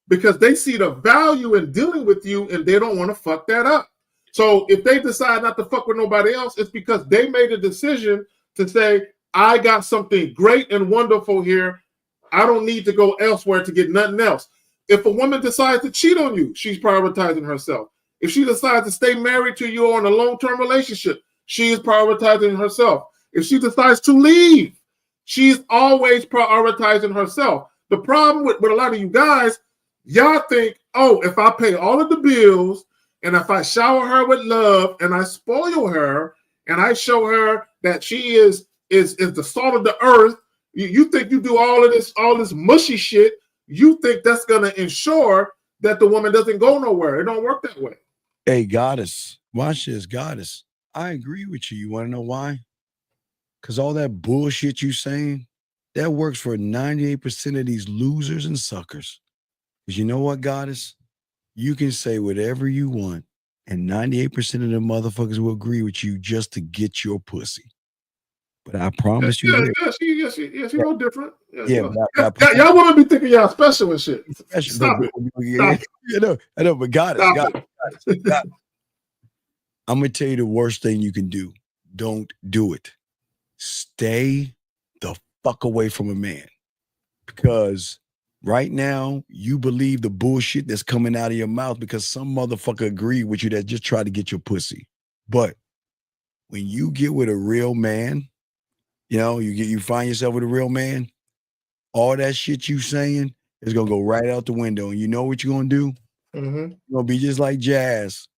because they see the value in dealing with you and they don't want to fuck that up. So if they decide not to fuck with nobody else, it's because they made a decision to say, I got something great and wonderful here. I don't need to go elsewhere to get nothing else. If a woman decides to cheat on you, she's prioritizing herself. If she decides to stay married to you on a long-term relationship, she is prioritizing herself. If she decides to leave, she's always prioritizing herself. The problem with a lot of you guys, y'all think, oh, if I pay all of the bills and if I shower her with love and I spoil her and I show her that she is the salt of the earth, you think you do all this mushy shit, you think that's going to ensure that the woman doesn't go nowhere. It don't work that way. Hey, Goddess, watch this, Goddess. I agree with you. You want to know why? Because all that bullshit you saying, that works for 98% of these losers and suckers. Because you know what, Goddess? You can say whatever you want, and 98% of the motherfuckers will agree with you just to get your pussy. But I promise you this. She's no different. Y'all want to be thinking y'all special and shit. Stop it. I know, but Goddess. I'm going to tell you the worst thing you can do. Don't do it. Stay the fuck away from a man. Because right now, you believe the bullshit that's coming out of your mouth because some motherfucker agreed with you that just tried to get your pussy. But when you get with a real man, you find yourself with a real man, all that shit you saying is going to go right out the window. And you know what you're going to do? Mm-hmm. You're going to be just like Jazz.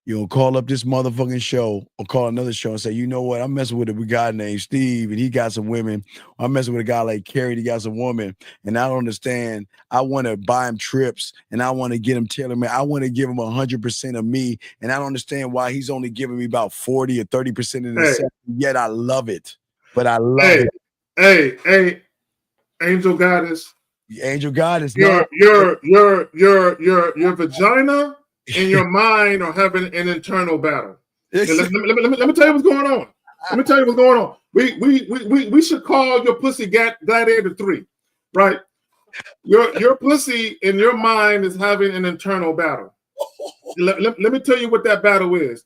You'll call up this motherfucking show or call another show and say, you know what? I'm messing with a guy named Steve and he got some women. I'm messing with a guy like Carrie, he got some woman. And I don't understand. I want to buy him trips and I want to get him tailor-made. I want to give him 100% of me. And I don't understand why he's only giving me about 40 or 30% of the set. Yet I love it. But I love it. Hey, Angel Goddess. Angel Goddess. Your vagina and your mind are having an internal battle. Let me tell you what's going on. Let me tell you what's going on. We should call your pussy Gladiator 3, right? Your pussy and your mind is having an internal battle. Let me tell you what that battle is.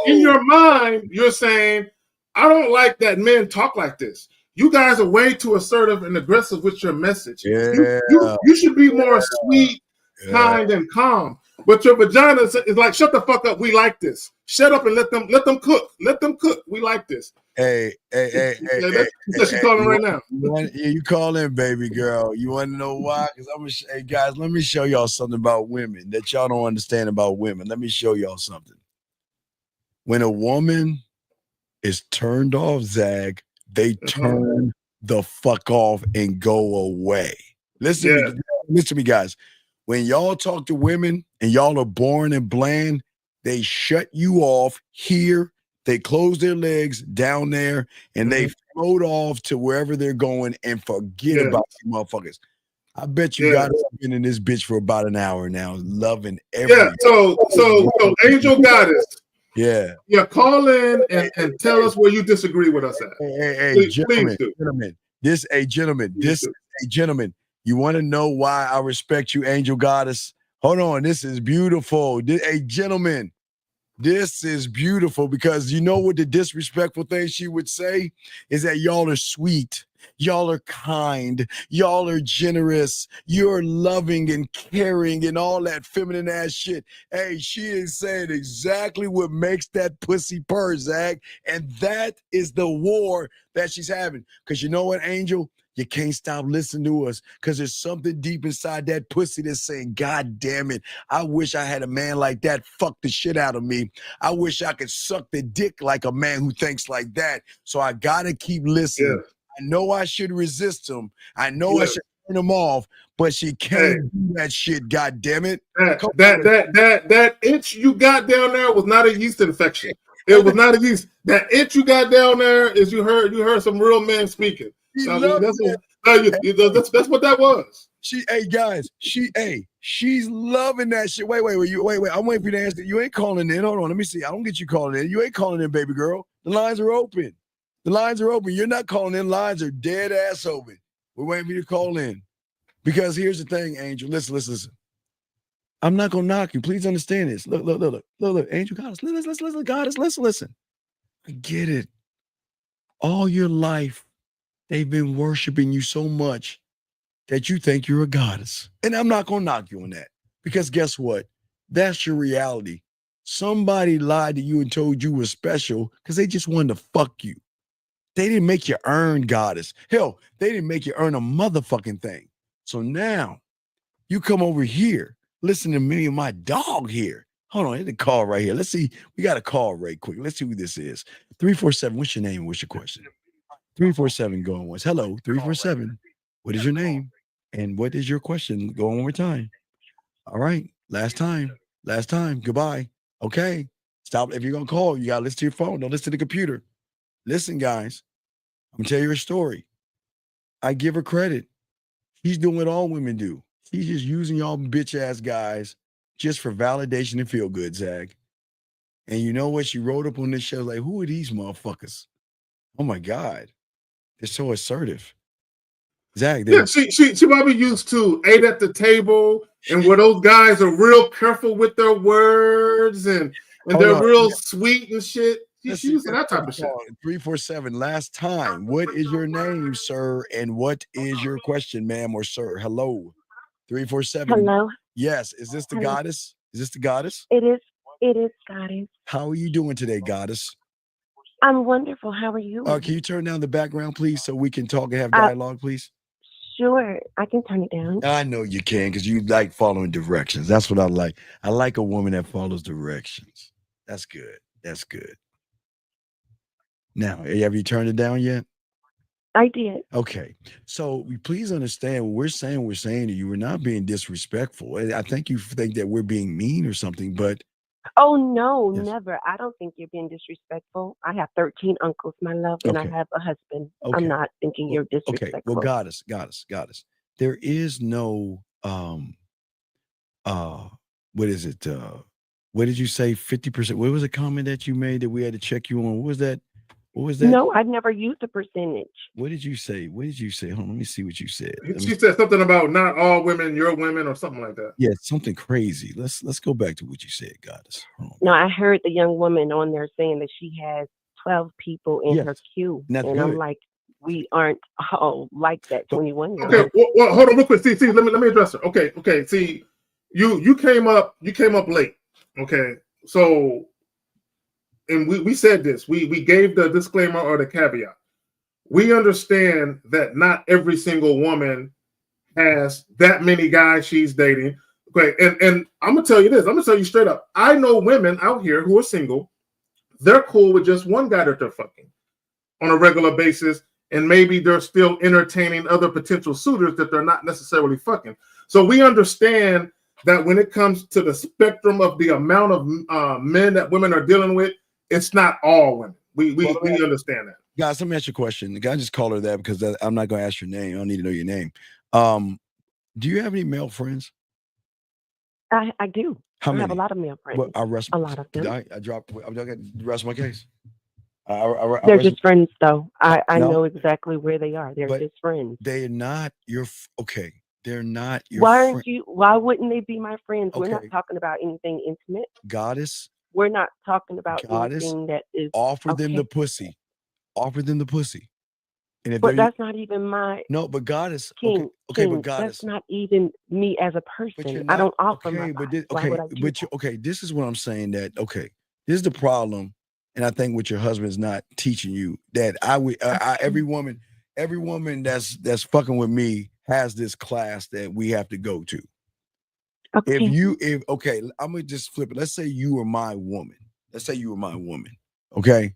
In your mind, you're saying, I don't like that men talk like this. You guys are way too assertive and aggressive with your message. You should be more sweet, kind, and calm. But your vagina is like, shut the fuck up. We like this. Shut up and let them cook. Let them cook. We like this. Hey. That's she calling right now. You call in, baby girl. You want to know why? Because hey guys, let me show y'all something about women that y'all don't understand about women. Let me show y'all something. When a woman is turned off, Zag, they turn the fuck off and go away. Listen to me, guys. When y'all talk to women and y'all are boring and bland, they shut you off here. They close their legs down there and they float off to wherever they're going and forget about you motherfuckers. I bet you got been in this bitch for about an hour now, loving everything. So Angel Goddess, Yeah. Yeah, call in and tell us where you disagree with us at. Hey, Please do. gentlemen. Gentlemen. You want to know why I respect you, Angel Goddess? Hold on, this is beautiful. Hey, gentlemen, this is beautiful because you know what the disrespectful thing she would say is that y'all are sweet. Y'all are kind. Y'all are generous. You're loving and caring and all that feminine ass shit. Hey, she is saying exactly what makes that pussy purr, Zach. And that is the war that she's having. Because you know what, Angel? You can't stop listening to us because there's something deep inside that pussy that's saying, God damn it, I wish I had a man like that fuck the shit out of me. I wish I could suck the dick like a man who thinks like that. So I gotta keep listening. Yeah. I know I should resist him. I know I should turn him off, but she can't do that shit, God damn it. That itch you got down there was not a yeast infection. It was not a yeast. That itch you got down there is you heard some real men speaking. That's what that was. She's loving that shit. Wait. I'm waiting for you to answer. You ain't calling in. Hold on, let me see. I don't get you calling in. You ain't calling in, baby girl. The lines are open. You're not calling in. Lines are dead ass open. We're waiting for you to call in. Because here's the thing, Angel. Listen. I'm not gonna knock you. Please understand this. Look, Angel Goddess. Listen, Goddess. Listen. I get it. All your life, they've been worshiping you so much that you think you're a goddess. And I'm not going to knock you on that because guess what? That's your reality. Somebody lied to you and told you were special because they just wanted to fuck you. They didn't make you earn goddess. Hell, they didn't make you earn a motherfucking thing. So now you come over here, listen to me and my dog here. Hold on, hit the call right here. Let's see. We got a call right quick. Let's see who this is. 347. What's your name? What's your question? 347 going once. Hello, 347. What is your name? And what is your question? Go one more time. All right. Last time. Goodbye. Okay. Stop. If you're going to call, you got to listen to your phone. Don't listen to the computer. Listen, guys. I'm going to tell you a story. I give her credit. She's doing what all women do. She's just using y'all bitch ass guys just for validation and feel good, Zag. And you know what? She wrote up on this show like, who are these motherfuckers? Oh my God. They're so assertive. Zach, yeah, she might be used to ate at the table, and where those guys are real careful with their words and they're real sweet and shit. She's using that type of shit. 347. Last time. What is your name, sir? And what is your question, ma'am or sir? Hello. 347. Hello. Yes. Is this the goddess? Is this the goddess? It is goddess. How are you doing today, goddess? I'm wonderful. How are you? Can you turn down the background, please, so we can talk and have dialogue, please? Sure. I can turn it down. I know you can because you like following directions. That's what I like. I like a woman that follows directions. That's good. Now, have you turned it down yet? I did. Okay. So please understand what we're saying to you. We're not being disrespectful. I think you think that we're being mean or something, but oh no, never. I don't think you're being disrespectful. I have 13 uncles, my love, and I have a husband. Okay. I'm not thinking you're disrespectful. Okay. Well, goddess. There is no what is it? What did you say? 50%. What was a comment that you made that we had to check you on? What was that? No, I've never used a percentage. What did you say? Hold on, let me see what you said. She said something about not all women, your women, or something like that. Yeah, something crazy. Let's go back to what you said, goddess. No, I heard the young woman on there saying that she has 12 people in her queue. And I'm like, we aren't all like that 21 year old. Okay, well, hold on real quick. See, let me address her. Okay. See, you came up late. Okay, so. And we said this, we gave the disclaimer or the caveat. We understand that not every single woman has that many guys she's dating. Okay, and I'm gonna tell you this, I'm gonna tell you straight up. I know women out here who are single, they're cool with just one guy that they're fucking on a regular basis, and maybe they're still entertaining other potential suitors that they're not necessarily fucking. So we understand that when it comes to the spectrum of the amount of men that women are dealing with, it's not all women. We understand that. Guys, let me ask you a question. The guy just called her that because I'm not going to ask your name. I don't need to know your name. Do you have any male friends? I do. I have a lot of male friends. Well, I rest a lot of them. I dropped. I'm not going to rest my case. They're just friends, though. I No. know exactly where they are. They're But just friends. They're not your. Okay, they're not your. Why aren't you? Why wouldn't they be my friends? We're not Okay. talking about anything intimate. Goddess. We're not talking about Goddess. anything that is. Offer them the okay. pussy. Offer them the pussy. And if But they're that's not even my no, but Goddess. king. Okay, king. but Goddess. That's not even me as a But you're person. not, I don't offer okay, my but body. this, Why okay, would I do but you, okay, this is what I'm saying. That okay, this is the problem, and I think what your husband is not teaching you that every woman that's fucking with me has this class that we have to go to. Okay. Okay, I'm gonna just flip it. Let's say you were my woman. Okay,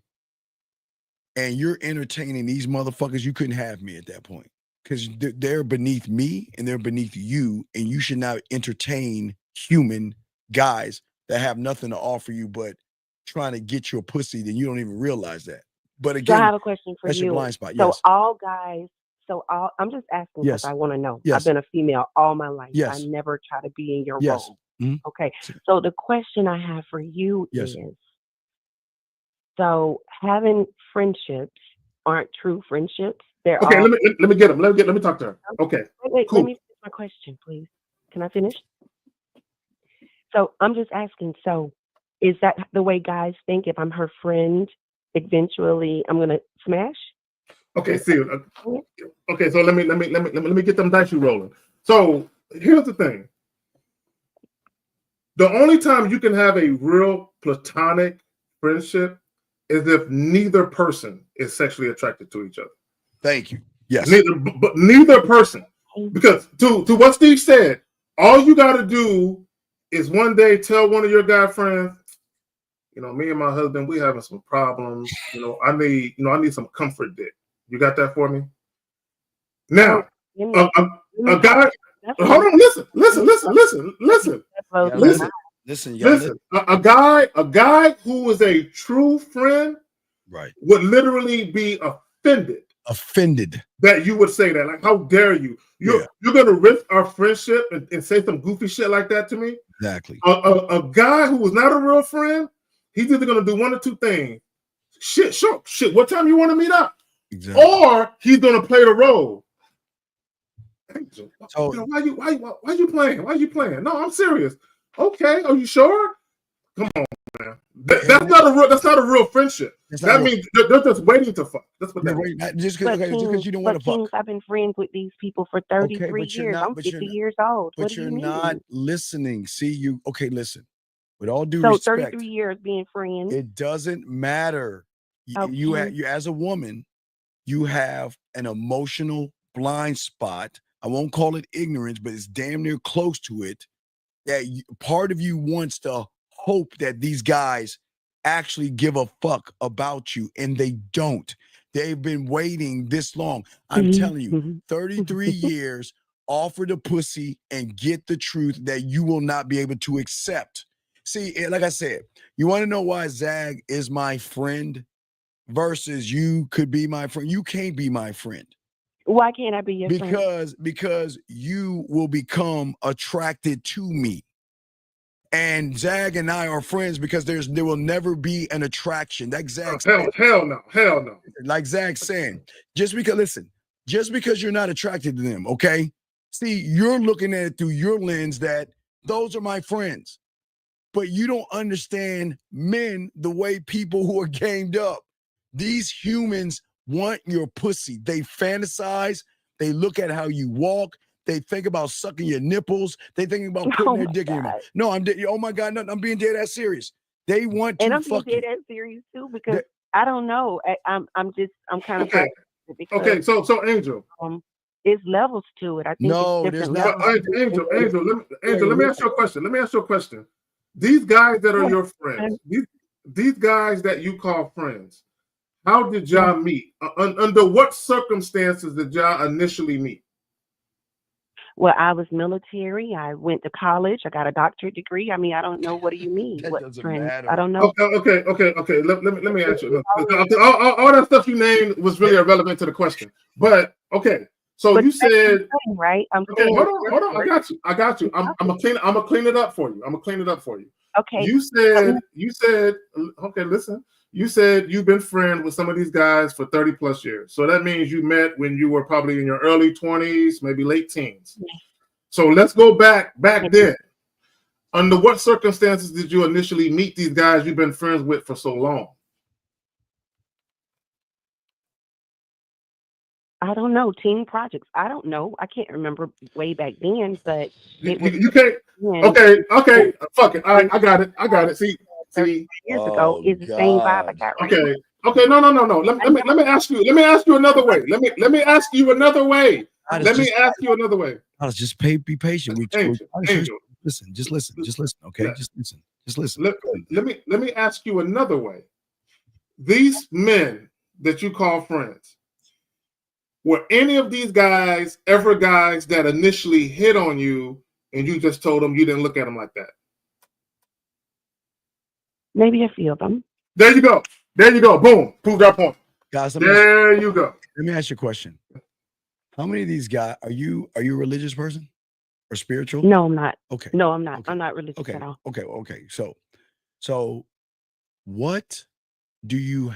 and you're entertaining these motherfuckers. You couldn't have me at that point. Because they're beneath me and they're beneath you, and you should not entertain human guys that have nothing to offer you but trying to get your pussy. Then you don't even realize that. But again, So I have a question for that's you. your blind spot. So Yes. all guys. I'm just asking because Yes. I want to know. Yes. I've been a female all my life. Yes. I never try to be in your Yes. role. Mhm. Okay. So the question I have for you Yes. is, so having friendships aren't true friendships. They're Okay, all. let me get him. Let me talk to her. Okay, Wait, cool. let me finish my question, please. Can I finish? So I'm just asking, so is that the way guys think? If I'm her friend, eventually I'm gonna smash? Okay, see. Okay, so let me get them dice you rolling. So here's the thing. The only time you can have a real platonic friendship is if neither person is sexually attracted to each other. Thank you. Yes. Neither person. Because to what Steve said, all you got to do is one day tell one of your guy friends, me and my husband, we having some problems. I need some comfort dick. You got that for me? Now, a guy. Hold on. Listen. Listen. A guy who is a true friend, right, would literally be offended that you would say that. Like, how dare you? You're gonna risk our friendship and say some goofy shit like that to me? Exactly. A guy who is not a real friend, he's either gonna do one or two things. Shit. What time you want to meet up? Exactly. Or he's gonna play the role. So, why you playing? Why you playing? No, I'm serious. Okay, are you sure? Come on, man. That's not a real friendship. That means they're just waiting to fuck. That's what that means. Just because you don't want to fuck. I've been friends with these people for 33 years. I'm 50 years old. But what do you're you mean? not listening. See, you okay? Listen. With all due so respect, 33 years being friends. It doesn't matter. You as a woman, you have an emotional blind spot. I won't call it ignorance, but it's damn near close to it. That part of you wants to hope that these guys actually give a fuck about you, and they don't. They've been waiting this long. I'm telling you, 33 years, offer the pussy and get the truth that you will not be able to accept. See, like I said, you want to know why Zag is my friend versus you could be my friend? You can't be my friend. Why can't I be your friend? Because you will become attracted to me. And Zag and I are friends because there will never be an attraction. Like Zag said, hell no. Like Zag saying, just because you're not attracted to them, okay? See, you're looking at it through your lens that those are my friends. But you don't understand men the way people who are gamed up. These humans want your pussy. They fantasize. They look at how you walk. They think about sucking your nipples. They think about putting their dick in your mouth. No, oh my God, no, I'm being dead ass serious. They want to fuck you. And I'm being dead ass serious too because I don't know. I'm kind of okay. So Angel, it's levels to it. I think no, it's there's different not. Angel, let me ask you a question. These guys that are your friends, these guys that you call friends, how did y'all meet? Under what circumstances did y'all initially meet? Well, I was military. I went to college. I got a doctorate degree. I mean, I don't know. What do you mean? That doesn't matter. I don't know. Okay. Let me ask you. All that stuff you named was really irrelevant to the question. But okay, So But you that's what I'm said, saying, right? I'm okay, saying hold on. I got you. I'm gonna clean it up for you. okay. You said, okay, listen. You said you've been friends with some of these guys for 30 plus years. So that means you met when you were probably in your early 20s, maybe late teens. So let's go back then. Under what circumstances did you initially meet these guys you've been friends with for so long? I don't know. Team projects. I don't know. I can't remember way back then, but it was. You can't. Okay. Fuck it. All right, I got it. See. Years ago is the same vibe I got right now. Okay. No. Let me ask you. Let me ask you another way. Let me ask you another way. Let's just be patient. Angel. Listen. Just listen. Okay. Yeah. Just listen. Let me ask you another way. These men that you call friends, were any of these guys ever guys that initially hit on you and you just told them you didn't look at them like that? Maybe a few of them. There you go. Boom. Prove that point. Guys, there you go. Let me ask you a question. How many of these guys are you a religious person or spiritual? No, I'm not. Okay. No, I'm not. Okay. I'm not religious at all. Okay. So what do you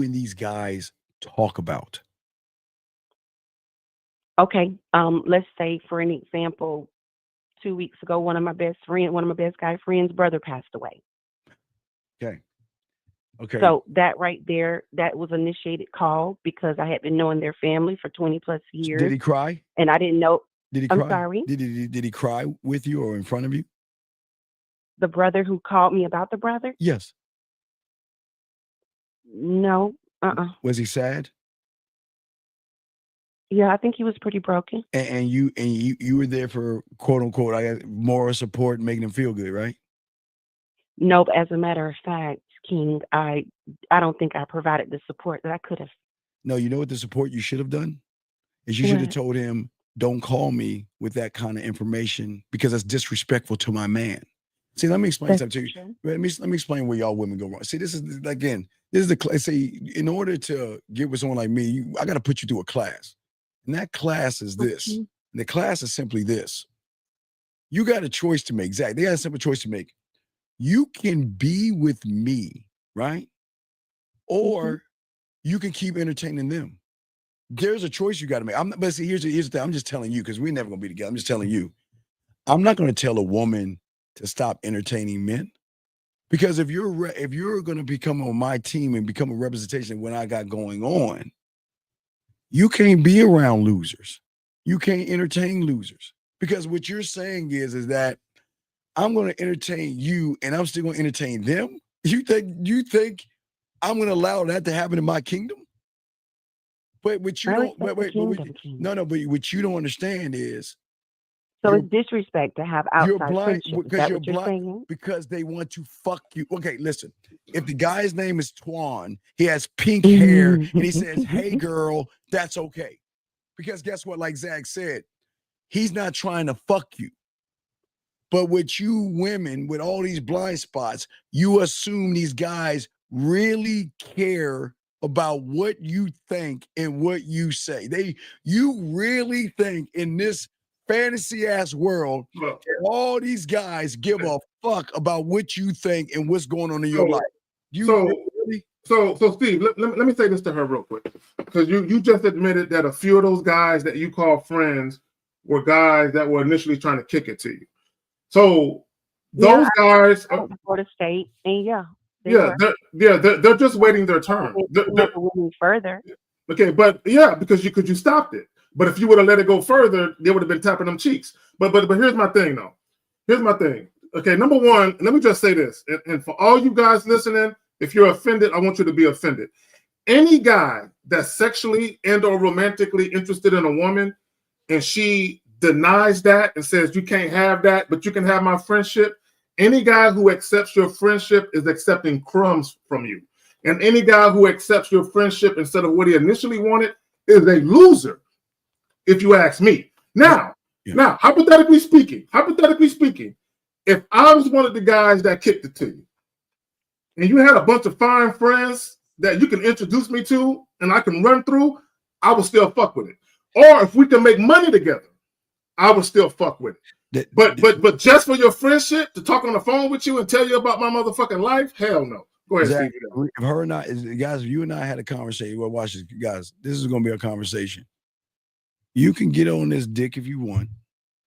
and these guys talk about? Okay. Let's say for an example, 2 weeks ago, one of my best guy friends' brother passed away. Okay. So that right there, that was initiated call because I had been knowing their family for 20 plus years. Did he cry? And I didn't know. Did he cry? I'm sorry. Did he cry with you or in front of you? The brother who called me about the brother? Yes. No. Was he sad? Yeah, I think he was pretty broken. And you were there for quote unquote, I guess, moral support, making him feel good, right? No, but as a matter of fact, King, I don't think I provided the support that I could have. No, you know what the support you should have done? Is you should have told him, don't call me with that kind of information because that's disrespectful to my man. See, let me explain something to you. Let me explain where y'all women go wrong. See, this is in order to get with someone like me, I got to put you through a class. And that class is this. And the class is simply this. You got a choice to make. Zach, they got a simple choice to make. You can be with me, right? Or you can keep entertaining them. There's a choice you got to make. But see, here's the thing. I'm just telling you because we're never going to be together. I'm just telling you. I'm not going to tell a woman to stop entertaining men. Because if you're going to become on my team and become a representation of what I got going on, you can't be around losers. You can't entertain losers. Because what you're saying is that I'm going to entertain you and I'm still going to entertain them. You think I'm going to allow that to happen in my kingdom? But what you don't but what you don't understand is so it's disrespect to have outside friendships. Is that what you're saying? Because they want to fuck you. Okay, listen. If the guy's name is Twan, he has pink hair, and he says, "Hey, girl," that's okay. Because guess what? Like Zach said, he's not trying to fuck you. But with you women, with all these blind spots, you assume these guys really care about what you think and what you say. You really think in this fantasy ass world, all these guys give a fuck about what you think and what's going on in your life. So Steve, let me say this to her real quick, because you just admitted that a few of those guys that you call friends were guys that were initially trying to kick it to you. So those guys are for the state, and they're just waiting their turn. They're moving further. Okay, but because you stopped it. But if you would have let it go further, they would have been tapping them cheeks. But here's my thing, though. Here's my thing. Okay, number one, let me just say this, and for all you guys listening, if you're offended, I want you to be offended. Any guy that's sexually and or romantically interested in a woman, and she denies that and says you can't have that, but you can have my friendship. Any guy who accepts your friendship is accepting crumbs from you. And any guy who accepts your friendship instead of what he initially wanted is a loser, if you ask me. Now, hypothetically speaking, if I was one of the guys that kicked it to you, and you had a bunch of fine friends that you can introduce me to and I can run through, I will still fuck with it. Or if we can make money together, I would still fuck with it. But just for your friendship, to talk on the phone with you and tell you about my motherfucking life, hell no. Go ahead, Zach, Steve. if her and I, guys, if you and I had a conversation, well, watch this, guys. This is going to be a conversation. You can get on this dick if you want.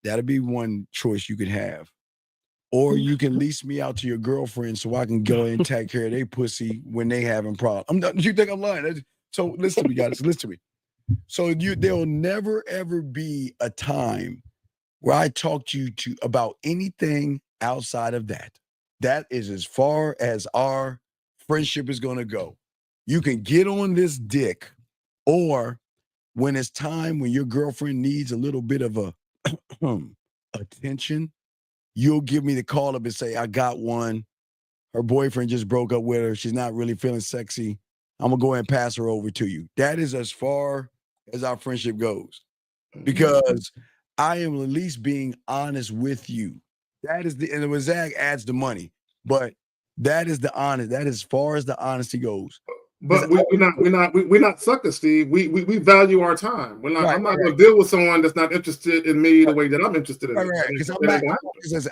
That'll be one choice you could have. Or you can lease me out to your girlfriend so I can go and take care of their pussy when they having problems. I'm not, you think I'm lying? So listen to me, guys. Listen to me. So there'll never ever be a time where I talk to you about anything outside of that. That is as far as our friendship is going to go. You can get on this dick, or when it's time when your girlfriend needs a little bit of a attention, you'll give me the call up and say, I got one. Her boyfriend just broke up with her. She's not really feeling sexy. I'm going to go ahead and pass her over to you. That is as far as our friendship goes, because I am at least being honest with you. That is and the Zach adds the money, but that is the honest. That is as far as the honesty goes. But we're not suckers, Steve. We value our time. We're not. I'm not going to deal with someone that's not interested in me the way that I'm interested in. Right. Because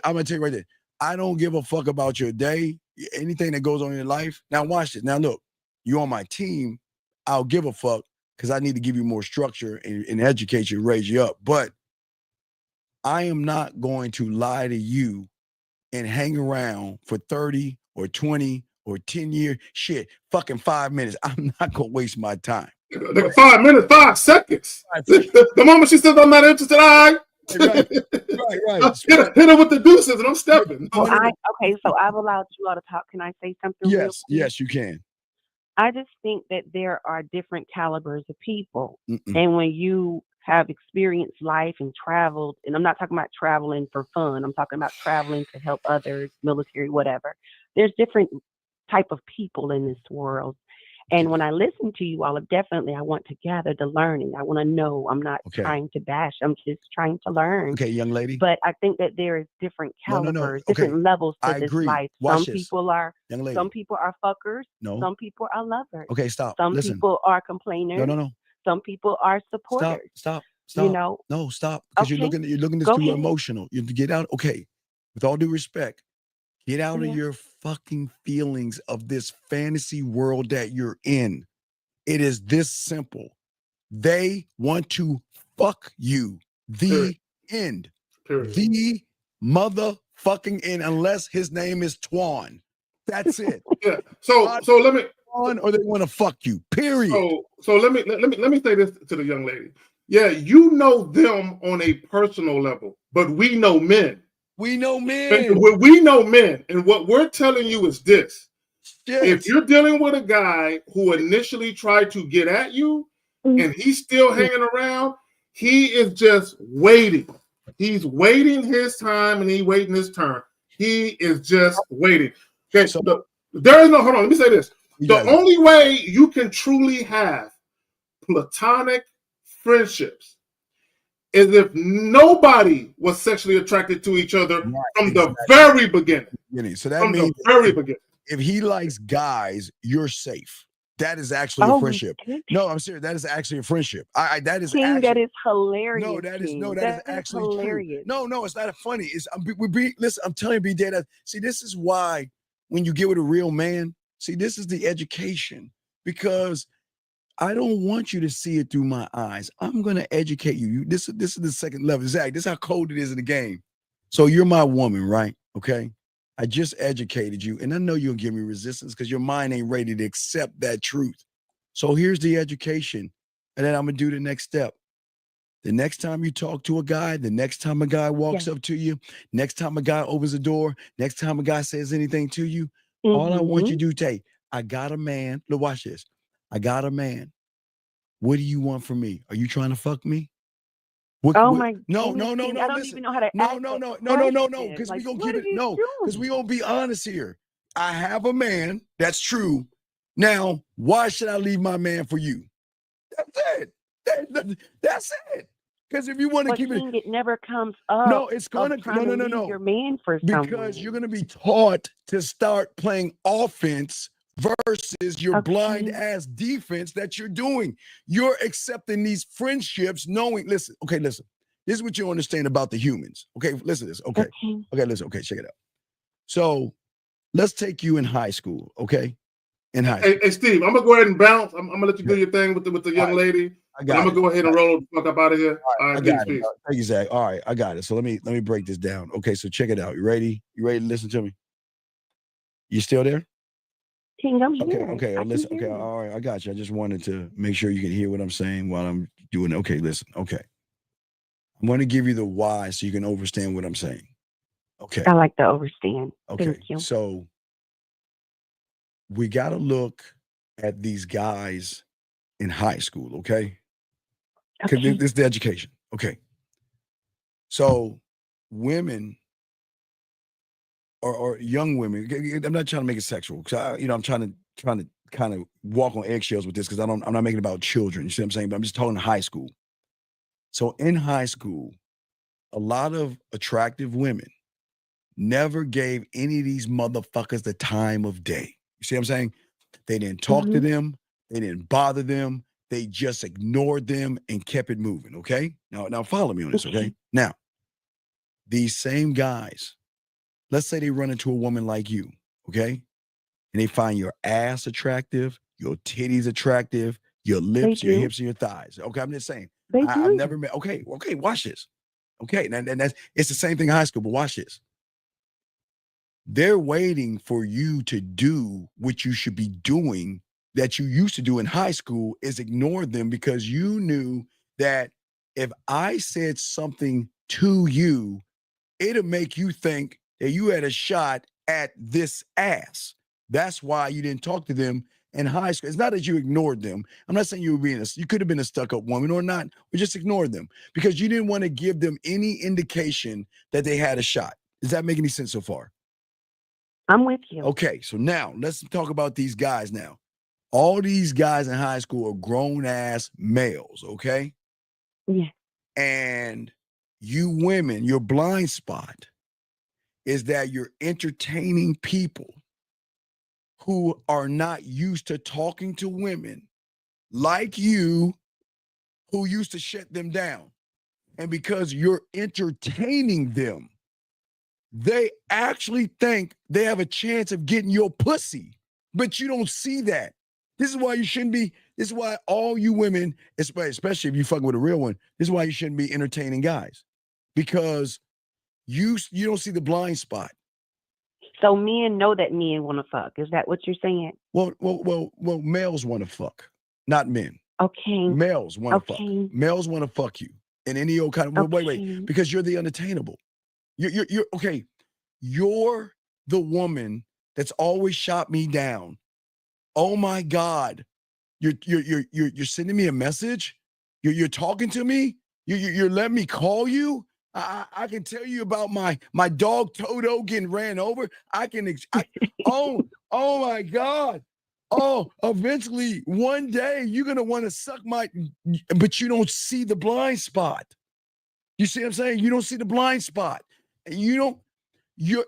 I'm going to tell you right there. I don't give a fuck about your day, anything that goes on in your life. Now watch this. Now look, you on my team. I'll give a fuck because I need to give you more structure and educate you, raise you up. But I am not going to lie to you and hang around for 30 or 20 or 10 years. Shit, fucking 5 minutes. I'm not going to waste my time. 5 minutes, 5 seconds. The moment she says I'm not interested, right. Right. Hit her with the deuces and I'm stepping. So I've allowed you all to talk. Can I say something? Yes, you can. I just think that there are different calibers of people. And when you have experienced life and traveled, and I'm not talking about traveling for fun, I'm talking about traveling to help others, military, whatever. There's different type of people in this world. And when I listen to you all, definitely I want to gather the learning. I want to know. I'm not trying to bash. I'm just trying to learn. Okay, young lady. But I think that there is different calibers, different levels to this life. Watch some people are fuckers. No. Some people are lovers. Okay, stop. Some Listen. people are complainers. No. Some people are supporters. Stop. You know? No, stop. Because you're looking this too emotional. You have to get out. Okay. With all due respect, get out of your fucking feelings of this fantasy world that you're in. It is this simple. They want to fuck you. The end. The motherfucking end, unless his name is Twan. That's it. Yeah. So let me. Or they want to fuck you. Period. So let me say this to the young lady. Yeah, you know them on a personal level, but we know men. We know men. We know men, and what we're telling you is this: Yes. If you're dealing with a guy who initially tried to get at you, and he's still hanging around, he is just waiting. He's waiting his time, and he's waiting his turn. He is just waiting. Okay, there is no. Hold on. Let me say this: the only way you can truly have platonic friendships is if nobody was sexually attracted to each other from the very beginning. So that means the very beginning. If he likes guys, you're safe. That is actually a friendship. No, I'm serious. That is actually a friendship. That is King, actually, that is hilarious. No, that is King. that is actually hilarious. True. No, it's not funny. It's listen. I'm telling you, be dead. See, this is why when you get with a real man, see, this is the education, because I don't want you to see it through my eyes. I'm going to educate you. This is the second level. Zach, this is how cold it is in the game. So you're my woman, right? Okay. I just educated you, and I know you'll give me resistance because your mind ain't ready to accept that truth. So here's the education, and then I'm going to do the next step. The next time you talk to a guy, the next time a guy walks up to you, next time a guy opens the door, next time a guy says anything to you, all I want you to do is say, I got a man. Look, watch this. I got a man. What do you want from me? Are you trying to fuck me? My No. I don't Listen. even know how to No. Because Because we're gonna get it. No, because we're gonna be honest here. I have a man. That's true. Now, why should I leave my man for you? That's it. That's it. Because if you want to keep it never comes up. No, it's gonna no. Your man for something. Because you're gonna be taught to start playing offense versus your blind ass defense that you're doing. You're accepting these friendships knowing, listen. This is what you understand about the humans. Okay, listen to this. Okay, listen. Okay, check it out. So let's take you in high school, okay? In high school. Hey, Steve, I'm gonna go ahead and bounce. I'm gonna let you do your thing with the young lady. I'm gonna go ahead and roll the fuck up out of here. All right, I got it. Thank you, Zach. All right, I got it. So let me break this down. Okay, so check it out. You ready? You ready to listen to me? You still there? King, I'm here. Okay. Listen. Okay. All right. I got you. I just wanted to make sure you can hear what I'm saying while I'm doing it. Okay. Listen. Okay. I'm going to give you the why so you can understand what I'm saying. Okay. I like to understand. Okay. Thank you. So we got to look at these guys in high school. Okay. Because this is the education. Okay. So women or young women, I'm not trying to make it sexual because I'm trying to kind of walk on eggshells with this because I'm not making it about children. You see what I'm saying? But I'm just talking high school. So in high school, a lot of attractive women never gave any of these motherfuckers the time of day. You see what I'm saying? They didn't talk to them. They didn't bother them. They just ignored them and kept it moving. Okay. Now follow me on this. Okay. Now, these same guys, let's say they run into a woman like you, okay? And they find your ass attractive, your titties attractive, your lips, your hips, and your thighs. Okay, I'm just saying. I've never met. Okay, watch this. Okay, and it's the same thing in high school, but watch this. They're waiting for you to do what you should be doing that you used to do in high school is ignore them because you knew that if I said something to you, it'll make you think that you had a shot at this ass. That's why you didn't talk to them in high school. It's not that you ignored them. I'm not saying you could have been a stuck-up woman or not. We just ignored them because you didn't want to give them any indication that they had a shot. Does that make any sense so far? I'm with you. Okay, so now let's talk about these guys now. All these guys in high school are grown-ass males, okay? Yeah. And you women, your blind spot is that you're entertaining people who are not used to talking to women like you, who used to shut them down. And because you're entertaining them, they actually think they have a chance of getting your pussy, but you don't see that. This is why you shouldn't be, this is why all you women, especially if you fucking with a real one, this is why you shouldn't be entertaining guys. Because you don't see the blind spot. So men know that men want to fuck. Is that what you're saying? Well, males want to fuck, not men. Okay. Males want to fuck. Males want to fuck you in any old kind of wait, because you're the unattainable. You're okay. You're the woman that's always shot me down. Oh my God. You're sending me a message. You're talking to me. You're letting me call you. I can tell you about my dog Toto getting ran over. Oh my God. Oh, eventually one day you're gonna want to suck but you don't see the blind spot. You see what I'm saying? You don't see the blind spot. And you're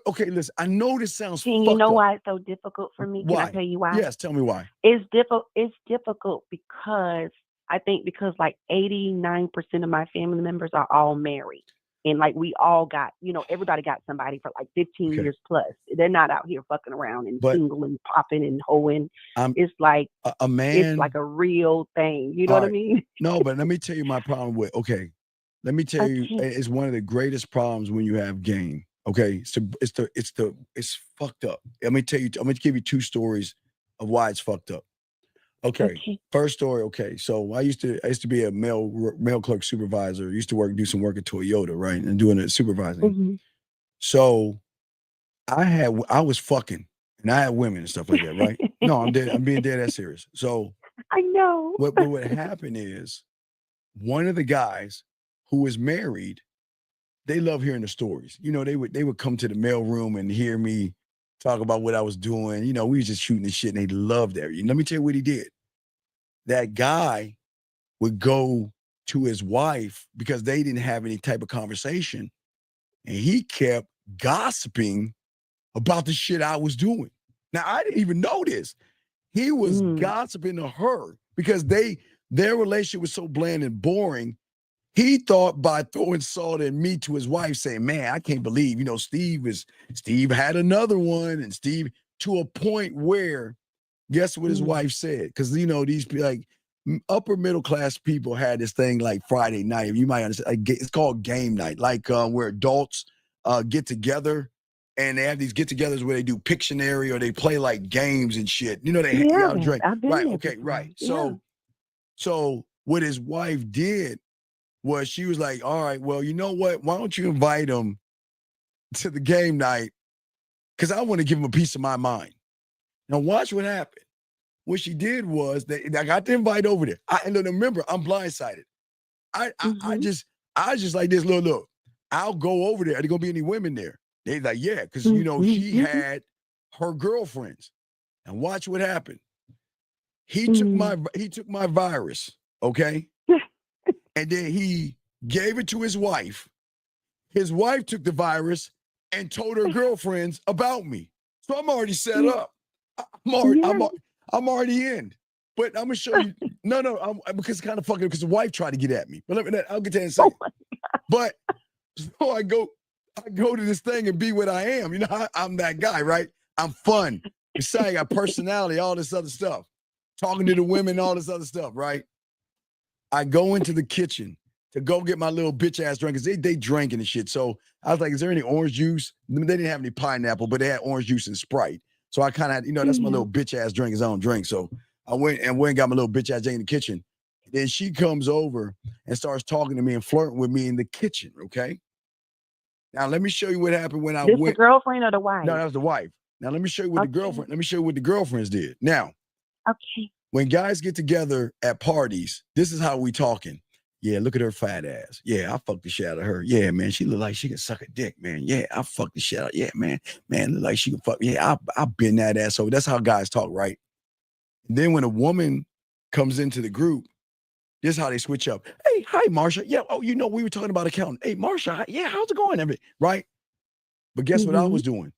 okay. Listen, I know this sounds fucked you know up. why it's so difficult for me? Why? Can I tell you why? Yes, tell me why. It's difficult because I think like 89% of my family members are all married. And like we all got, everybody got somebody for like 15 years plus. They're not out here fucking around and single and popping and hoeing. It's like a man. It's like a real thing. You know what I mean? No, but let me tell you my problem with. Okay, let me tell you, it's one of the greatest problems when you have game. Okay, it's fucked up. Let me tell you. I'm gonna give you two stories of why it's fucked up. Okay. First story. Okay, so I used to be a mail clerk supervisor. Used to do some work at Toyota, right, and doing the supervising. Mm-hmm. So I was fucking, and I had women and stuff like that, right? No, I'm being dead ass serious. So I know. What happened is one of the guys who was married, they love hearing the stories. They would come to the mail room and hear me talk about what I was doing. We was just shooting the shit, and they loved that. Let me tell you what he did. That guy would go to his wife because they didn't have any type of conversation, and he kept gossiping about the shit I was doing. Now, I didn't even know this. He was gossiping to her because their relationship was so bland and boring. He thought by throwing salt and meat to his wife, saying, man, I can't believe, Steve had another one, and Steve, to a point where, guess what his wife said? Because, these like upper middle class people had this thing like Friday night. You might understand, it's called game night, like where adults get together and they have these get-togethers where they do Pictionary or they play like games and shit. They y'all drink. I've been Right, there okay, before. right. Yeah. So what his wife did was she was like, all right, well, you know what? Why don't you invite him to the game night? Because I want to give him a piece of my mind. Now watch what happened. What she did was I got the invite over there. And remember, I'm blindsided. I just like this, look, I'll go over there. Are there gonna be any women there? They like, yeah, because she had her girlfriends. And watch what happened. He took my virus, okay? And then he gave it to his wife. His wife took the virus and told her girlfriends about me. So I'm already set up. I'm already in. But I'm gonna show you. No, because it's kind of fucking because the wife tried to get at me. But I'll get to that in a second. But so I go to this thing and be what I am. I'm that guy, right? I'm fun. Besides, I got personality, all this other stuff. Talking to the women, all this other stuff, right? I go into the kitchen to go get my little bitch ass drink because they drinking and shit. So I was like, is there any orange juice? They didn't have any pineapple, but they had orange juice and Sprite. So I kind of, that's my little bitch ass drink, his own drink. So I went and got my little bitch ass drink in the kitchen. Then she comes over and starts talking to me and flirting with me in the kitchen, okay? Now let me show you what happened when I went. The girlfriend or the wife? No, that was the wife. Now let me show you what let me show you what the girlfriends did. Now, okay. When guys get together at parties, this is how we talking. Yeah, look at her fat ass. Yeah, I fucked the shit out of her. Yeah, man, she look like she can suck a dick, man. Yeah, I fucked the shit out. Yeah, man, look like she can fuck. Yeah, I bend that ass over. That's how guys talk, right? And then when a woman comes into the group, this is how they switch up. Hey, hi, Marsha. Yeah, we were talking about accounting. Hey, Marsha, yeah, how's it going? Right? But guess what I was doing?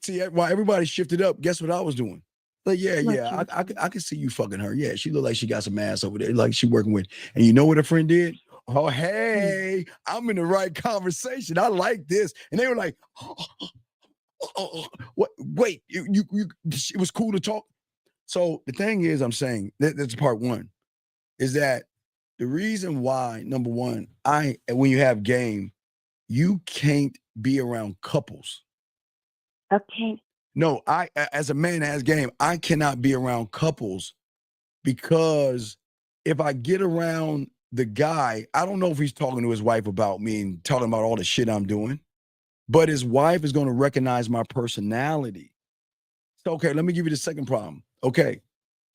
See, while everybody shifted up, guess what I was doing? Like, I can see you fucking her. Yeah, she look like she got some ass over there, like she working with. And you know what her friend did? Oh, hey, I'm in the right conversation. I like this. And they were like, what? Wait, it was cool to talk. So the thing is, I'm saying that's part one, is that the reason why, number one, when you have game, you can't be around couples. Okay. No, as a man that has game, I cannot be around couples because if I get around the guy, I don't know if he's talking to his wife about me and talking about all the shit I'm doing, but his wife is going to recognize my personality. So, okay, let me give you the second problem. Okay,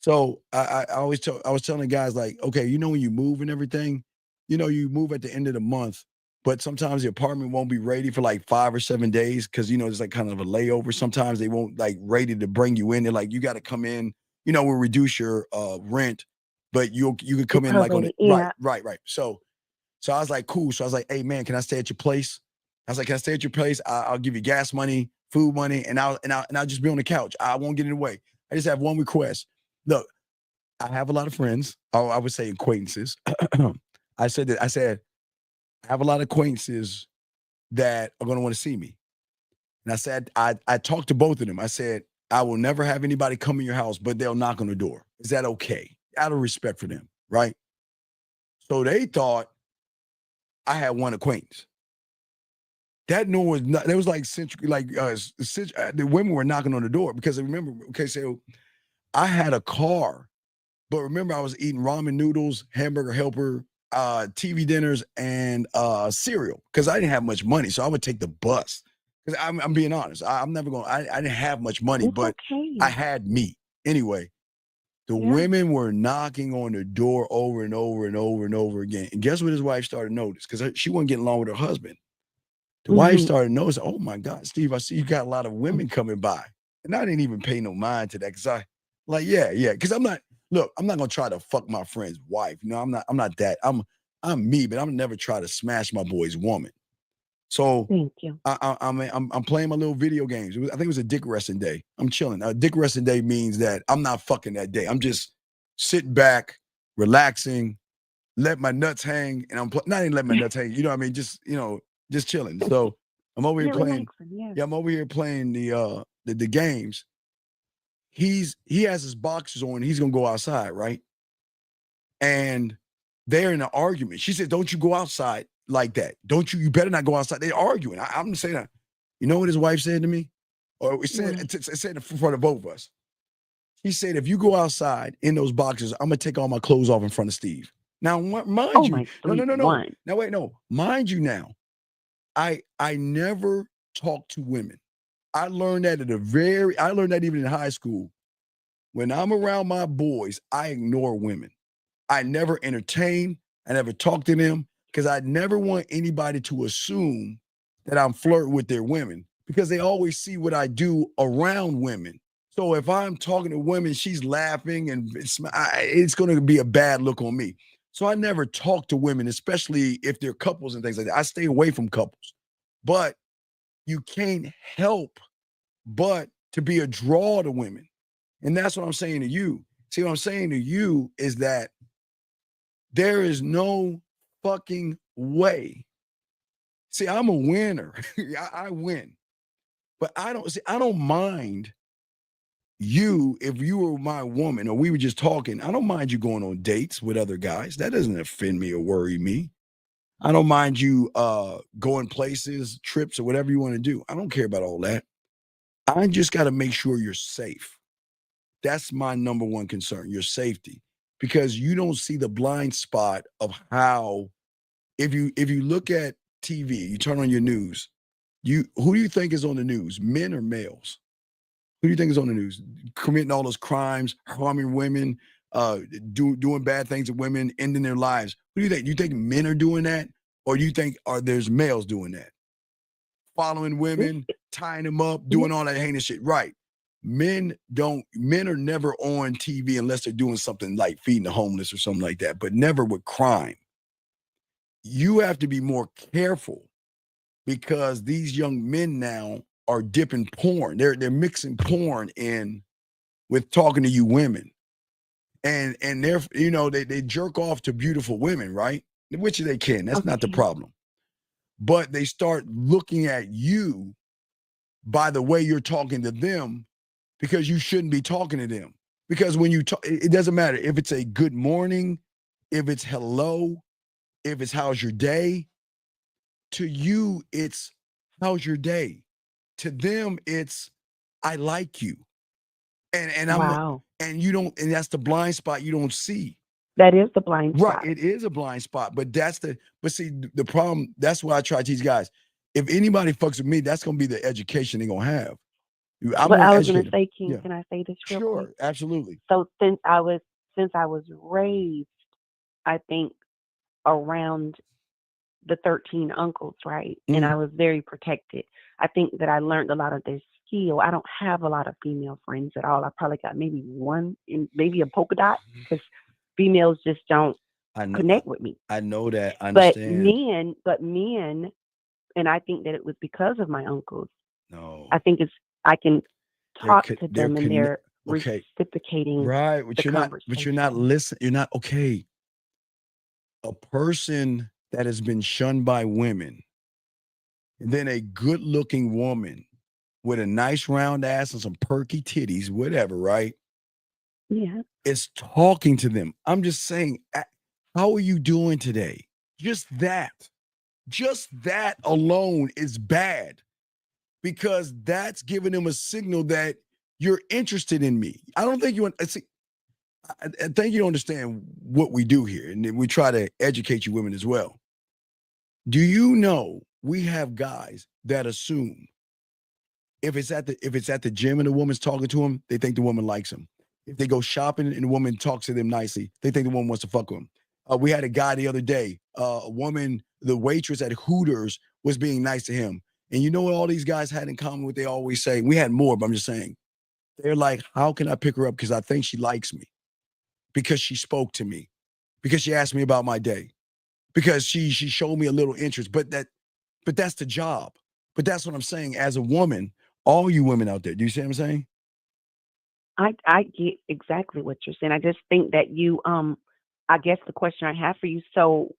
so I was telling guys like, okay, when you move and everything, you move at the end of the month. But sometimes the apartment won't be ready for like 5 or 7 days because, it's like kind of a layover. Sometimes they won't like ready to bring you in. They're like, you got to come in, we'll reduce your rent, but you can come in like on it. Yeah. Right. So I was like, cool. So I was like, hey, man, can I stay at your place? I was like, can I stay at your place? I'll give you gas money, food money, and I'll just be on the couch. I won't get in the way. I just have one request. Look, I have a lot of friends. I would say acquaintances. I said, I have a lot of acquaintances that are going to want to see me. And I said, I talked to both of them. I said, I will never have anybody come in your house, but they'll knock on the door. Is that okay? Out of respect for them, right? So they thought I had one acquaintance. That no was not, there was like the women were knocking on the door because remember, okay, so I had a car, but remember I was eating ramen noodles, hamburger helper, TV dinners, and cereal because I didn't have much money, so I would take the bus. Because I'm being honest, I'm never going. I didn't have much money, but I had me anyway. The women were knocking on the door over and over and over and over again. And guess what his wife started to notice? Because she wasn't getting along with her husband. The wife started noticing, oh my God, Steve, I see you got a lot of women coming by. And I didn't even pay no mind to that because I like, yeah. Because I'm not gonna try to fuck my friend's wife. I'm not that. I'm me, but I'm never try to smash my boy's woman. So thank you. I'm playing my little video games. I think it was a dick resting day. I'm chilling. Dick resting day means that I'm not fucking that day. I'm just sitting back, relaxing, let my nuts hang, and I'm not even letting my nuts hang. You know what I mean? Just just chilling. So I'm over here playing. Yeah, I'm over here playing the games. He has his boxers on. He's gonna go outside, right? And they're in an argument. She said, "Don't you go outside like that. Don't you? You better not go outside." They're arguing. I'm saying that. You know what his wife said to me? Or it said in front of both of us. He said, "If you go outside in those boxers, I'm gonna take all my clothes off in front of Steve." Now, mind you, no. Now wait, no. Mind you, now, I never talk to women. I learned that I learned that even in high school. When I'm around my boys, I ignore women. I never entertain. I never talk to them because I never want anybody to assume that I'm flirting with their women because they always see what I do around women. So if I'm talking to women, she's laughing and it's going to be a bad look on me. So I never talk to women, especially if they're couples and things like that. I stay away from couples. But you can't help but to be a draw to women. And that's what I'm saying to you. See, what I'm saying to you is that there is no fucking way. See, I'm a winner. I win. But I don't mind you if you were my woman or we were just talking. I don't mind you going on dates with other guys. That doesn't offend me or worry me. I don't mind you going places, trips, or whatever you want to do. I don't care about all that. I just got to make sure you're safe. That's my number one concern, your safety. Because you don't see the blind spot of how, if you look at TV, you turn on your news, who do you think is on the news, men or males? Who do you think is on the news? Committing all those crimes, harming women, doing bad things to women, ending their lives. Who do you think? Do you think men are doing that? Or do you think there's males doing that? Following women, tying them up, doing all that heinous shit. Right. Men are never on TV unless they're doing something like feeding the homeless or something like that, but never with crime. You have to be more careful because these young men now are dipping porn. They're mixing porn in with talking to you women. And they're, they jerk off to beautiful women, right? Which they can. That's not the problem. But they start looking at you by the way you're talking to them because you shouldn't be talking to them. Because when you talk, it doesn't matter if it's a good morning, if it's hello, if it's how's your day. To you, it's how's your day. To them, it's I like you. And wow. And you don't, and that's the blind spot you don't see. That is the blind spot. Right. It is a blind spot. But see, the problem, that's why I try to teach guys. If anybody fucks with me, that's gonna be the education they're gonna have. But I was gonna say, King, can I say this real quick? Sure, absolutely. So since I was raised, I think around the 13 uncles, right? And I was very protected. I think that I learned a lot of this skill. I don't have a lot of female friends at all. I probably got maybe one, and maybe a polka dot, because females just don't connect with me. I know that. I understand. But men, and I think that it was because of my uncles. No. I think I can talk to them and they're reciprocating. Right. But you're not listening. You're not okay. A person that has been shunned by women, and then a good-looking woman with a nice round ass and some perky titties, whatever, right? Yeah. Is talking to them. I'm just saying, how are you doing today? Just that alone is bad because that's giving them a signal that you're interested in me. I don't think you want to see. I think you understand what we do here, and we try to educate you women as well. Do you know we have guys that assume if it's at the gym and the woman's talking to him, they think the woman likes him. If they go shopping and the woman talks to them nicely, they think the woman wants to fuck with him. We had a guy the other day, a woman, the waitress at Hooters was being nice to him. And you know what all these guys had in common? What they always say? We had more, but I'm just saying. They're like, how can I pick her up? Because I think she likes me. Because she spoke to me. Because she asked me about my day. Because she showed me a little interest. But But that's the job. But that's what I'm saying. As a woman, all you women out there, do you see what I'm saying? I get exactly what you're saying. I just think that you, I guess the question I have for you, so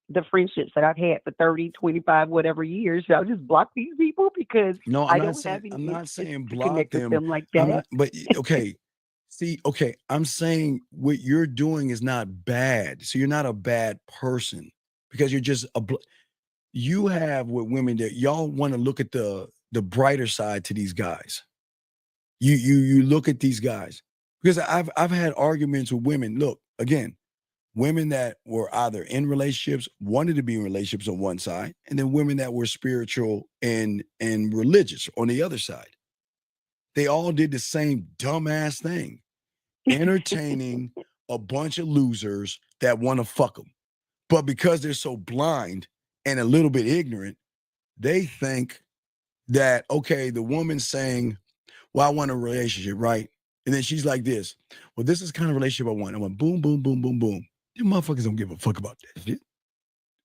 the friendships that I've had for 30, 25, whatever years, I'll just block these people because No, I don't have any I'm not interest saying to block connect with them. them like I'm that. not, but okay. See, okay, I'm saying what you're doing is not bad. So you're not a bad person because you're just you have with women that y'all want to look at the brighter side to these guys. You look at these guys because I've had arguments with women. Look, again, women that were either in relationships, wanted to be in relationships on one side, and then women that were spiritual and religious on the other side. They all did the same dumbass thing, entertaining a bunch of losers that want to fuck them. But because they're so blind and a little bit ignorant, they think that, okay, the woman's saying, well, I want a relationship, right? And then she's like this, well, this is the kind of relationship I want. I want boom, boom, boom, boom, boom. Them motherfuckers don't give a fuck about that shit.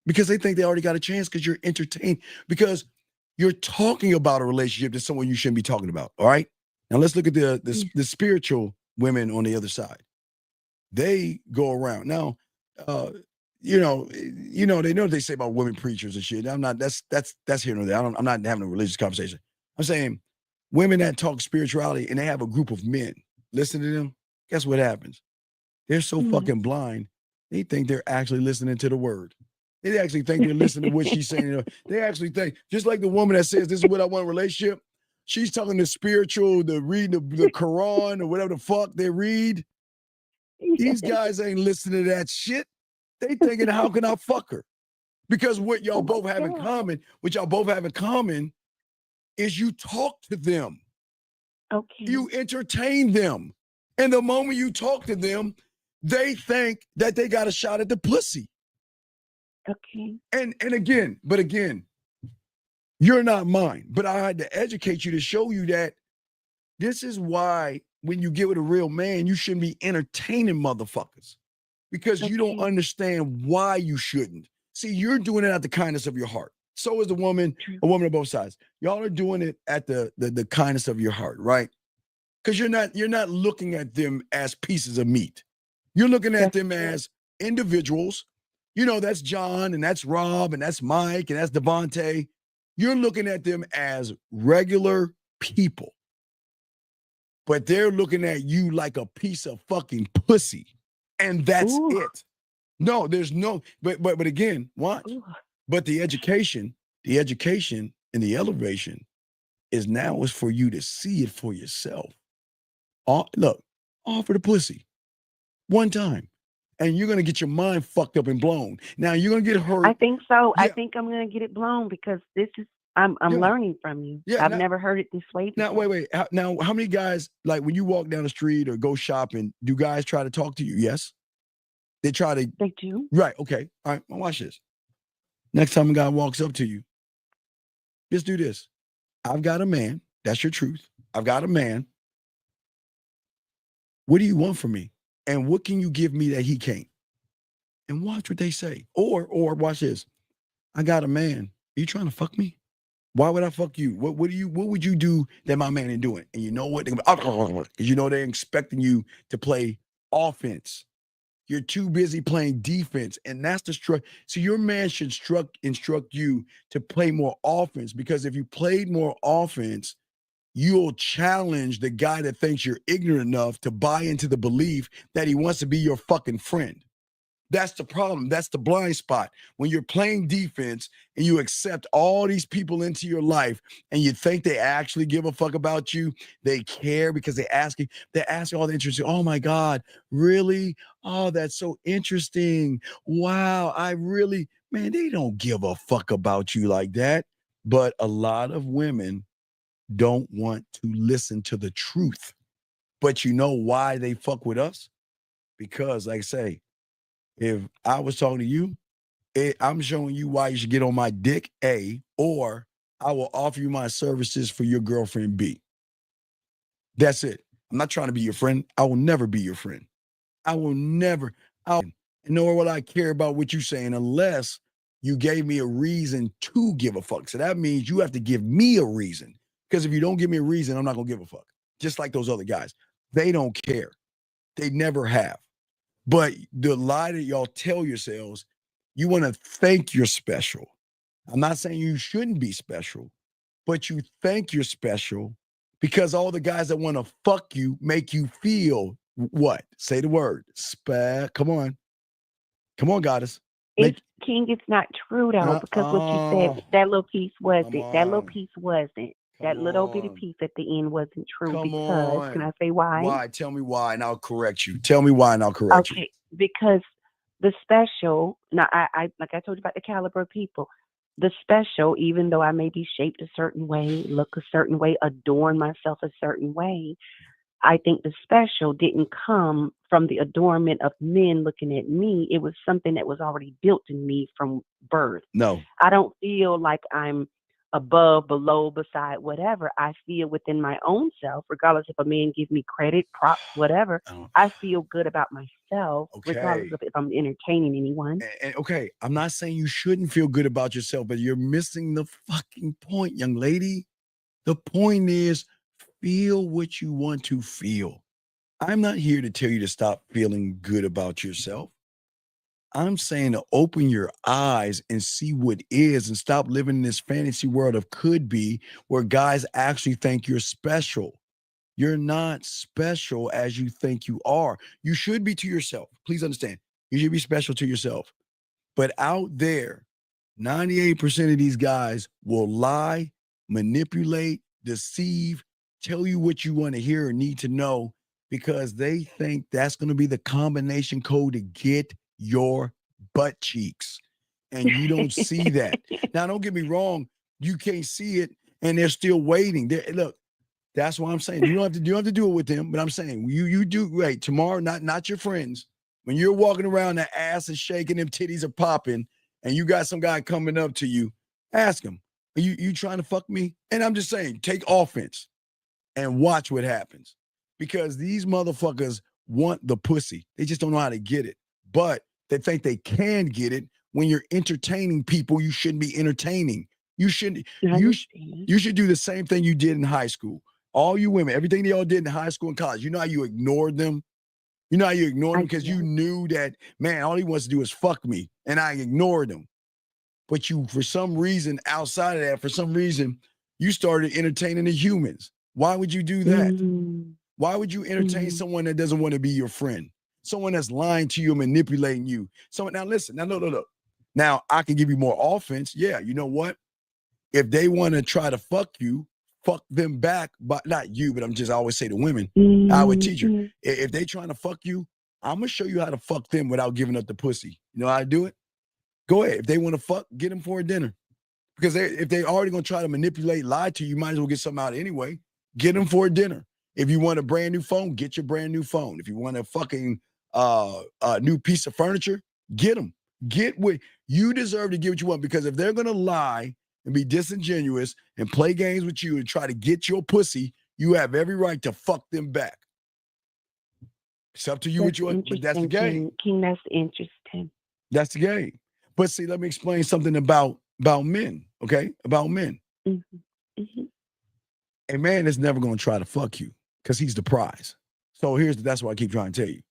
Because they think they already got a chance because you're entertained, because you're talking about a relationship to someone you shouldn't be talking about, all right? Now let's look at the spiritual women on the other side. They go around. Now, they know what they say about women preachers and shit. I'm not, that's here nor there. I'm not having a religious conversation. I'm saying women that talk spirituality and they have a group of men listen to them, guess what happens? They're so fucking blind, they think they're actually listening to the word. They actually think they're listening to what she's saying. They actually think, just like the woman that says, this is what I want in a relationship, she's talking the spiritual, the reading the Quran or whatever the fuck they read. These guys ain't listening to that shit. They thinking, how can I fuck her? Because what y'all both have in common, is you talk to them. Okay. You entertain them. And the moment you talk to them, they think that they got a shot at the pussy. Okay. And again, you're not mine. But I had to educate you to show you that this is why when you get with a real man, you shouldn't be entertaining motherfuckers. Because you don't understand why you shouldn't. See, you're doing it out the kindness of your heart. So is a woman on both sides. Y'all are doing it at the kindness of your heart, right? Because you're not looking at them as pieces of meat. You're looking at them as individuals. You know, that's John and that's Rob and that's Mike and that's Devontae. You're looking at them as regular people. But they're looking at you like a piece of fucking pussy. And that's it. No, there's no, but again, watch. But the education and the elevation is for you to see it for yourself. Look, offer the pussy one time. And you're going to get your mind fucked up and blown. Now you're going to get hurt. I think so. Yeah. I think I'm going to get it blown because I'm learning from you. Yeah, I've never heard it this way before. Now, wait. Now, how many guys, like when you walk down the street or go shopping, do guys try to talk to you? Yes. They do. Right. Okay. All right. Well, watch this. Next time a guy walks up to you, just do this. I've got a man. That's your truth. I've got a man. What do you want from me? And what can you give me that he can't? And watch what they say. Or watch this. I got a man. Are you trying to fuck me? Why would I fuck you? What would you do that my man ain't doing? And you know what? Because you know they're expecting you to play offense. You're too busy playing defense. And that's the structure. So your man should instruct you to play more offense, because if you played more offense, you'll challenge the guy that thinks you're ignorant enough to buy into the belief that he wants to be your fucking friend. That's the problem. That's the blind spot. When you're playing defense and you accept all these people into your life and you think they actually give a fuck about you, they care because they're asking all the interesting, oh my God, really? Oh, that's so interesting. Wow, man, they don't give a fuck about you like that. But a lot of women don't want to listen to the truth. But you know why they fuck with us? Because, like I say, if I was talking to you, I'm showing you why you should get on my dick, A, or I will offer you my services for your girlfriend, B. That's it. I'm not trying to be your friend. I will never be your friend. Nor will I care about what you're saying unless You gave me a reason to give a fuck. So that means you have to give me a reason. Because if you don't give me a reason, I'm not going to give a fuck. Just like those other guys. They don't care. They never have. But the lie that y'all tell yourselves, you want to think you're special. I'm not saying you shouldn't be special, but you think you're special because all the guys that want to fuck you make you feel what? Say the word. Come on. Come on, goddess. King, it's not true though, because what you said, that little piece wasn't. That little piece wasn't. That little bitty piece at the end wasn't true because, can I say why? Why? Tell me why and I'll correct you. Tell me why and I'll correct you. Okay, because the special, now I like I told you about the caliber of people, the special, even though I may be shaped a certain way, look a certain way, adorn myself a certain way, I think the special didn't come from the adornment of men looking at me. It was something that was already built in me from birth. No. I don't feel like I'm above, below, beside, whatever. I feel within my own self, regardless if a man gives me credit, props, whatever, I feel good about myself, regardless of if I'm entertaining anyone. And okay, I'm not saying you shouldn't feel good about yourself, but you're missing the fucking point, young lady. The point is, feel what you want to feel. I'm not here to tell you to stop feeling good about yourself. I'm saying to open your eyes and see what is and stop living in this fantasy world of could be where guys actually think you're special. You're not special as you think you are. You should be to yourself. Please understand. You should be special to yourself. But out there, 98% of these guys will lie, manipulate, deceive, tell you what you want to hear or need to know because they think that's going to be the combination code to get your butt cheeks. And you don't see that. Now, don't get me wrong. You can't see it and they're still waiting. Look, that's why I'm saying you don't have to do it with them. But I'm saying you do right tomorrow, not your friends. When you're walking around, the ass is shaking, them titties are popping, and you got some guy coming up to you, ask him, are you trying to fuck me? And I'm just saying, take offense and watch what happens. Because these motherfuckers want the pussy. They just don't know how to get it. But they think they can get it when you're entertaining people you shouldn't be entertaining. You should do the same thing you did in high school. All you women, everything they all did in high school and college, you know how you ignored them? You know how you ignored him because you knew that, man, all he wants to do is fuck me. And I ignored him. But you, for some reason, outside of that, for some reason, you started entertaining the humans. Why would you do that? Why would you entertain someone that doesn't want to be your friend? Someone that's lying to you, manipulating you. Now listen, now look. Now I can give you more offense. Yeah, you know what? If they want to try to fuck you, fuck them back, but not you, but I always say to women, I would teach her, if they trying to fuck you, I'm going to show you how to fuck them without giving up the pussy. You know how to do it? Go ahead. If they want to fuck, get them for a dinner. Because if they already going to try to manipulate, lie to you, you might as well get something out anyway. Get them for a dinner. If you want a brand new phone, get your brand new phone. If you want a fucking new piece of furniture, get them. Get what you deserve to get what you want. Because if they're going to lie and be disingenuous and play games with you and try to get your pussy, you have every right to fuck them back. It's up to you what you want, but that's the game. King, that's interesting. That's the game. But see, let me explain something about men, okay? About men. A man is never going to try to fuck you because he's the prize. So that's what I keep trying to tell you.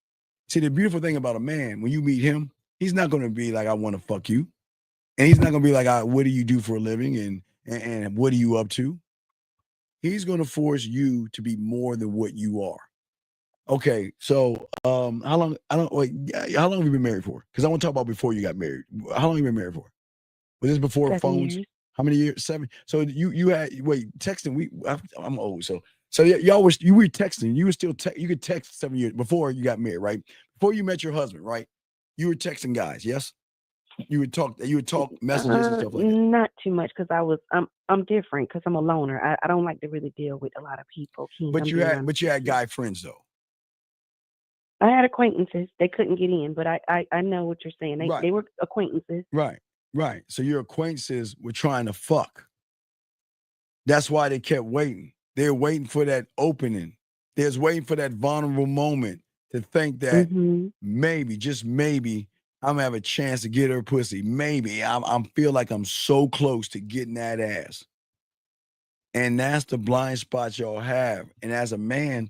See, the beautiful thing about a man, when you meet him, he's not going to be like, I want to fuck you. And he's not going to be like, what do you do for a living? And what are you up to? He's going to force you to be more than what you are. Okay, so how long have you been married for? Because I want to talk about before you got married. How long have you been married for? Was this before 7 phones? years. How many years? 7. So you had texting. I'm old, so you were texting. You were still you could text 7 years before you got married, right? Before you met your husband, right? You were texting guys, yes? You would talk messages and stuff like that. Not too much because I'm different because I'm a loner. I don't like to really deal with a lot of people. But you had guy friends though. I had acquaintances. They couldn't get in, but I know what you're saying. They were acquaintances. Right. So your acquaintances were trying to fuck. That's why they kept waiting. They're waiting for that opening. They're waiting for that vulnerable moment to think that maybe, just maybe, I'm gonna have a chance to get her pussy. Maybe I'm feel like I'm so close to getting that ass. And that's the blind spot y'all have. And as a man,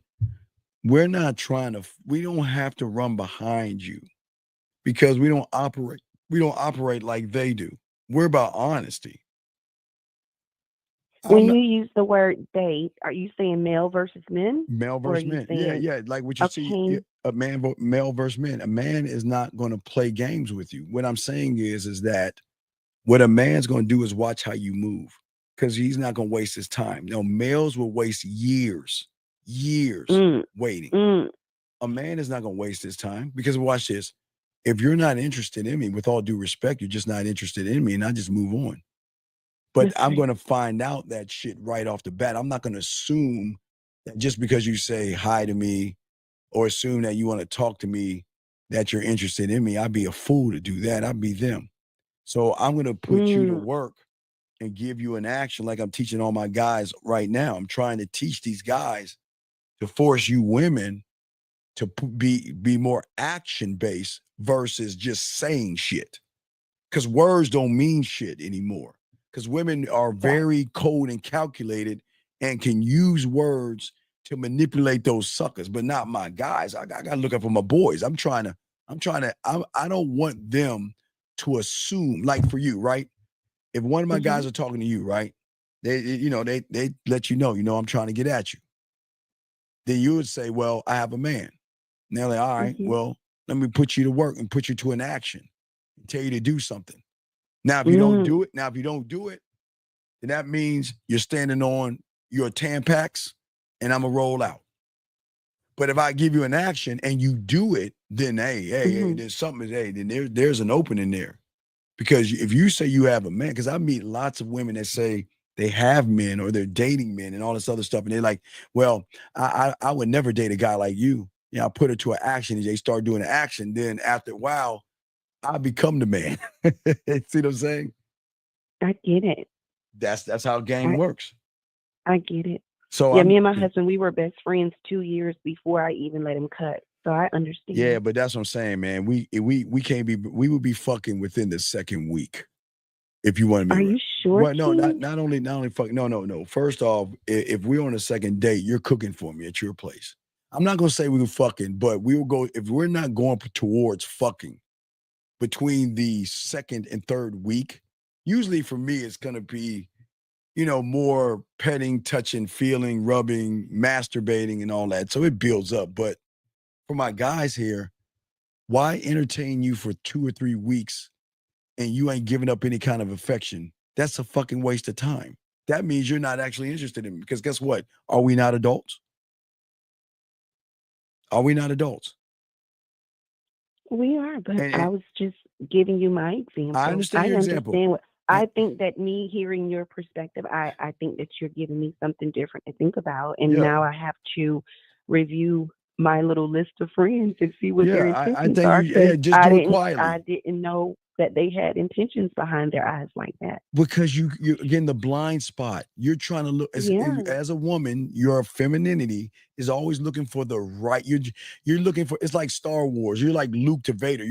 we don't have to run behind you because we don't operate like they do. We're about honesty. When you use the word they, are you saying male versus men? Male versus men. Yeah. Like what you see, male versus men. A man is not going to play games with you. What I'm saying is that what a man's going to do is watch how you move because he's not going to waste his time. No, males will waste years waiting. A man is not going to waste his time because watch this. If you're not interested in me, with all due respect, you're just not interested in me, and I just move on. But I'm going to find out that shit right off the bat. I'm not going to assume that just because you say hi to me or assume that you want to talk to me that you're interested in me. I'd be a fool to do that. I'd be them. So I'm going to put you to work and give you an action like I'm teaching all my guys right now. I'm trying to teach these guys to force you women to be more action-based versus just saying shit. Because words don't mean shit anymore. Because women are very cold and calculated and can use words to manipulate those suckers, but not my guys. I got to look up for my boys. I don't want them to assume, like for you, right? If one of my guys are talking to you, right? They let you know, I'm trying to get at you. Then you would say, well, I have a man. And they're like, all right, well, let me put you to work and put you to an action and tell you to do something. Now, if you don't do it, then that means you're standing on your Tampax and I'm going to roll out. But if I give you an action and you do it, then, hey, there's something, then there's an opening there. Because if you say you have a man, because I meet lots of women that say they have men or they're dating men and all this other stuff. And they're like, well, I would never date a guy like you. I put her to an action and they start doing an action. Then after a while, I become the man. See what I'm saying? I get it. That's how game works. I get it. So me and my husband, we were best friends 2 years before I even let him cut. So I understand. Yeah, but that's what I'm saying, man. We can't be. We would be fucking within the second week if you want to be. Are you sure? Well, no, not only fuck. No. First off, if we're on a second date, you're cooking for me at your place. I'm not gonna say we were fucking, but we will go if we're not going towards fucking between the second and third week. Usually for me, it's gonna be, more petting, touching, feeling, rubbing, masturbating, and all that. So it builds up. But for my guys here, why entertain you for 2 or 3 weeks and you ain't giving up any kind of affection? That's a fucking waste of time. That means you're not actually interested in me. Because guess what? Are we not adults? Are we not adults? We are, but I was just giving you my example. I understand your example. I think that me hearing your perspective, I think that you're giving me something different to think about. And now I have to review my little list of friends and see what their intentions are. Just do it quietly. I didn't know that they had intentions behind their eyes like that. Because you again, the blind spot. You're trying to look as a woman, your femininity is always looking for the right. You're looking for, it's like Star Wars. You're like Luke to Vader.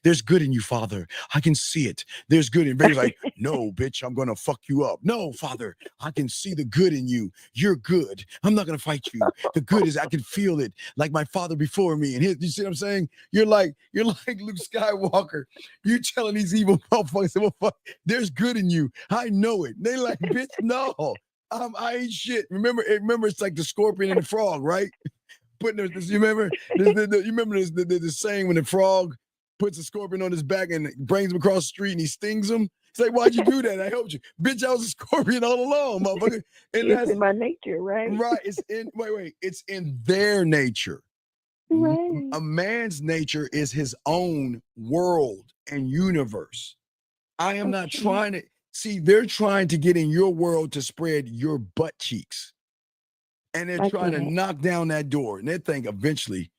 There's good in you, Father. I can see it. There's good in Vader's like, no, bitch, I'm gonna fuck you up. No, Father, I can see the good in you. You're good. I'm not gonna fight you. The good is I can feel it, like my father before me. And you see what I'm saying? You're like Luke Skywalker. You telling these evil motherfuckers, there's good in you. I know it. They like, bitch, no. I ain't shit. Remember, it's like the scorpion and the frog, right? You remember the saying when the frog puts a scorpion on his back and brings him across the street and he stings him? It's like, why'd you do that? I helped you. Bitch, I was a scorpion all along, motherfucker. And it's in my nature, right? Right. It's in their nature. Right. A man's nature is his own world and universe. I am not trying to see, they're trying to get in your world to spread your butt cheeks. And they're trying to knock down that door. And they think eventually,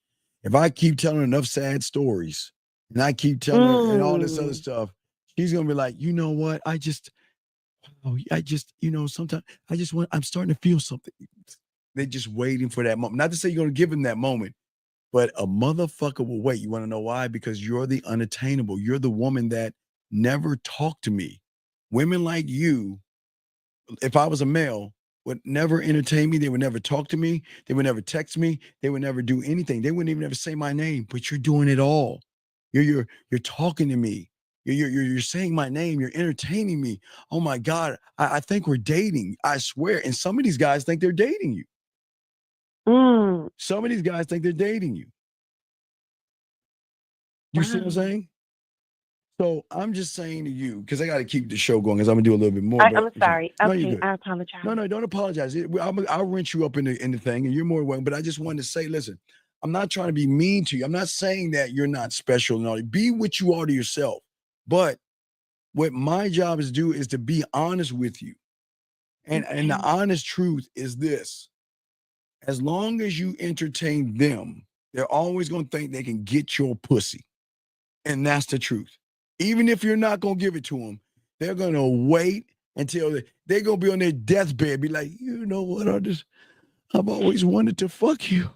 if I keep telling enough sad stories and I keep telling her and all this other stuff, she's going to be like, you know what? Sometimes I'm starting to feel something. They're just waiting for that moment. Not to say you're going to give him that moment, But a motherfucker will wait. You want to know why? Because you're the unattainable. You're the woman that never talked to me. Women like you, if I was a male, would never entertain me. They would never talk to me. They would never text me. They would never do anything. They wouldn't even ever say my name. But you're doing it all. You're talking to me. You're saying my name. You're entertaining me. Oh my God. I think we're dating. I swear. And some of these guys think they're dating you. Some of these guys think they're dating you. You see what I'm saying? So I'm just saying to you, because I got to keep the show going, because I'm gonna do a little bit more. I'm sorry. No, Okay, you're good. I apologize. No, don't apologize. I'll rinse you up in the thing, and you're more welcome. But I just wanted to say, listen, I'm not trying to be mean to you. I'm not saying that you're not special and all. Be what you are to yourself. But what my job is to do is to be honest with you. And the honest truth is this: as long as you entertain them, they're always gonna think they can get your pussy. And that's the truth. Even if you're not going to give it to them, they're going to wait until they're going to be on their deathbed, be like, you know what, I've always wanted to fuck you.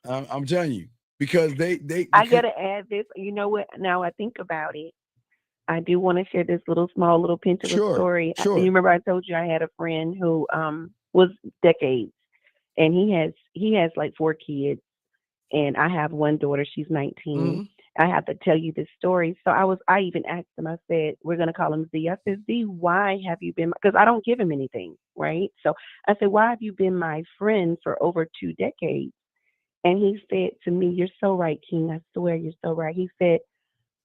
I'm telling you, because I got to add this. You know what? Now I think about it. I do want to share this small little pinch of a story. Sure. You remember I told you I had a friend who was decades, and he has like 4 kids. And I have one daughter, she's 19. Mm-hmm. I have to tell you this story. So I even asked him, I said, we're going to call him Z. I said, Z, why have you been, because I don't give him anything, right? So I said, why have you been my friend for over 2 decades? And he said to me, you're so right, King. I swear you're so right. He said,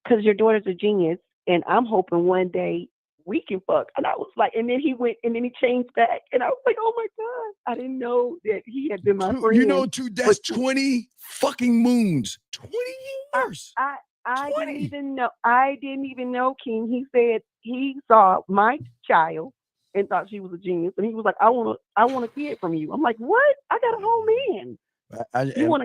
because your daughter's a genius, and I'm hoping one day we can fuck. And I was like, and then he went, and then he changed back. And I was like, oh my God, I didn't know that he had been my friend. You know, that's 20 fucking moons. 20 years. I didn't even know. I didn't even know, King. He said he saw my child and thought she was a genius. And he was like, I want a kid from you. I'm like, what? I got a whole man. You want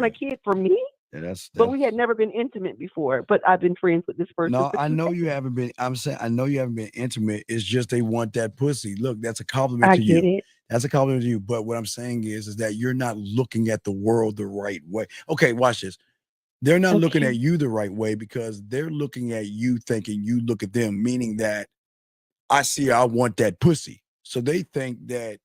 a kid from me? Yeah, that's but we had never been intimate before. But I've been friends with this person. No, I know you haven't been. I'm saying I know you haven't been intimate. It's just they want that pussy. Look, that's a compliment to you. I get it. That's a compliment to you. But what I'm saying is that you're not looking at the world the right way. Okay, watch this. They're not looking at you the right way because they're looking at you thinking you look at them, meaning that I want that pussy. So they think that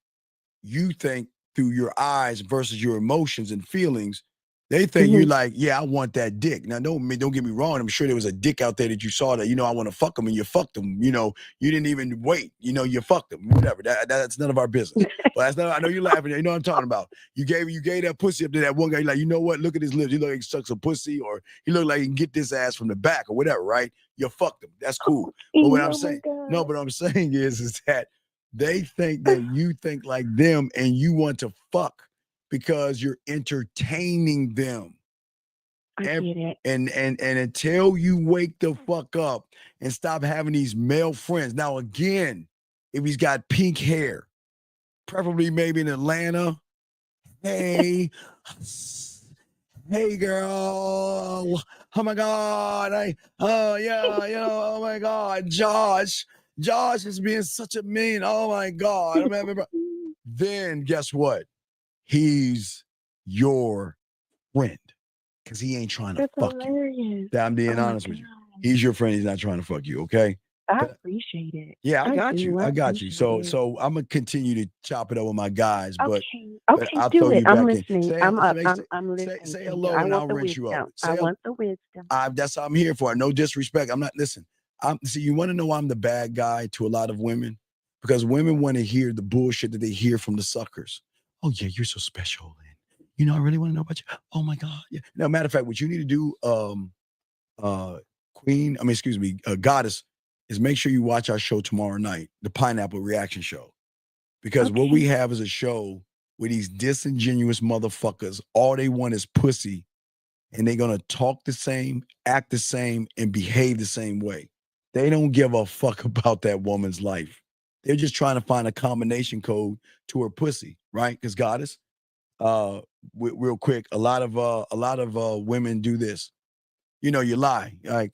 you think through your eyes versus your emotions and feelings. They think you're like, yeah, I want that dick. Now, don't get me wrong. I'm sure there was a dick out there that you saw that, I want to fuck him, and you fucked him. You didn't even wait. You fucked him. Whatever. That's none of our business. But that's not. I know you're laughing. You know what I'm talking about. You gave that pussy up to that one guy. You're like, you know what? Look at his lips. He look like he sucks a pussy, or he look like he can get this ass from the back, or whatever. Right? You fucked him. That's cool. But what I'm saying, what I'm saying is that they think that you think like them, and you want to fuck. Because you're entertaining them. I get it. And until you wake the fuck up and stop having these male friends. Now, again, if he's got pink hair, preferably maybe in Atlanta, hey girl, oh my God, oh my God, Josh is being such a mean, oh my God. Then guess what? He's your friend because he ain't trying to fuck you. I'm being honest with you. He's your friend. He's not trying to fuck you. Okay. I appreciate it. Yeah, I got you. So I'm gonna continue to chop it up with my guys, but I'll do throw it. you back I'm listening. in. I'm listening. Say hello and I'll rinse you up. I want the wisdom. That's what I'm here for. No disrespect. I'm not. Listen. See, you want to know I'm the bad guy to a lot of women because women want to hear the bullshit that they hear from the suckers. Oh yeah, you're so special, and I really want to know about you. Oh my God, yeah. Now, matter of fact, what you need to do, Goddess, is make sure you watch our show tomorrow night, the Pineapple Reaction Show, because what we have is a show where these disingenuous motherfuckers, all they want is pussy, and they're gonna talk the same, act the same, and behave the same way. They don't give a fuck about that woman's life. They're just trying to find a combination code to her pussy, right? Because Goddess, real quick, a lot of women do this. You lie. Like,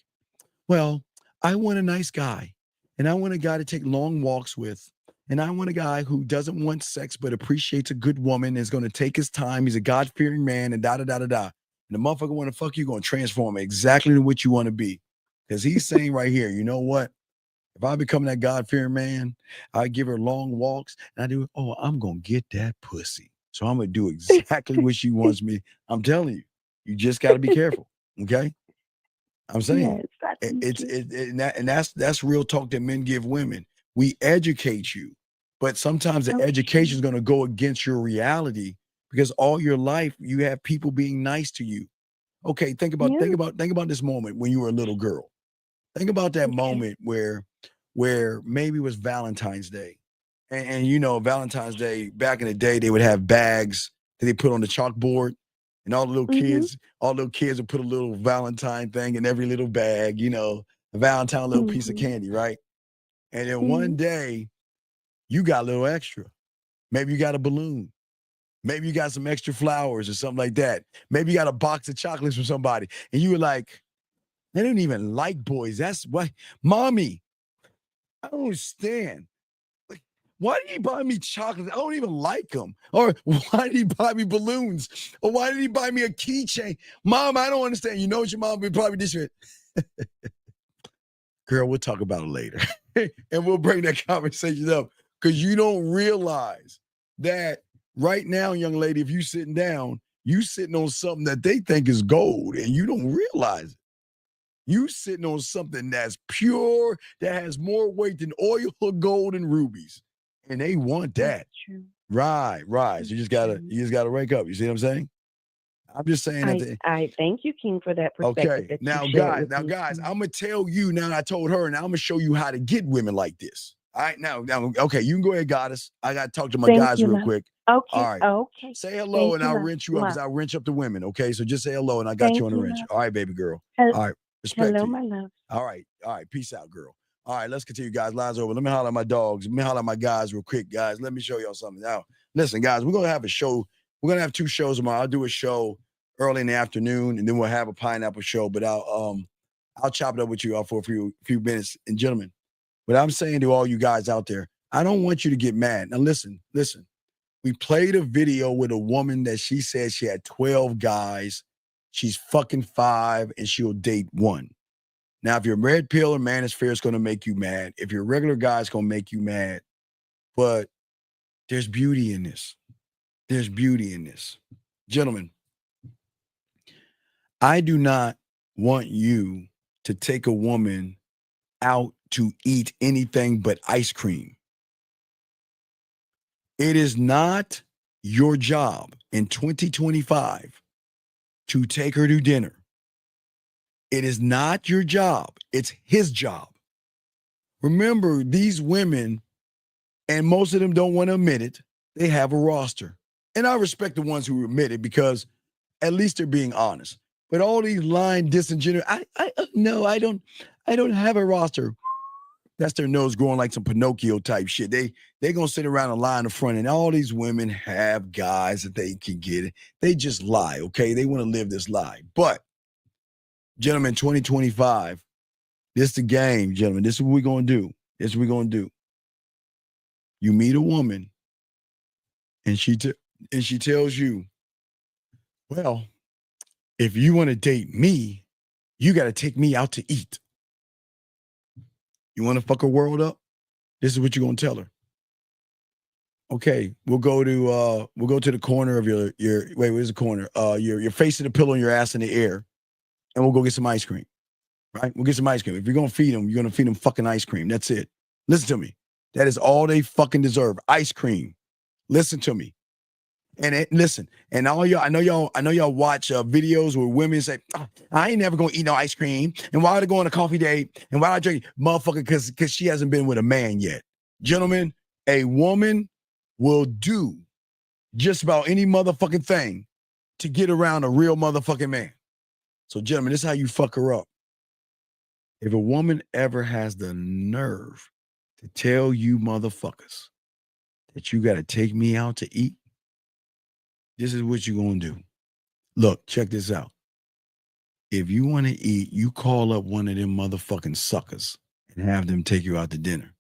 well, I want a nice guy, and I want a guy to take long walks with, And I want a guy who doesn't want sex but appreciates a good woman, is going to take his time. He's a God-fearing man, and da-da-da-da-da. And the motherfucker want to fuck you, going to transform exactly to what you want to be. Because he's saying right here, you know what? If I become that God-fearing man, I give her long walks, and I do, I'm going to get that pussy. So I'm going to do exactly what she wants me. I'm telling you, you just got to be careful, okay? I'm saying that's real talk that men give women. We educate you, but sometimes the education is going to go against your reality because all your life you have people being nice to you. Okay, think about this moment when you were a little girl. Think about that moment where maybe it was Valentine's Day, and you know Valentine's Day back in the day they would have bags that they put on the chalkboard. And all the little kids would put a little Valentine thing in every little bag, you know, a Valentine little piece of candy, right? And then one day you got a little extra. Maybe you got a balloon. Maybe you got some extra flowers or something like that. Maybe you got a box of chocolates from somebody. And you were like, they don't even like boys. That's what, mommy, I don't understand. Why did he buy me chocolates? I don't even like them. Or why did he buy me balloons? Or why did he buy me a keychain? Mom, I don't understand. You know what your mom would probably do? Girl, we'll talk about it later. And we'll bring that conversation up. Because you don't realize that right now, young lady, if you sitting down, you sitting on something that they think is gold and you don't realize it. You sitting on something that's pure, that has more weight than oil or gold and rubies. And they want that. Right. So you just gotta wake up. You see what I'm saying? I'm just saying that I thank you, King, for that perspective. Okay. Now, guys, I'm gonna tell you now. I told her, and I'm gonna show you how to get women like this. All right, now, okay, you can go ahead, goddess. I gotta talk to my guys real quick. Okay. All right. Okay. Say hello, Thank and you, I'll love. wrench you up because Love. I'll wrench up the women. Okay, so just say hello, and I got you on the wrench. love. All right, baby girl. Hel- All right, respect Hello, to you. my love. All right, peace out, girl. All right, let's continue, guys. Lines over. Let me holler at my dogs. Let me holler at my guys real quick, guys. Let me show y'all something. Now, listen, guys, we're gonna have a show. We're gonna have 2 shows tomorrow. I'll do a show early in the afternoon, and then we'll have a pineapple show. But I'll chop it up with you all for a few minutes. And gentlemen, what I'm saying to all you guys out there, I don't want you to get mad. Now, listen. We played a video with a woman that she said she had 12 guys. She's fucking 5, and she'll date 1. Now, if you're red pill or manosphere, it's going to make you mad. If you're a regular guy, it's going to make you mad. But there's beauty in this. There's beauty in this. Gentlemen, I do not want you to take a woman out to eat anything but ice cream. It is not your job in 2025 to take her to dinner. It is not your job. It's his job. Remember, these women, and most of them don't want to admit it, they have a roster. And I respect the ones who admit it because at least they're being honest. But all these lying, disingenuous, no, I don't have a roster. That's their nose growing like some Pinocchio type shit. They gonna sit around and lie in the front, and all these women have guys that they can get. They just lie, okay? They want to live this lie. But gentlemen, 2025, this is the game, gentlemen. This is what we're gonna do. You meet a woman, and she tells you, well, if you want to date me, you got to take me out to eat. You want to fuck her world up? This is what you're gonna tell her. Okay, we'll go to the corner of your wait, where's the corner? You're facing the pillow and your ass in the air, and we'll go get some ice cream. Right? We'll get some ice cream. If you're gonna feed them, you're gonna feed them fucking ice cream. That's it. Listen to me. That is all they fucking deserve. Ice cream. Listen to me. And listen, and all y'all, I know y'all watch videos where women say, oh, I ain't never gonna eat no ice cream. And why would I go on a coffee date? And why would I drink? Motherfucker, because she hasn't been with a man yet. Gentlemen, a woman will do just about any motherfucking thing to get around a real motherfucking man. So, gentlemen, this is how you fuck her up. If a woman ever has the nerve to tell you motherfuckers that you got to take me out to eat, this is what you're going to do. Look, check this out. If you want to eat, you call up one of them motherfucking suckers and have them take you out to dinner.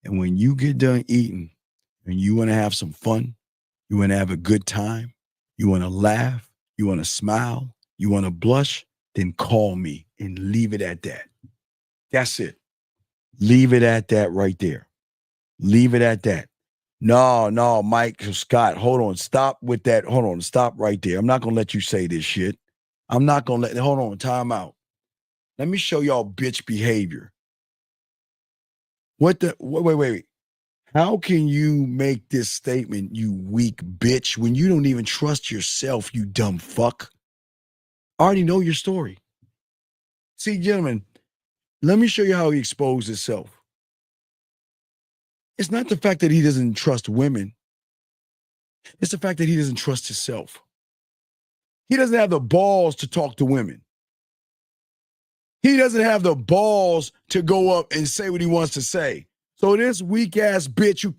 And when you get done eating and you want to have some fun, you want to have a good time, you want to laugh, you want to smile, you want to blush, then call me and leave it at that. That's it. Leave it at that right there. Leave it at that. No, Mike, Scott, hold on. Stop with that. Hold on. Stop right there. I'm not going to let you say this shit. I'm not going to hold on. Time out. Let me show y'all bitch behavior. Wait. How can you make this statement, you weak bitch, when you don't even trust yourself, you dumb fuck? I already know your story. See, gentlemen, let me show you how he exposed himself. It's not the fact that he doesn't trust women. It's the fact that he doesn't trust himself. He doesn't have the balls to talk to women. He doesn't have the balls to go up and say what he wants to say. So this weak ass bitch who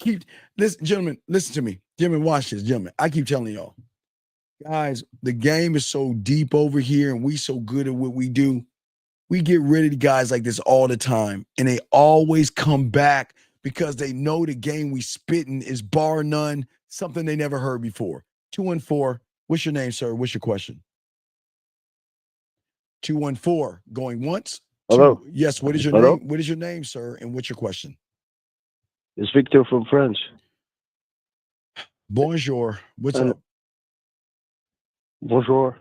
listen, gentlemen, listen to me. Gentlemen, watch this, gentlemen. I keep telling y'all. Guys, the game is so deep over here and we so good at what we do. We get rid of guys like this all the time. And they always come back because they know the game we spitting is bar none, something they never heard before. 214, what's your name, sir? What's your question? 214, going once. Hello. Yes, what is your Hello? name? What is your name, sir? And what's your question? It's Victor from France. Bonjour. What's up? Bonjour.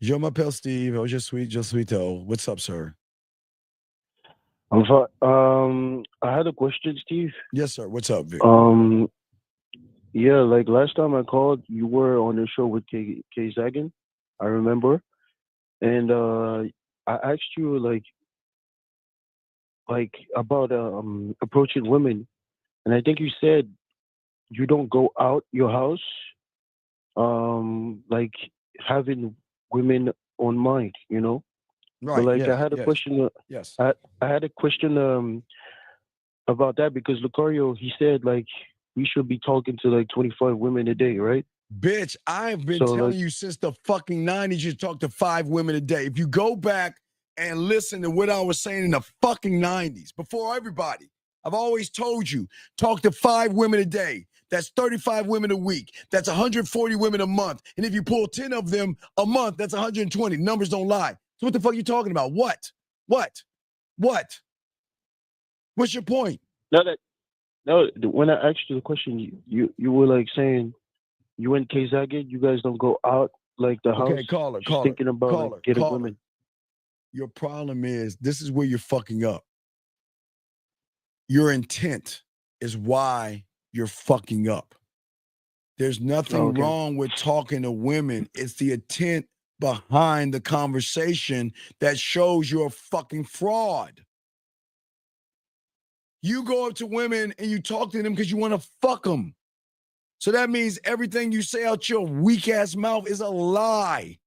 Je m'appelle Steve. Oh, je suis tôt. What's up, sir? I'm fine. I had a question, Steve. Yes, sir. What's up, Vic? Yeah, like last time I called, you were on the show with Kay Zagan, I remember. And I asked you like about approaching women, and I think you said you don't go out your house like having women on mind, you know. Right. But like yes, I had a yes, question. Yes. I had a question about that because Lucario, he said like we should be talking to like 25 women a day, right? Bitch, I've been So, telling like- you since the fucking 90s you talk to 5 women a day. If you go back and listen to what I was saying in the fucking 90s, before everybody, I've always told you, talk to 5 women a day. That's 35 women a week. That's 140 women a month. And if you pull 10 of them a month, that's 120. Numbers don't lie. So what the fuck are you talking about? What? What's your point? No, when I asked you the question, you were like saying you and Kay Zagan, you guys don't go out like the house. Okay, caller, just thinking about like, getting women. Your problem is, this is where you're fucking up. Your intent is why you're fucking up. There's nothing wrong with talking to women. It's the intent behind the conversation that shows you're a fucking fraud. You go up to women and you talk to them because you want to fuck them. So that means everything you say out your weak ass mouth is a lie.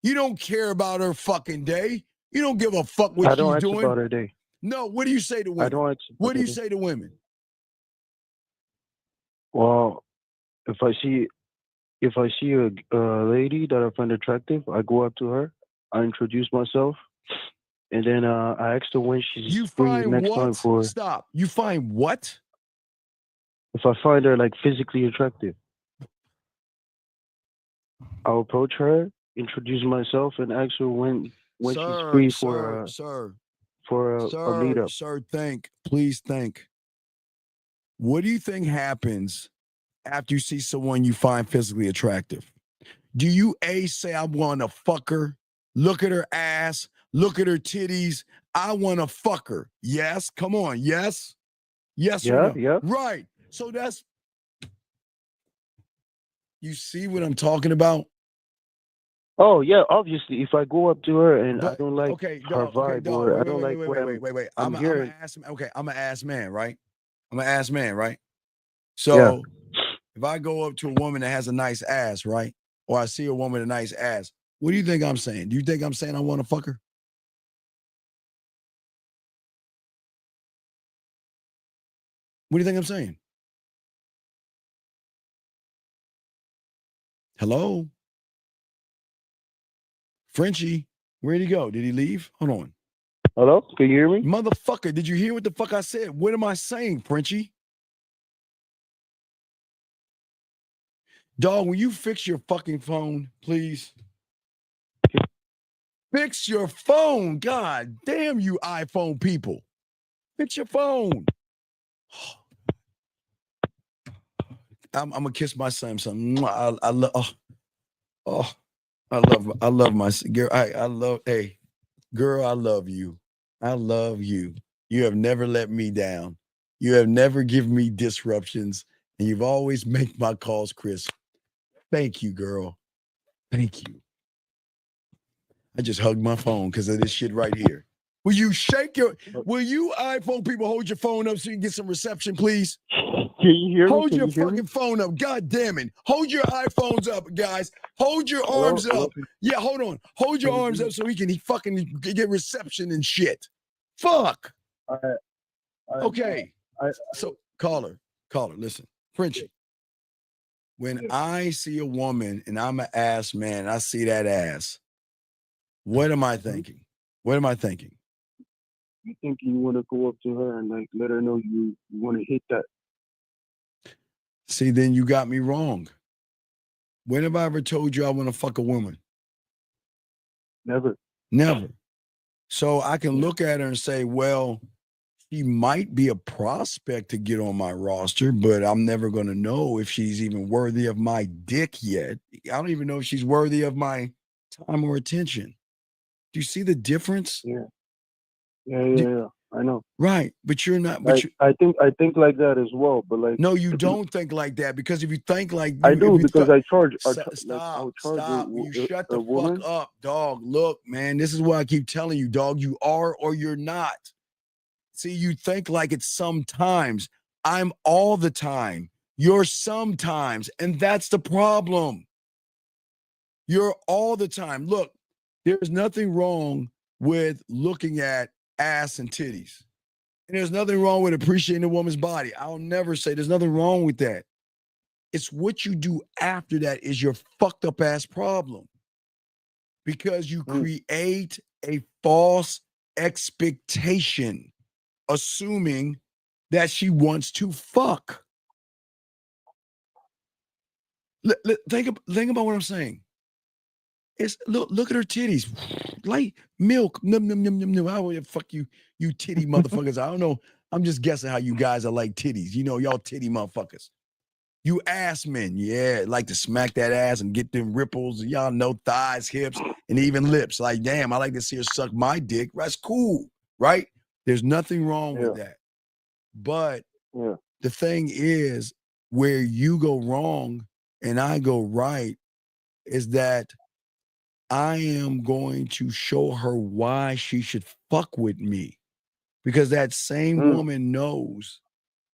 You don't care about her fucking day. You don't give a fuck what I don't she's ask doing. about her day. No, what do you say to women? I don't ask about What do her you day. say to women? Well, if I see a lady that I find attractive, I go up to her, I introduce myself, and then I ask her when she's free next time for. Stop. You find what? If I find her like physically attractive, I'll approach her, introduce myself, and ask her when she's free for a meetup. Sir, please think. What do you think happens after you see someone you find physically attractive? Do you say, I want to fuck her, look at her ass, look at her titties, I want to fuck her? Yes? Come on, yes? Yes or no? Yeah. Right. So that's, you see what I'm talking about? Oh yeah, obviously. If I go up to her and I don't like her vibe, or I don't like what I'm hearing. I'm an ass man, right? I'm an ass man, right? So if I go up to a woman that has a nice ass, right? Or I see a woman with a nice ass, what do you think I'm saying? Do you think I'm saying I want to fuck her? What do you think I'm saying? Hello? Frenchie, where'd he go? Did he leave? Hold on. Hello? Can you hear me? Motherfucker, did you hear what the fuck I said? What am I saying, Frenchie? Dog, will you fix your fucking phone, please? Fix your phone. God damn you iPhone people. Fix your phone. I'm gonna kiss my son. I love. I love my girl. I love. Hey, girl, I love you. I love you. You have never let me down. You have never given me disruptions, and you've always made my calls crisp. Thank you, girl. Thank you. I just hugged my phone because of this shit right here. Will you iPhone people hold your phone up so you can get some reception, please? Can you hear me? Hold your fucking phone up. God damn it. Hold your iPhones up, guys. Hold your arms up. Yeah, hold on. Hold your arms up so he can fucking get reception and shit. Fuck. Okay. So, caller, listen. Frenchie, when I see a woman and I'm an ass man, I see that ass, what am I thinking? What am I thinking? You think you want to go up to her and like let her know you want to hit that? See, then you got me wrong. When have I ever told you I want to fuck a woman? Never. Never. So I can look at her and say, well, she might be a prospect to get on my roster, but I'm never going to know if she's even worthy of my dick yet. I don't even know if she's worthy of my time or attention. Do you see the difference? Yeah. I know. Right, but you're not. I think like that as well, but like no, you don't think like that, because if you think like I do, because I charge. Stop. You shut the fuck up, dog. Look, man, this is what I keep telling you, dog. You are or you're not. See, you think like it's sometimes. I'm all the time. You're sometimes, and that's the problem. You're all the time. Look, there's nothing wrong with looking at ass and titties. And there's nothing wrong with appreciating a woman's body. I'll never say there's nothing wrong with that. It's what you do after that is your fucked up ass problem. Because you create a false expectation, assuming that she wants to fuck. Think about what I'm saying. It's look at her titties, like milk. Num num num num num. I would fuck you titty motherfuckers. I don't know. I'm just guessing how you guys are like titties. You know, y'all titty motherfuckers. You ass men, yeah, like to smack that ass and get them ripples. Y'all know thighs, hips, and even lips. Like, damn, I like to see her suck my dick. That's cool, right? There's nothing wrong with that. But the thing is, where you go wrong and I go right is that I am going to show her why she should fuck with me. Because that same woman knows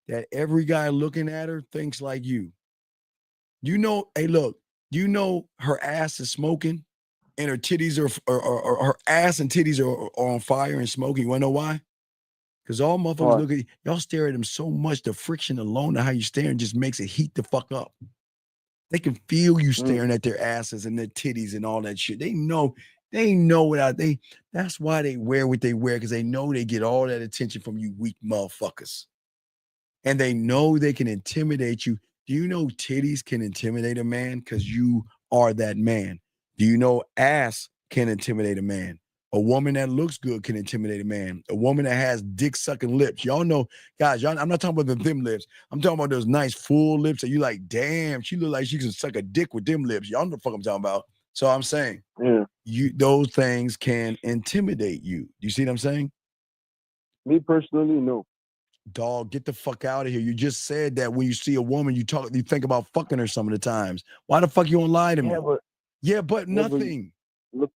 that every guy looking at her thinks like you. You know, hey, look, you know her ass is smoking and her titties or her ass and titties are on fire and smoking. You wanna know why? Because all motherfuckers look at y'all stare at them so much, the friction alone of how you staring just makes it heat the fuck up. They can feel you staring at their asses and their titties and all that shit. They know that's why they wear what they wear, because they know they get all that attention from you weak motherfuckers. And they know they can intimidate you. Do you know titties can intimidate a man? Because you are that man. Do you know ass can intimidate a man? A woman that looks good can intimidate a man. A woman that has dick-sucking lips. Y'all know, guys, I'm not talking about the them lips. I'm talking about those nice full lips that you like, damn, she look like she can suck a dick with them lips. Y'all know what the fuck I'm talking about. So I'm saying, those things can intimidate you. You see what I'm saying? Me personally, no. Dog, get the fuck out of here. You just said that when you see a woman, you think about fucking her some of the times. Why the fuck you don't lie to me? But nothing. Look,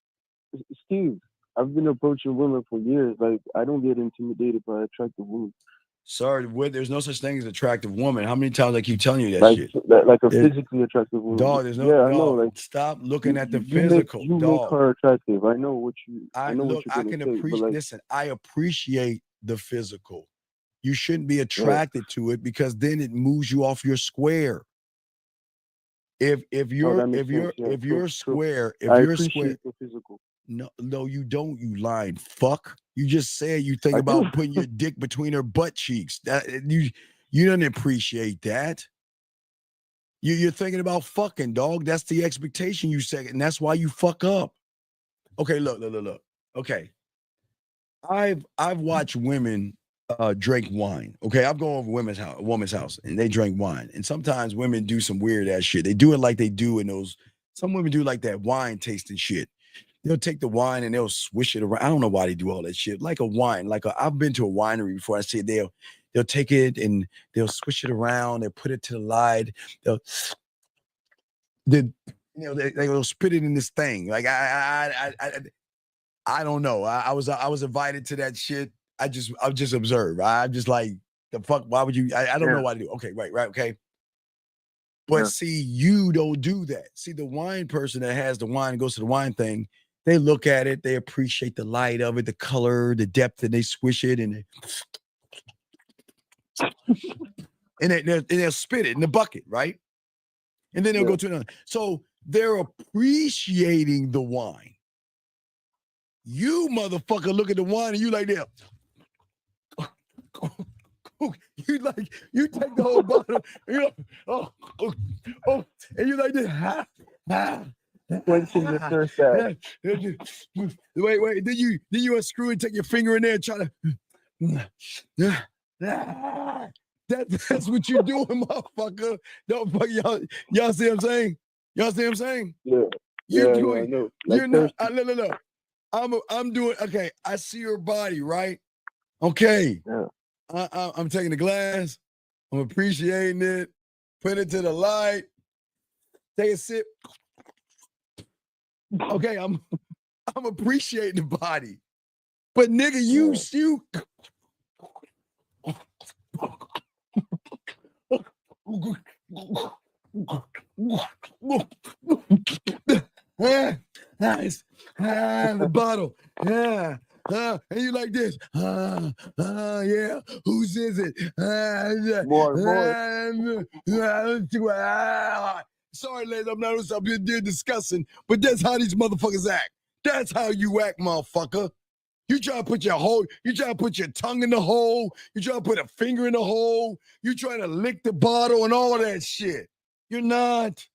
Steve, I've been approaching women for years. Like, I don't get intimidated by attractive women. Sir, there's no such thing as attractive woman. How many times I keep telling you that shit? Like a physically attractive woman. Dog, there's no. I know. Like, stop looking at the physical. You make her attractive. I know what you. I know what you're can say, appreciate. like, listen, I appreciate the physical. You shouldn't be attracted to it, because then it moves you off your square. If you're square, I appreciate the physical. No, you don't, you lying fuck. You just said you think about putting your dick between her butt cheeks. That you don't appreciate that. You're thinking about fucking, dog. That's the expectation you set, and that's why you fuck up. Okay, look. Okay, I've watched women drink wine. Okay, I'm going over a woman's house, and they drink wine. And sometimes women do some weird ass shit. They do it like they do in those. Some women do like that wine tasting shit. They'll take the wine and they'll swish it around. I don't know why they do all that shit. Like a wine, I've been to a winery before. I said they'll take it and they'll swish it around. They'll put it to the light. They'll spit it in this thing. Like I don't know. I was invited to that shit. I just observe. I'm just like, the fuck. Why would you? I don't know why to do. Okay, right. Okay. But see, you don't do that. See, the wine person that has the wine and goes to the wine thing, they look at it, they appreciate the light of it, the color, the depth, and they swish it and they'll spit it in the bucket, right? And then they'll go to another. So they're appreciating the wine. You motherfucker look at the wine and you like that. You take the whole bottle and you're like, and you like this. Quenching your thirst out. Wait. Then you unscrew and take your finger in there and try to. That's what you're doing, motherfucker. Don't fuck y'all see what I'm saying? Y'all see what I'm saying? Yeah. You're yeah, doing. I know. You're not. Look. I'm doing. Okay, I see your body, right? Okay. Yeah. I'm taking the glass. I'm appreciating it. Put it to the light. Take a sip. Okay, I'm appreciating the body. But nigga, you nice. The bottle. Yeah. And you like this. Yeah. Whose is it? Boy. Sorry, ladies, I'm discussing, but that's how these motherfuckers act. That's how you act, motherfucker. You try to put your tongue in the hole. You try to put a finger in the hole. You trying to lick the bottle and all that shit. You're not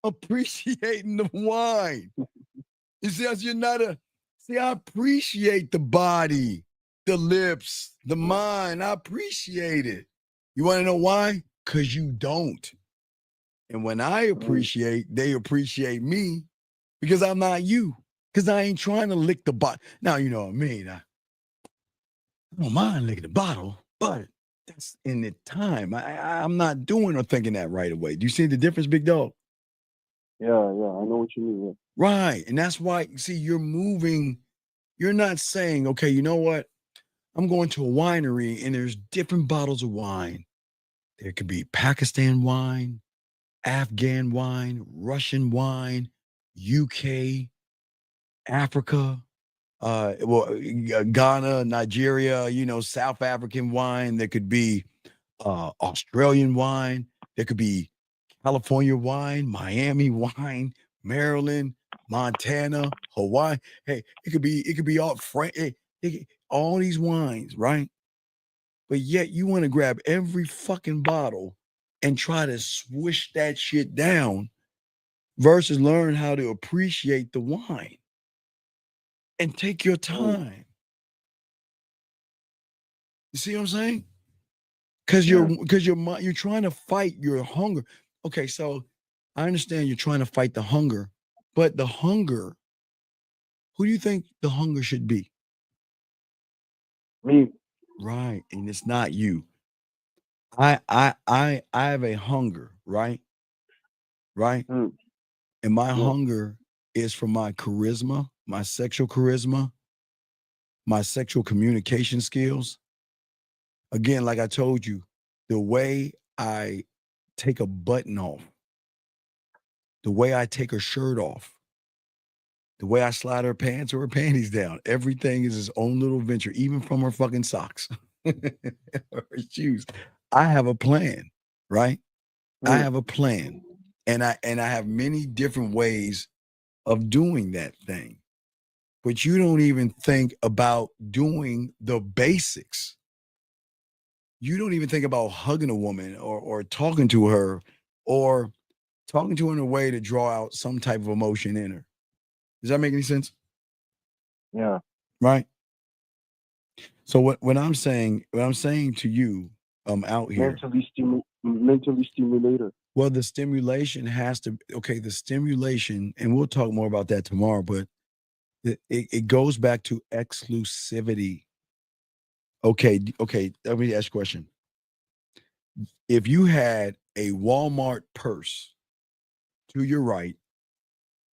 appreciating the wine. You see, you're not I appreciate the body, the lips, the mind. I appreciate it. You want to know why? Because you don't. And when I appreciate, they appreciate me because I'm not you. Because I ain't trying to lick the bottle. Now, you know what I mean. I don't mind licking the bottle, but that's in the time. I'm not doing or thinking that right away. Do you see the difference, big dog? Yeah, I know what you mean. Yeah. Right. And that's why, see, you're moving. You're not saying, okay, you know what? I'm going to a winery and there's different bottles of wine. There could be Pakistan wine, Afghan wine, Russian wine, UK, Africa, Ghana, Nigeria, South African wine. There could be Australian wine. There could be California wine, Miami wine, Maryland, Montana, Hawaii. Hey, it could be all all these wines, right? But yet you want to grab every fucking bottle and try to swish that shit down versus learn how to appreciate the wine and take your time. You see what I'm saying? Because you're trying to fight your hunger. Okay, so I understand you're trying to fight the hunger, but the hunger, who do you think the hunger should be? Me. Right, and it's not you. I have a hunger, right? Right? Mm. And my hunger is for my charisma, my sexual charisma, my sexual communication skills. Again, like I told you, the way I take a button off, the way I take her shirt off, the way I slide her pants or her panties down, everything is his own little venture, even from her fucking socks or her shoes. I have a plan, right? I have a plan. And I have many different ways of doing that thing. but you don't even think about doing the basics. You don't even think about hugging a woman or talking to her or talking to her in a way to draw out some type of emotion in her. Does that make any sense? Yeah. Right. So what I'm saying to you, out here. Mentally stimulator. Well, the stimulation has to, the stimulation, and we'll talk more about that tomorrow, but it goes back to exclusivity. Okay, let me ask you a question. If you had a Walmart purse to your right,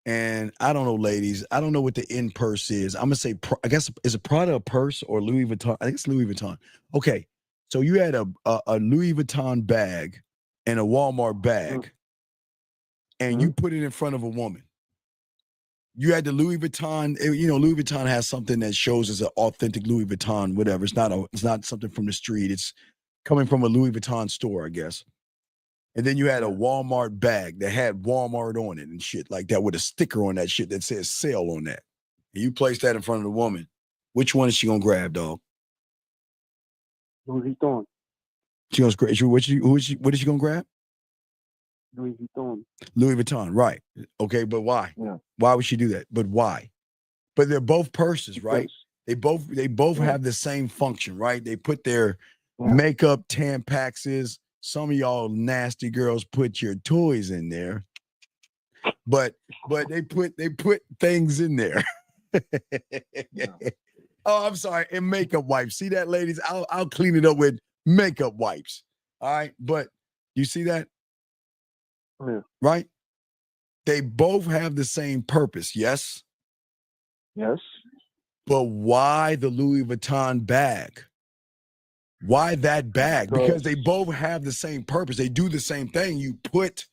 and I don't know, ladies, I don't know what the in purse is. I'm gonna say, I guess, is it Prada a purse or Louis Vuitton? I think it's Louis Vuitton. Okay, so you had a Louis Vuitton bag and a Walmart bag, and you put it in front of a woman. You had the Louis Vuitton. Louis Vuitton has something that shows as an authentic Louis Vuitton, whatever. It's not something from the street. It's coming from a Louis Vuitton store, I guess. And then you had a Walmart bag that had Walmart on it and shit like that with a sticker on that shit that says sale on that. And you place that in front of the woman. Which one is she gonna grab, dog? Louis Vuitton. She gonna grab. What is she gonna grab? Louis Vuitton. Louis Vuitton, right? Okay, but why? Yeah. Why would she do that? But why? But they're both purses, right? They both have the same function, right? They put their makeup, Tampaxes. Some of y'all nasty girls put your toys in there, but they put things in there. Oh, I'm sorry, and makeup wipes. See that, ladies? I'll clean it up with makeup wipes. All right, but you see that? Yeah. Right? They both have the same purpose, yes? Yes. But why the Louis Vuitton bag? Why that bag? Because they both have the same purpose. They do the same thing. You put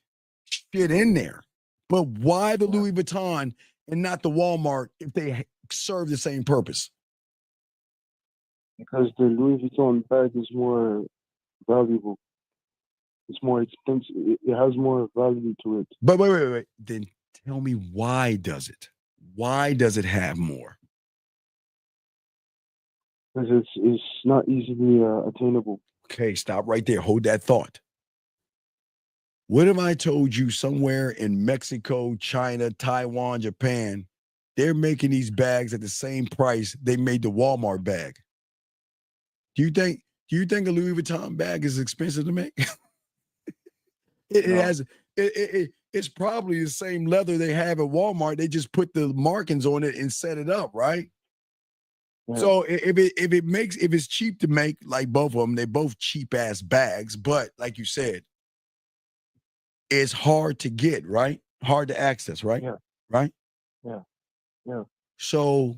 shit in there. But why the Louis Vuitton and not the Walmart if they serve the same purpose? Because the Louis Vuitton bag is more valuable. It's more expensive. It has more value to it. But wait. Then tell me, why does it? Why does it have more? Because it's not easily attainable. Okay, stop right there. Hold that thought. What if I told you somewhere in Mexico, China, Taiwan, Japan, they're making these bags at the same price they made the Walmart bag? Do you think a Louis Vuitton bag is expensive to make? It's probably the same leather they have at Walmart. They just put the markings on it and set it up, right? Yeah. So if it's cheap to make, like both of them, they're both cheap ass bags, but like you said, it's hard to get, right? Hard to access, right? Yeah. Right? Yeah. Yeah. So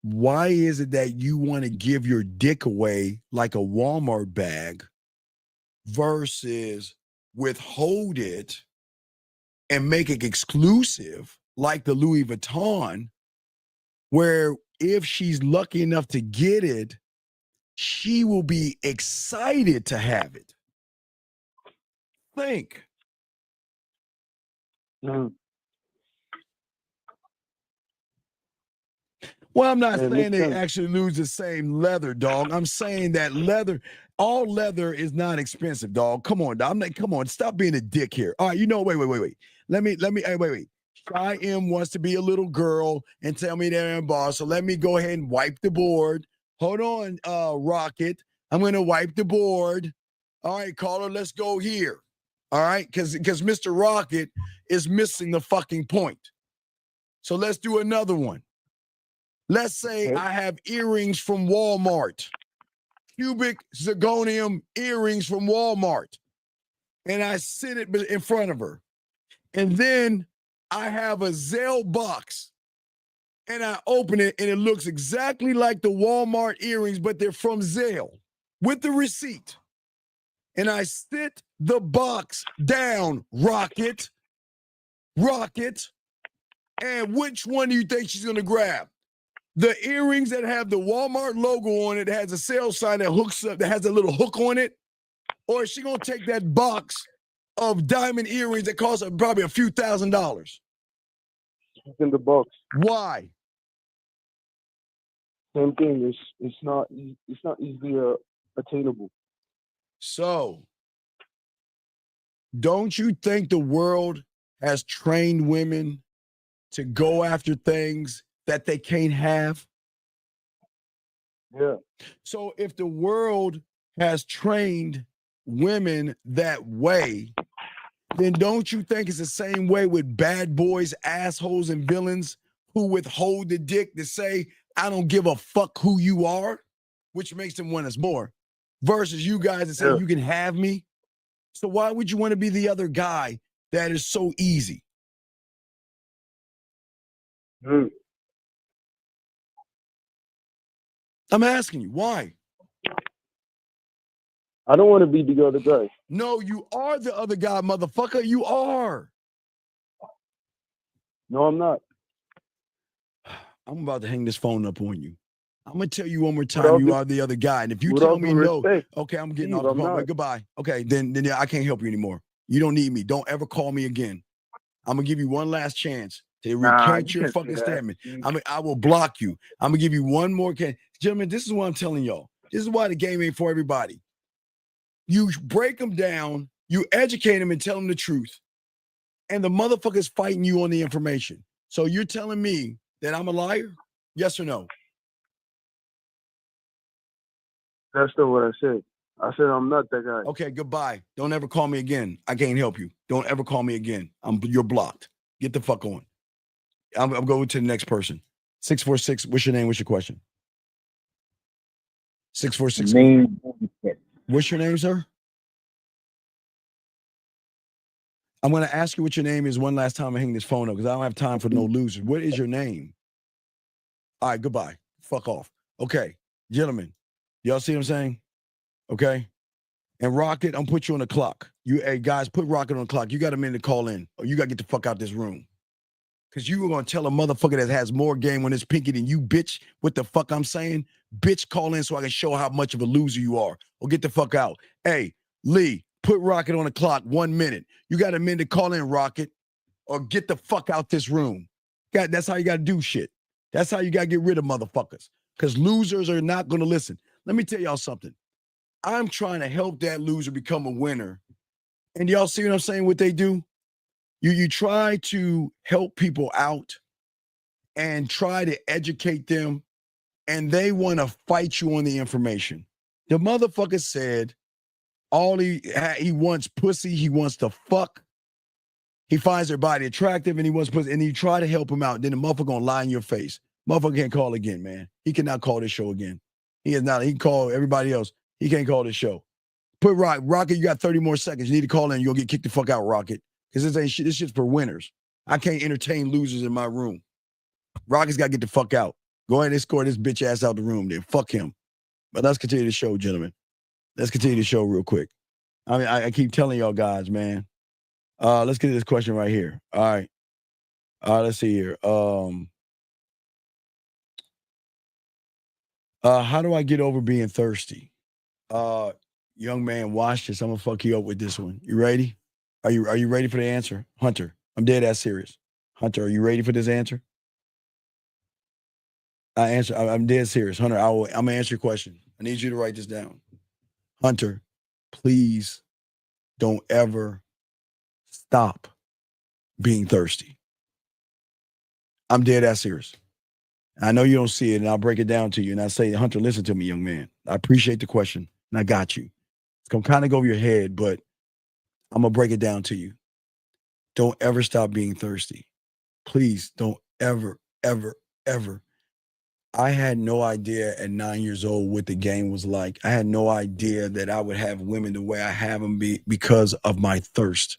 why is it that you want to give your dick away like a Walmart bag versus withhold it and make it exclusive like the Louis Vuitton, where if she's lucky enough to get it, she will be excited to have it? Think. Well, I'm not saying they actually lose the same leather, dog. I'm saying that all leather is not expensive, dog. Come on, dog. Come on, stop being a dick here. All right, wait. Let me, wait. Shy M wants to be a little girl and tell me they're in boss. So let me go ahead and wipe the board. Hold on, Rocket. I'm going to wipe the board. All right, caller, let's go here. All right, because Mr. Rocket is missing the fucking point. So let's do another one. Let's say I have earrings from Walmart, cubic zirconium earrings from Walmart, and I sit it in front of her. And then I have a Zelle box, and I open it, and it looks exactly like the Walmart earrings, but they're from Zelle with the receipt. And I sit the box down, Rocket. And which one do you think she's going to grab? The earrings that have the Walmart logo on it, that has a sales sign that hooks up, that has a little hook on it? Or is she going to take that box of diamond earrings that cost her probably a few $1,000s? In the box. Why? Same thing. It's not easily attainable. So, don't you think the world has trained women to go after things that they can't have? Yeah. So if the world has trained women that way, then don't you think it's the same way with bad boys, assholes, and villains who withhold the dick to say, I don't give a fuck who you are, which makes them want us more, versus you guys that say you can have me? So why would you want to be the other guy that is so easy? I'm asking you, why? I don't want to be the other guy. No, you are the other guy, motherfucker. You are. No, I'm not. I'm about to hang this phone up on you. I'm going to tell you one more time, you are the other guy. And if you tell me no, okay, I'm getting off the phone. Wait, goodbye. Okay, then I can't help you anymore. You don't need me. Don't ever call me again. I'm going to give you one last chance to recant your fucking statement. I will block you. I'm going to give you one more chance. Gentlemen, this is what I'm telling y'all. This is why the game ain't for everybody. You break them down, you educate them and tell them the truth, and the motherfucker's fighting you on the information. So you're telling me that I'm a liar? Yes or no? That's not what I said. I said I'm not that guy. Okay, goodbye. Don't ever call me again. I can't help you. Don't ever call me again. You're blocked. Get the fuck on. I'm going to the next person. 646, what's your name? What's your question? 646. What's your name, sir? I'm going to ask you what your name is one last time I hang this phone up because I don't have time for no losers. What is your name? All right, goodbye. Fuck off. Okay, gentlemen, y'all see what I'm saying? Okay? And Rocket, I'm put you on the clock. Hey, guys, put Rocket on the clock. You got a minute to call in or you got to get the fuck out this room. Because you were going to tell a motherfucker that has more game when it's pinky than you, bitch, what the fuck I'm saying? Bitch, call in so I can show how much of a loser you are. Or get the fuck out. Hey, Lee, put Rocket on the clock 1 minute. You got a minute to call in, Rocket, or get the fuck out this room. That's how you got to do shit. That's how you got to get rid of motherfuckers. Because losers are not going to listen. Let me tell y'all something. I'm trying to help that loser become a winner. And y'all see what I'm saying, what they do? You try to help people out and try to educate them, and they want to fight you on the information. The motherfucker said all he wants pussy, he wants to fuck. He finds their body attractive and he wants pussy, and you try to help him out. Then the motherfucker gonna lie in your face. Motherfucker can't call again, man. He cannot call this show again. He can call everybody else. He can't call this show. Put Rocket, you got 30 more seconds. You need to call in. You'll get kicked the fuck out, Rocket. Because this ain't shit. This shit's for winners. I can't entertain losers in my room. Rocket's got to get the fuck out. Go ahead and escort this bitch ass out the room then. Fuck him. But let's continue the show, gentlemen. Let's continue the show real quick. I mean, I keep telling y'all guys, man. Let's get to this question right here. All right. Let's see here. How do I get over being thirsty? Young man, watch this. I'm gonna fuck you up with this one. You ready? Are you ready for the answer? Hunter, I'm dead ass serious. Hunter, are you ready for this answer? I'm dead serious. Hunter, I'm gonna answer your question. I need you to write this down. Hunter, please don't ever stop being thirsty. I'm dead ass serious. I know you don't see it, and I'll break it down to you. And I say, Hunter, listen to me, young man. I appreciate the question, and I got you. It's gonna kind of go over your head, but I'm gonna break it down to you. Don't ever stop being thirsty. Please don't ever, ever, ever. I had no idea at 9 years old what the game was like. I had no idea that I would have women the way I have them because of my thirst.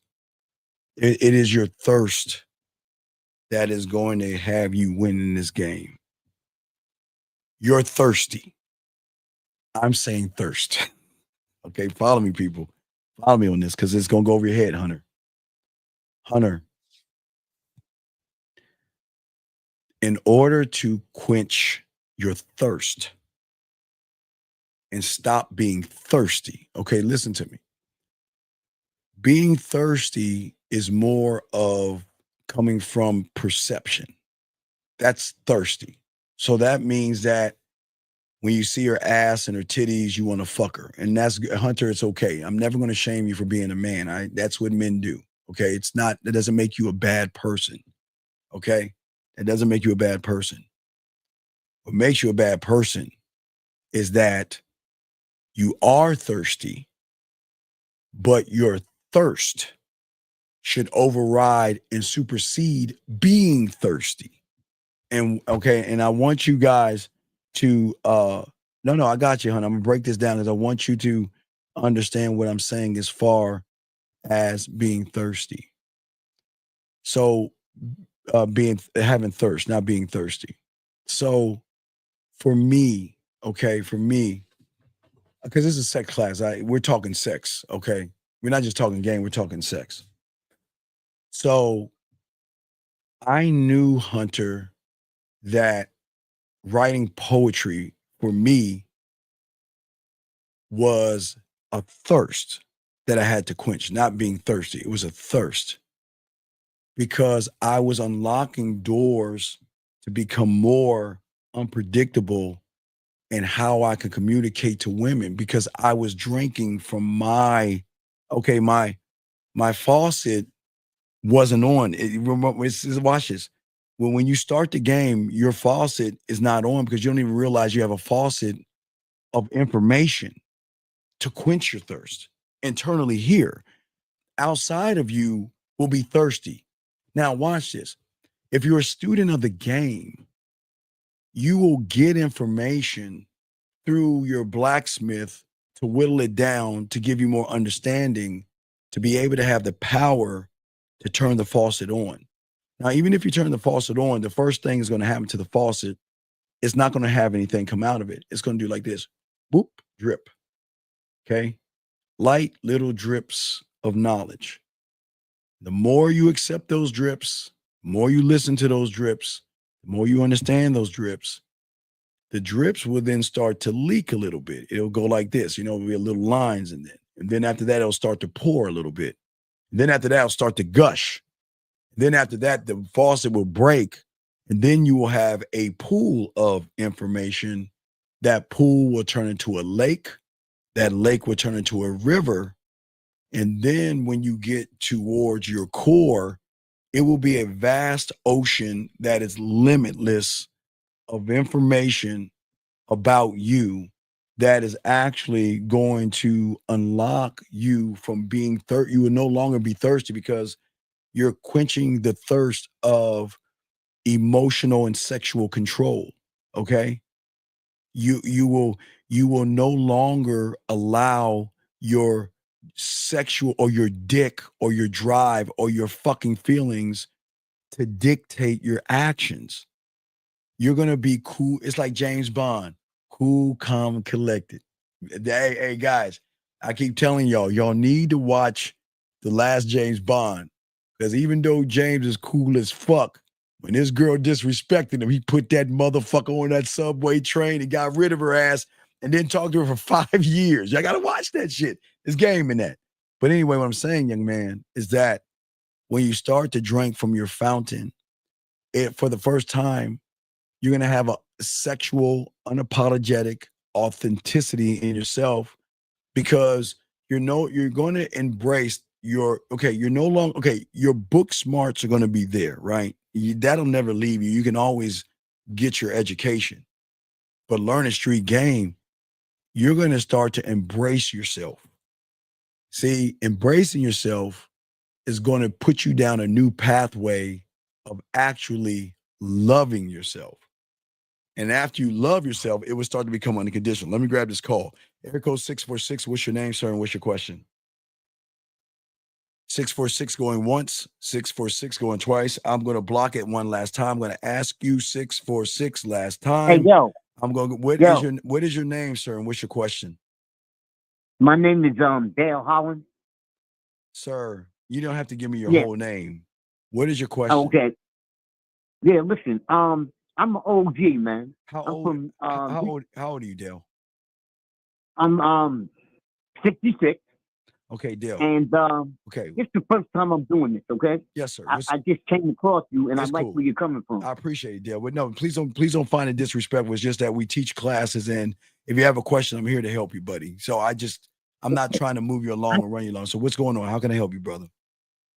It is your thirst that is going to have you win in this game. You're thirsty. I'm saying thirst. Okay, follow me, people. Follow me on this because it's going to go over your head, Hunter. Hunter, in order to quench your thirst and stop being thirsty, okay, listen to me. Being thirsty is more of coming from perception. That's thirsty. So that means that when you see her ass and her titties, you want to fuck her. And that's Hunter, it's okay. I'm never going to shame you for being a man. That's what men do. Okay. That doesn't make you a bad person. Okay. That doesn't make you a bad person. What makes you a bad person is that you are thirsty, but your thirst should override and supersede being thirsty. And I want you guys to no, I got you, hon. I'm gonna break this down because I want you to understand what I'm saying as far as being thirsty. So having thirst, not being thirsty. So for me, because this is a sex class, we're talking sex, okay? We're not just talking game, we're talking sex. So I knew, Hunter, that writing poetry for me was a thirst that I had to quench, not being thirsty. It was a thirst because I was unlocking doors to become more unpredictable in how I could communicate to women because I was drinking from my faucet wasn't on. Watch this. When you start the game, your faucet is not on because you don't even realize you have a faucet of information to quench your thirst internally here. Outside of you will be thirsty. Now, watch this. If you're a student of the game, you will get information through your blacksmith to whittle it down to give you more understanding, to be able to have the power to turn the faucet on. Now, even if you turn the faucet on, the first thing is going to happen to the faucet. It's not going to have anything come out of it. It's going to do like this, boop, drip. Okay. Light little drips of knowledge. The more you accept those drips, the more you listen to those drips, the more you understand those drips, the drips will then start to leak a little bit. It'll go like this, there'll be little lines in it. And then after that, it'll start to pour a little bit. And then after that, it'll start to gush. And then after that, the faucet will break. And then you will have a pool of information. That pool will turn into a lake. That lake will turn into a river. And then when you get towards your core, it will be a vast ocean that is limitless of information about you that is actually going to unlock you from being thirsty. You will no longer be thirsty because you're quenching the thirst of emotional and sexual control. Okay. You will no longer allow your sexual or your dick or your drive or your fucking feelings to dictate your actions. You're going to be cool. It's like James Bond, cool, calm, and collected. Hey, guys, I keep telling y'all need to watch the last James Bond because even though James is cool as fuck, when this girl disrespected him, he put that motherfucker on that subway train and got rid of her ass and then talked to her for 5 years. Y'all got to watch that shit. There's game in that. But anyway, what I'm saying, young man, is that when you start to drink from your fountain, for the first time, you're going to have a sexual, unapologetic authenticity in yourself because you're going to embrace your book smarts are going to be there, right? That'll never leave you. You can always get your education. But learning street game, you're going to start to embrace yourself. See, embracing yourself is going to put you down a new pathway of actually loving yourself. And after you love yourself, it will start to become unconditional. Let me grab this call. Area code 646. What's your name, sir, and what's your question? 646 going once, 646 going twice. I'm going to block it one last time. I'm going to ask you 646 last time. Hey, yo. What is your name, sir, and what's your question? My name is Dale Holland. Sir, you don't have to give me your whole name. What is your question? Okay. Yeah, listen, I'm an OG, man. How old are you, Dale? I'm 66. Okay, Dale. And okay, this is the first time I'm doing this. Okay. Yes, sir. I just came across you, and I It's like cool. where you're coming from. I appreciate it, Dale. But no, please don't find it disrespectful. It's just that we teach classes, and if you have a question, I'm here to help you, buddy. So I'm not trying to move you along or run you along. So what's going on? How can I help you, brother?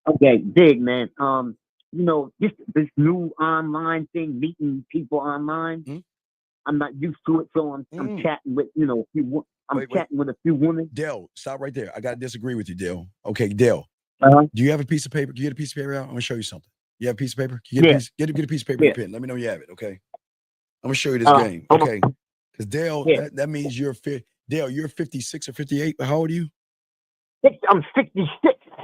Okay, big man. This new online thing, meeting people online. I'm not used to it, so I'm chatting with chatting with a few women. Dale, stop right there. I gotta disagree with you, Dale. Okay, Dale. Do you have a piece of paper? Can you get a piece of paper out? I'm gonna show you something. You have a piece of paper? Can you get a piece of paper and a pen. Let me know you have it. Okay. I'm gonna show you this game. Okay. Because Dale, that means Dale, you're 56 or 58. How old are you? I'm 66.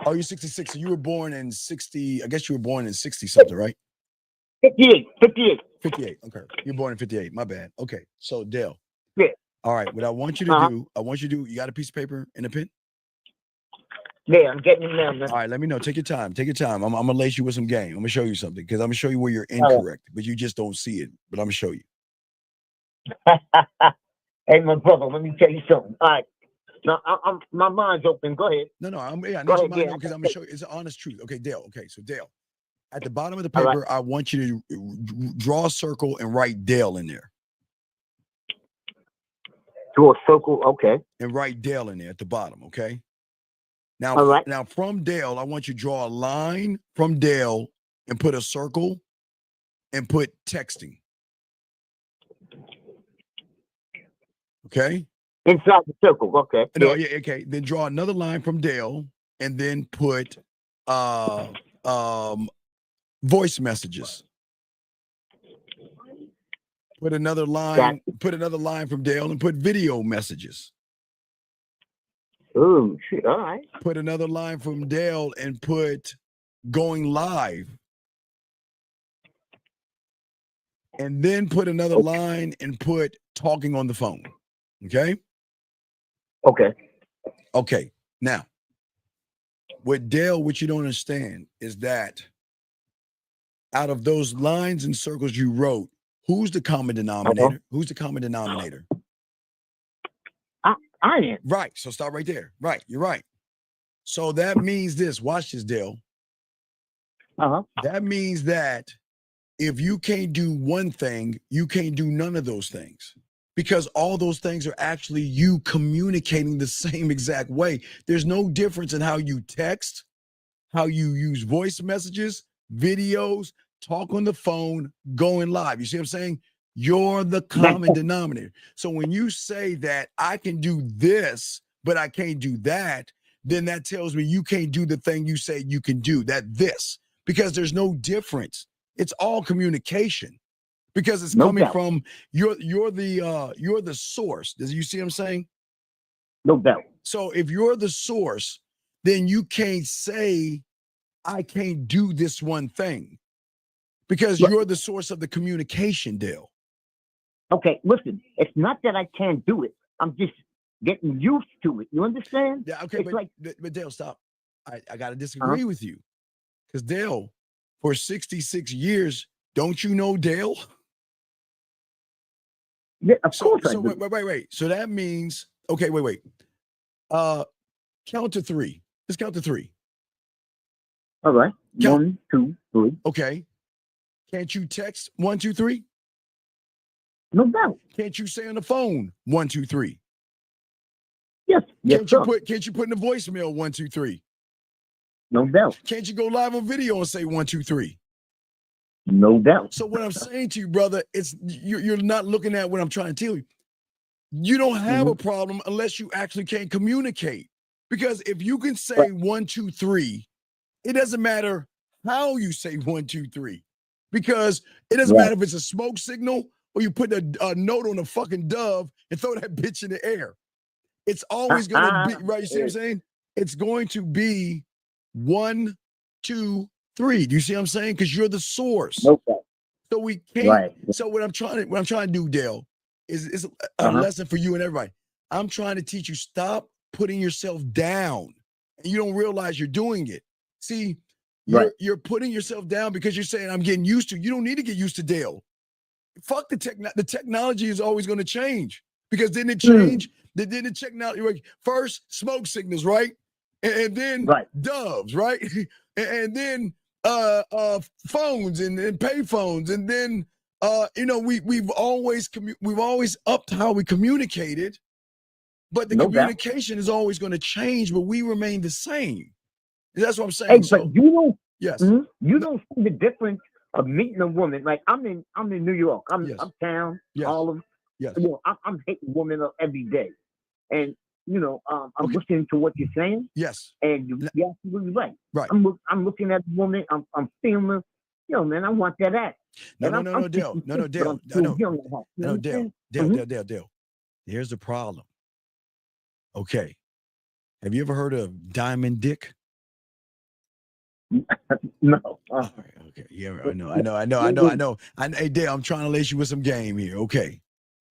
Oh, you're 66. So you were born in 60. I guess you were born in 60 something, right? 58. 58. Okay. You're born in 58. My bad. Okay. So Dale. Yeah. All right. What I want you to do, you got a piece of paper and a pen? Yeah, I'm getting it now, man. All right, let me know. Take your time. Take your time. I'm gonna lace you with some game. I'm gonna show you something because I'm gonna show you where you're incorrect, but you just don't see it. But I'm gonna show you. Hey, my brother, let me tell you something. All right. Now, my mind's open. Go ahead. No, I need your mind because I'm gonna show you. It's an honest truth. Okay, Dale. Okay, so Dale, at the bottom of the paper, I want you to draw a circle and write Dale in there. Draw a circle, okay. And write Dale in there at the bottom, okay? Now from Dale, I want you to draw a line from Dale and put a circle and put texting. Okay? Inside the circle, okay. No, yeah, okay. Then draw another line from Dale and then put voice messages. Put another line from Dale and put video messages. Oh, shit. All right. Put another line from Dale and put going live. And then put another line and put talking on the phone. Okay? Okay. Now, with Dale, what you don't understand is that out of those lines and circles you wrote, who's the common denominator? Who's the common denominator? I am. Right. So stop right there. Right. You're right. So that means this. Watch this, Dale. That means that if you can't do one thing, you can't do none of those things. Because all those things are actually you communicating the same exact way. There's no difference in how you text, how you use voice messages, videos, talk on the phone, going live. You see what I'm saying? You're the common denominator. So when you say that I can do this, but I can't do that, then that tells me you can't do the thing you say you can do, because there's no difference. It's all communication because it's coming from you're the source. Does you see what I'm saying? No doubt. So if you're the source, then you can't say I can't do this one thing because you're the source of the communication, Dale. Okay, listen, it's not that I can't do it. I'm just getting used to it. You understand? Yeah, okay, but Dale, stop. I got to disagree with you. Because Dale, for 66 years, don't you know Dale? Yeah, of course I do. Wait. So that means, okay, wait. Count to three. Let's count to three. All right. 1, 2, 3. Okay. Can't you text 1, 2, 3? No doubt. Can't you say on the phone 1, 2, 3? Yes. Can't you put in the voicemail 1, 2, 3? No doubt. Can't you go live on video and say 1, 2, 3? No doubt. So what I'm saying to you, brother, it's you're not looking at what I'm trying to tell you. You don't have a problem unless you actually can't communicate. Because if you can say 1, 2, 3, it doesn't matter how you say 1, 2, 3. Because it doesn't matter if it's a smoke signal or you put a note on a fucking dove and throw that bitch in the air. It's always going to be, right? You see what I'm saying? It's going to be 1, 2, 3. Do you see what I'm saying? Because you're the source. Okay. So we can't. So what I'm trying to do, Dale, is a lesson for you and everybody. I'm trying to teach you, stop putting yourself down. And you don't realize you're doing it. See, you're putting yourself down because you're saying, I'm getting used to. You don't need to get used to Dale. Fuck the technology is always going to change because didn't it change? Didn't it check now? First, smoke signals, right? and then doves, right? and then phones and pay phones, and then we've always upped how we communicated, but the communication is always going to change, but we remain the same. That's what I'm saying. Hey, but you don't. Yes. You don't see the difference of meeting a woman. Like I'm in New York. I'm uptown, Harlem. Yes. I'm hitting women up every day, and I'm listening to what you're saying. Yes. And you're absolutely right. Right. I'm looking at the woman. I'm feeling her. Man, I want that ass. No, Dale. Dale. Here's the problem. Okay. Have you ever heard of diamond dick? No. All right, okay. Yeah, I know. Hey, Dale, I'm trying to lace you with some game here. Okay.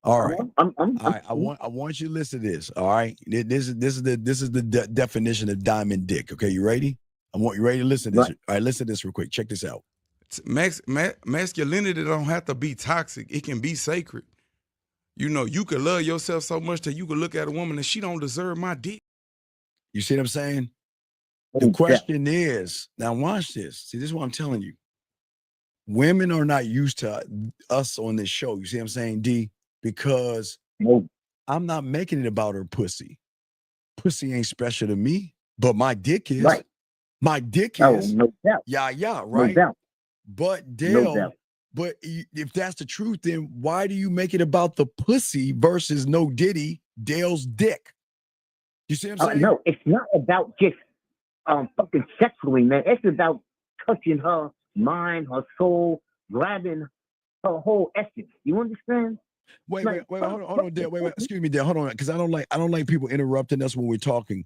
All right. All right. I want you to listen to this. All right. This is the definition of diamond dick. Okay, you ready? You ready to listen to this? Right. All right, listen to this real quick. Check this out. Masculinity don't have to be toxic. It can be sacred. You could love yourself so much that you could look at a woman and she don't deserve my dick. You see what I'm saying? The question is, now watch this. See, this is what I'm telling you. Women are not used to us on this show. You see what I'm saying, D? Because I'm not making it about her pussy. Pussy ain't special to me, but my dick is. Right. My dick is. No doubt. Yeah, right? No doubt. But Dale, but if that's the truth, then why do you make it about the pussy versus no Diddy, Dale's dick? You see what I'm saying? No, it's not about just fucking sexually, man. It's about touching her mind, her soul, grabbing her whole essence. You understand? Wait, hold on, Dale. Wait, excuse me, Dale. Hold on, because I don't like people interrupting us when we're talking.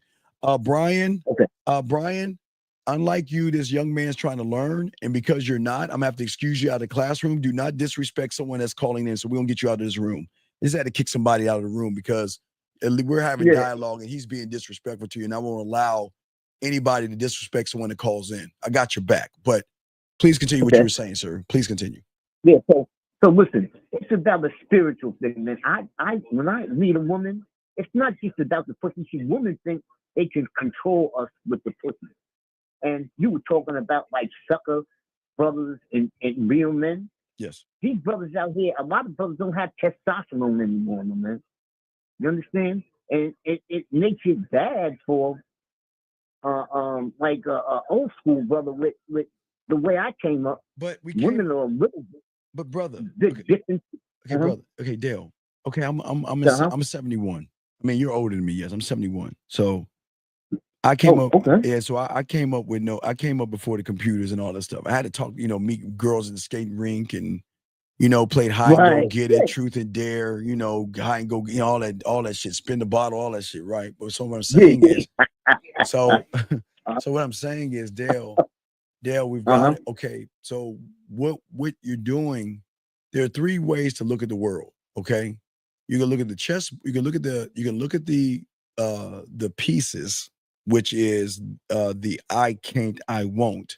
Brian. Okay. Brian, unlike you, this young man's trying to learn, and because you're not, I'm gonna have to excuse you out of the classroom. Do not disrespect someone that's calling in, so we don't get you out of this room. Just had to kick somebody out of the room because we're having dialogue and he's being disrespectful to you, and I won't allow anybody to disrespect someone that calls in. I got your back, but please continue what you were saying, sir. Please continue. Yeah. So listen, it's about a spiritual thing, man. When I meet a woman, it's not just about the pussy. Women think they can control us with the pussy. And you were talking about like sucker brothers and real men. Yes. These brothers out here, a lot of brothers don't have testosterone anymore, man. You understand? And it makes it bad for old school brother with the way I came up. But women are a little bit. But brother, different. Brother. Okay, Dale. Okay, I'm 71. I mean, you're older than me. Yes, I'm 71. So I came up. Okay. Yeah, so I came up before the computers and all that stuff. I had to talk, meet girls in the skating rink and played hide and go get it, truth and dare, hide and go, all that shit, spin the bottle, all that shit, right? But so what I'm saying is, so what I'm saying is, Dale, we've got it. Okay, so what you're doing, there are three ways to look at the world. Okay, you can look at the chess, you can look at the pieces, which is the I can't, I won't.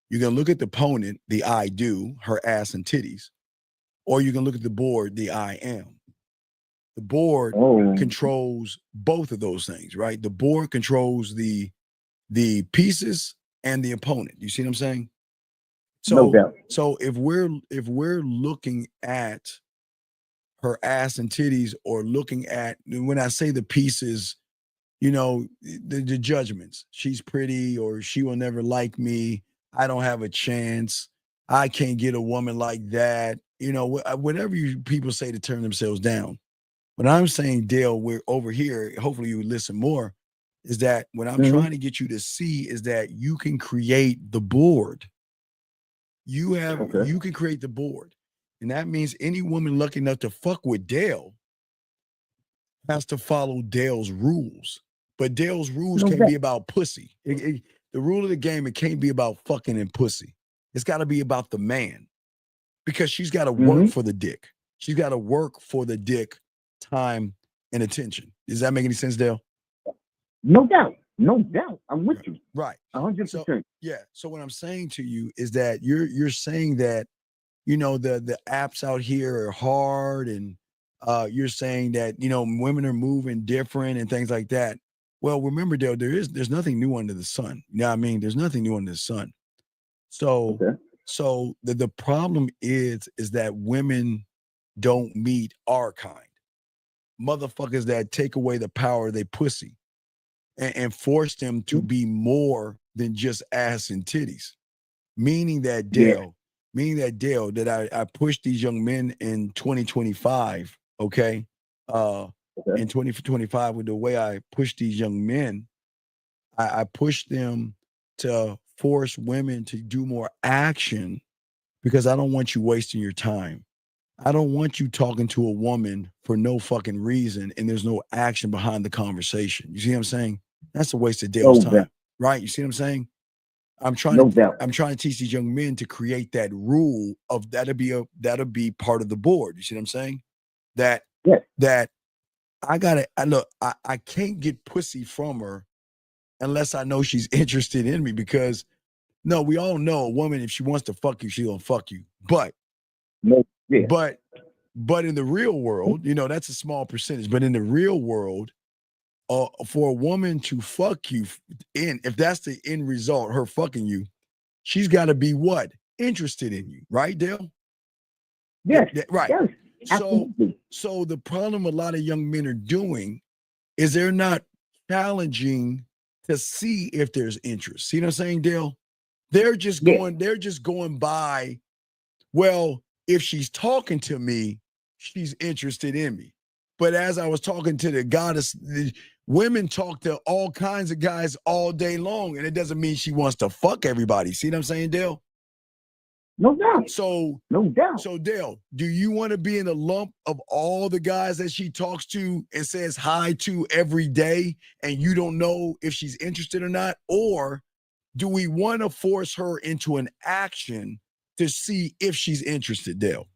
You can look at the opponent, the I do, her ass and titties. Or you can look at the board, the I am. The board controls both of those things, right? The board controls the pieces and the opponent. You see what I'm saying? So, no doubt. So if we're looking at her ass and titties, or looking at, when I say the pieces, the judgments. She's pretty, or she will never like me. I don't have a chance. I can't get a woman like that. Whatever you people say to turn themselves down. What I'm saying, Dale, we're over here, hopefully you listen more, is that what I'm trying to get you to see is that you can create the board. You can create the board. And that means any woman lucky enough to fuck with Dale has to follow Dale's rules. But Dale's rules can't be about pussy. The rule of the game, it can't be about fucking and pussy. It's got to be about the man. Because she's got to work for the dick. She's got to work for the dick, time, and attention. Does that make any sense, Dale? No doubt. I'm with you. Right. 100%. So what I'm saying to you is that you're saying that, the apps out here are hard, and you're saying that, women are moving different and things like that. Well, remember, Dale, there's nothing new under the sun. You know what I mean? There's nothing new under the sun. So, so the problem is that women don't meet our kind. Motherfuckers that take away the power of their pussy and force them to be more than just ass and titties. Meaning that Dale, that I pushed these young men in 2025, okay? In 2025, with the way I pushed these young men, I pushed them to force women to do more action because I don't want you wasting your time. I don't want you talking to a woman for no fucking reason and there's no action behind the conversation. You see what I'm saying? That's a waste of Dale's time, right? You see what I'm saying? I'm trying to teach these young men to create that rule of that'll be part of the board. You see what I'm saying? That I can't get pussy from her unless I know she's interested in me, because no, we all know a woman, if she wants to fuck you, she's gonna fuck you. But in the real world, that's a small percentage. But in the real world, for a woman to fuck you if that's the end result, her fucking you, she's got to be what? Interested in you, right, Dale? Yes. Right. Yes, So the problem a lot of young men are doing is they're not challenging to see if there's interest. See what I'm saying, Dale? They're just going by, well, if she's talking to me, she's interested in me. But as I was talking to the goddess, women talk to all kinds of guys all day long, and it doesn't mean she wants to fuck everybody. See what I'm saying, Dale? No doubt. No doubt. So, Dale, do you want to be in a lump of all the guys that she talks to and says hi to every day, and you don't know if she's interested or not? Or do we want to force her into an action to see if she's interested, Dale?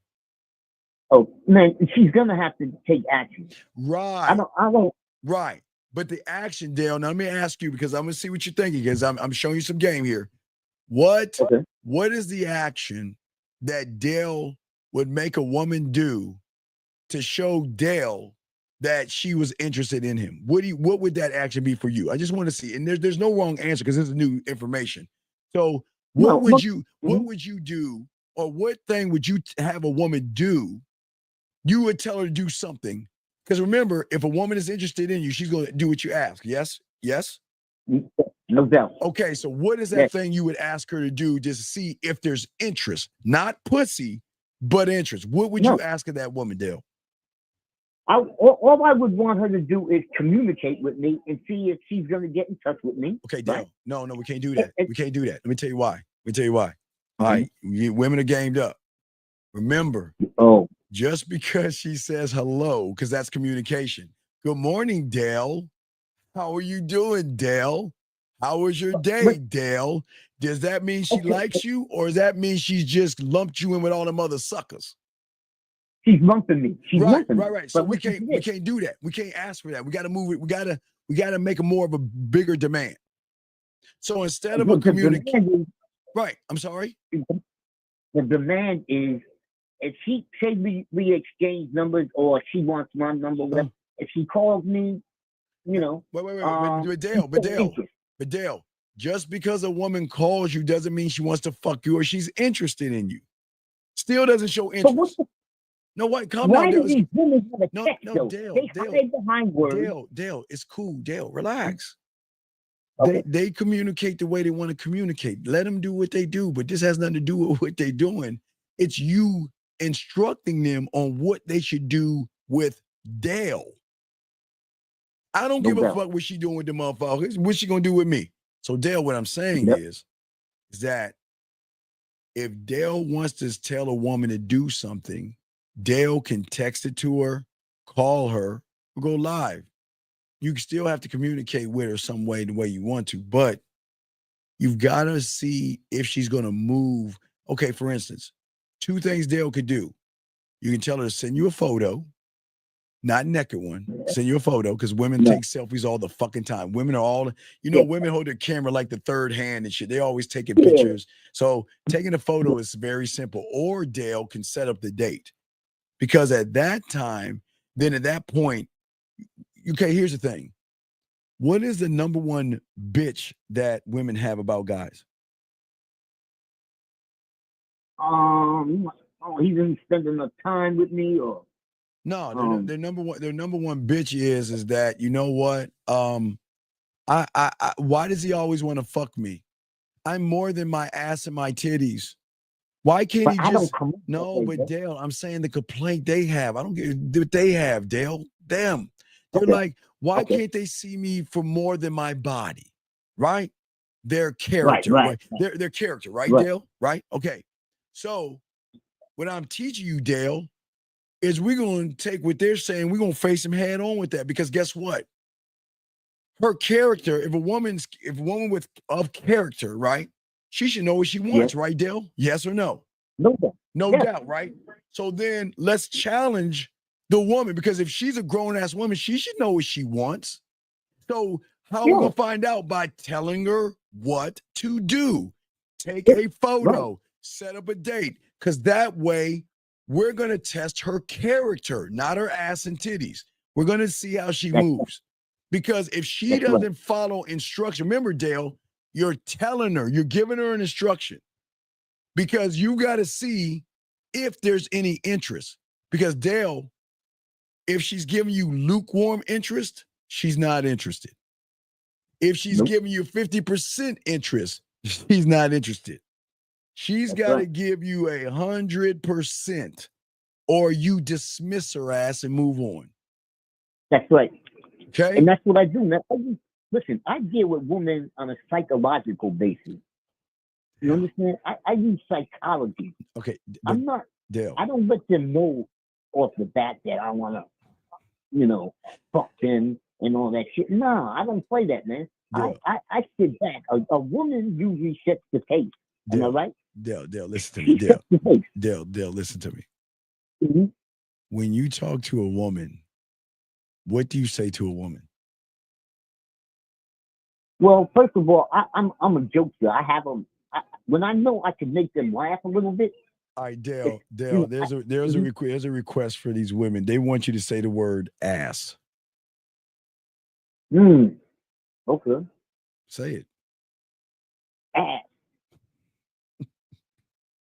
Oh, man, she's going to have to take action. Right. I don't. Right. But the action, Dale, now let me ask you, because I'm going to see what you're thinking, because I'm showing you some game here. What is the action that Dale would make a woman do to show Dale that she was interested in him? What would that action be for you? I just want to see. And there's no wrong answer because this is new information. So what would you do, or what thing would you have a woman do? You would tell her to do something. Because remember, if a woman is interested in you, she's going to do what you ask. Yes? Yes? No doubt. Okay, so what is that thing you would ask her to do just to see if there's interest? Not pussy, but interest. What would you ask of that woman, Dale? All I would want her to do is communicate with me and see if she's going to get in touch with me. Okay, Dale. Right? No, we can't do that. We can't do that. Let me tell you why. All right, women are gamed up. Remember, just because she says hello, because that's communication. Good morning, Dale. How are you doing, Dale? How was your day, Dale? Does that mean she likes you, or does that mean she's just lumped you in with all them other suckers? She's lumping me. Right. So we can't do that. We can't ask for that. We got to move it. We got to make a more of a bigger demand. So instead of a communication, right? I'm sorry. The demand is, if she say we exchange numbers, or she wants my number, whatever. If she calls me, wait. But Dale, just because a woman calls you doesn't mean she wants to fuck you or she's interested in you. Still doesn't show interest. Calm down, Dale. These women have a text, Dale, they hide behind words. Dale, it's cool. Dale, relax. Okay. They communicate the way they want to communicate. Let them do what they do, but this has nothing to do with what they're doing. It's you instructing them on what they should do with Dale. I don't give a fuck what she doing with the motherfuckers. What she gonna do with me? So Dale, what I'm saying is that if Dale wants to tell a woman to do something, Dale can text it to her, call her, or go live. You still have to communicate with her some way, the way you want to, but you've got to see if she's going to move. Okay, for instance, two things Dale could do. You can tell her to send you a photo, not a naked one. Send you a photo, because women take selfies all the fucking time. Women are all, women hold their camera like the third hand and shit. They always taking pictures. So taking a photo is very simple. Or Dale can set up the date. Because at that time, then at that point, okay, here's the thing. What is the number one bitch that women have about guys? Oh, he didn't spend enough time with me, or no, their number one bitch is that, you know what? Why does he always want to fuck me? I'm more than my ass and my titties. Why can't he just no? But Dale, I'm saying the complaint they have. I don't get what they have, Dale. Damn, they're like, why can't they see me for more than my body? Right? Their character, right? Their character, right, Dale? Right? Okay. So what I'm teaching you, Dale, is we're gonna take what they're saying, we're gonna face them head on with that, because guess what? Her character, if a woman of character, right? She should know what she wants, right, Dale? Yes or no? No doubt, right? So then let's challenge the woman, because if she's a grown-ass woman, she should know what she wants. So how are we gonna find out? By telling her what to do. Take a photo, set up a date, because that way we're gonna test her character, not her ass and titties. We're gonna see how she moves. Because if she doesn't follow instruction, remember, Dale, you're telling her, you're giving her an instruction, because you got to see if there's any interest. Because Dale, if she's giving you lukewarm interest, she's not interested. If she's giving you 50% interest, she's not interested. She's got to give you 100%, or you dismiss her ass and move on. That's right. Okay. And that's what I do, man. Listen, I deal with women on a psychological basis. You understand? I use psychology. Okay. I'm not, Dale. I don't let them know off the bat that I want to, fuck them and all that shit. No, I don't play that, man. I sit back. A woman usually sets the pace. Am I right? Dale, listen to me. Dale, listen to me. Mm-hmm. When you talk to a woman, what do you say to a woman? Well, first of all, I'm a jokester. I have them when I know I can make them laugh a little bit. All right, Dale, there's a request for these women. They want you to say the word ass. Okay. Say it. Ass.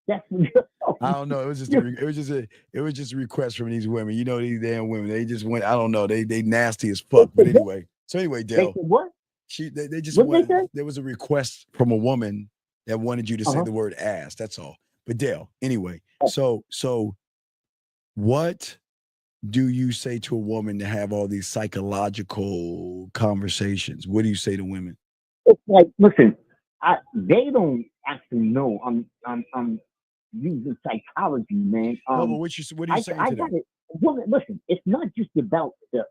That's I don't know. It was just a request from these women. You know, these damn women. They just went. I don't know. They nasty as fuck. But anyway. So anyway, Dale. What? They just went. There was a request from a woman that wanted you to say the word ass. That's all. But Dale. Anyway. So what do you say to a woman to have all these psychological conversations? What do you say to women? It's like, listen, they don't actually know. I'm using psychology, man. No, but what are you saying to them? Woman, listen, it's not just about the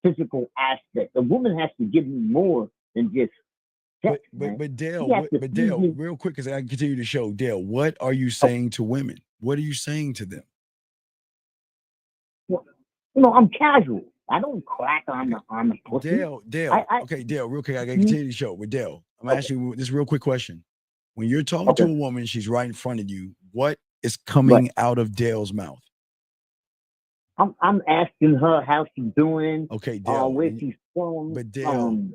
physical aspect. The woman has to give me more than just sex. But Dale, real quick, because I can continue the show. Dale, what are you saying to women? What are you saying to them? Well, I'm casual. I don't crack on the pussy. Dale. Okay, Dale, real quick, I can continue the show with Dale. I'm asking you this real quick question. When you're talking to a woman, she's right in front of you. What is coming out of Dale's mouth? I'm asking her how she's doing. Okay, Dale. Where she's from. But Dale,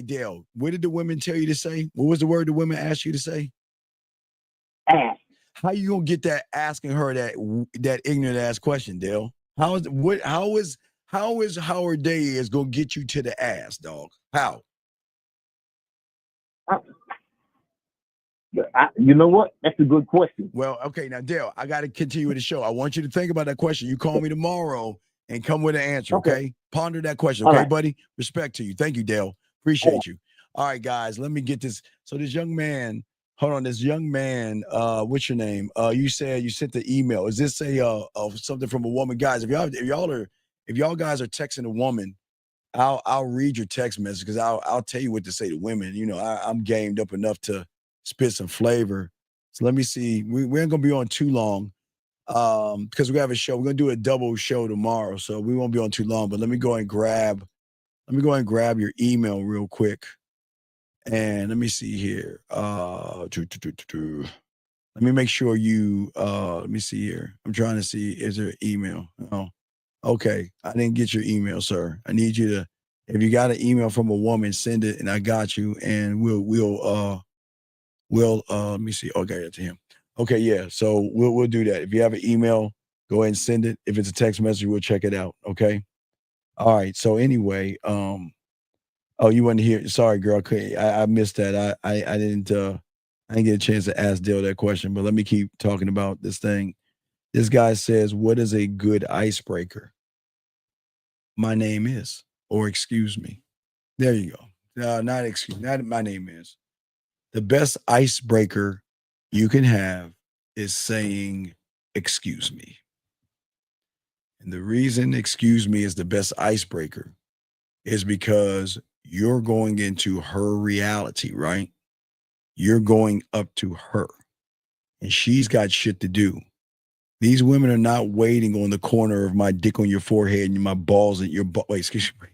Dale, what did the women tell you to say? What was the word the women asked you to say? Ass. How you gonna get that asking her that ignorant ass question, Dale? How is her day is gonna get you to the ass, dog? How? You know what? That's a good question. Well, okay, now Dale, I got to continue with the show. I want you to think about that question. You call me tomorrow and come with an answer, okay? Ponder that question, okay, buddy? Respect to you. Thank you, Dale. Appreciate you. All right, guys, let me get this. So this young man, what's your name? You said you sent the email. Is this something from a woman? Guys, if y'all guys are texting a woman, I'll read your text message, because I'll tell you what to say to women. You know, I'm gamed up enough to spit some flavor. So let me see. We ain't gonna be on too long, because we have a show. We're gonna do a double show tomorrow, so we won't be on too long. But let me go and grab your email real quick, and let me see here. Let me make sure you. Let me see here. I'm trying to see. Is there an email? Oh, okay. I didn't get your email, sir. I need you to If you got an email from a woman, send it, and I got you, and we'll let me see. Okay, that's him. Okay, yeah. So we'll do that. If you have an email, go ahead and send it. If it's a text message, we'll check it out. Okay. All right. So anyway, oh, you want to hear? Sorry, girl. I missed that. I didn't get a chance to ask Dale that question, but let me keep talking about this thing. This guy says, "What is a good icebreaker?" My name is, or excuse me. There you go. No, not excuse. Not my name is. The best icebreaker you can have is saying, "Excuse me." And the reason "excuse me" is the best icebreaker is because you're going into her reality, right? You're going up to her, and she's got shit to do. These women are not waiting on the corner of my dick on your forehead and my balls in your wait, excuse me.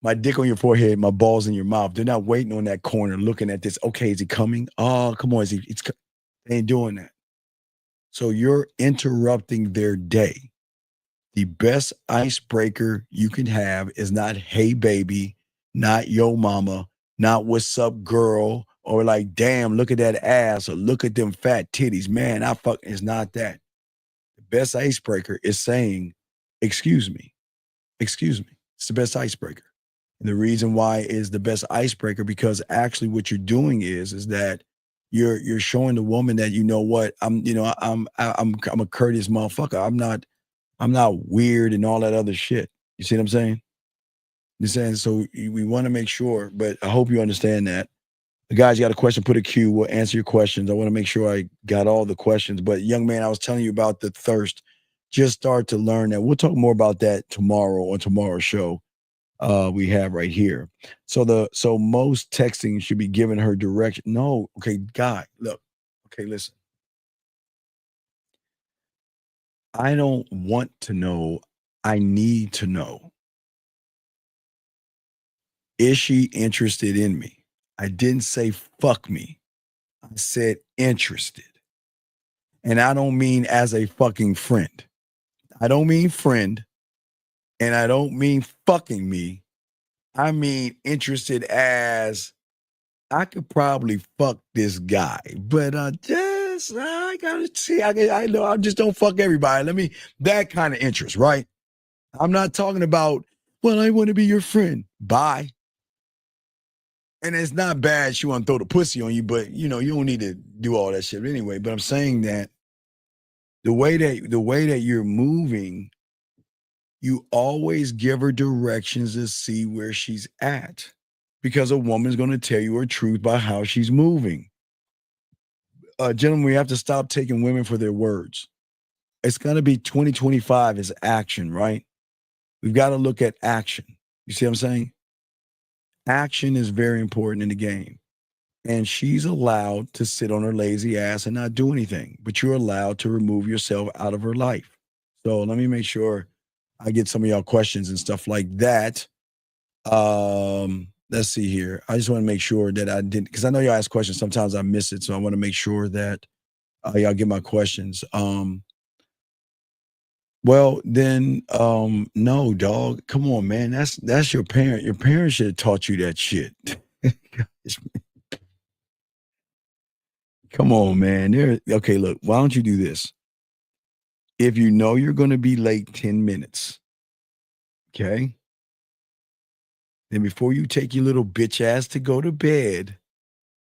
My dick on your forehead, my balls in your mouth. They're not waiting on that corner looking at this. Okay, is he coming? Oh, come on. They ain't doing that. So you're interrupting their day. The best icebreaker you can have is not, "Hey, baby," not "Yo, mama," not "What's up, girl," or like, "Damn, look at that ass," or "Look at them fat titties." Man, it's not that. The best icebreaker is saying, "Excuse me." Excuse me. It's the best icebreaker. And the reason why is the best icebreaker because actually what you're doing is that you're showing the woman that, you know what, I'm a courteous motherfucker. I'm not weird and all that other shit. You see what I'm saying? You're saying, so we want to make sure, but I hope you understand that. The guys, you got a question, put a Q. We'll answer your questions. I want to make sure I got all the questions. But young man, I was telling you about the thirst. Just start to learn that. We'll talk more about that tomorrow on tomorrow's show. We have right here. So most texting should be giving her direction. No, okay, guy, look. Okay, listen. I don't want to know. I need to know. Is she interested in me? I didn't say fuck me. I said interested. And I don't mean as a fucking friend. I don't mean friend. And I don't mean fucking me. I mean interested as I could probably fuck this guy, but I gotta see. I know I just don't fuck everybody. That kind of interest, right? I'm not talking about, well, I want to be your friend. Bye. And it's not bad she want to throw the pussy on you, but you don't need to do all that shit anyway. But I'm saying that the way that you're moving, you always give her directions to see where she's at. Because a woman's going to tell you her truth by how she's moving. Gentlemen, we have to stop taking women for their words. It's going to be 2025 is action, right? We've got to look at action. You see what I'm saying? Action is very important in the game. And she's allowed to sit on her lazy ass and not do anything, but you're allowed to remove yourself out of her life. So let me make sure I get some of y'all questions and stuff like that. Let's see here. I just want to make sure that I didn't, because I know y'all ask questions. Sometimes I miss it. So I want to make sure that y'all get my questions. Well, then, no, dog. Come on, man. That's your parent. Your parents should have taught you that shit. Come on, man. Okay, look, why don't you do this? If you know you're going to be late 10 minutes, okay? Then before you take your little bitch ass to go to bed,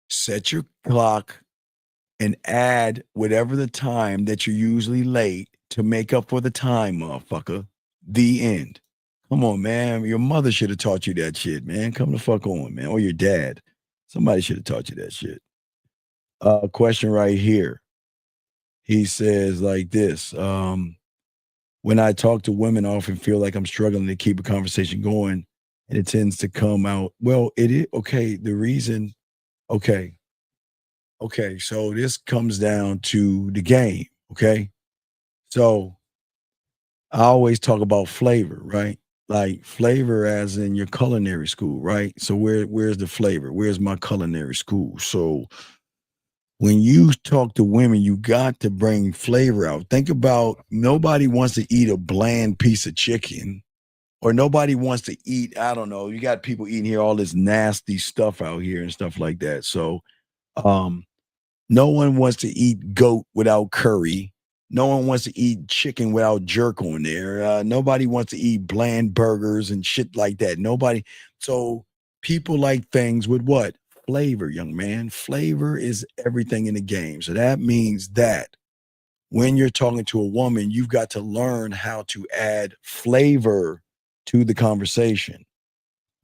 set your clock and add whatever the time that you're usually late to make up for the time, motherfucker. The end. Come on, man. Your mother should have taught you that shit, man. Come the fuck on, man. Or your dad. Somebody should have taught you that shit. Question right here. He says like this. When I talk to women, I often feel like I'm struggling to keep a conversation going. And it tends to come out, well, it is, okay, the reason, okay, so this comes down to the game, okay? So I always talk about flavor, right? Like flavor as in your culinary school, right? So where's the flavor? Where's my culinary school? So when you talk to women, you got to bring flavor out. Think about, nobody wants to eat a bland piece of chicken. or nobody wants to eat. I don't know. You got people eating here all this nasty stuff out here and stuff like that. So, no one wants to eat goat without curry. No one wants to eat chicken without jerk on there. Nobody wants to eat bland burgers and shit like that. Nobody. So people like things with what? Flavor, young man. Flavor is everything in the game. So that means that when you're talking to a woman, you've got to learn how to add flavor to the conversation.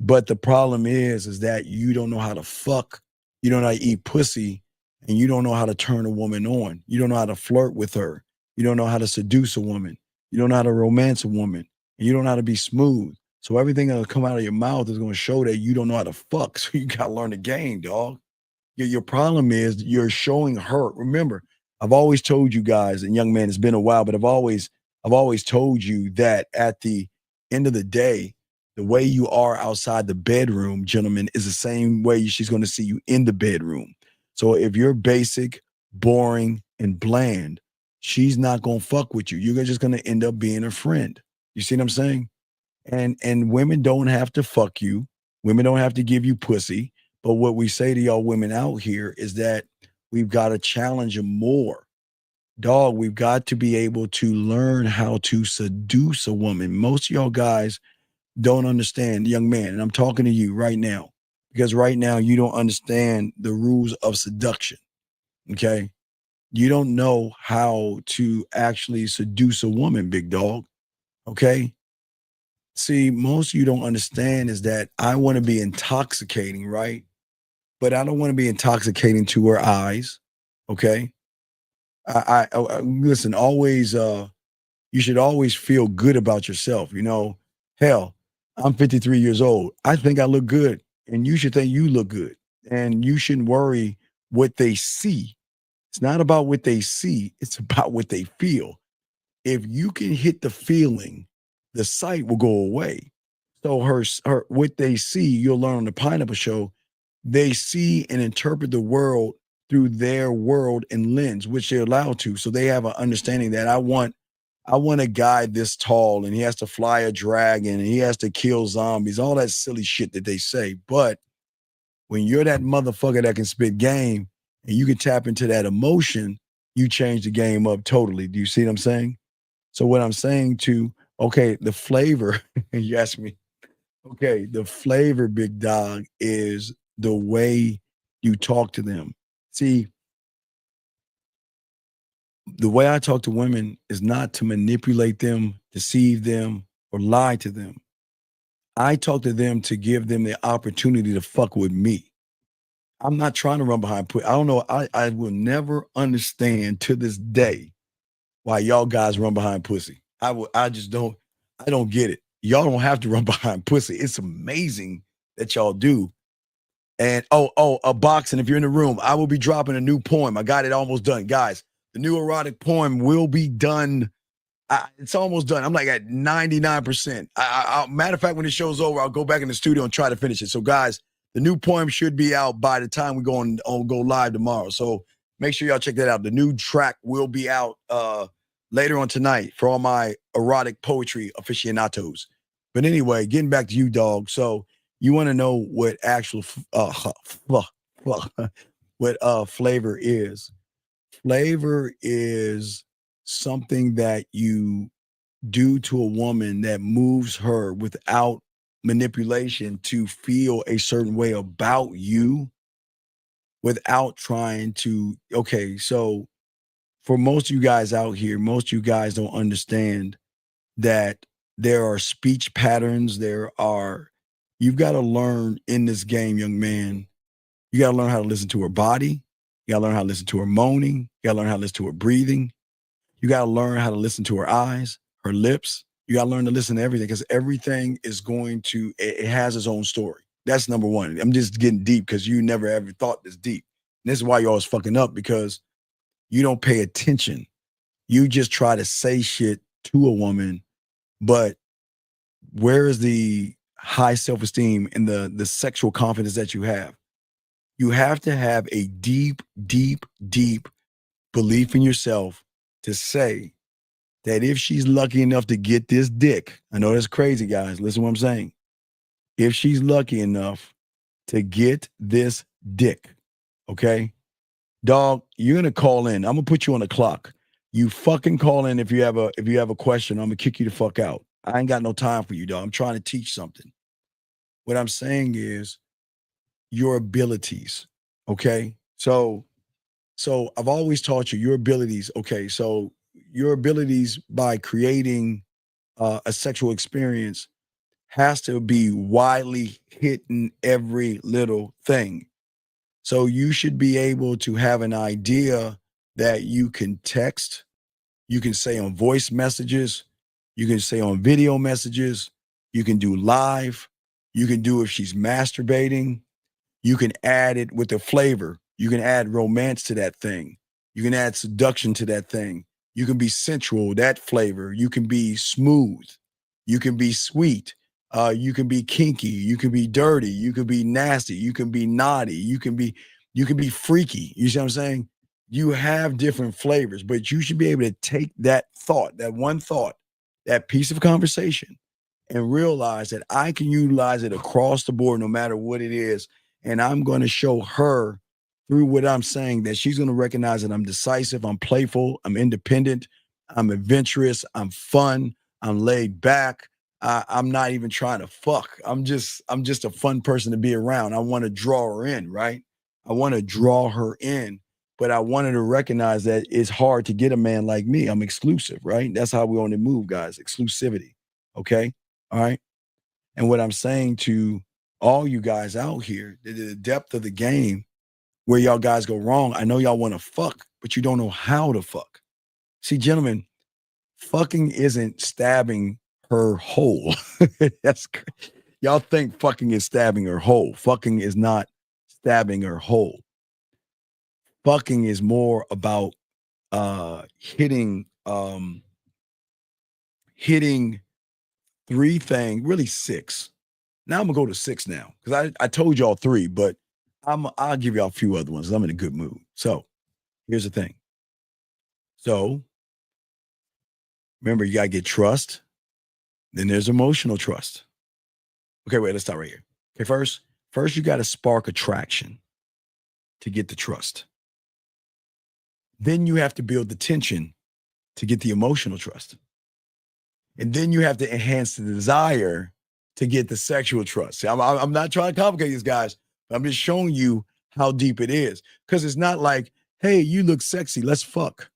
But the problem is that you don't know how to fuck. You don't know how to eat pussy, and you don't know how to turn a woman on. You don't know how to flirt with her. You don't know how to seduce a woman. You don't know how to romance a woman. And you don't know how to be smooth. So everything that'll come out of your mouth is going to show that you don't know how to fuck. So you got to learn the game, dog. Your problem is you're showing her. Remember, I've always told you guys, and young man, it's been a while, but I've always told you that at the end of the day, the way you are outside the bedroom, gentlemen, is the same way she's going to see you in the bedroom. So if you're basic, boring, and bland, she's not going to fuck with you. You're just going to end up being a friend. You see what I'm saying? And women don't have to fuck you. Women don't have to give you pussy. But what we say to y'all women out here is that we've got to challenge them more. Dog, we've got to be able to learn how to seduce a woman. Most of y'all guys don't understand, young man, and I'm talking to you right now, because right now you don't understand the rules of seduction, okay? You don't know how to actually seduce a woman, big dog, okay? See, most of you don't understand is that I want to be intoxicating, right? But I don't want to be intoxicating to her eyes, okay? I listen, always, you should always feel good about yourself, you know? Hell, I'm 53 years old. I think I look good, and you should think you look good. And you shouldn't worry what they see. It's not about what they see. It's about what they feel. If you can hit the feeling, the sight will go away. So her what they see, you'll learn on the Pineapple Show, they see and interpret the world through their world and lens, which they're allowed to. So they have an understanding that I want a guy this tall, and he has to fly a dragon, and he has to kill zombies, all that silly shit that they say. But when you're that motherfucker that can spit game and you can tap into that emotion, you change the game up totally. Do you see what I'm saying? So what I'm saying okay, the flavor, you ask me, okay, the flavor, big dog, is the way you talk to them. See, the way I talk to women is not to manipulate them, deceive them, or lie to them. I talk to them to give them the opportunity to fuck with me. I'm not trying to run behind pussy. I don't know. I will never understand to this day why y'all guys run behind pussy. I don't get it. Y'all don't have to run behind pussy. It's amazing that y'all do. And a boxing, if you're in the room, I will be dropping a new poem. I got it almost done. Guys, the new erotic poem will be done. It's almost done. I'm like at 99%. Matter of fact, when the show's over, I'll go back in the studio and try to finish it. So guys, the new poem should be out by the time we go live tomorrow. So make sure y'all check that out. The new track will be out later on tonight for all my erotic poetry aficionados. But anyway, getting back to you, dog. So you want to know what actual what flavor is. Flavor is something that you do to a woman that moves her without manipulation to feel a certain way about you without trying to, okay, so for most of you guys out here, most of you guys don't understand that there are speech patterns. You've got to learn in this game, young man, you got to learn how to listen to her body. You got to learn how to listen to her moaning. You got to learn how to listen to her breathing. You got to learn how to listen to her eyes, her lips. You got to learn to listen to everything, because everything is it has its own story. That's number one. I'm just getting deep because you never ever thought this deep. And this is why you're always fucking up, because you don't pay attention. You just try to say shit to a woman, but where is the high self-esteem and the sexual confidence that you have? You have to have a deep, deep, deep belief in yourself to say that if she's lucky enough to get this dick, I know that's crazy, guys. Listen to what I'm saying. If she's lucky enough to get this dick, okay, dog, you're gonna call in. I'm gonna put you on the clock. You fucking call in if you have a question. I'm gonna kick you the fuck out. I ain't got no time for you, dog. I'm trying to teach something. What I'm saying is your abilities, okay? So I've always taught you your abilities, okay? So your abilities by creating a sexual experience has to be widely hitting every little thing. So you should be able to have an idea that you can text, you can say on voice messages, you can say on video messages, you can do live, you can do if she's masturbating, you can add it with a flavor. You can add romance to that thing. You can add seduction to that thing. You can be sensual, that flavor. You can be smooth. You can be sweet. You can be kinky. You can be dirty. You can be nasty. You can be naughty. You can be freaky. You see what I'm saying? You have different flavors, but you should be able to take that thought, that one thought, that piece of conversation, and realize that I can utilize it across the board, no matter what it is. And I'm going to show her through what I'm saying that she's going to recognize that I'm decisive, I'm playful, I'm independent, I'm adventurous, I'm fun, I'm laid back. I'm not even trying to fuck. I'm just a fun person to be around. I want to draw her in, right? I want to draw her in, but I wanted to recognize that it's hard to get a man like me. I'm exclusive, right? That's how we on the move, guys. Exclusivity. Okay. All right. And what I'm saying to all you guys out here, the depth of the game, where y'all guys go wrong. I know y'all want to fuck, but you don't know how to fuck. See, gentlemen, fucking isn't stabbing her whole. Y'all think fucking is stabbing her whole. Fucking is not stabbing her whole. Fucking is more about hitting three things, really six. Now I'm gonna go to six now because I told y'all three, but I'll give y'all a few other ones. I'm in a good mood. So here's the thing. So remember, you gotta get trust. Then there's emotional trust. Okay, wait, let's start right here. Okay, first you gotta spark attraction to get the trust. Then you have to build the tension to get the emotional trust. And then you have to enhance the desire to get the sexual trust. See, I'm not trying to complicate these guys. I'm just showing you how deep it is. Because it's not like, hey, you look sexy, let's fuck.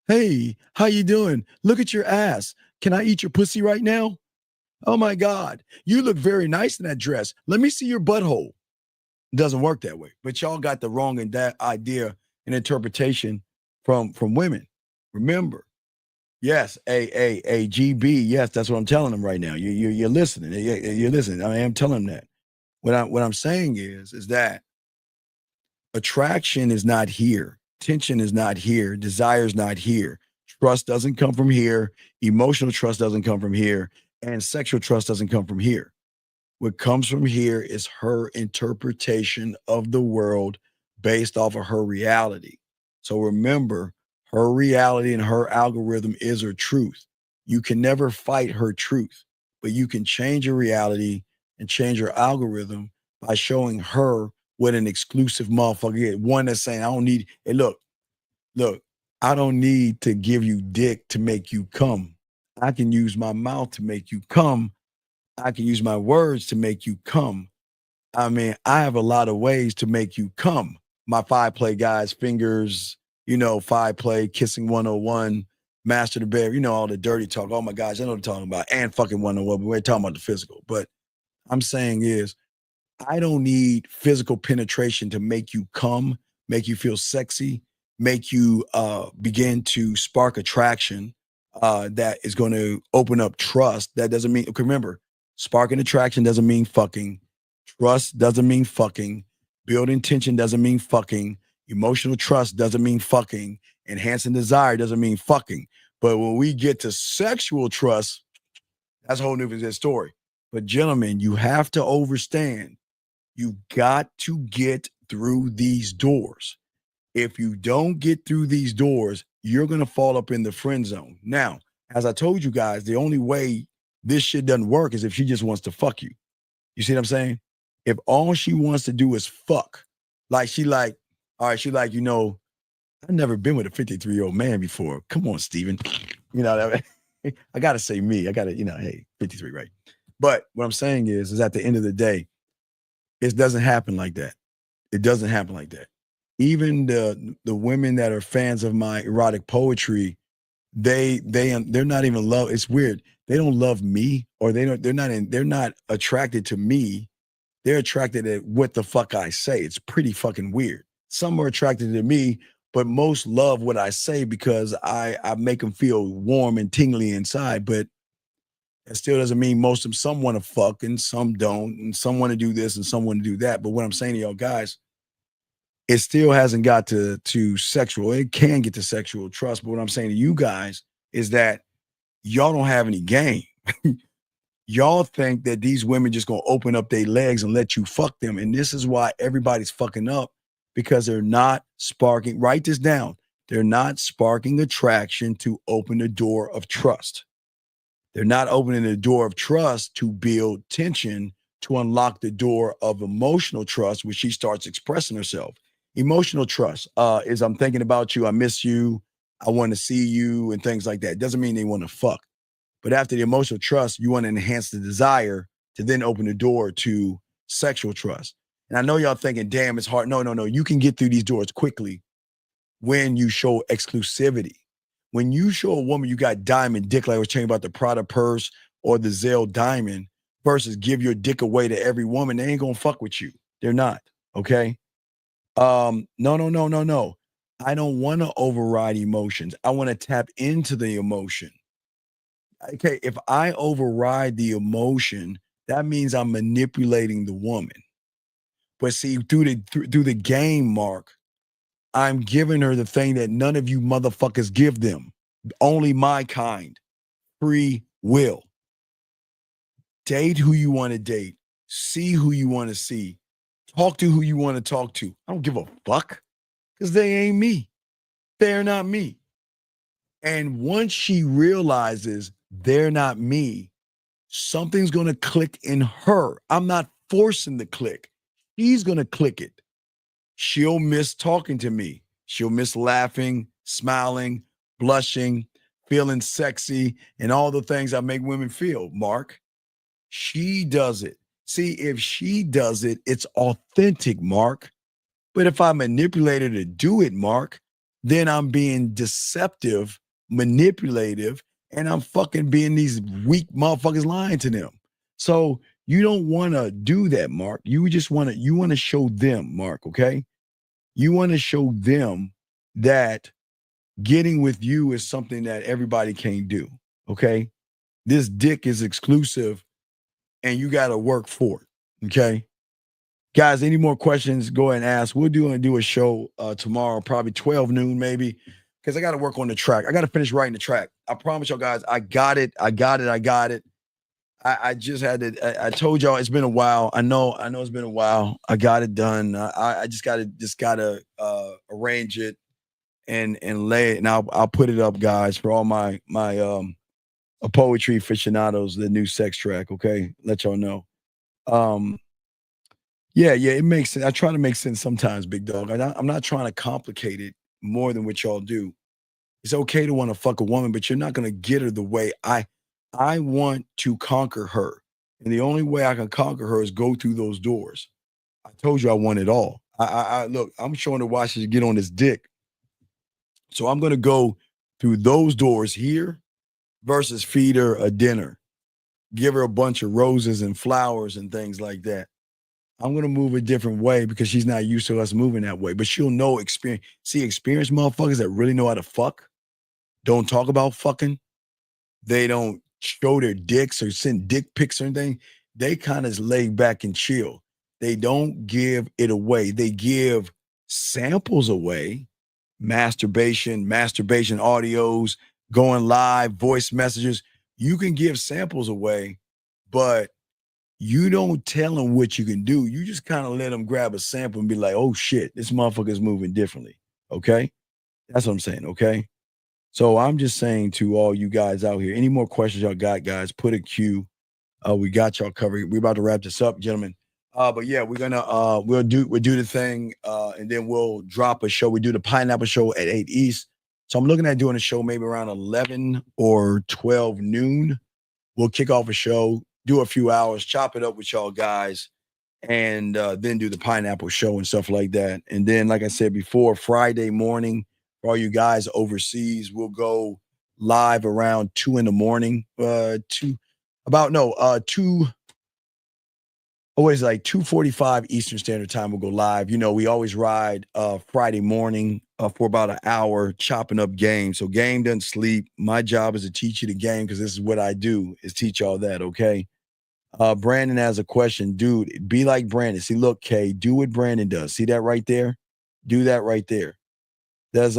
Hey, how you doing? Look at your ass. Can I eat your pussy right now? Oh my God, you look very nice in that dress. Let me see your butthole. It doesn't work that way. But y'all got the wrong idea and interpretation from women. Remember, yes, GB, yes, that's what I'm telling them right now. You're listening. You're listening. I am telling them that. What I'm saying is that attraction is not here. Tension is not here. Desire is not here. Trust doesn't come from here. Emotional trust doesn't come from here. And sexual trust doesn't come from here. What comes from here is her interpretation of the world based off of her reality. So remember, her reality and her algorithm is her truth. You can never fight her truth, but you can change her reality and change her algorithm by showing her what an exclusive motherfucker is. One that's saying, I don't need, hey, look, I don't need to give you dick to make you come. I can use my mouth to make you come. I can use my words to make you come. I mean, I have a lot of ways to make you come. My 5-play guys, fingers, 5-play, kissing 101, master the bear, all the dirty talk. Oh my gosh, I know what I'm talking about. And fucking 101, but we're talking about the physical. But I'm saying is, I don't need physical penetration to make you come, make you feel sexy, make you begin to spark attraction that is going to open up trust. That doesn't mean, remember, sparking attraction doesn't mean fucking. Trust doesn't mean fucking. Building tension doesn't mean fucking. Emotional trust doesn't mean fucking. Enhancing desire doesn't mean fucking. But when we get to sexual trust, that's a whole new story. But gentlemen, you have to understand, you got to get through these doors. If you don't get through these doors, you're going to fall up in the friend zone. Now, As I told you guys, the only way this shit doesn't work is if she just wants to fuck you. You see what I'm saying? If all she wants to do is fuck, like she like, all right, she like, you know, I've never been with a 53-year-old man before. Come on, Steven. You know, I gotta say me. I gotta, you know, hey, 53, right? But what I'm saying is at the end of the day, it doesn't happen like that. It doesn't happen like that. Even the women that are fans of my erotic poetry, they're not even love. It's weird. They don't love me, or they're not attracted to me. They're attracted to what the fuck I say. It's pretty fucking weird. Some are attracted to me, but most love what I say because I make them feel warm and tingly inside. But it still doesn't mean most of them, some want to fuck and some don't, and some want to do this and some want to do that. But what I'm saying to y'all guys, it still hasn't got to sexual. It can get to sexual trust. But what I'm saying to you guys is that y'all don't have any game. Y'all think that these women just gonna open up their legs and let you fuck them. And this is why everybody's fucking up, because they're not sparking, write this down. They're not sparking attraction to open the door of trust. They're not opening the door of trust to build tension, to unlock the door of emotional trust, where she starts expressing herself. Emotional trust is I'm thinking about you, I miss you, I want to see you, and things like that. Doesn't mean they want to fuck. But after the emotional trust, you want to enhance the desire to then open the door to sexual trust. And I know y'all thinking, damn, it's hard. No. You can get through these doors quickly when you show exclusivity. When you show a woman you got diamond dick, like I was telling you about the Prada purse or the Zelle diamond, versus give your dick away to every woman, they ain't gonna fuck with you. They're not, okay? No. I don't want to override emotions. I want to tap into the emotion. Okay, if I override the emotion, that means I'm manipulating the woman. But see, through the game, Mark, I'm giving her the thing that none of you motherfuckers give them. Only my kind. Free will. Date who you want to date. See who you want to see. Talk to who you want to talk to. I don't give a fuck, because they ain't me. They're not me. And once she realizes they're not me, something's going to click in her. I'm not forcing the click. She's going to click it. She'll miss talking to me. She'll miss laughing, smiling, blushing, feeling sexy, and all the things I make women feel, Mark. She does it. See, if she does it, it's authentic, Mark. But if I manipulate her to do it, Mark, then I'm being deceptive, manipulative, and I'm fucking being these weak motherfuckers lying to them. So you don't want to do that, Mark. You just want to show them, Mark, okay? You want to show them that getting with you is something that everybody can't do, okay? This dick is exclusive and you got to work for it, okay? Guys, any more questions, go ahead and ask. We'll do a show tomorrow, probably 12 noon maybe, because I got to work on the track. I got to finish writing the track. I promise y'all guys, I got it. I just had to, I told y'all it's been a while. I know it's been a while. I got it done. I just gotta arrange it and lay it. And I'll put it up, guys, for all my poetry aficionados, the new sex track, okay? Let y'all know. Yeah, it makes sense. I try to make sense sometimes, big dog. I'm not trying to complicate it more than what y'all do. It's okay to want to fuck a woman, but you're not going to get her the way I want to conquer her. And the only way I can conquer her is go through those doors. I told you I want it all. I look, I'm showing her why she should get on this dick. So I'm going to go through those doors here versus feed her a dinner, give her a bunch of roses and flowers and things like that. I'm going to move a different way because she's not used to us moving that way. But she'll know experience. See, experienced motherfuckers that really know how to fuck don't talk about fucking. They don't show their dicks or send dick pics or anything. They kind of lay back and chill. They don't give it away. They give samples away. Masturbation audios, going live, voice messages. You can give samples away, but you don't tell them what you can do. You just kind of let them grab a sample and be like, oh shit, this motherfucker's moving differently. Okay? That's what I'm saying, okay? So I'm just saying to all you guys out here, any more questions y'all got, guys, put a Q. We got y'all covered. We're about to wrap this up, gentlemen. But yeah, we're gonna we'll do the thing, and then we'll drop a show. We do the Pineapple Show at 8 East. So I'm looking at doing a show maybe around 11 or 12 noon. We'll kick off a show, do a few hours, chop it up with y'all guys, and then do the Pineapple Show and stuff like that. And then, like I said before, Friday morning, for all you guys overseas, we'll go live around 2 in the morning. 2:45 Eastern Standard Time. We'll go live. You know, we always ride Friday morning for about an hour, chopping up game. So game doesn't sleep. My job is to teach you the game because this is what I do, is teach y'all that, okay? Brandon has a question. Dude, be like Brandon. See, look, Kay, do what Brandon does. See that right there? Do that right there. There's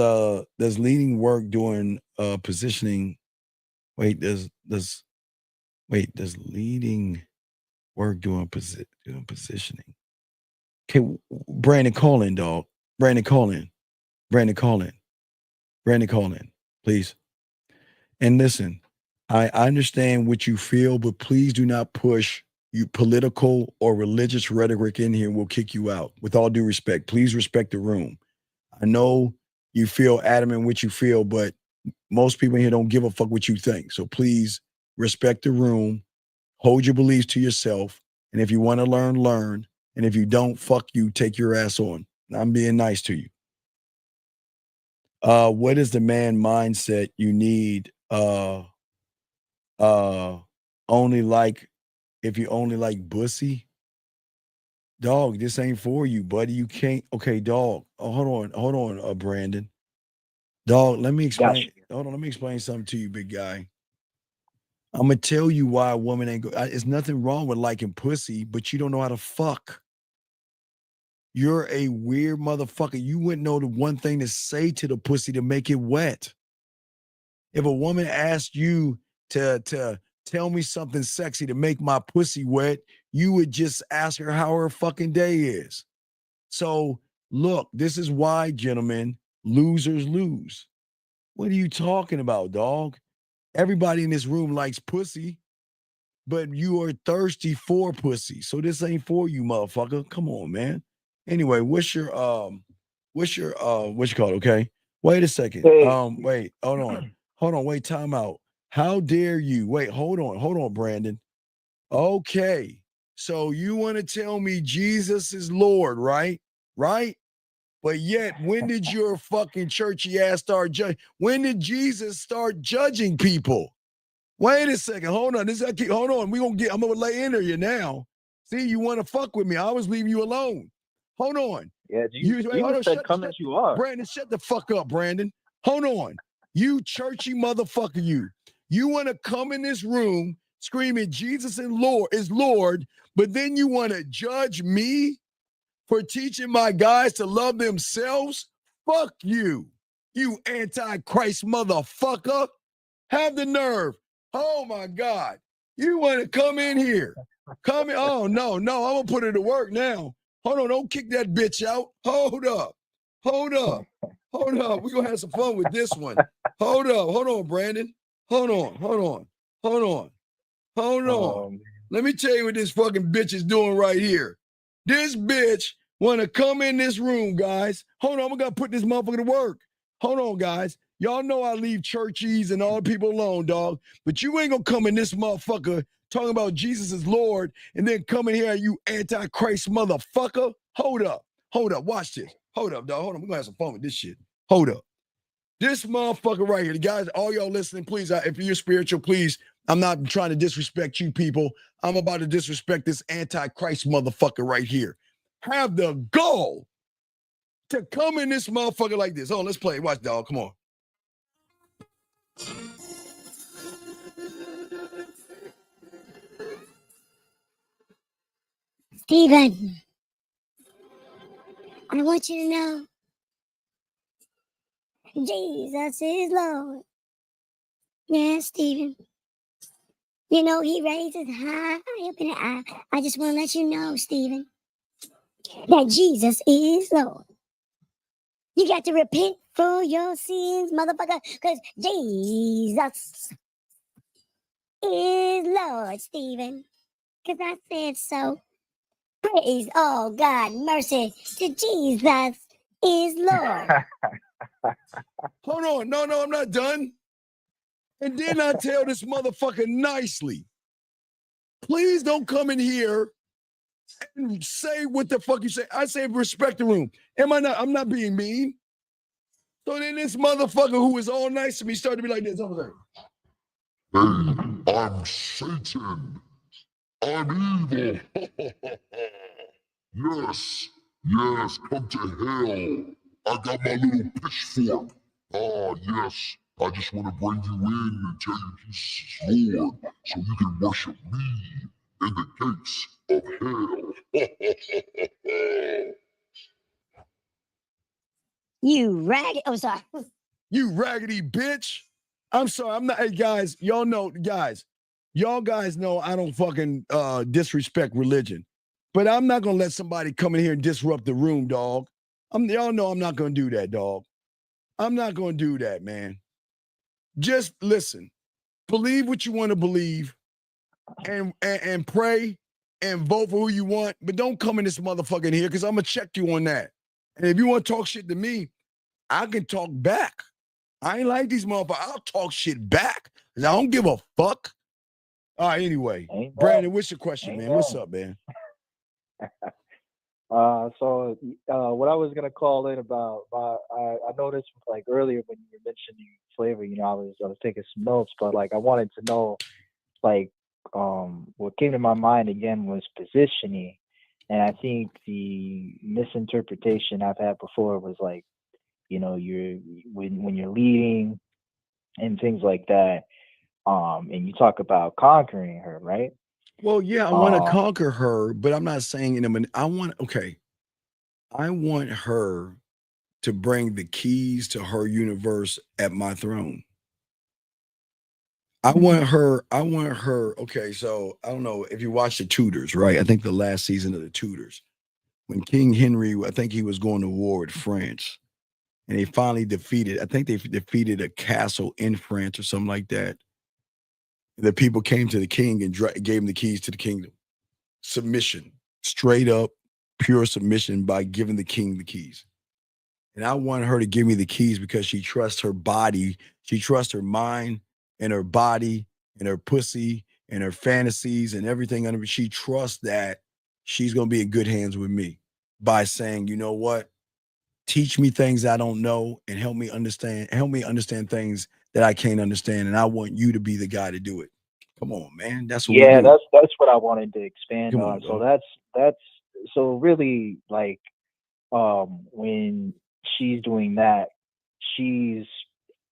leading work doing positioning. There's leading work doing positioning. Okay, Brandon, call in, dog. Brandon, call in. Please. And listen, I understand what you feel, but please do not push you political or religious rhetoric in here. We'll kick you out. With all due respect, please respect the room. I know you feel adamant what you feel, but most people in here don't give a fuck what you think. So please respect the room. Hold your beliefs to yourself. And if you want to learn, learn. And if you don't, fuck you, take your ass on. I'm being nice to you. What is the man mindset you need? Only like, if you only like bussy? Dog, this ain't for you, buddy. You can't. Okay, dog. Oh, hold on, Brandon. Dog, let me explain. Hold on, let me explain something to you, big guy. I'm gonna tell you why a woman ain't go. There's nothing wrong with liking pussy, but you don't know how to fuck. You're a weird motherfucker. You wouldn't know the one thing to say to the pussy to make it wet. If a woman asked you to tell me something sexy to make my pussy wet, you would just ask her how her fucking day is. So look, this is why, gentlemen, losers lose. What are you talking about, dog? Everybody in this room likes pussy, but you are thirsty for pussy. So this ain't for you, motherfucker. Come on, man. Anyway, what's your what you call it, okay? Wait a second. Wait, hold on, wait, time out. How dare you? Wait, hold on, Brandon. Okay. So you want to tell me Jesus is Lord, right? Right? But yet, when did your fucking churchy ass start judging? When did Jesus start judging people? Wait a second. Hold on. Hold on. I'm gonna lay into you now. See, you want to fuck with me. I was leaving you alone. Hold on. Yeah, Jesus said, come as you are. Brandon, shut the fuck up, Brandon. Hold on. You churchy motherfucker, you. You want to come in this room screaming Jesus is Lord, but then you want to judge me for teaching my guys to love themselves? Fuck you, you anti-Christ motherfucker. Have the nerve. Oh my God. You want to come in here. Come in. Oh, no. I'm going to put her to work now. Hold on. Don't kick that bitch out. Hold up. We're going to have some fun with this one. Hold up. Hold on, Brandon. Hold on. Let me tell you what this fucking bitch is doing right here. This bitch want to come in this room, guys. Hold on. I'm going to put this motherfucker to work. Hold on, guys. Y'all know I leave churchies and all the people alone, dog. But you ain't going to come in this motherfucker talking about Jesus is Lord and then come in here, you anti-Christ motherfucker. Hold up. Watch this. Hold up, dog. Hold on. We're going to have some fun with this shit. Hold up. This motherfucker right here, the guys, all y'all listening, please, if you're spiritual, please, I'm not trying to disrespect you people. I'm about to disrespect this anti-Christ motherfucker right here. Have the gall to come in this motherfucker like this. Oh, let's play. Watch, dog. Come on. Stephen, I want you to know Jesus is Lord. Yeah, Stephen. You know, he raises high up in the air. I just want to let you know, Stephen, that Jesus is Lord. You got to repent for your sins, motherfucker, because Jesus is Lord, Stephen. Because I said so. Praise all God, mercy to Jesus is Lord. Hold on. No, I'm not done. And then I tell this motherfucker nicely, please don't come in here and say what the fuck you say. I say respect the room. I'm not being mean. So then this motherfucker who was all nice to me started to be like this. I was like, Hey, I'm Satan. I'm evil. Yes, come to hell. I got my little pitchfork. Ah, yes, I just want to bring you in and tell you Jesus is Lord, so you can worship me in the gates of hell. You raggedy, sorry. You raggedy bitch. I'm sorry, I'm not, hey guys, y'all guys know I don't fucking disrespect religion. But I'm not gonna let somebody come in here and disrupt the room, dog. Y'all know I'm not gonna do that, dog. I'm not gonna do that, man. Just listen, believe what you want to believe, and pray and vote for who you want, but don't come in this motherfucker in here because I'm gonna check you on that. And if you want to talk shit to me, I can talk back. I ain't like these motherfuckers. I'll talk shit back. I don't give a fuck. All right, anyway. Brandon, what's your question, man? What's up, man? So what I was gonna call in about, I noticed like earlier when you were mentioning flavor, I was taking some notes, but like I wanted to know, like, what came to my mind again was positioning, and I think the misinterpretation I've had before was like, you're when you're leading and things like that, and you talk about conquering her, right? Well, yeah, I want to conquer her, but I'm not saying I want her to bring the keys to her universe at my throne. I want her, okay, so I don't know if you watch The Tudors, right? I think the last season of The Tudors, when King Henry, I think he was going to war with France, and they finally defeated a castle in France or something like that. The people came to the king and gave him the keys to the kingdom. Submission, straight up, pure submission by giving the king the keys. And I want her to give me the keys because she trusts her body. She trusts her mind and her body and her pussy and her fantasies and everything under me. She trusts that she's going to be in good hands with me by saying, you know what? Teach me things I don't know and help me understand things that I can't understand. And I want you to be the guy to do it. Come on, man. That's what we do. That's what I wanted to expand on. So bro. that's so really like when she's doing that, she's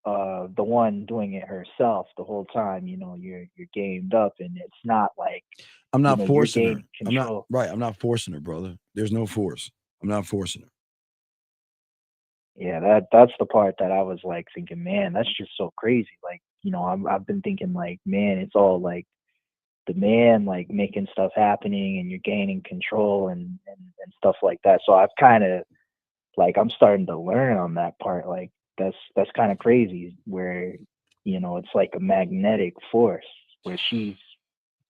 the one doing it herself the whole time. You're gamed up, and it's not like I'm not forcing her. Control. I'm not forcing her, brother. There's no force. I'm not forcing her. Yeah, that's the part that I was like thinking, man, that's just so crazy. Like, I've been thinking like, man, it's all like the man like making stuff happening and you're gaining control and stuff like that. So I've kind of like, I'm starting to learn on that part. Like that's kind of crazy where, it's like a magnetic force where she's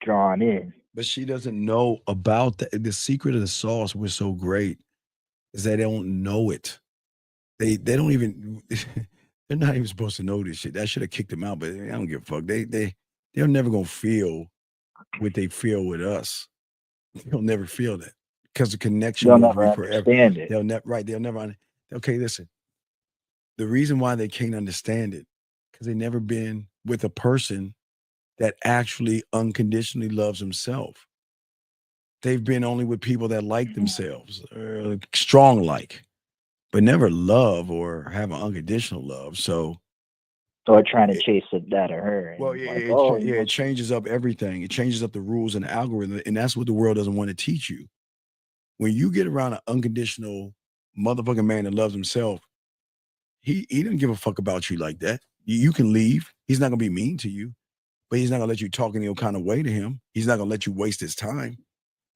drawn in. But she doesn't know about that. The secret of the sauce was so great is they don't know it. They don't even, they're not even supposed to know this shit. That should have kicked them out, but I don't give a fuck. They're never going to feel what they feel with us. They'll never feel that because the connection They'll will never be forever. understand it. They'll never, okay, listen. The reason why they can't understand it, because they've never been with a person that actually unconditionally loves himself. They've been only with people that like themselves, strong like, but never love or have an unconditional love. So trying to chase that or her. Well, it changes up everything. It changes up the rules and the algorithm, and that's what the world doesn't want to teach you. When you get around an unconditional motherfucking man that loves himself, he doesn't give a fuck about you like that. You can leave. He's not gonna be mean to you, but he's not gonna let you talk any kind of way to him. He's not gonna let you waste his time.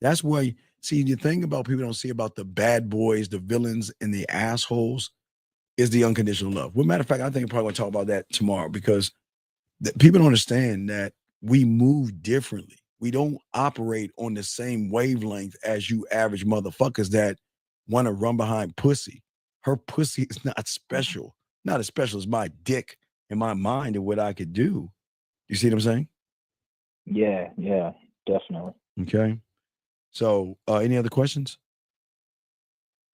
That's why, see, the thing about people don't see about the bad boys, the villains, and the assholes, is the unconditional love. Well, matter of fact, I think I'm probably going to talk about that tomorrow because people don't understand that we move differently. We don't operate on the same wavelength as you average motherfuckers that want to run behind pussy. Her pussy is not special. Not as special as my dick and my mind and what I could do. You see what I'm saying? Yeah, definitely. Okay. So, any other questions?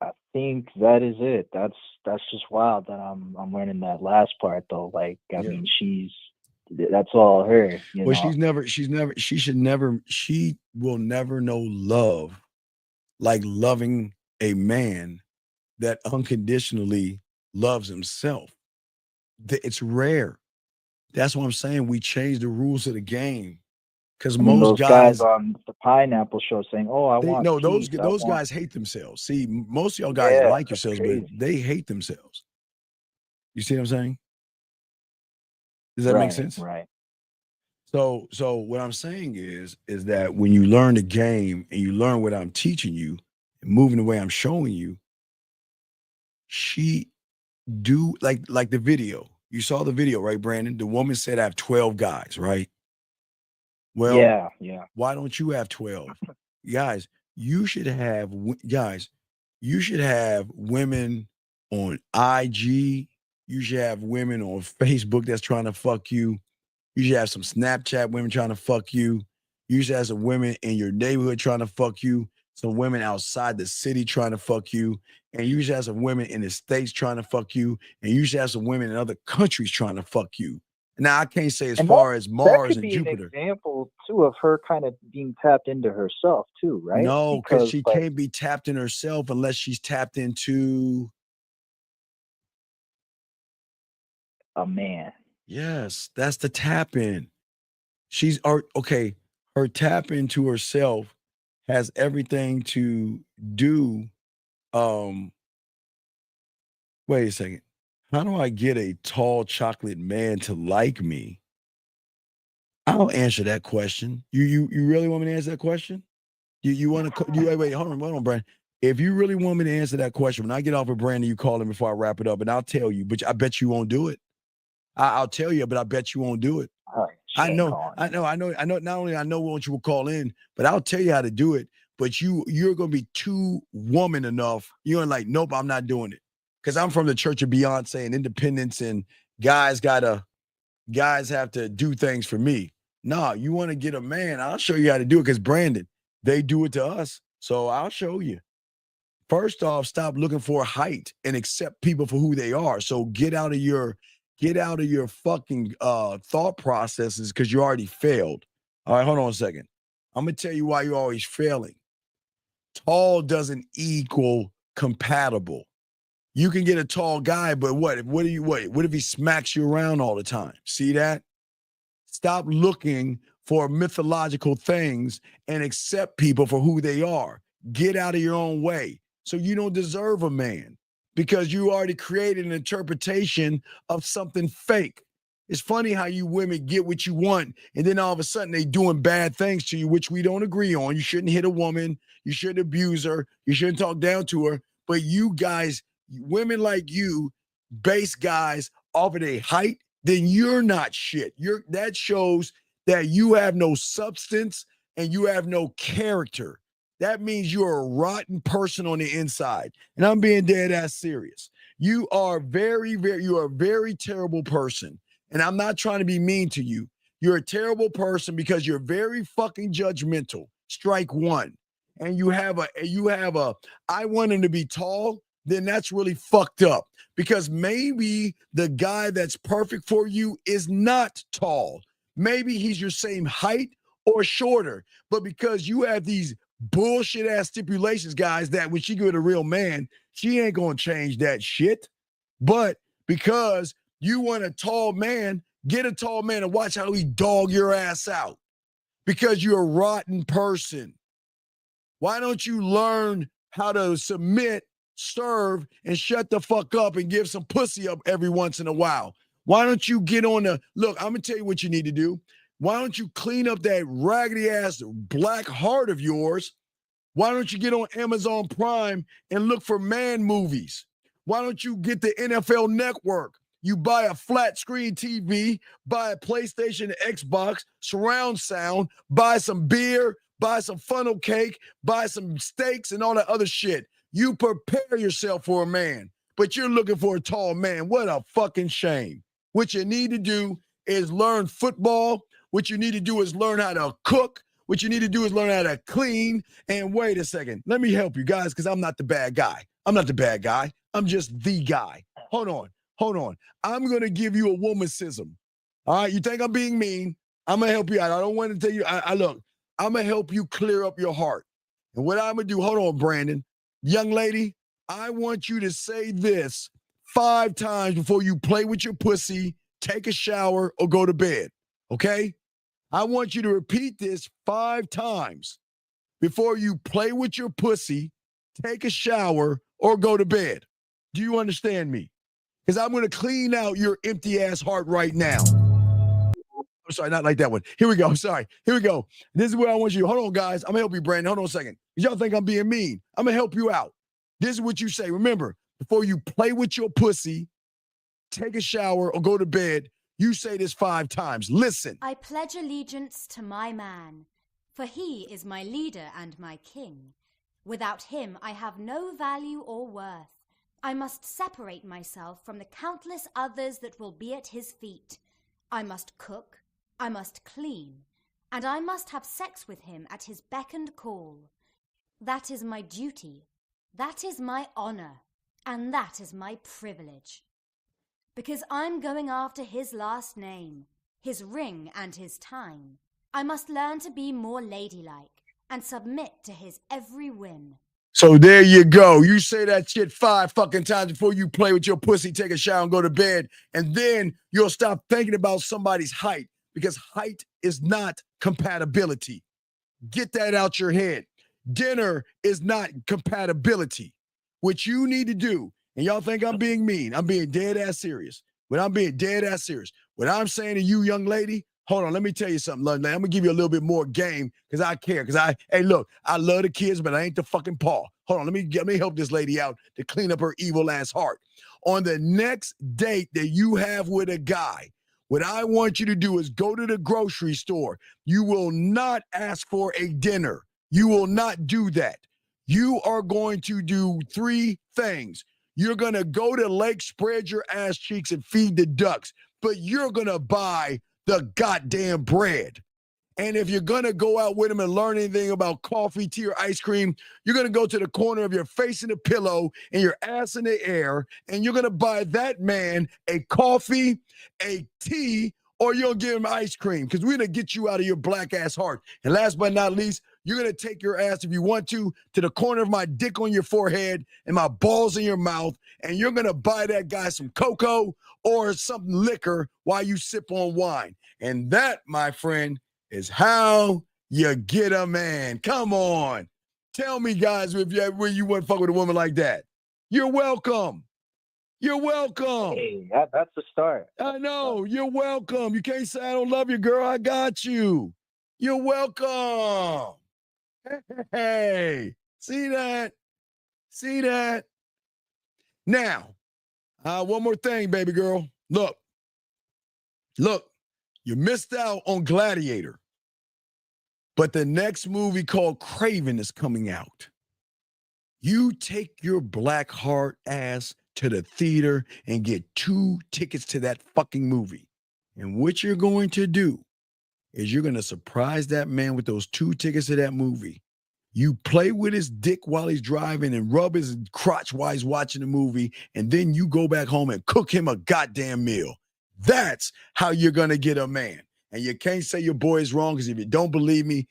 I think that is it. That's just wild that I'm learning that last part though. Like, I mean, that's all her. You Well, know? she will never know love like loving a man that unconditionally loves himself. It's rare. That's what I'm saying. We changed the rules of the game because I mean, most those guys guys on the Pineapple Show saying, "Oh, I want those peace. I those want-" guys hate themselves. See, most of y'all guys Yeah, like that's yourselves, but crazy. they hate themselves. You see what I'm saying? Does that make sense? Right. So what I'm saying is that when you learn the game and you learn what I'm teaching you and moving the way I'm showing you, she do like the video. You saw the video, right, Brandon? The woman said I have 12 guys, right? Well, Yeah. why don't you have 12? Guys, you should have women on IG. You should have women on Facebook that's trying to fuck you. You should have some Snapchat women trying to fuck you. You should have some women in your neighborhood trying to fuck you. Some women outside the city trying to fuck you. And you should have some women in the States trying to fuck you. And you should have some women in other countries trying to fuck you. Now, I can't say as And far as that Mars could and be an Jupiter. example too of her kind of being tapped into herself too, right? No, because she like, can't be tapped in herself unless she's tapped into a man. Yes, that's the tap in. Okay. Her tap into herself has everything to do. Wait a second. How do I get a tall chocolate man to like me? I'll answer that question. You really want me to answer that question? You want to wait, hold on, Brandon. If you really want me to answer that question, when I get off with Brandon, you call him before I wrap it up, and I'll tell you, but I bet you won't do it. I'll tell you, but I bet you won't do it. I know. Not only I know what you will call in, but I'll tell you how to do it. But you're gonna be too woman enough. You're like, nope, I'm not doing it. Because I'm from the Church of Beyonce and independence, and guys have to do things for me. Nah, you want to get a man, I'll show you how to do it. Because Brandon, they do it to us. So I'll show you. First off, stop looking for height and accept people for who they are. So get out of your fucking thought processes because you already failed. All right, hold on a second. I'm gonna tell you why you're always failing. Tall doesn't equal compatible. You can get a tall guy, but what if he smacks you around all the time? See that? Stop looking for mythological things and accept people for who they are. Get out of your own way. So you don't deserve a man because you already created an interpretation of something fake. It's funny how you women get what you want, and then all of a sudden they doing bad things to you, which we don't agree on. You shouldn't hit a woman. You shouldn't abuse her. You shouldn't talk down to her. But you guys, women like you, base guys off of their height, then you're not shit. That shows that you have no substance and you have no character. That means you're a rotten person on the inside. And I'm being dead ass serious. You are a very terrible person. And I'm not trying to be mean to you. You're a terrible person because you're very fucking judgmental. Strike one. And you have I want him to be tall, then that's really fucked up. Because maybe the guy that's perfect for you is not tall. Maybe he's your same height or shorter. But because you have these bullshit ass stipulations, guys, that when she get a real man, she ain't gonna change that shit. But because you want a tall man, get a tall man and watch how he dog your ass out. Because you're a rotten person. Why don't you learn how to submit, serve, and shut the fuck up and give some pussy up every once in a while? Why don't you get on look, I'm going to tell you what you need to do. Why don't you clean up that raggedy ass black heart of yours? Why don't you get on Amazon Prime and look for man movies? Why don't you get the NFL Network? You buy a flat screen TV, buy a PlayStation, Xbox, surround sound, buy some beer, buy some funnel cake, buy some steaks and all that other shit. You prepare yourself for a man, but you're looking for a tall man. What a fucking shame. What you need to do is learn football. What you need to do is learn how to cook. What you need to do is learn how to clean. And wait a second. Let me help you guys because I'm not the bad guy. I'm not the bad guy. I'm just the guy. Hold on. I'm going to give you a womancism. All right? You think I'm being mean? I'm going to help you out. I don't want to tell you. Look, I'm going to help you clear up your heart. And what I'm going to do, hold on, Brandon. Young lady, I want you to say this 5 times before you play with your pussy, take a shower, or go to bed. Okay? I want you to repeat this 5 times before you play with your pussy, take a shower, or go to bed. Do you understand me? Because I'm going to clean out your empty-ass heart right now. I'm sorry, not like that one. Here we go. Sorry. Here we go. This is where I want you. Hold on, guys. I'm going to help you, Brandon. Hold on a second. Y'all think I'm being mean. I'm going to help you out. This is what you say. Remember, before you play with your pussy, take a shower, or go to bed, you say this 5 times. Listen. I pledge allegiance to my man, for he is my leader and my king. Without him, I have no value or worth. I must separate myself from the countless others that will be at his feet. I must cook, I must clean, and I must have sex with him at his beck and call. That is my duty, that is my honor, and that is my privilege. Because I'm going after his last name, his ring and his time. I must learn to be more ladylike and submit to his every whim. So there you go. You say that shit 5 fucking times before you play with your pussy, take a shower, and go to bed. And then you'll stop thinking about somebody's height, because height is not compatibility. Get that out your head. Dinner is not compatibility. What you need to do, and y'all think I'm being mean, I'm being dead ass serious. But I'm being dead ass serious. What I'm saying to you, young lady, hold on, let me tell you something, London. I'm gonna give you a little bit more game because I care. Hey, look, I love the kids, but I ain't the fucking paw. Hold on, let me help this lady out to clean up her evil ass heart. On the next date that you have with a guy, what I want you to do is go to the grocery store. You will not ask for a dinner. You will not do that. You are going to do 3 things. You're going to go to Lake, spread your ass cheeks, and feed the ducks. But you're going to buy the goddamn bread. And if you're going to go out with him and learn anything about coffee, tea, or ice cream, you're going to go to the corner of your face in the pillow and your ass in the air, and you're going to buy that man a coffee, a tea, or you'll give him ice cream, because we're going to get you out of your black ass heart. And last but not least, you're going to take your ass, if you want to the corner of my dick on your forehead and my balls in your mouth, and you're going to buy that guy some cocoa or something liquor while you sip on wine. And that, my friend, is how you get a man. Come on. Tell me, guys, if you wouldn't fuck with a woman like that. You're welcome. You're welcome. Hey, that's the start. I know. You're welcome. You can't say I don't love you, girl. I got you. You're welcome. Hey, see that? See that? Now, one more thing, baby girl. Look, you missed out on Gladiator, but the next movie called Craven is coming out. You take your black heart ass to the theater and get 2 tickets to that fucking movie. And what you're going to do is you're going to surprise that man with those 2 tickets to that movie. You play with his dick while he's driving and rub his crotch while he's watching the movie, and then you go back home and cook him a goddamn meal. That's how you're going to get a man. And you can't say your boy is wrong, because if you don't believe me,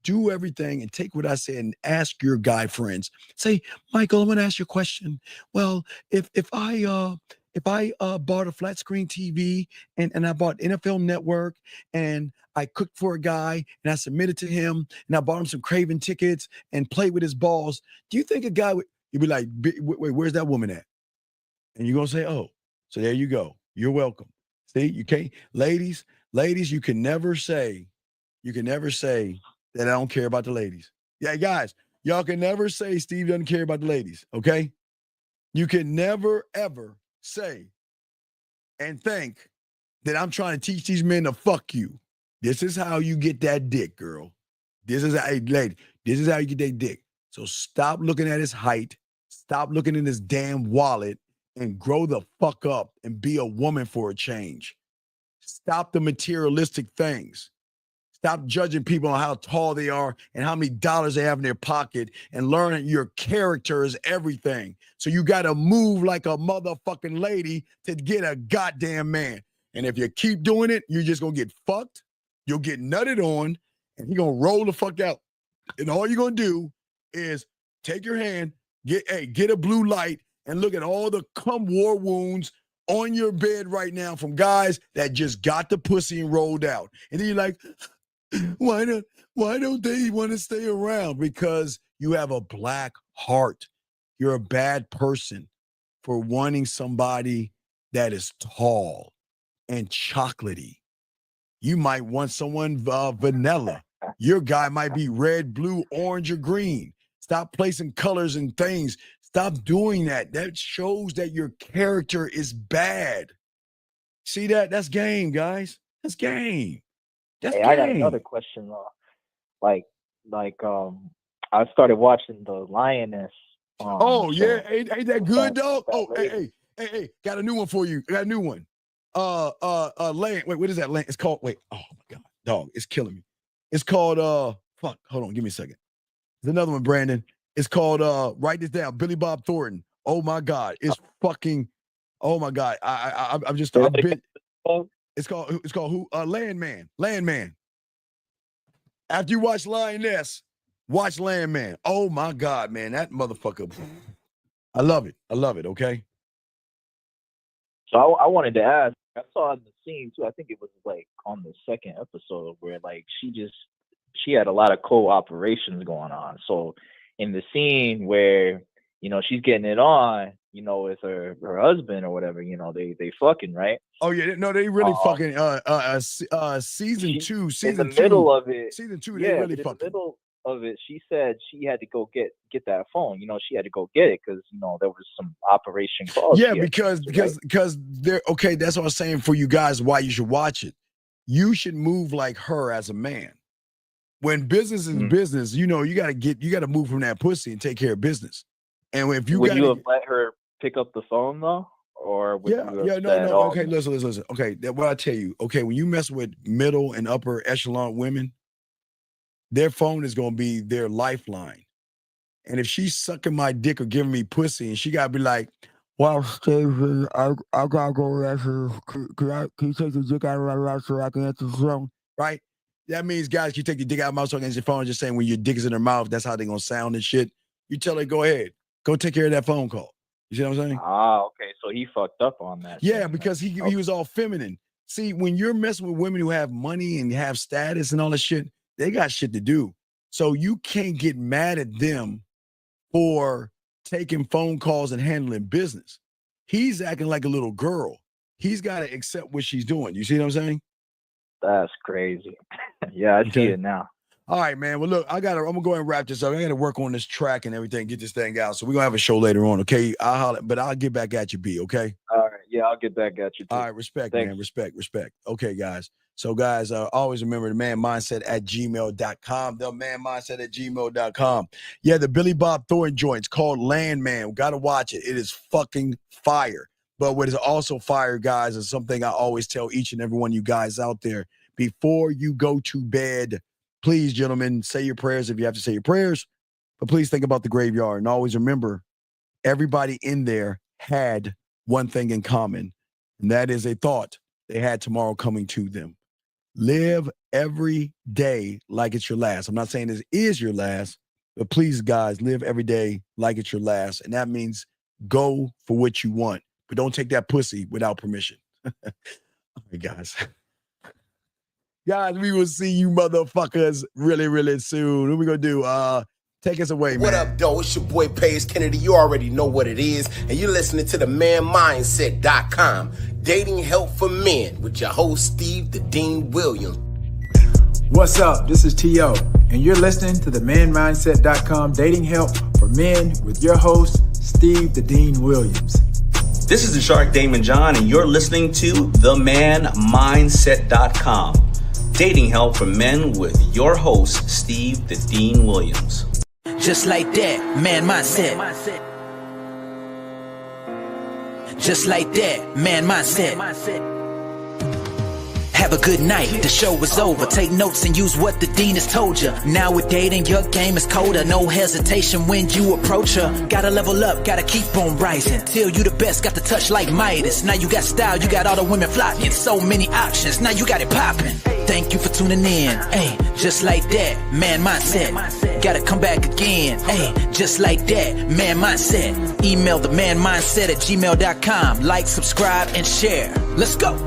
do everything and take what I say and ask your guy friends. Say, Michael, I'm going to ask you a question. Well, if I bought a flat screen TV and I bought NFL Network and I cooked for a guy and I submitted to him and I bought him some Craven tickets and played with his balls, do you think a guy would, you'd be like, wait, where's that woman at? And you're going to say, oh, so there you go. You're welcome. See, you can't, ladies, you can never say that I don't care about the ladies. Yeah, guys, y'all can never say Steve doesn't care about the ladies, okay? You can never, ever say and think that I'm trying to teach these men to fuck you. This is how you get that dick, girl. This is how, hey, lady, this is how you get that dick. So stop looking at his height. Stop looking in his damn wallet and grow the fuck up and be a woman for a change. Stop the materialistic things. Stop judging people on how tall they are and how many dollars they have in their pocket, and learn your character is everything. So you got to move like a motherfucking lady to get a goddamn man. And if you keep doing it, you're just going to get fucked. You'll get nutted on, and you're going to roll the fuck out. And all you're going to do is take your hand, get a blue light, and look at all the cum war wounds on your bed right now from guys that just got the pussy and rolled out. And then you're like, why don't they want to stay around? Because you have a black heart. You're a bad person for wanting somebody that is tall and chocolatey. You might want someone vanilla. Your guy might be red, blue, orange, or green. Stop placing colors and things. Stop doing that. That shows that your character is bad. See that? That's game, guys. That's game. That's Hey, game. I got another question. I started watching the Lioness. Oh, yeah. Ain't that good, dog? Oh, lady. hey. Got a new one for you. Got a new one. Land. Wait, what is that? Land? It's called, oh my God, dog. It's killing me. It's called, fuck. Hold on. Give me a second. There's another one, Brandon. It's called, write this down. Billy Bob Thornton. Oh my God. It's fucking, oh my God. I've been. It's called who? Landman. After you watch Lioness, watch Landman. Oh my God, man, that motherfucker. I love it. Okay. So I wanted to ask. I saw in the scene too. I think it was like on the second episode where like she had a lot of co-operations going on. So in the scene where she's getting it on, with her husband or whatever, they fucking, right? Oh yeah, no, they really fucking. Season two. In the middle of it, season 2, yeah, they really in fucking. the middle of it, she said she had to go get that phone. She had to go get it because there was some operation calls. Yeah, because they're okay. That's what I was saying for you guys. Why you should watch it. You should move like her as a man. When business is business, you got to move from that pussy and take care of business. And if you would you have let her pick up the phone though, or would no. Okay, listen. Okay, what I tell you. Okay, when you mess with middle and upper echelon women, their phone is gonna be their lifeline. And if she's sucking my dick or giving me pussy, and she gotta be like, "Well, Steven, I gotta go answer. Can you take the dick out of my mouth so I can answer the phone?" Right? That means guys, you take your dick out of my mouth so I can answer your phone. Just saying, when your dick is in her mouth, that's how they gonna sound and shit. You tell her, go ahead. Go take care of that phone call. You see what I'm saying? Okay. So he fucked up on that. Yeah, because he was all feminine. See, when you're messing with women who have money and have status and all that shit, they got shit to do. So you can't get mad at them for taking phone calls and handling business. He's acting like a little girl. He's got to accept what she's doing. You see what I'm saying? That's crazy. Yeah, I see it now. All right, man. Well, look, I'm gonna go ahead and wrap this up. I gotta work on this track and everything, get this thing out. So we're gonna have a show later on, okay? I'll get back at you, B, okay? All right, yeah, I'll get back at you too. All right, respect, man. Respect. Okay, guys. So, guys, always remember themanmindset@gmail.com. Themanmindset@gmail.com. Yeah, the Billy Bob Thornton joint's called Landman. We gotta watch it. It is fucking fire. But what is also fire, guys, is something I always tell each and every one of you guys out there. Before you go to bed, please, gentlemen, say your prayers if you have to say your prayers, but please think about the graveyard and always remember everybody in there had one thing in common, and that is a thought they had tomorrow coming to them. Live every day like it's your last. I'm not saying this is your last, but please, guys, live every day like it's your last, and that means go for what you want, but don't take that pussy without permission. All right, guys. Guys, we will see you motherfuckers really, really soon. What we gonna do? Take us away, man. What up, though? It's your boy, Paige Kennedy. You already know what it is. And you're listening to themanmindset.com. Dating help for men with your host, Steve the Dean Williams. What's up? This is T.O. And you're listening to themanmindset.com dating help for men with your host, Steve the Dean Williams. This is the Shark Damon John, and you're listening to themanmindset.com. Dating help for men with your host, Steve the Dean Williams. Just like that, man mindset. Just like that, man mindset. Have a good night, the show is over. Take notes and use what the dean has told you. Now with dating, your game is colder. No hesitation when you approach her. Gotta level up, gotta keep on rising. Till you the best, got the touch like Midas. Now you got style, you got all the women flocking. So many options, now you got it popping. Thank you for tuning in. Hey, just like that, man mindset. Gotta come back again. Hey, just like that, man mindset. Email themanmindset@gmail.com. Like, subscribe, and share. Let's go.